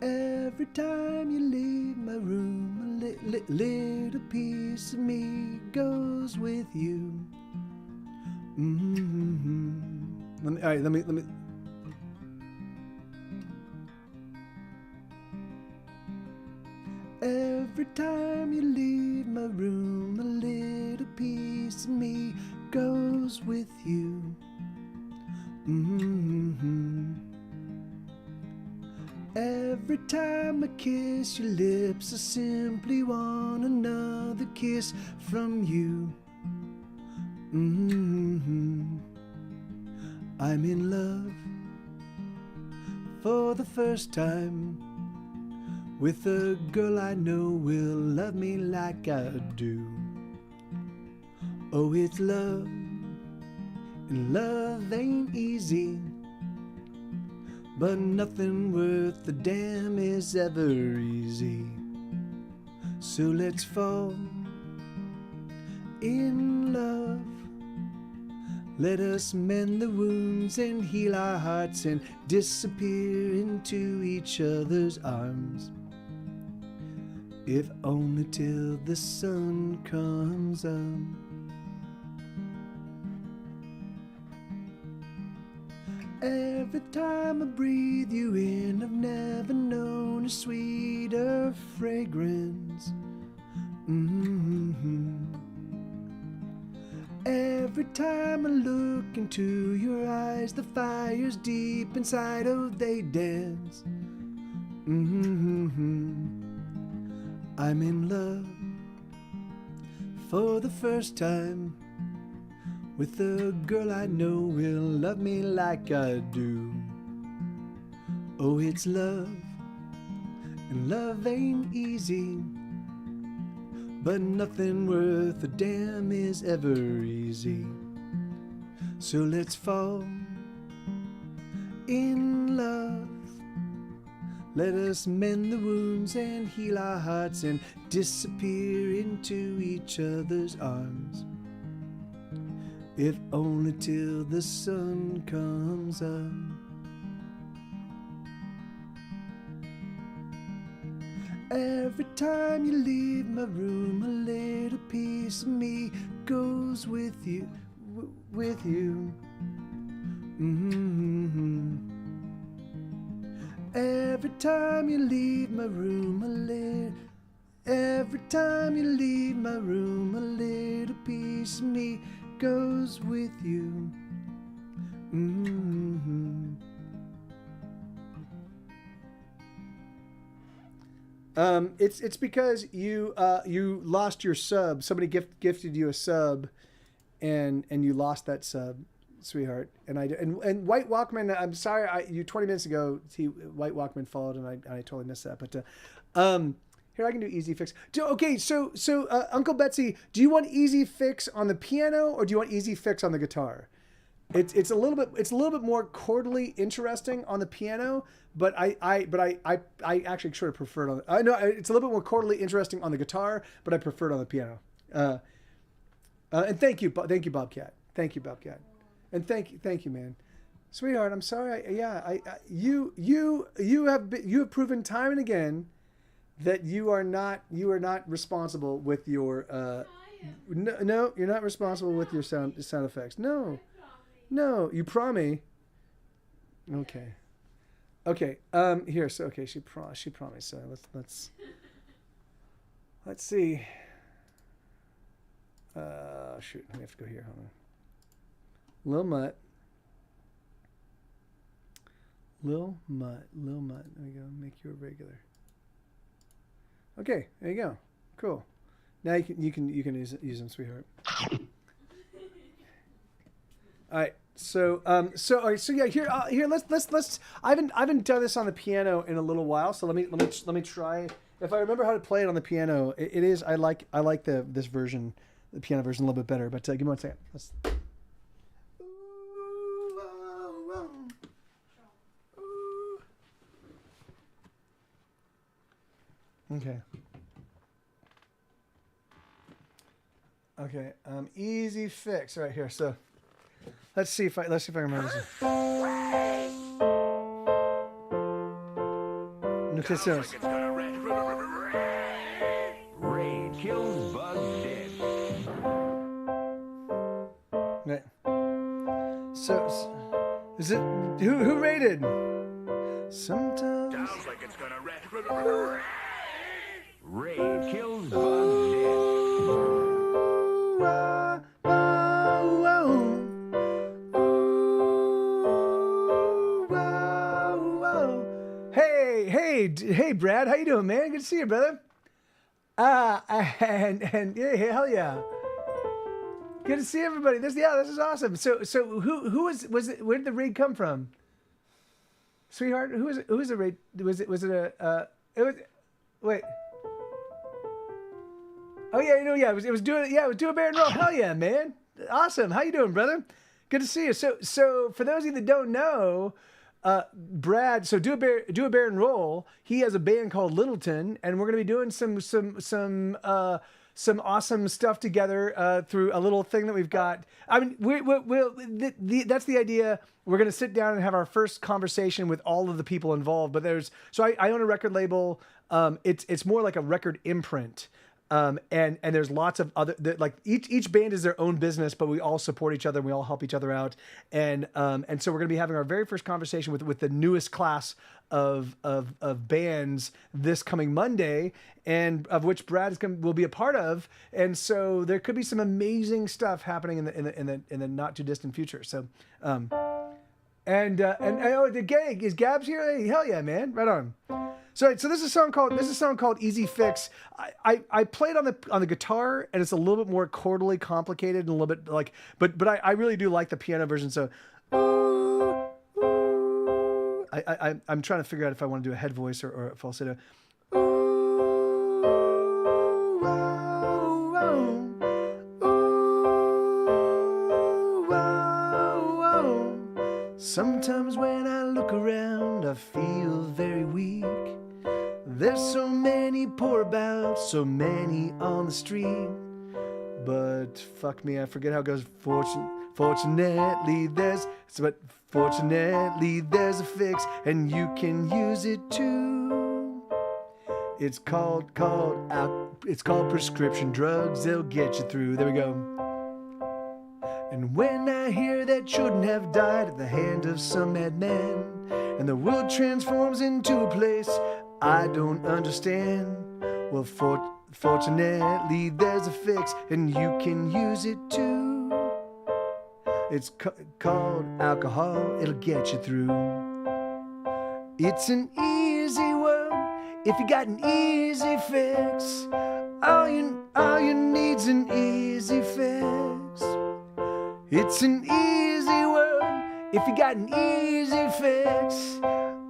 Speaker 2: Every time you leave my room, a little piece of me goes with you. Mm-hmm. Let me. Every time you leave my room, a little piece of me goes with you. Mm-hmm. Every time I kiss your lips, I simply want another kiss from you. Mm-hmm. I'm in love for the first time with a girl I know will love me like I do. Oh, it's love, and love ain't easy, but nothing worth a damn is ever easy. So let's fall in love. Let us mend the wounds and heal our hearts and disappear into each other's arms. If only till the sun comes up. Every time I breathe you in, I've never known a sweeter fragrance. Mm-hmm. Every time I look into your eyes, the fire's deep inside, oh, they dance. Mm-hmm. I'm in love for the first time with a girl I know will love me like I do. Oh, it's love, and love ain't easy, but nothing worth a damn is ever easy. So let's fall in love. Let us mend the wounds and heal our hearts and disappear into each other's arms. If only till the sun comes up. Every time you leave my room, a little piece of me goes with you, with you. Mm-hmm. Every time you leave my room, every time you leave my room, a little piece of me goes with you. Mm-hmm. It's because you lost your sub. Somebody gifted you a sub, and you lost that sub, sweetheart. And White Walkman. I'm sorry, you 20 minutes ago. White Walkman followed, and I totally missed that. But here I can do easy fix. Okay, so Uncle Betsy, do you want easy fix on the piano or do you want easy fix on the guitar? It's a little bit more chordally interesting on the piano, but I actually sort of prefer it on. I know it's a little bit more chordally interesting on the guitar, but I prefer it on the piano. And thank you, Bobcat. Thank you, Bobcat. And thank you, man, sweetheart. I'm sorry. You have proven time and again that you are not responsible with your. No, you're not responsible with your sound effects. No, you promise. Okay. Here. So okay, she promised. So let's see. Shoot, we have to go here. Hold on. Lil Mutt. There we go. Make you a regular. Okay, there you go. Cool. Now you can use them, sweetheart. All right. So all right. So yeah, here let's. I haven't done this on the piano in a little while. So let me try. If I remember how to play it on the piano, it is. I like this version, the piano version, a little bit better. But give me one second. Let's. Okay. Okay. Easy fix right here. So let's see if I remember this. Okay, so
Speaker 3: Ray kills Bug dead.
Speaker 2: okay. So is it who rated? Sometimes.
Speaker 3: Sounds like it's gonna Ray kills Bug dead.
Speaker 2: Hey, Brad, how you doing, man? Good to see you, brother. And yeah, hell yeah. Good to see everybody. This is awesome. So who was it? Where did the raid come from, sweetheart? Who was the raid? Was it wait. Oh yeah, it was Do a Bear and Roll. Hell yeah, man. Awesome. How you doing, brother? Good to see you. So for those of you that don't know, Brad, so Do a Bear and Roll, he has a band called Littleton, and we're gonna be doing some awesome stuff together through a little thing that we've got. I mean, that's the idea. We're gonna sit down and have our first conversation with all of the people involved. But I own a record label. It's more like a record imprint. And there's lots of other, like each band is their own business, but we all support each other and we all help each other out. And so we're going to be having our very first conversation with the newest class of bands this coming Monday, and of which Brad will be a part of. And so there could be some amazing stuff happening in the not too distant future. So, oh, the gang is Gabs here. Hey, hell yeah, man. Right on. So this is a song called Easy Fix. I played on the guitar, and it's a little bit more chordally complicated and a little bit like, but I really do like the piano version. So I'm trying to figure out if I want to do a head voice or a falsetto. Sometimes when I look around, I feel very weak. There's so many poor about, so many on the street. But fuck me, I forget how it goes. Fortunately, there's a fix, and you can use it too. It's called prescription drugs. They'll get you through. There we go. And when I hear that children have died at the hand of some madman, and the world transforms into a place I don't understand, well, fortunately there's a fix, and you can use it too. It's called alcohol. It'll get you through. It's an easy world if you got an easy fix. All you need's an easy fix. It's an easy world if you got an easy fix.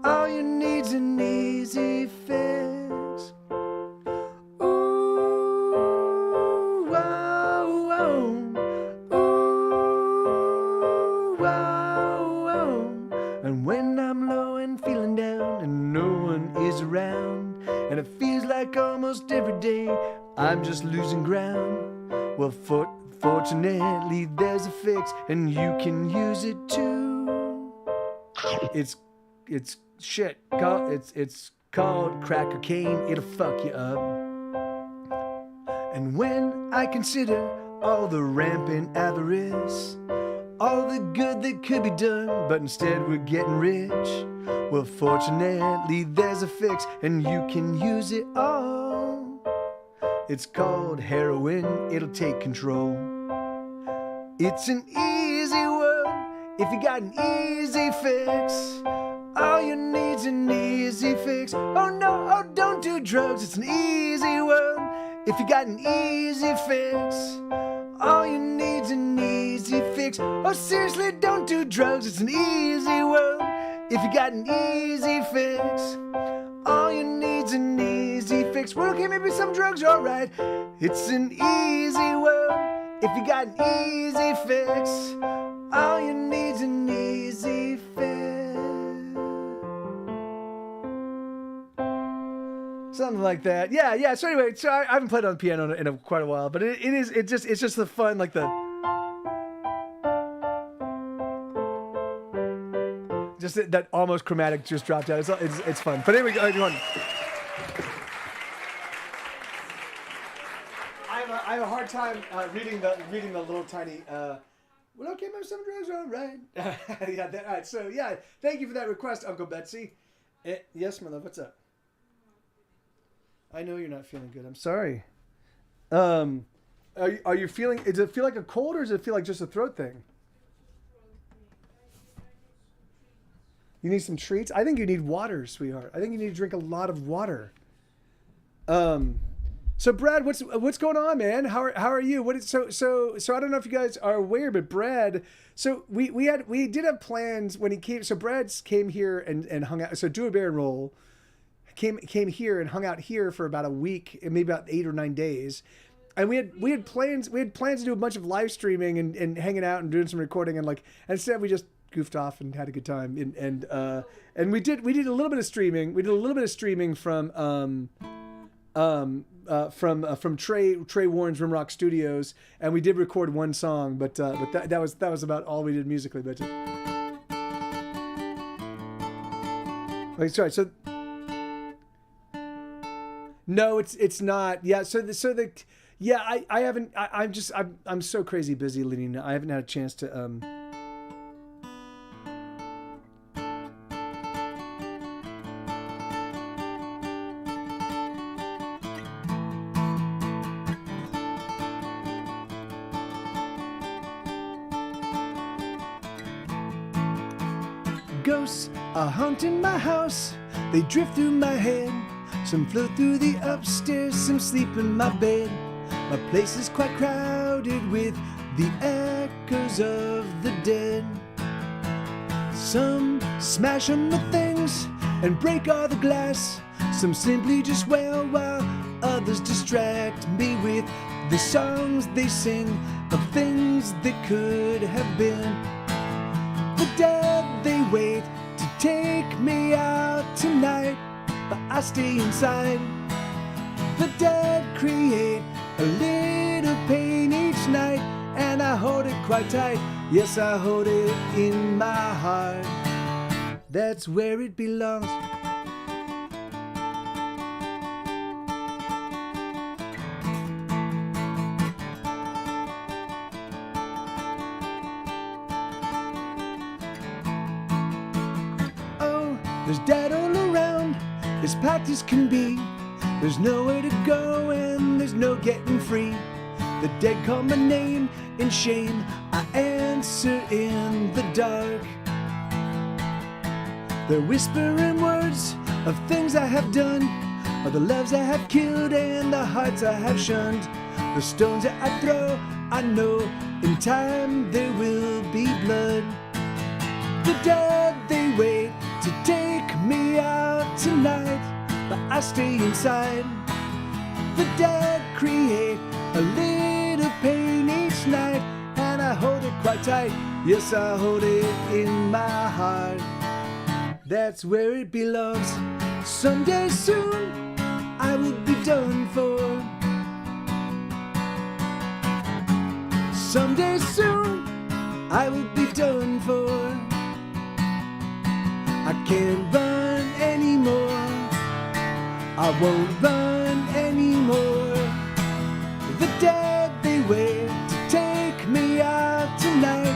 Speaker 2: All you need's an easy fix. Ooh, wow, wow. Ooh, wow, wow. And when I'm low and feeling down and no one is around, and it feels like almost every day I'm just losing ground, well, fortunately there's a fix, and you can use it too. It's shit. It's called crack cocaine. It'll fuck you up. And when I consider all the rampant avarice, all the good that could be done, but instead we're getting rich, well, fortunately there's a fix, and you can use it all. It's called heroin. It'll take control. It's an easy world if you got an easy fix. All you need's an easy fix. Oh no, oh don't do drugs. It's an easy world
Speaker 1: If you got an easy fix, all you need's an easy fix. Oh, seriously, don't do drugs, it's an easy world. If you got an easy fix, all you need's an easy fix. Well, okay, maybe some drugs, alright. It's an easy world. If you got an easy fix, all you need's an easy fix. Something like that. Yeah. So anyway, I haven't played on the piano in quite a while, but it's just the fun, like the just that almost chromatic just dropped out. It's fun. But anyway, go on. I have a hard time reading the little tiny. Well, okay, maybe some drugs are all right. Yeah. All right. So yeah, thank you for that request, Uncle Betsy. Yes, my love. What's up? I know you're not feeling good. I'm sorry. Are you feeling? Does it feel like a cold, or does it feel like just a throat thing? You need some treats. I think you need water, sweetheart. I think you need to drink a lot of water. So Brad, what's going on, man? How are you? So I don't know if you guys are aware, but Brad. So we did have plans when he came. So Brad came here and hung out. So Do a Barrel Roll came here and hung out here for about a week, maybe about 8 or 9 days, and we had plans to do a bunch of live streaming and hanging out and doing some recording, and instead we just goofed off and had a good time, and we did a little bit of streaming. We did a little bit of streaming from Trey Warren's Rimrock Studios, and we did record one song, but that was about all we did musically. But sorry, so. No, it's not. Yeah, I haven't. I'm so crazy busy, Lenina. I haven't had a chance to Ghosts are haunting my house. They drift through my head. Some float through the upstairs, some sleep in my bed. My place is quite crowded with the echoes of the dead. Some smash on the things and break all the glass. Some simply just wail while others distract me with the songs they sing of things that could have been. The dead, they wait to take me out tonight, but I stay inside. The dead create a little pain each night, and I hold it quite tight. Yes, I hold it in my heart. That's where it belongs. Oh, there's dead all around, as packed as can be. There's nowhere to go and there's no getting free. The dead call my name in shame. I answer in the dark. They're whispering words of things I have done, of the loves I have killed and the hearts I have shunned. The stones that I throw, I know in time there will be blood. The dead, they wait to take me out tonight, but I stay inside. The dead create a little pain each night, and I hold it quite tight. Yes, I hold it in my heart. That's where it belongs. Someday soon I will be done for. Someday soon I will be done for. I can't run anymore. I won't run anymore. The dead, they wait to take me out tonight,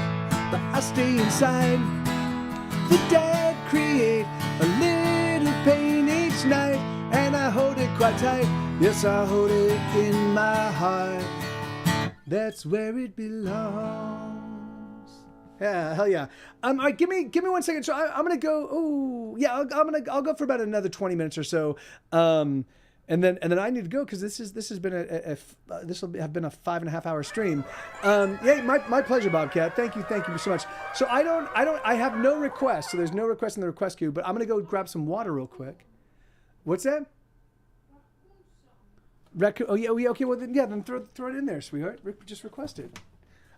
Speaker 1: but I stay inside. The dead create a little pain each night, and I hold it quite tight. Yes, I hold it in my heart. That's where it belongs. Yeah, hell yeah. All right, give me 1 second. So I'm gonna go. Oh, yeah, I'll go for about another 20 minutes or so.
Speaker 2: then I need to go because this has been this will have been a 5.5 hour stream. Yeah, my pleasure, Bobcat. Thank you so much. So I have no requests. So there's no request in the request queue. But I'm gonna go grab some water real quick. What's that? Raccoon. Oh yeah. Okay. Well then throw it in there, sweetheart. Just request it.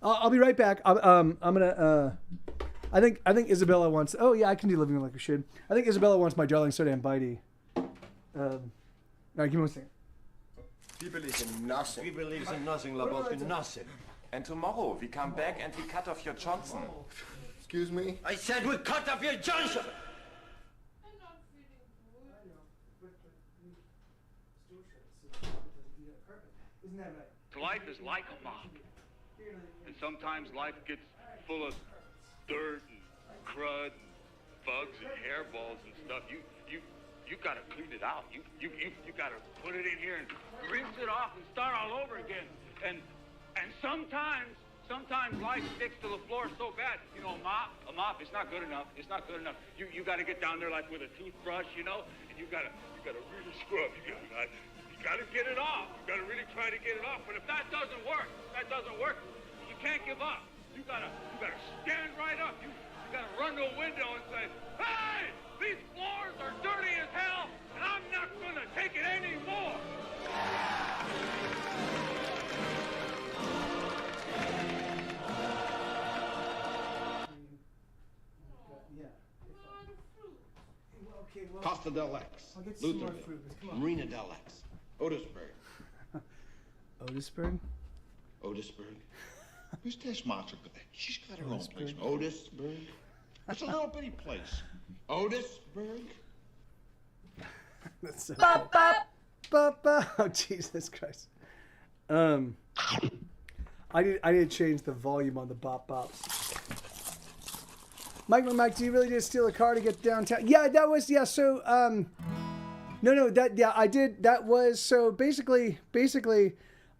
Speaker 2: I'll be right back. I'm gonna. I think Isabella wants. Oh yeah, I can do living room like we should. I think Isabella wants my darling so damn bitey. All right, give me one second.
Speaker 4: We believe in nothing.
Speaker 5: We believe in nothing, Labov, in nothing.
Speaker 4: And tomorrow we come back and we cut off your Johnson.
Speaker 5: Excuse me?
Speaker 6: I said we cut off your Johnson!
Speaker 7: Life is like a mop. And sometimes life gets full of dirt and crud and bugs and hairballs and stuff. You gotta clean it out. You gotta put it in here and rinse it off and start all over again. And sometimes life sticks to the floor so bad. You know, a mop is not good enough. It's not good enough. You gotta get down there like with a toothbrush, you know, and you gotta really scrub. You gotta get it off. You gotta really try to get it off. But if that doesn't work, you can't give up. You gotta stand right up. You gotta run to a window and say, hey, these floors are dirty as hell, and I'm not gonna take it anymore.
Speaker 5: Costa del X,
Speaker 2: I'll get some more
Speaker 5: Lutherville,
Speaker 2: fruit. Come on.
Speaker 5: Marina del X, Otisburg.
Speaker 2: Otisburg?
Speaker 5: Otisburg? Who's this monster? She's got her own place. Otisburg? It's a little bitty place. Otisburg?
Speaker 2: That's so bop, bop, bop, bop. Oh, Jesus Christ. I need to change the volume on the bop bops. Mike, do you really just steal a car to get downtown? Yeah, that was, yeah, so, no, I did, that was, so basically,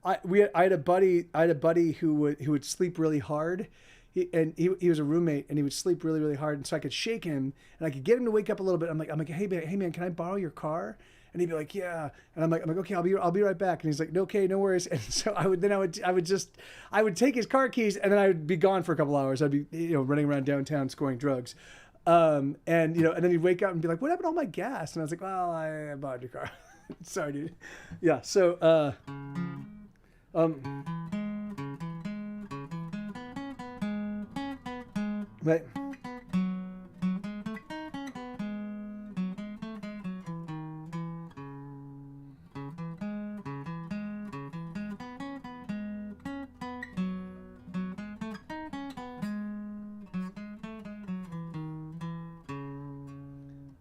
Speaker 2: I had a buddy who would sleep really hard. He was a roommate, and he would sleep really, really hard, and so I could shake him, and I could get him to wake up a little bit. I'm like, hey man, can I borrow your car? And he'd be like, yeah. And I'm like, okay, I'll be right back. And he's like, okay, no worries. And so I would take his car keys, and then I would be gone for a couple hours. I'd be running around downtown scoring drugs, and then he'd wake up and be like, what happened to all my gas? And I was like, well, I borrowed your car. Sorry, dude. Yeah. So right.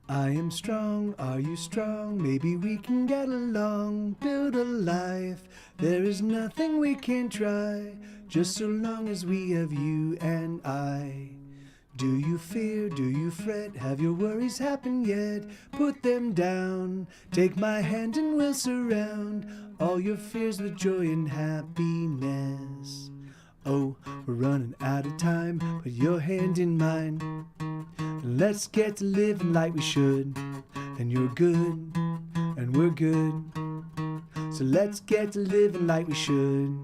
Speaker 2: I am strong, are you strong? Maybe we can get along, build a life. There is nothing we can't try, just so long as we have you and I. Do you fear, do you fret, have your worries happened yet? Put them down, take my hand and we'll surround all your fears with joy and happiness. Oh, we're running out of time, put your hand in mine. Let's get to living like we should, and you're good, and we're good. So let's get to living like we should.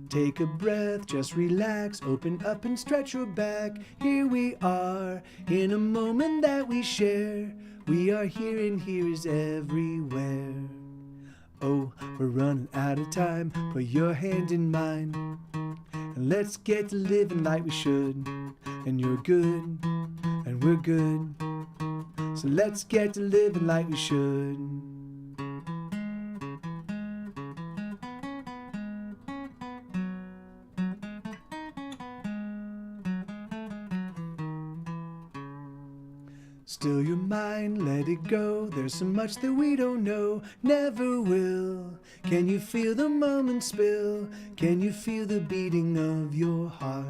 Speaker 2: Take a breath, just relax, open up and stretch your back. Here we are, in a moment that we share. We are here and here is everywhere. Oh, we're running out of time, put your hand in mine. And let's get to living like we should, and you're good, and we're good. So let's get to living like we should. Still your mind, let it go. There's so much that we don't know, never will. Can you feel the moment spill? Can you feel the beating of your heart?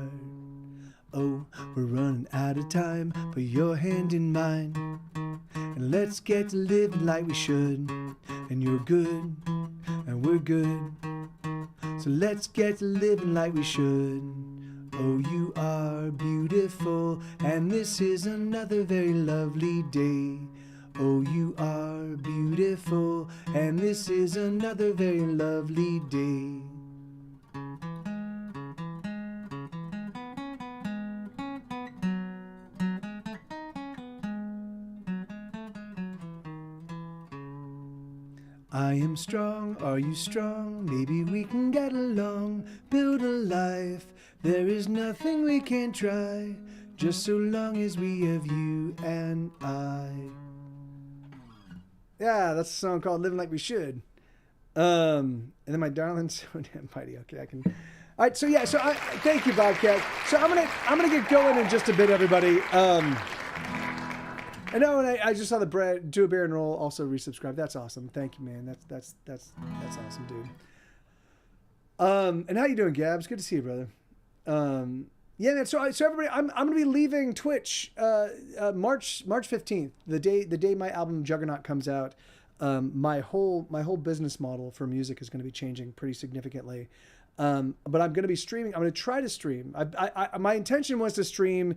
Speaker 2: Oh, we're running out of time, put your hand in mine. And let's get to living like we should. And you're good, and we're good. So let's get to living like we should. Oh, you are beautiful, and this is another very lovely day. Oh, you are beautiful, and this is another very lovely day. I am strong, are you strong? Maybe we can get along, build a life. There is nothing we can't try, just so long as we have you and I. Yeah, that's a song called Living Like We Should. And then my darling, so damn mighty. Okay, I can. All right, so yeah, so thank you, Bobcat. So I'm gonna get going in just a bit, everybody. I know, and I just saw the Brad Do a Bear and Roll also resubscribe. That's awesome. Thank you, man. That's awesome, dude. And how you doing, Gabs? Good to see you, brother. Yeah, man. So everybody, I'm gonna be leaving Twitch March 15th, the day my album Juggernaut comes out. My whole business model for music is going to be changing pretty significantly. But I'm going to be streaming. I'm going to try to stream. My intention was to stream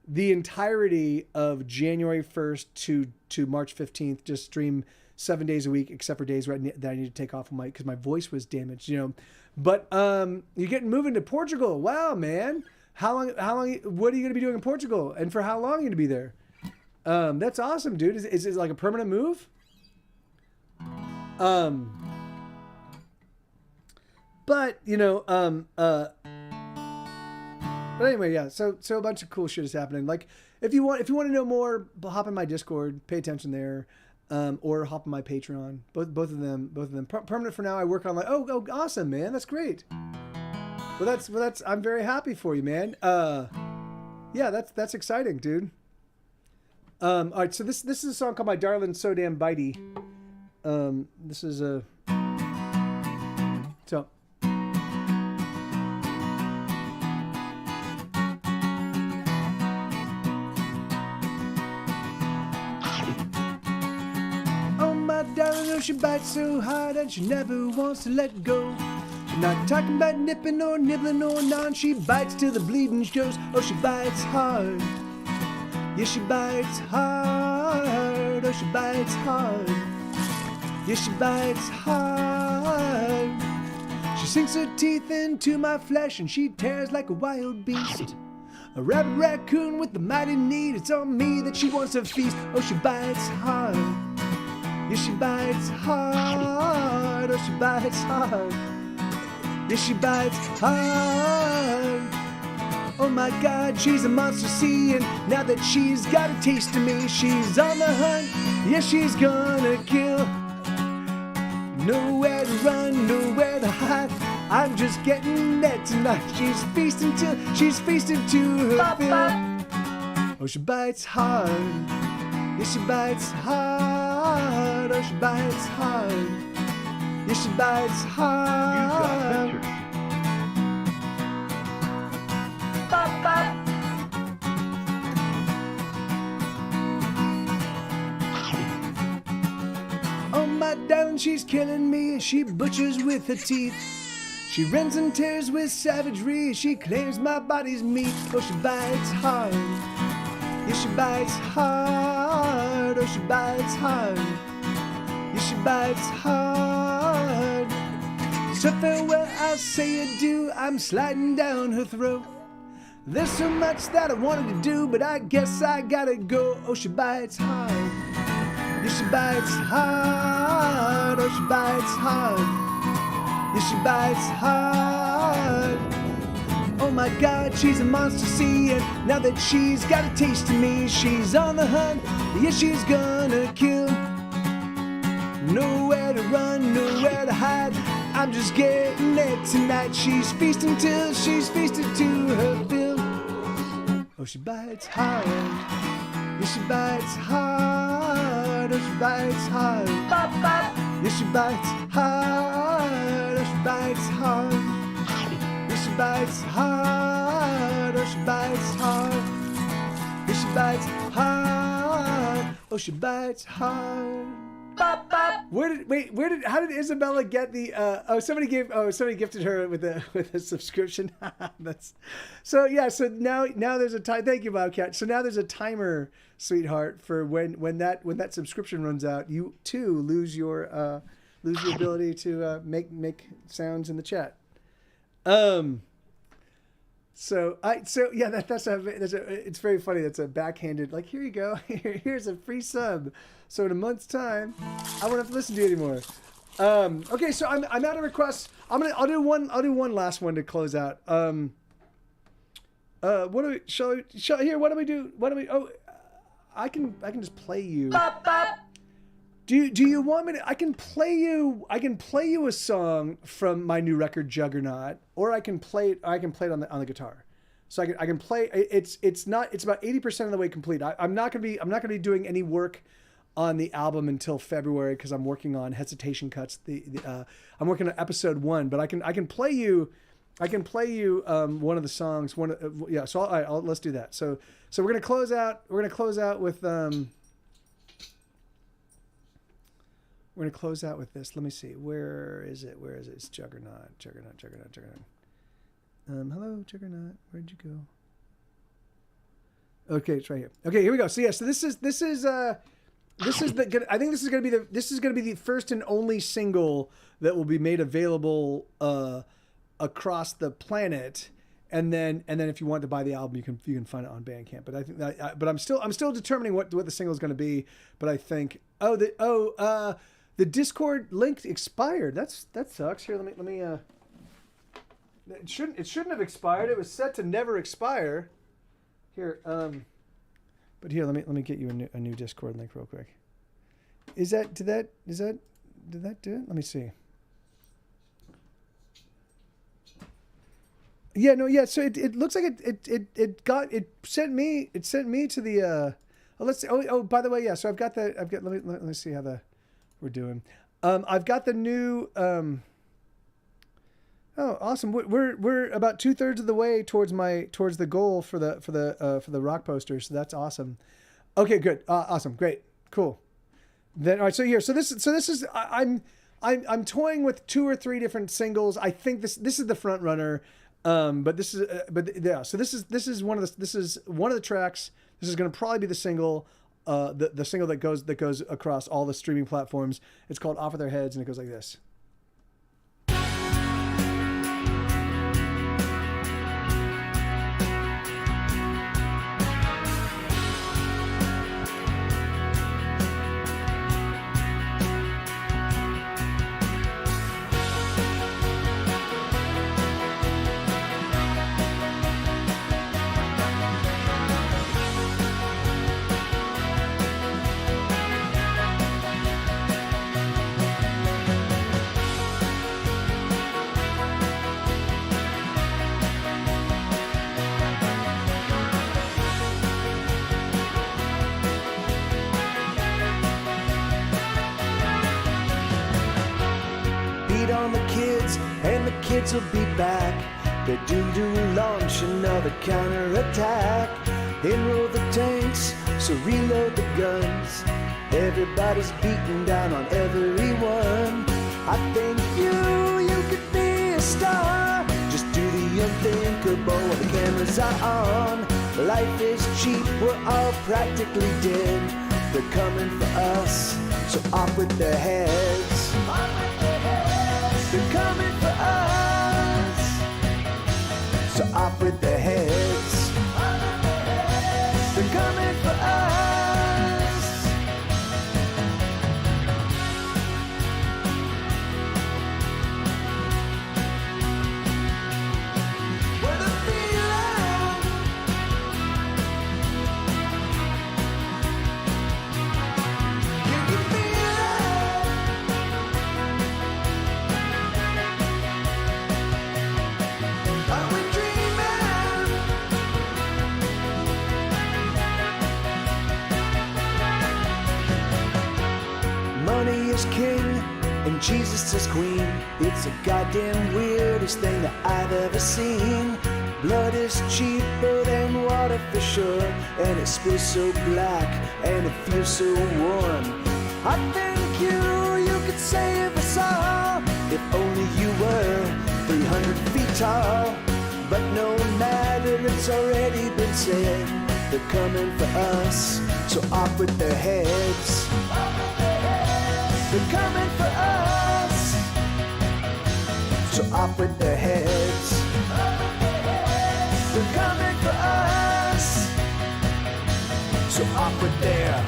Speaker 2: the entirety of January 1st to March 15th. Just stream 7 days a week, except for days that I need to take off because my voice was damaged, you know. But you're getting moving to Portugal. Wow, man. How long? What are you going to be doing in Portugal? And for how long are you going to be there? That's awesome, dude. Is it like a permanent move? But you know, but anyway, yeah. So a bunch of cool shit is happening. Like, if you want to know more, hop in my Discord, pay attention there, or hop on my Patreon. Both of them. Permanent for now. I work on like, oh, awesome, man. That's great. Well, that's. I'm very happy for you, man. Yeah, that's exciting, dude. All right. So this is a song called "My Darling So Damn Bitey." This is a. So. Darling, oh, she bites so hard and she never wants to let go. She's not talking about nipping or nibbling or non. She bites till the bleeding shows. Oh, she bites hard. Yeah, she bites hard. Oh, she bites hard. Yeah, she bites hard. She sinks her teeth into my flesh and she tears like a wild beast. A rabbit raccoon with the mighty need. It's on me that she wants to feast. Oh, she bites hard. Yeah, she bites hard. Oh, she bites hard. Yeah, she bites hard. Oh my God, she's a monster, see, and now that she's got a taste of me, she's on the hunt. Yeah, she's gonna kill. Nowhere to run, nowhere to hide. I'm just getting that tonight. She's feasting till she's feasted to her fill. Oh, she bites hard. Yeah, she bites hard. Oh, she bites hard. Yeah, she bites hard. Oh, my darling, she's killing me. She butchers with her teeth. She rends and tears with savagery. She claims my body's meat. Oh, she bites hard. Yeah, she bites hard. Oh, she bites hard. Yeah, she bites hard. So farewell, I'll say adieu. I'm sliding down her throat. There's so much that I wanted to do, but I guess I gotta go. Oh, she bites hard. Yeah, she bites hard. Oh, she bites hard. Yeah, she bites hard. Oh my God, she's a monster, see, and now that she's got a taste of me, she's on the hunt. Yeah, she's gonna kill. Nowhere to run, nowhere to hide. I'm just getting it tonight. She's feasting till she's feasted to her fill. Oh, she bites hard. Yeah, she bites hard. Oh, she bites hard. Yeah, she bites hard. Oh, she bites hard. Yeah, she bites hard. Oh, she bites hard. Yeah, she bites hard. Oh, she bites hard. How did Isabella get the? Somebody gifted her with a subscription. That's so yeah. So now there's a time. Thank you, Bobcat. So now there's a timer, sweetheart, for when that subscription runs out. You too lose your ability to make sounds in the chat. So yeah, that's it's very funny. That's a backhanded, like, here you go. Here's a free sub. So in a month's time, I won't have to listen to you anymore. Okay, so I'm out of requests. I'll do one last one to close out. What do we here? What do we do? Oh, I can just play you. Do you want me to? I can play you a song from my new record Juggernaut, or I can play it on the guitar. So I can play. It's about 80% of the way complete. I'm not gonna be doing any work on the album until February because I'm working on Hesitation Cuts. I'm working on episode 1, but I can play you one of the songs. Yeah. So let's do that. So we're gonna close out. We're gonna close out with We're going to close out with this. Let me see. Where is it? It's Juggernaut. Hello, Juggernaut. Where'd you go? Okay, it's right here. Okay, here we go. So yeah, so this is I think this is going to be the first and only single that will be made available across the planet. And then if you want to buy the album, you can find it on Bandcamp. But I think but I'm still determining what the single is going to be. But I think the Discord link expired. That sucks. Here, let me. It shouldn't have expired. It was set to never expire. Here, but here, let me get you a new Discord link real quick. Did that do it? Let me see. Yeah, no, yeah. So it looks like it sent me to the. Let's see. Oh, by the way, yeah. So let me see how we're doing. I've got the new. Oh, awesome! We're about 2/3 of the way towards the goal for the rock poster. So that's awesome. Okay, good, awesome, great, cool. Then all right, so here, so this is I'm toying with 2 or 3 different singles. I think this is the front runner. But this is yeah. So this is one of the tracks. This is going to probably be the single. The single that goes across all the streaming platforms. It's called "Off With Their Heads," and it goes like this. Kids will be back. They're doomed to launch another counterattack. Enroll the tanks, so reload the guns. Everybody's beating down on everyone. I think you could be a star. Just do the unthinkable when the cameras are on. Life is cheap, we're all practically dead. They're coming for us, so off with their heads. They're coming for us, so off with their heads. They're coming for us. Where the feeling? Can you feel it? Are we dreaming? Money is king and Jesus is queen. It's the goddamn weirdest thing that I've ever seen. Blood is cheaper than water for sure, and it spills so black and it feels so warm. I think you
Speaker 1: could save us all if only you were 300 feet tall. But no matter, it's already been said, they're coming for us, so off with their heads. They're coming for us, so off with their heads. They're coming for us, so off with their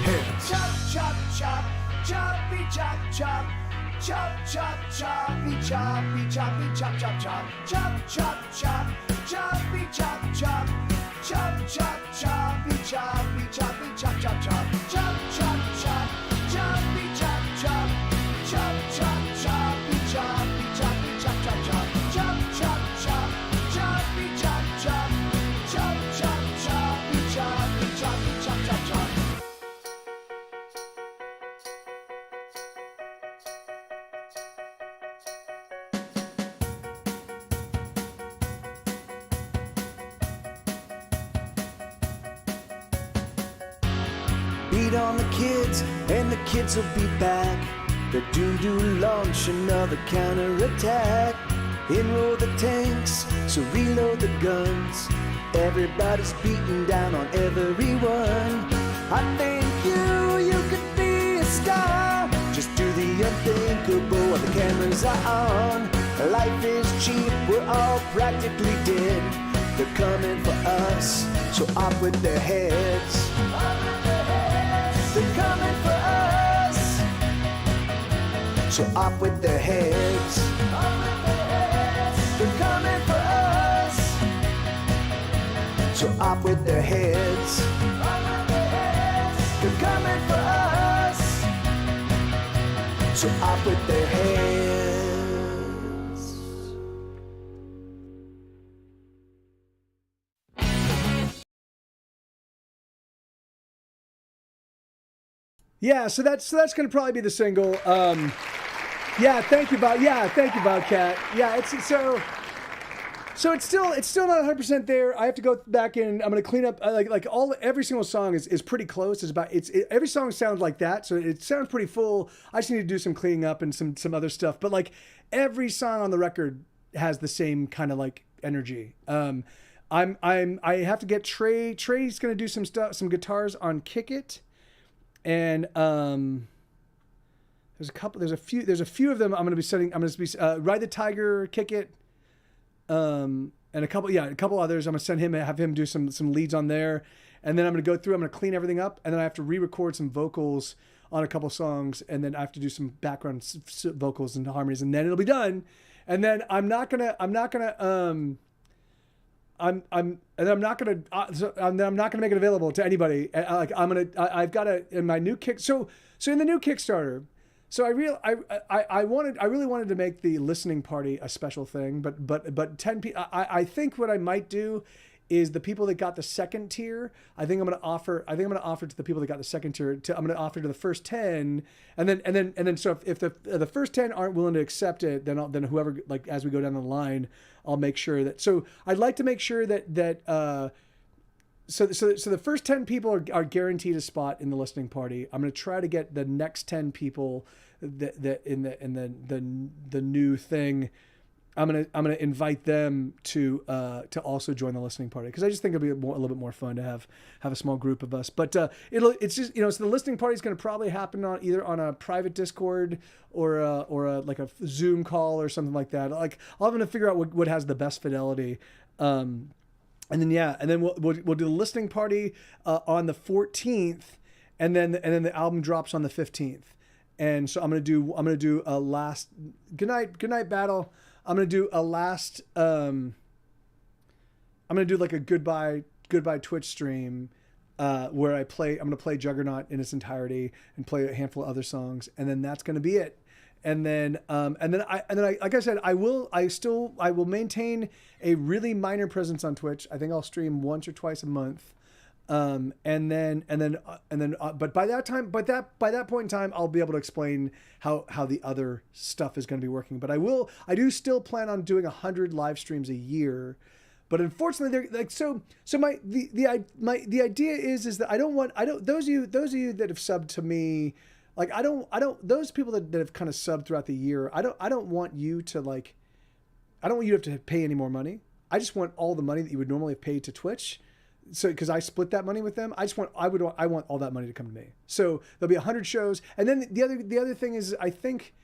Speaker 1: heads. Chop, chop, chop, choppy, chop, chop. Chop, chop, choppy, choppy, choppy, chop, chop, chop. Chop, chop, chop, choppy, chop, chop. Chop, chop, choppy, choppy, choppy, chop, chop, chop. Chop, chop, chop, choppy, chop, chop. Chop, chop, choppy, choppy, choppy, chop, chop, chop. Chop, chop, chop, choppy, chop, chop. Chop, chop, choppy, choppy, choppy, chop, chop, chop. Beat on the kids, and the kids will be back. They're doomed to launch another counterattack. Enroll the tanks, so reload the guns. Everybody's beating down on everyone. I think you could be a star. Just do the unthinkable while the cameras are on. Life is cheap, we're all practically dead. They're coming for us, so off with their heads. They're coming for us, so off with their heads. They're coming for us, so off with their heads. They're coming for us, so off with their heads.
Speaker 2: Yeah, so that's going to probably be the single. Yeah, thank you, Bob. Yeah, thank you, Bobcat. Yeah, it's so it's still not 100% there. I have to go back in. I'm going to clean up every single song is pretty close. Every song sounds like that, so it sounds pretty full. I just need to do some cleaning up and some other stuff. But like every song on the record has the same kind of like energy. I have to get Trey. Trey's going to do some stuff, some guitars on Kick It. And there's a few of them I'm going to be Ride the Tiger, Kick It, and a couple others. I'm going to have him do some leads on there, and then I'm going to go through. I'm going to clean everything up, and then I have to re-record some vocals on a couple songs, and then I have to do some background vocals and harmonies, and then it'll be done. And then I'm not gonna make it available to anybody. I've got to in my new kick. So in the new Kickstarter. So I really wanted to make the listening party a special thing, but 10 people. I think what I might do is the people that got the second tier. I think I'm going to offer to the people that got the second tier. I'm going to offer to the first 10, and then. So if the first 10 aren't willing to accept it, then whoever, like, as we go down the line, I'll make sure that. So I'd like to make sure that. So the first 10 people are guaranteed a spot in the listening party. I'm going to try to get the next 10 people that in the new thing. I'm gonna invite them to also join the listening party, because I just think it'll be a little bit more fun to have a small group of us. But it's just, so the listening party is going to probably happen either on a private Discord or a Zoom call or something like that. Like, I'm going to figure out what has the best fidelity. And then we'll do the listening party on the 14th, and then the album drops on the 15th. And so I'm gonna do a last goodnight battle. I'm gonna do a last. I'm gonna do like a goodbye Twitch stream where I'm gonna play Juggernaut in its entirety and play a handful of other songs, and then that's gonna be it. And then like I said, I will maintain a really minor presence on Twitch. I think I'll stream once or twice a month. But by that point in time, I'll be able to explain how the other stuff is going to be working. But I do still plan on doing 100 live streams a year, But unfortunately, they're like so. So the idea is that I don't those of you that have subbed to me, like I don't those people that have kind of subbed throughout the year. I don't want you to like, I don't want you to have to pay any more money. I just want all the money that you would normally have paid to Twitch. So because I split that money with them, I want all that money to come to me. So there'll be 100 shows, and then the other thing is I think.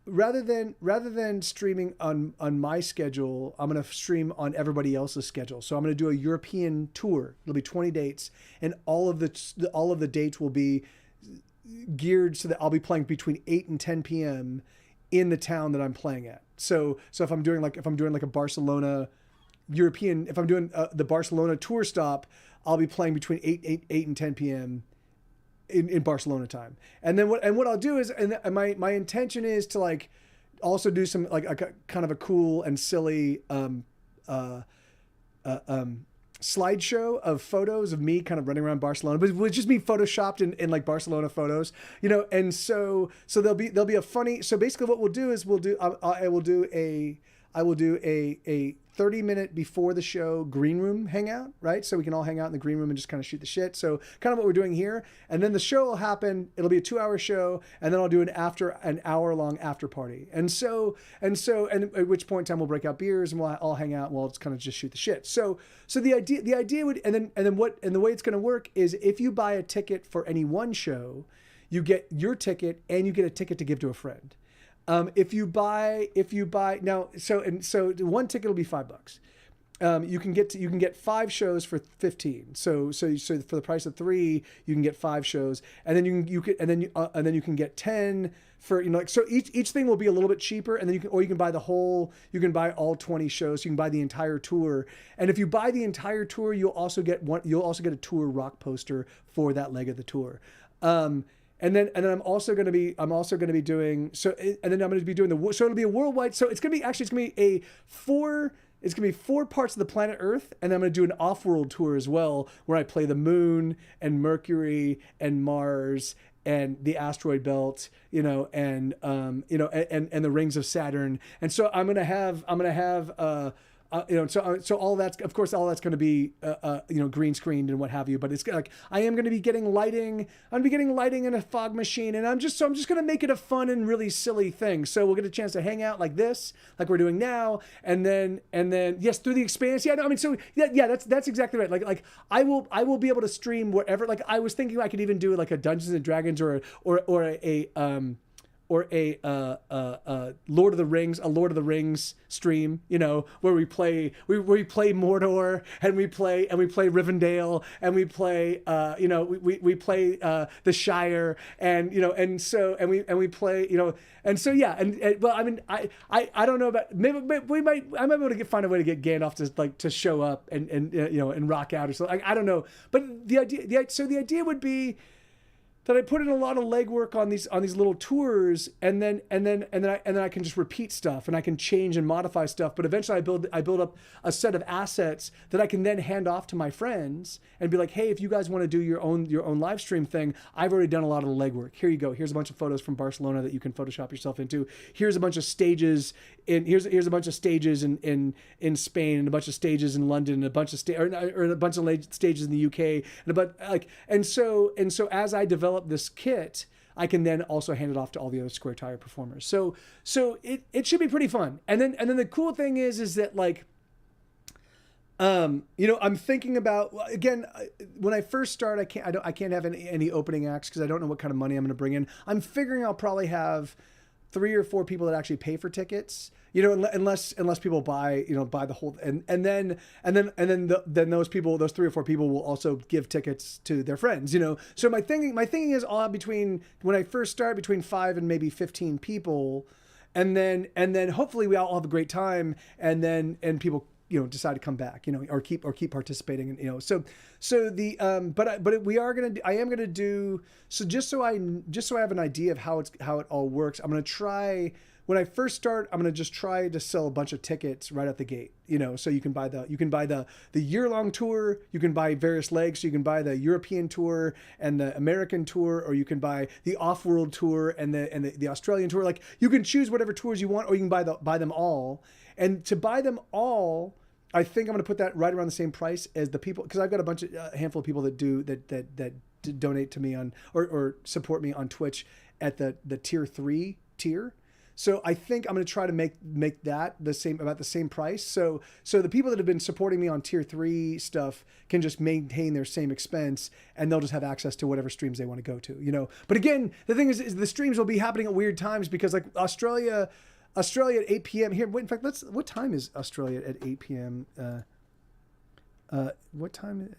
Speaker 2: Rather than streaming on my schedule, I'm going to stream on everybody else's schedule. So I'm going to do a European tour. It'll be 20 dates, and all of the dates will be geared so that I'll be playing between 8 and 10 p.m. in the town that I'm playing at. So if I'm doing like a Barcelona European, if I'm doing the Barcelona tour stop, I'll be playing between 8 and 10 p.m. In Barcelona time. And then what I'll do is, and my intention is to like also do some like a kind of a cool and silly slideshow of photos of me kind of running around Barcelona, but it would just be photoshopped in like Barcelona photos, you know. And so there'll be a funny. So basically, what we'll do is I will do a 30-minute before the show green room hangout, right? So we can all hang out in the green room and just kind of shoot the shit. So kind of what we're doing here. And then the show will happen. It'll be a 2-hour show. And then I'll do an hour-long after party. And at which point in time we'll break out beers and we'll all hang out and we'll just kind of just shoot the shit. So the idea would, and the way it's going to work is if you buy a ticket for any one show, you get your ticket and you get a ticket to give to a friend. If you buy now, so one ticket will be $5. You can get 5 shows for 15. So for the price of 3, you can get 5 shows, and then you can get 10 for, you know, like, so each thing will be a little bit cheaper, and then you can buy all 20 shows. You can buy the entire tour, and if you buy the entire tour, you'll also get a tour rock poster for that leg of the tour. And then I'm also going to be doing so, and then I'm going to be doing so it'll be a worldwide. So it's going to be 4 parts of the planet Earth, and then I'm going to do an off-world tour as well, where I play the Moon and Mercury and Mars and the asteroid belt, you know, and the rings of Saturn. And so I'm going to have so all that's, of course, all that's going to be, green screened and what have you. But it's like I am going to be getting lighting. I'm going to be getting lighting in a fog machine, and I'm just going to make it a fun and really silly thing. So we'll get a chance to hang out like this, like we're doing now, and then yes, through the Expanse. Yeah, no, I mean, so yeah, that's exactly right. Like I will be able to stream wherever. Like I was thinking I could even do like a Dungeons and Dragons or a Lord of the Rings stream, you know, where we play Mordor and we play Rivendell and we play we play the Shire, and we play, you know, and so yeah, and well, I mean, I don't know about, maybe I might be able to find a way to get Gandalf to show up and rock out or something. I don't know, but the idea would be that I put in a lot of legwork on these little tours, and then I can just repeat stuff, and I can change and modify stuff. But eventually, I build up a set of assets that I can then hand off to my friends and be like, hey, if you guys want to do your own live stream thing, I've already done a lot of the legwork. Here you go. Here's a bunch of photos from Barcelona that you can Photoshop yourself into. Here's a bunch of stages here's a bunch of stages in Spain, and a bunch of stages in London, and a bunch of stages in the UK, and so as I develop this kit, I can then also hand it off to all the other Square Tire performers. So it should be pretty fun. And then the cool thing is that like, I'm thinking about, again, when I first start, I can't have any opening acts because I don't know what kind of money I'm going to bring in. I'm figuring I'll probably have 3 or 4 people that actually pay for tickets, you know, unless people buy the whole, and then those 3 or 4 people will also give tickets to their friends, you know. So my thinking is I'll have when I first start between 5 and maybe 15 people, and then hopefully we all have a great time, and people, you know, decide to come back, you know, or keep participating, and, you know, so the I am gonna do, so just so I have an idea of how it all works. I'm gonna try, when I first start, I'm gonna just try to sell a bunch of tickets right out the gate, you know. So you can buy the year-long tour, you can buy various legs, so you can buy the European tour and the American tour, or you can buy the off-world tour and the Australian tour. Like, you can choose whatever tours you want, or you can buy them all. And to buy them all, I think I'm going to put that right around the same price as the people, because I've got a handful of people that donate to me on or support me on Twitch at the tier 3 tier. So I think I'm going to try to make that about the same price. So the people that have been supporting me on tier 3 stuff can just maintain their same expense, and they'll just have access to whatever streams they want to go to, you know. But again, the thing is the streams will be happening at weird times, because like Australia at 8 p.m. here. In fact, what time is Australia at 8 p.m.? What time?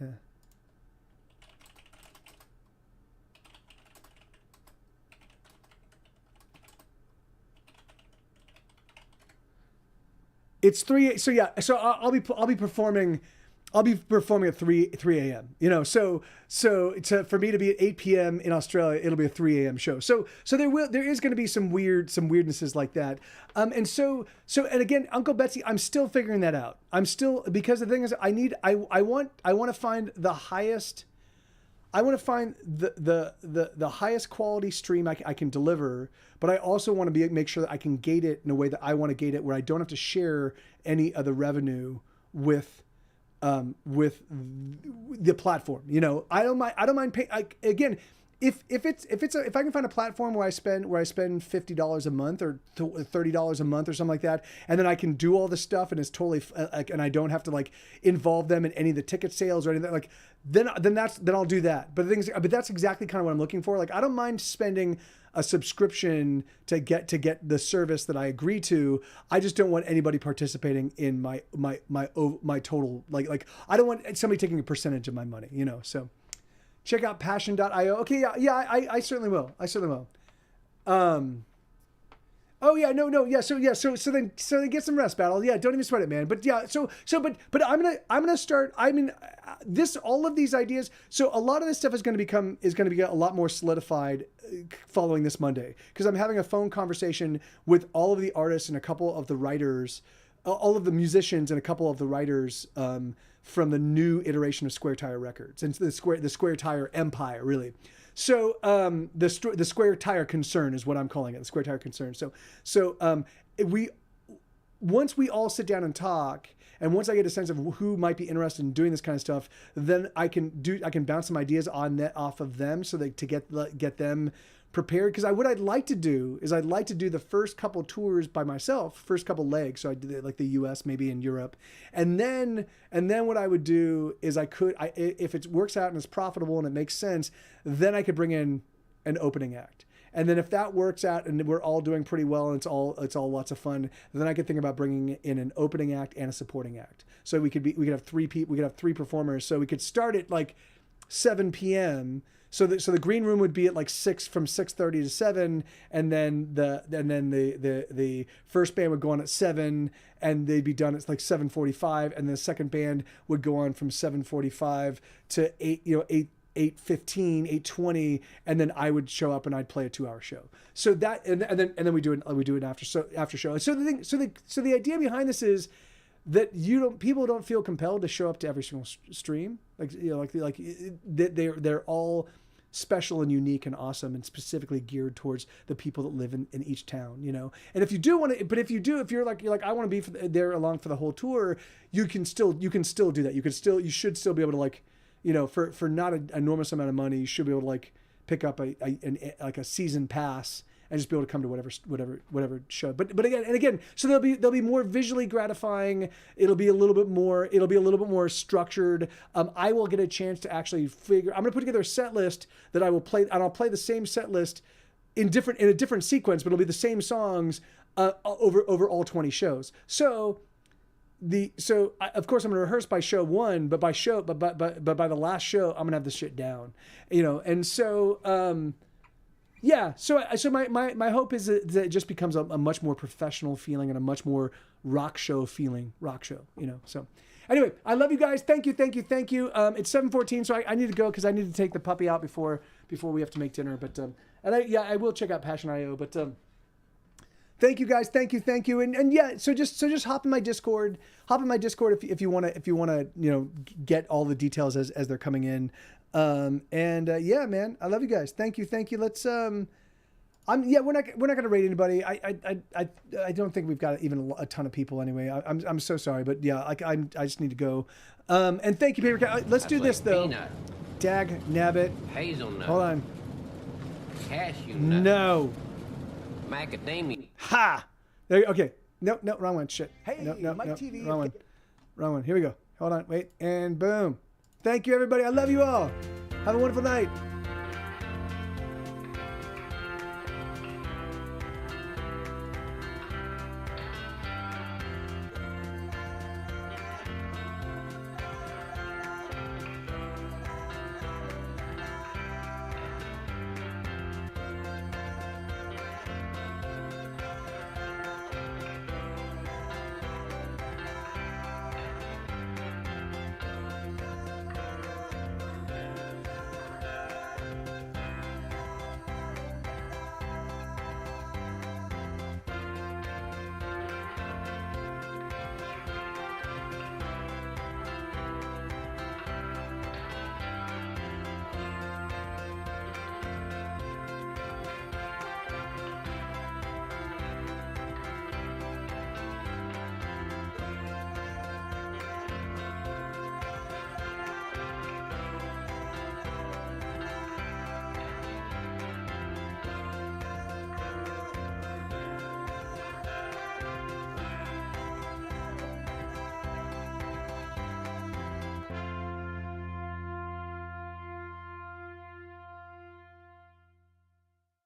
Speaker 2: It's 3. So yeah. So I'll be performing at 3 a.m. You know. So for me to be at 8 p.m. in Australia, it'll be a 3 a.m. show. So there is going to be some weirdnesses like that. And again, Uncle Betsy, I'm still figuring that out. Because the thing is, I want to find the highest. I want to find the highest quality stream I can deliver, but I also want to make sure that I can gate it in a way that I want to gate it, where I don't have to share any of the revenue with the platform. You know, I don't mind paying. Again, if I can find a platform where I spend $50 a month or $30 a month or something like that, and then I can do all this stuff, and it's totally and I don't have to like involve them in any of the ticket sales or anything, like then I'll do that. But the thing is, but that's exactly kind of what I'm looking for. Like, I don't mind spending a subscription to get the service that I agree to. I just don't want anybody participating in my total, like I don't want somebody taking a percentage of my money, you know. So check out passion.io. Okay, yeah, I certainly will. Oh yeah, no, yeah. So then get some rest, Battle. Yeah, don't even sweat it, man. But yeah, but I'm gonna start. I mean, all of these ideas. So a lot of this stuff is gonna be a lot more solidified following this Monday, because I'm having a phone conversation with all of the artists and a couple of the writers, all of the musicians and a couple of the writers from the new iteration of Square Tire Records and the Square Tire Empire, really. So the Square Tire Concern is what I'm calling it, the Square Tire Concern. So once we all sit down and talk, and once I get a sense of who might be interested in doing this kind of stuff, then I can bounce some ideas off of them, so that to get them prepared. Because what I'd like to do is the first couple tours by myself, first couple legs. So I did like the US, maybe in Europe, and then what I would do is if it works out and it's profitable and it makes sense, then I could bring in an opening act. And then if that works out and we're all doing pretty well and it's all lots of fun, then I could think about bringing in an opening act and a supporting act. So we could have three performers. So we could start at like 7 p.m. So the green room would be at like 6:30 to 7, and then the first band would go on at 7, and they'd be done at like 7:45, and the second band would go on from 7:45 to 8:15, 8:20, and then I would show up and I'd play a 2-hour show. So that and then we do an after show. So the idea behind this is that people don't feel compelled to show up to every single stream. They're all special and unique and awesome and specifically geared towards the people that live in each town, you know. And if you do want to, if you're like I want to be there along for the whole tour, you can still do that. You should still be able to, like, you know, for not an enormous amount of money, you should be able to like pick up a season pass and just be able to come to whatever show. But again, so they'll be more visually gratifying. It'll be a little bit more structured. I will get a chance to actually I'm going to put together a set list that I will play, and I'll play the same set list in a different sequence, but it'll be the same songs over all 20 shows. So of course I'm going to rehearse by show 1, but by the last show I'm going to have this shit down, you know. And so yeah, so my hope is that it just becomes a much more professional feeling and a much more rock show, you know. So anyway, I love you guys. Thank you. It's 7:14, so I need to go because I need to take the puppy out before we have to make dinner. But I will check out Passion.io. But thank you guys. Thank you. And yeah, so just hop in my Discord. If you want to you know, get all the details as they're coming in. Yeah, man, I love you guys. Thank you. Let's Yeah, we're not gonna rate anybody. I don't think we've got even a ton of people anyway. I'm so sorry, but yeah, I just need to go. And thank you, Paper Cat. Let's do this though.
Speaker 6: Peanut,
Speaker 2: Dag nabbit.
Speaker 6: hazelnut,
Speaker 2: Hold on.
Speaker 6: cashew nut,
Speaker 2: No.
Speaker 6: macadamia.
Speaker 2: Ha. There. Okay. No, wrong one. Shit.
Speaker 1: Hey,
Speaker 2: no,
Speaker 1: Mike TV.
Speaker 2: Wrong one. Wrong one. Here we go. Hold on. Wait. And boom. Thank you, everybody. I love you all. Have a wonderful night.